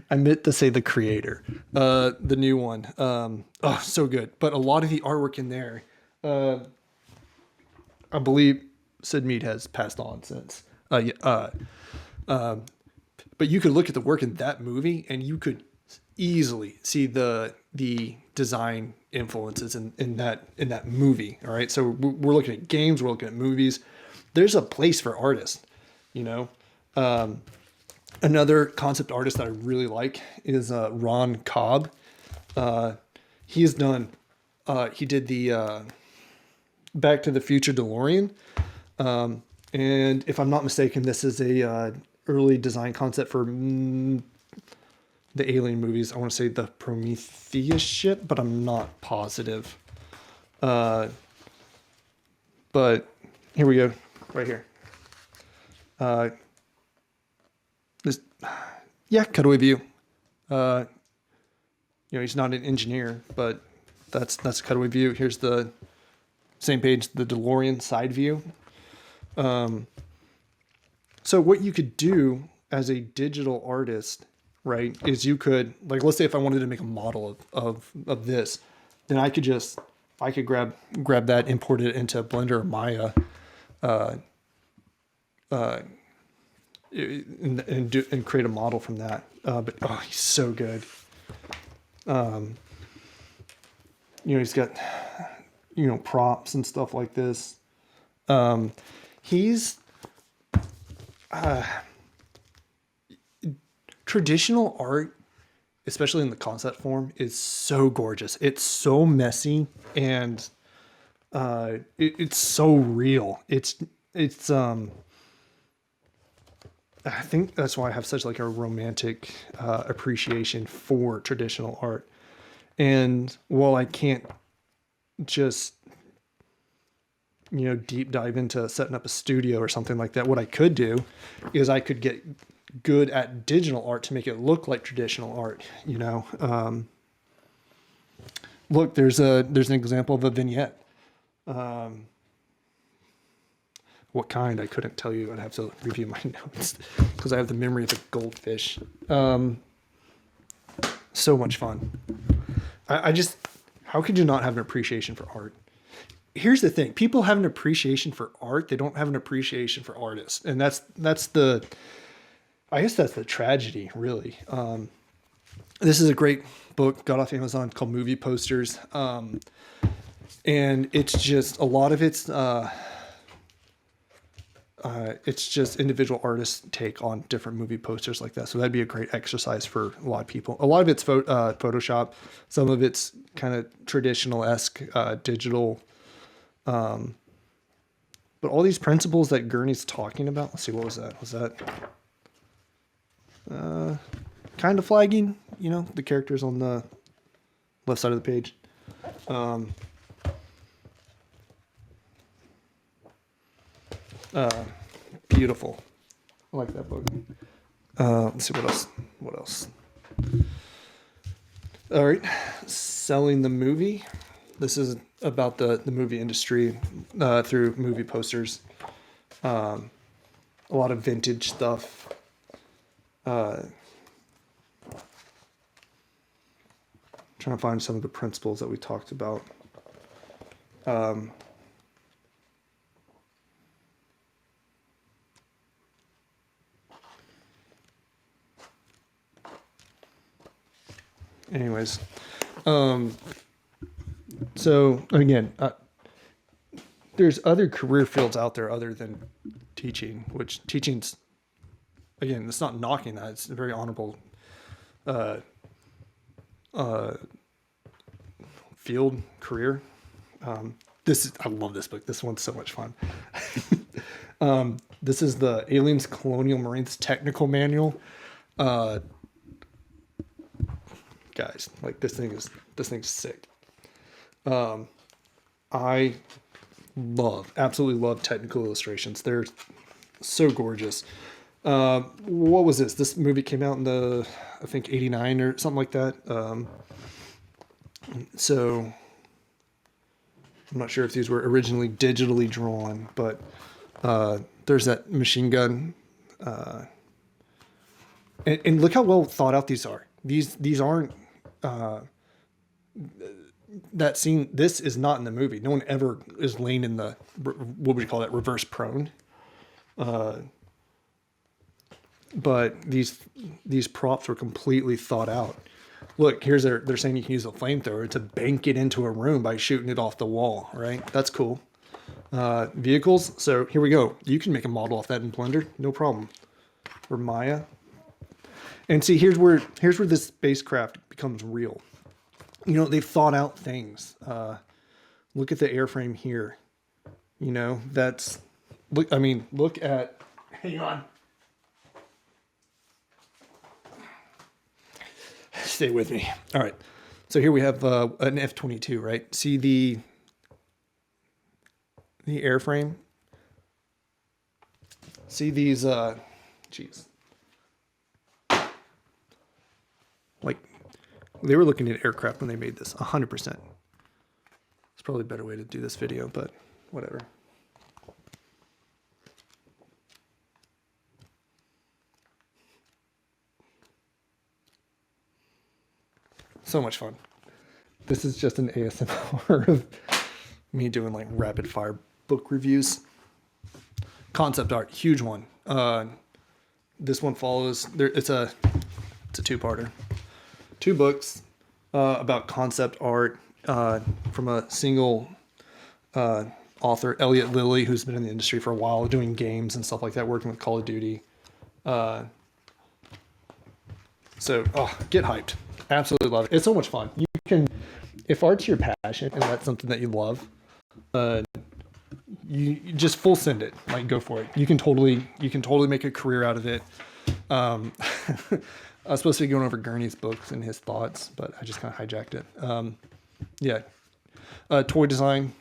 I meant to say the Creator, the new one. So good. But a lot of the artwork in there, I believe Sid Mead has passed on since. But you could look at the work in that movie, and you could easily see the design influences in that movie. All right, so we're looking at games, we're looking at movies. There's a place for artists, you know. Another concept artist that I really like is Ron Cobb. He has done. He did the Back to the Future DeLorean, and if I'm not mistaken, this is a early design concept for the Alien movies. I want to say the Prometheus ship, but I'm not positive. But here we go, right here. This, yeah, cutaway view. He's not an engineer, but that's a cutaway view. Here's the same page, the DeLorean side view. So what you could do as a digital artist, right, is you could, like, let's say if I wanted to make a model of this, then I could grab that, import it into Blender or Maya, and create a model from that. But he's so good. He's got props and stuff like this. He's traditional art, especially in the concept form, is so gorgeous. It's so messy and it's so real. It's I think that's why I have such like a romantic appreciation for traditional art. And while I can't just deep dive into setting up a studio or something like that, what I could do is I could get good at digital art to make it look like traditional art. Look, there's an example of a vignette. What kind, I couldn't tell you. I'd have to review my notes because I have the memory of a goldfish. So much fun. I just, how could you not have an appreciation for art? Here's the thing. People have an appreciation for art. They don't have an appreciation for artists. And that's the tragedy, really. This is a great book, got off Amazon, called Movie Posters. And it's just, a lot of it's just individual artists' take on different movie posters like that. So that'd be a great exercise for a lot of people. A lot of it's Photoshop. Some of it's kind of traditional-esque digital. But all these principles that Gurney's talking about, let's see, what was that? Was that kind of flagging, the characters on the left side of the page. Beautiful. I like that book. Let's see what else. All right. Selling the movie. This is about the movie industry through movie posters. A lot of vintage stuff. Trying to find some of the principles that we talked about. Anyways, so again, there's other career fields out there other than teaching, which teaching's, again, it's not knocking that. It's a very honorable field career. I love this book. This one's so much fun. This is the Aliens Colonial Marines Technical Manual. Guys, like this thing's sick. I absolutely love technical illustrations. They're so gorgeous. What was this? This movie came out in I think 89 or something like that. So I'm not sure if these were originally digitally drawn, but there's that machine gun. And look how well thought out these are. These aren't that scene. This is not in the movie. No one ever is laying in the, what would you call that, reverse prone. But these props were completely thought out. Look, they're saying you can use a flamethrower to bank it into a room by shooting it off the wall, right? That's cool. Vehicles. So here we go. You can make a model off that in Blender, no problem. Or Maya. And see, here's where this spacecraft becomes real. You know, they've thought out things. Look at the airframe here. You know, that's look. I mean, look at. Hang on. Stay with me. All right. So here we have an F-22, right? See the airframe. See these. Geez. Like, they were looking at aircraft when they made this. 100%. It's probably a better way to do this video, but whatever. So much fun. This is just an ASMR of me doing like rapid fire book reviews. Concept art, huge one. This one follows. It's a two-parter. 2 books about concept art from a single author, Elliot Lilly, who's been in the industry for a while, doing games and stuff like that, working with Call of Duty. So, get hyped. Absolutely love it. It's so much fun. You can, if art's your passion and that's something that you love, you just full send it. Like, go for it. You can totally make a career out of it. I was supposed to be going over Gurney's books and his thoughts, but I just kind of hijacked it. Toy design.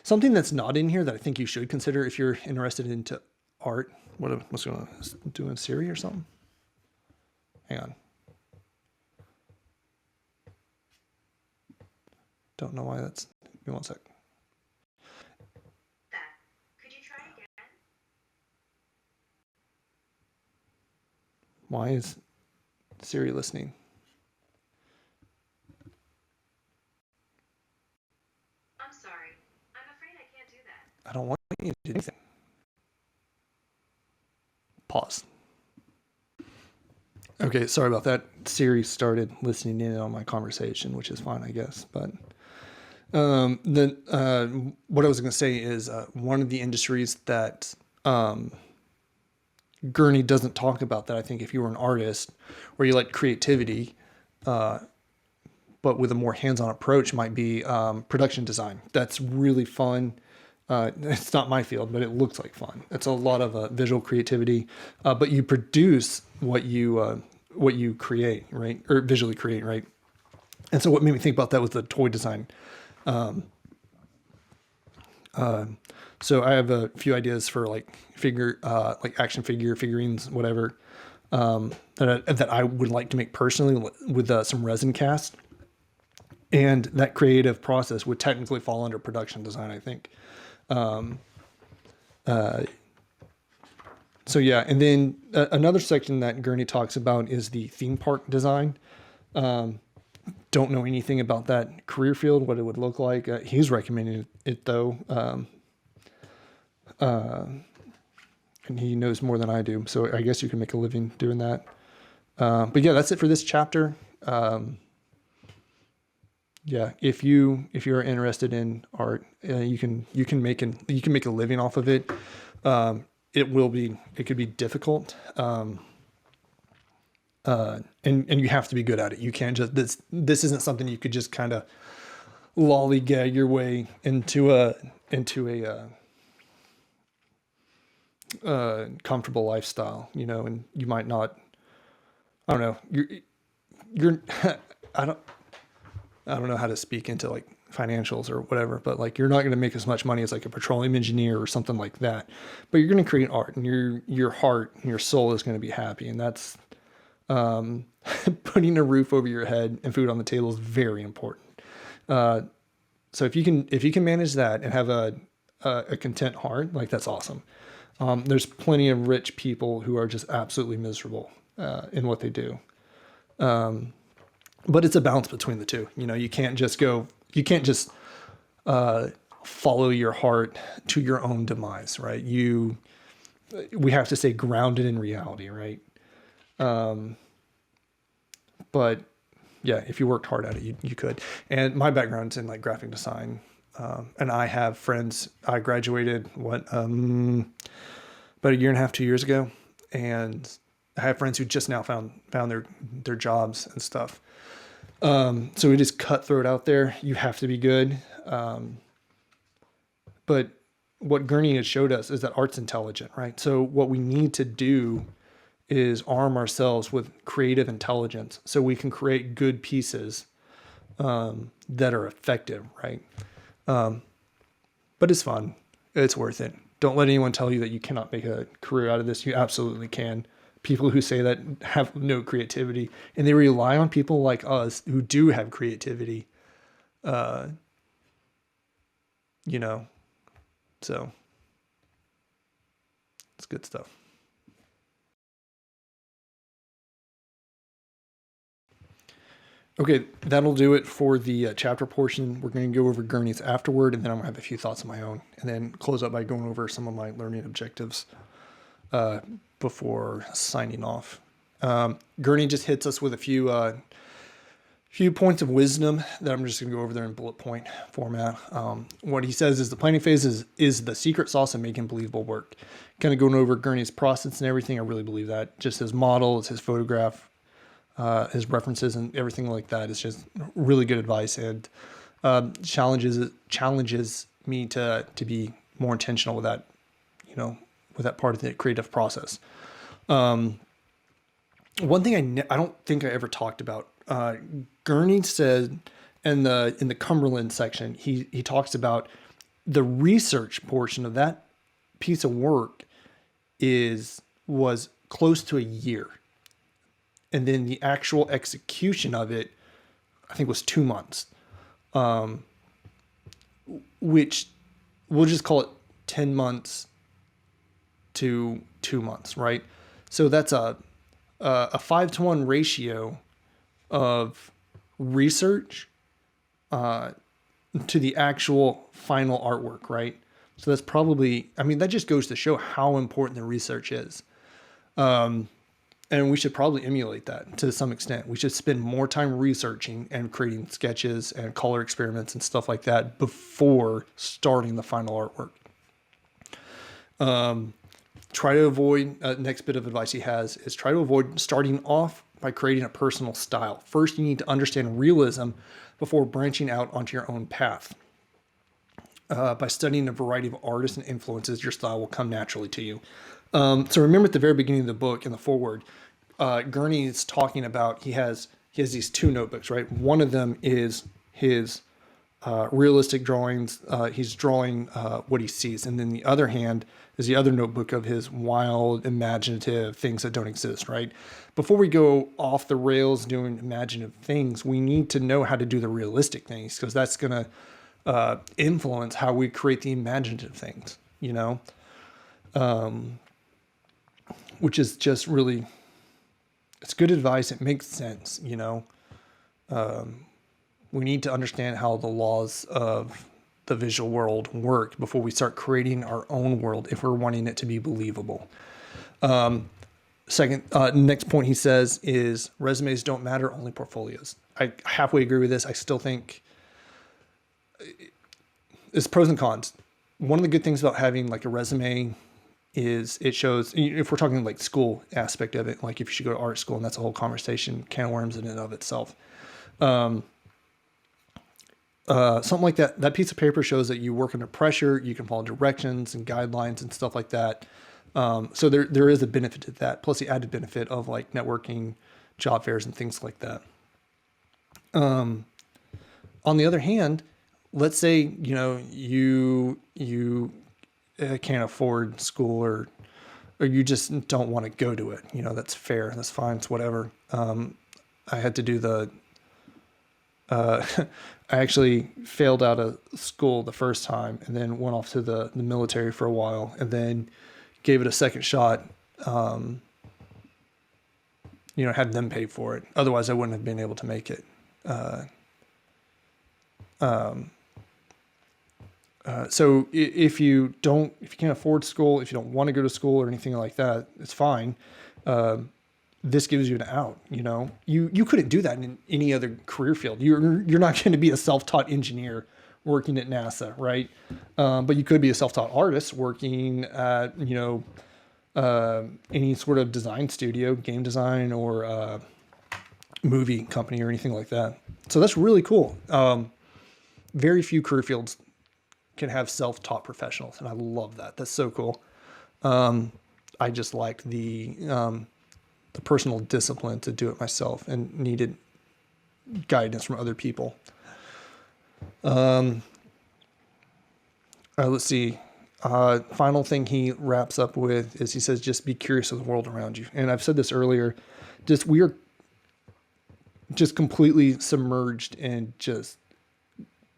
Something that's not in here that I think you should consider if you're interested into art. What's going on? Doing Siri or something? Hang on. Don't know why that's. Give me one sec. Could you try again? Why is Siri listening? I'm sorry. I'm afraid I can't do that. I don't want you to do anything. Pause. Okay, sorry about that. Siri started listening in on my conversation, which is fine, I guess. But what I was going to say is one of the industries that Gourney doesn't talk about that I think if you were an artist or you like creativity, but with a more hands-on approach might be production design. That's really fun. It's not my field, but it looks like fun. It's a lot of visual creativity, but you produce what you create, right? Or visually create, right? And so what made me think about that was the toy design. So I have a few ideas for like action figurines, whatever, that I would like to make personally with some resin cast. And that creative process would technically fall under production design, I think. So yeah, and then another section that Gourney talks about is the theme park design. Don't know anything about that career field, what it would look like. He's recommending it though. And he knows more than I do. So I guess you can make a living doing that. But yeah, that's it for this chapter. Yeah, if you're interested in art, you can make a living off of it. It could be difficult. And you have to be good at it. You can't just, this isn't something you could just kind of lollygag your way into a comfortable lifestyle, and you might not, I don't know, you're I don't know how to speak into like financials or whatever, but like you're not going to make as much money as like a petroleum engineer or something like that, but you're going to create art and your heart and your soul is going to be happy. And that's, putting a roof over your head and food on the table is very important. So if you can manage that and have a content heart, like that's awesome. There's plenty of rich people who are just absolutely miserable, in what they do. But it's a balance between the two. You can't just follow your heart to your own demise, right? We have to stay grounded in reality, right? But yeah, if you worked hard at it, you could. And my background's in like graphic design. And I have friends, I graduated about a year and a half, 2 years ago. And I have friends who just now found their jobs and stuff. So it is cutthroat out there. You have to be good. But what Gurney has showed us is that art's intelligent, right? So what we need to do is arm ourselves with creative intelligence so we can create good pieces that are effective, right? But it's fun. It's worth it. Don't let anyone tell you that you cannot make a career out of this. You absolutely can. People who say that have no creativity, and they rely on people like us who do have creativity. You know, so it's good stuff. Okay, that'll do it for the chapter portion. We're going to go over Gurney's afterward, and then I'm going to have a few thoughts of my own, and then close up by going over some of my learning objectives before signing off. Gurney just hits us with a few points of wisdom that I'm just going to go over there in bullet point format. What he says is the planning phase is the secret sauce of making believable work. Kind of going over Gurney's process and everything. I really believe that. Just his model, his photograph, his references and everything like that is just really good advice, and challenges me to be more intentional with that, with that part of the creative process. One thing I don't think I ever talked about, Gurney said in the Cumberland section, he talks about the research portion of that piece of work was close to a year. And then the actual execution of it, I think, was 2 months, which we'll just call it 10 months to 2 months, right? So that's a 5-to-1 ratio of research to the actual final artwork, right? So that's probably, that just goes to show how important the research is. And we should probably emulate that to some extent. We should spend more time researching and creating sketches and color experiments and stuff like that before starting the final artwork. Try to avoid, next bit of advice he has is try to avoid starting off by creating a personal style. First, you need to understand realism before branching out onto your own path. By studying a variety of artists and influences, your style will come naturally to you. So remember at the very beginning of the book, in the foreword, Gurney is talking about he has these 2 notebooks, right? One of them is his realistic drawings. He's drawing what he sees, and then the other hand is the other notebook of his wild, imaginative things that don't exist, right? Before we go off the rails doing imaginative things, we need to know how to do the realistic things, because that's going to influence how we create the imaginative things, which is just really, it's good advice. It makes sense, we need to understand how the laws of the visual world work before we start creating our own world if we're wanting it to be believable. Next point he says is resumes don't matter, only portfolios. I halfway agree with this. I still think it's pros and cons. One of the good things about having like a resume is it shows, if we're talking like school aspect of it, like if you should go to art school, and that's a whole conversation, can of worms in and of itself. Something like that piece of paper shows that you work under pressure, you can follow directions and guidelines and stuff like that. So there is a benefit to that, plus the added benefit of like networking, job fairs and things like that. On the other hand, let's say, you can't afford school, or you just don't want to go to it. That's fair. That's fine. It's whatever. I had to do I actually failed out of school the first time and then went off to the military for a while and then gave it a second shot. Had them pay for it. Otherwise I wouldn't have been able to make it. So if you can't afford school, if you don't want to go to school or anything like that, it's fine. this gives you an out. You know, you couldn't do that in any other career field. You're not going to be a self-taught engineer working at NASA, right? But you could be a self-taught artist working at, you know, any sort of design studio, game design, or movie company or anything like that. So that's really cool. Very few career fields can have self-taught professionals, and I love that. That's so cool. I just liked the personal discipline to do it myself and needed guidance from other people. Let's see. Final thing he wraps up with is he says, just be curious of the world around you. And I've said this earlier, we are just completely submerged in just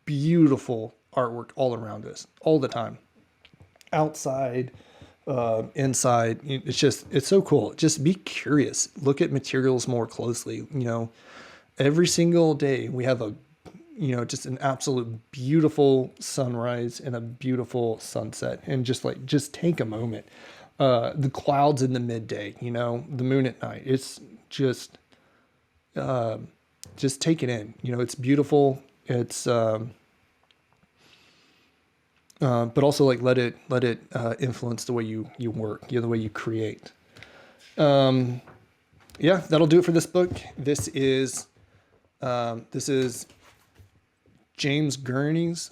beautiful artwork all around us all the time, outside, inside. It's so cool. Just be curious, look at materials more closely. You know, every single day we have just an absolute beautiful sunrise and a beautiful sunset, and just take a moment. The clouds in the midday, you know, the moon at night. It's just take it in. You know, it's beautiful. It's but also like let it influence the way you work, the way you create. Yeah, that'll do it for this book. This is James Gurney's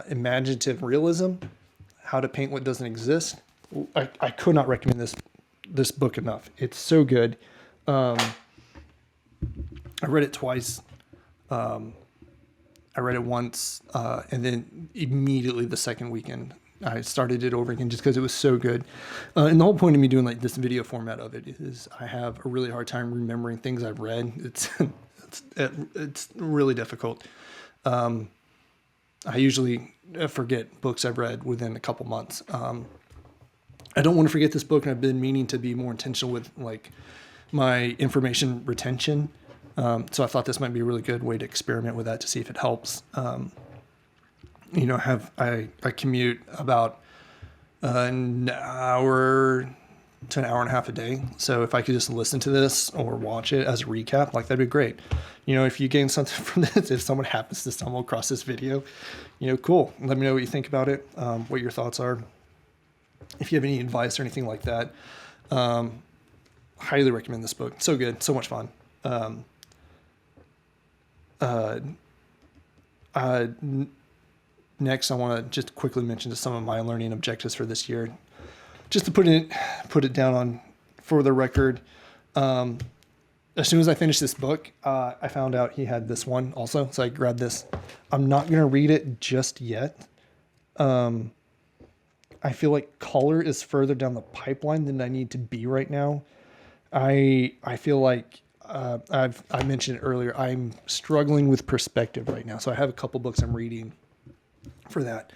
Imaginative Realism: How to Paint What Doesn't Exist. I could not recommend this book enough. It's so good. I read it twice. I read it once, and then immediately the second weekend I started it over again just because it was so good. And the whole point of me doing like this video format of it is I have a really hard time remembering things I've read. It's really difficult. I usually forget books I've read within a couple months. I don't want to forget this book, and I've been meaning to be more intentional with like my information retention. So I thought this might be a really good way to experiment with that to see if it helps. You know, I commute about an hour to an hour and a half a day. So if I could just listen to this or watch it as a recap, like that'd be great. You know, if you gain something from this, if someone happens to stumble across this video, you know, cool. Let me know what you think about it, what your thoughts are. If you have any advice or anything like that, highly recommend this book. So good, so much fun. Next, I want to just quickly mention some of my learning objectives for this year, just to put it down on for the record. As soon as I finished this book, I found out he had this one also, so I grabbed this. I'm not going to read it just yet. I feel like color is further down the pipeline than I need to be right now. I feel like I mentioned it earlier. I'm struggling with perspective right now, so I have a couple books I'm reading for that.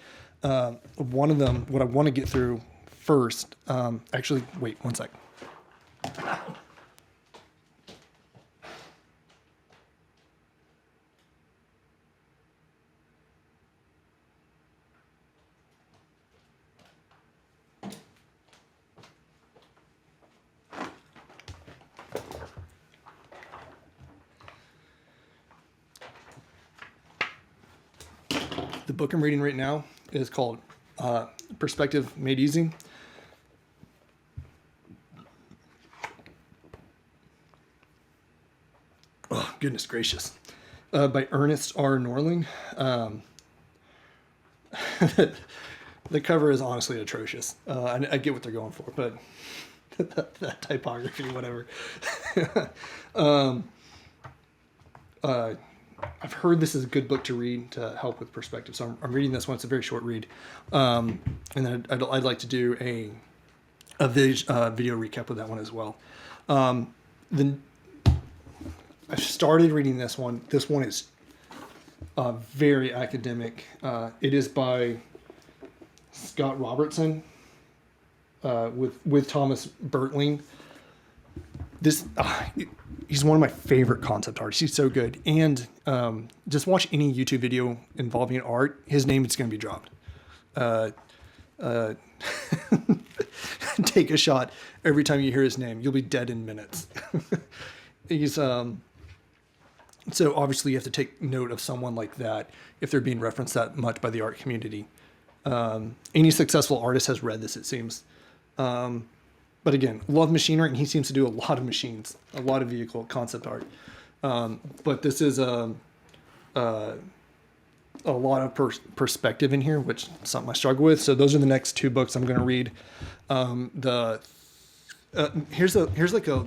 One of them, what I want to get through first. Actually, wait one sec. The book I'm reading right now is called Perspective Made Easy. Oh, goodness gracious. By Ernest R. Norling. The cover is honestly atrocious. I get what they're going for, but that typography, whatever. I've heard this is a good book to read to help with perspective. So I'm reading this one. It's a very short read. And then I'd like to do a video recap of that one as well. Then I started reading this one. This one is very academic. It is by Scott Robertson with Thomas Bertling. He's one of my favorite concept artists. He's so good. And just watch any YouTube video involving art. His name is going to be dropped. take a shot every time you hear his name. You'll be dead in minutes. He's so obviously you have to take note of someone like that if they're being referenced that much by the art community. Any successful artist has read this, it seems. But again, love machine art, and he seems to do a lot of machines, a lot of vehicle concept art. But this is a lot of perspective in here, which is something I struggle with. So those are the next two books I'm going to read. Here's like a,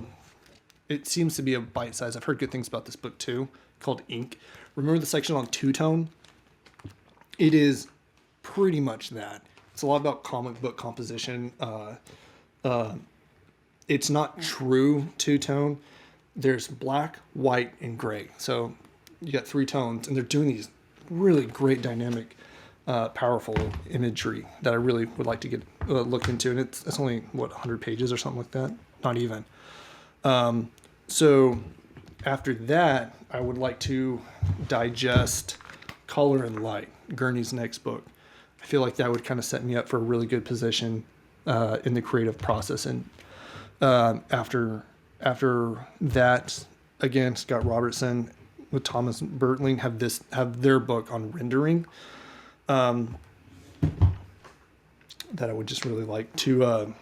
it seems to be a bite size. I've heard good things about this book too, called Ink. Remember the section on two-tone? It is pretty much that. It's a lot about comic book composition. It's not true two-tone. There's black, white, and gray. So you got three tones, and they're doing these really great dynamic, powerful imagery that I really would like to get look into. And it's only, 100 pages or something like that? Not even. So after that, I would like to digest Color and Light, Gurney's next book. I feel like that would kind of set me up for a really good position in the creative process. And after that, again, Scott Robertson with Thomas Bertling have their book on rendering that I would just really like to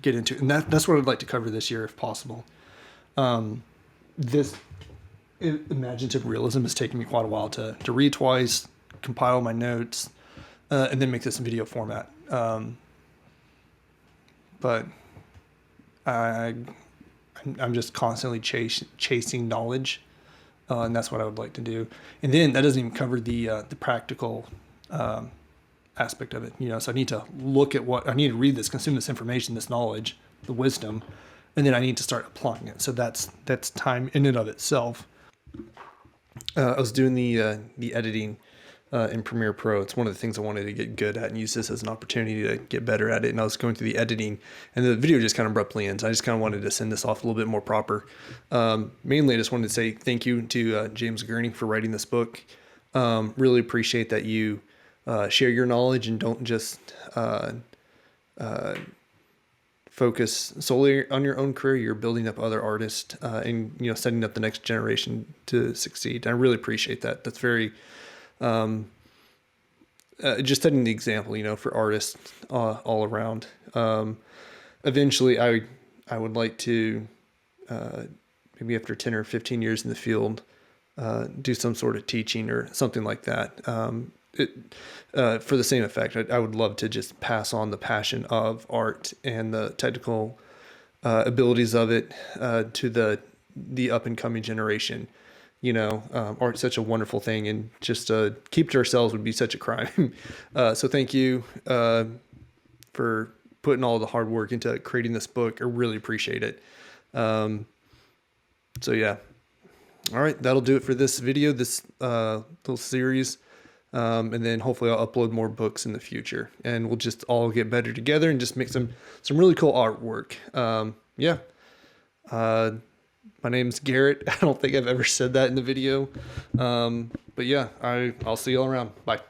get into. And that's what I'd like to cover this year if possible. This Imaginative Realism has taken me quite a while to read twice, compile my notes, and then make this in video format. But I'm just constantly chasing knowledge, and that's what I would like to do. And then that doesn't even cover the practical aspect of it. So I need to look at I need to read this, consume this information, this knowledge, the wisdom, and then I need to start applying it. So that's time in and of itself. I was doing the editing in Premiere Pro. It's one of the things I wanted to get good at and use this as an opportunity to get better at it. And I was going through the editing, and the video just kind of abruptly ends. I just kind of wanted to send this off a little bit more proper. Mainly, I just wanted to say thank you to James Gurney for writing this book. Really appreciate that you share your knowledge and don't just focus solely on your own career. You're building up other artists and setting up the next generation to succeed. And I really appreciate that. That's very just setting the example, for artists all around. Eventually, I would like to maybe after 10 or 15 years in the field do some sort of teaching or something like that. For the same effect, I would love to just pass on the passion of art and the technical abilities of it to the up and coming generation. Art's such a wonderful thing, and just keep to ourselves would be such a crime. So thank you for putting all the hard work into creating this book. I really appreciate it. So yeah. All right, that'll do it for this video, this little series. And then hopefully I'll upload more books in the future, and we'll just all get better together and just make some really cool artwork. Yeah. My name's Garrett. I don't think I've ever said that in the video. But yeah, I'll see you all around. Bye.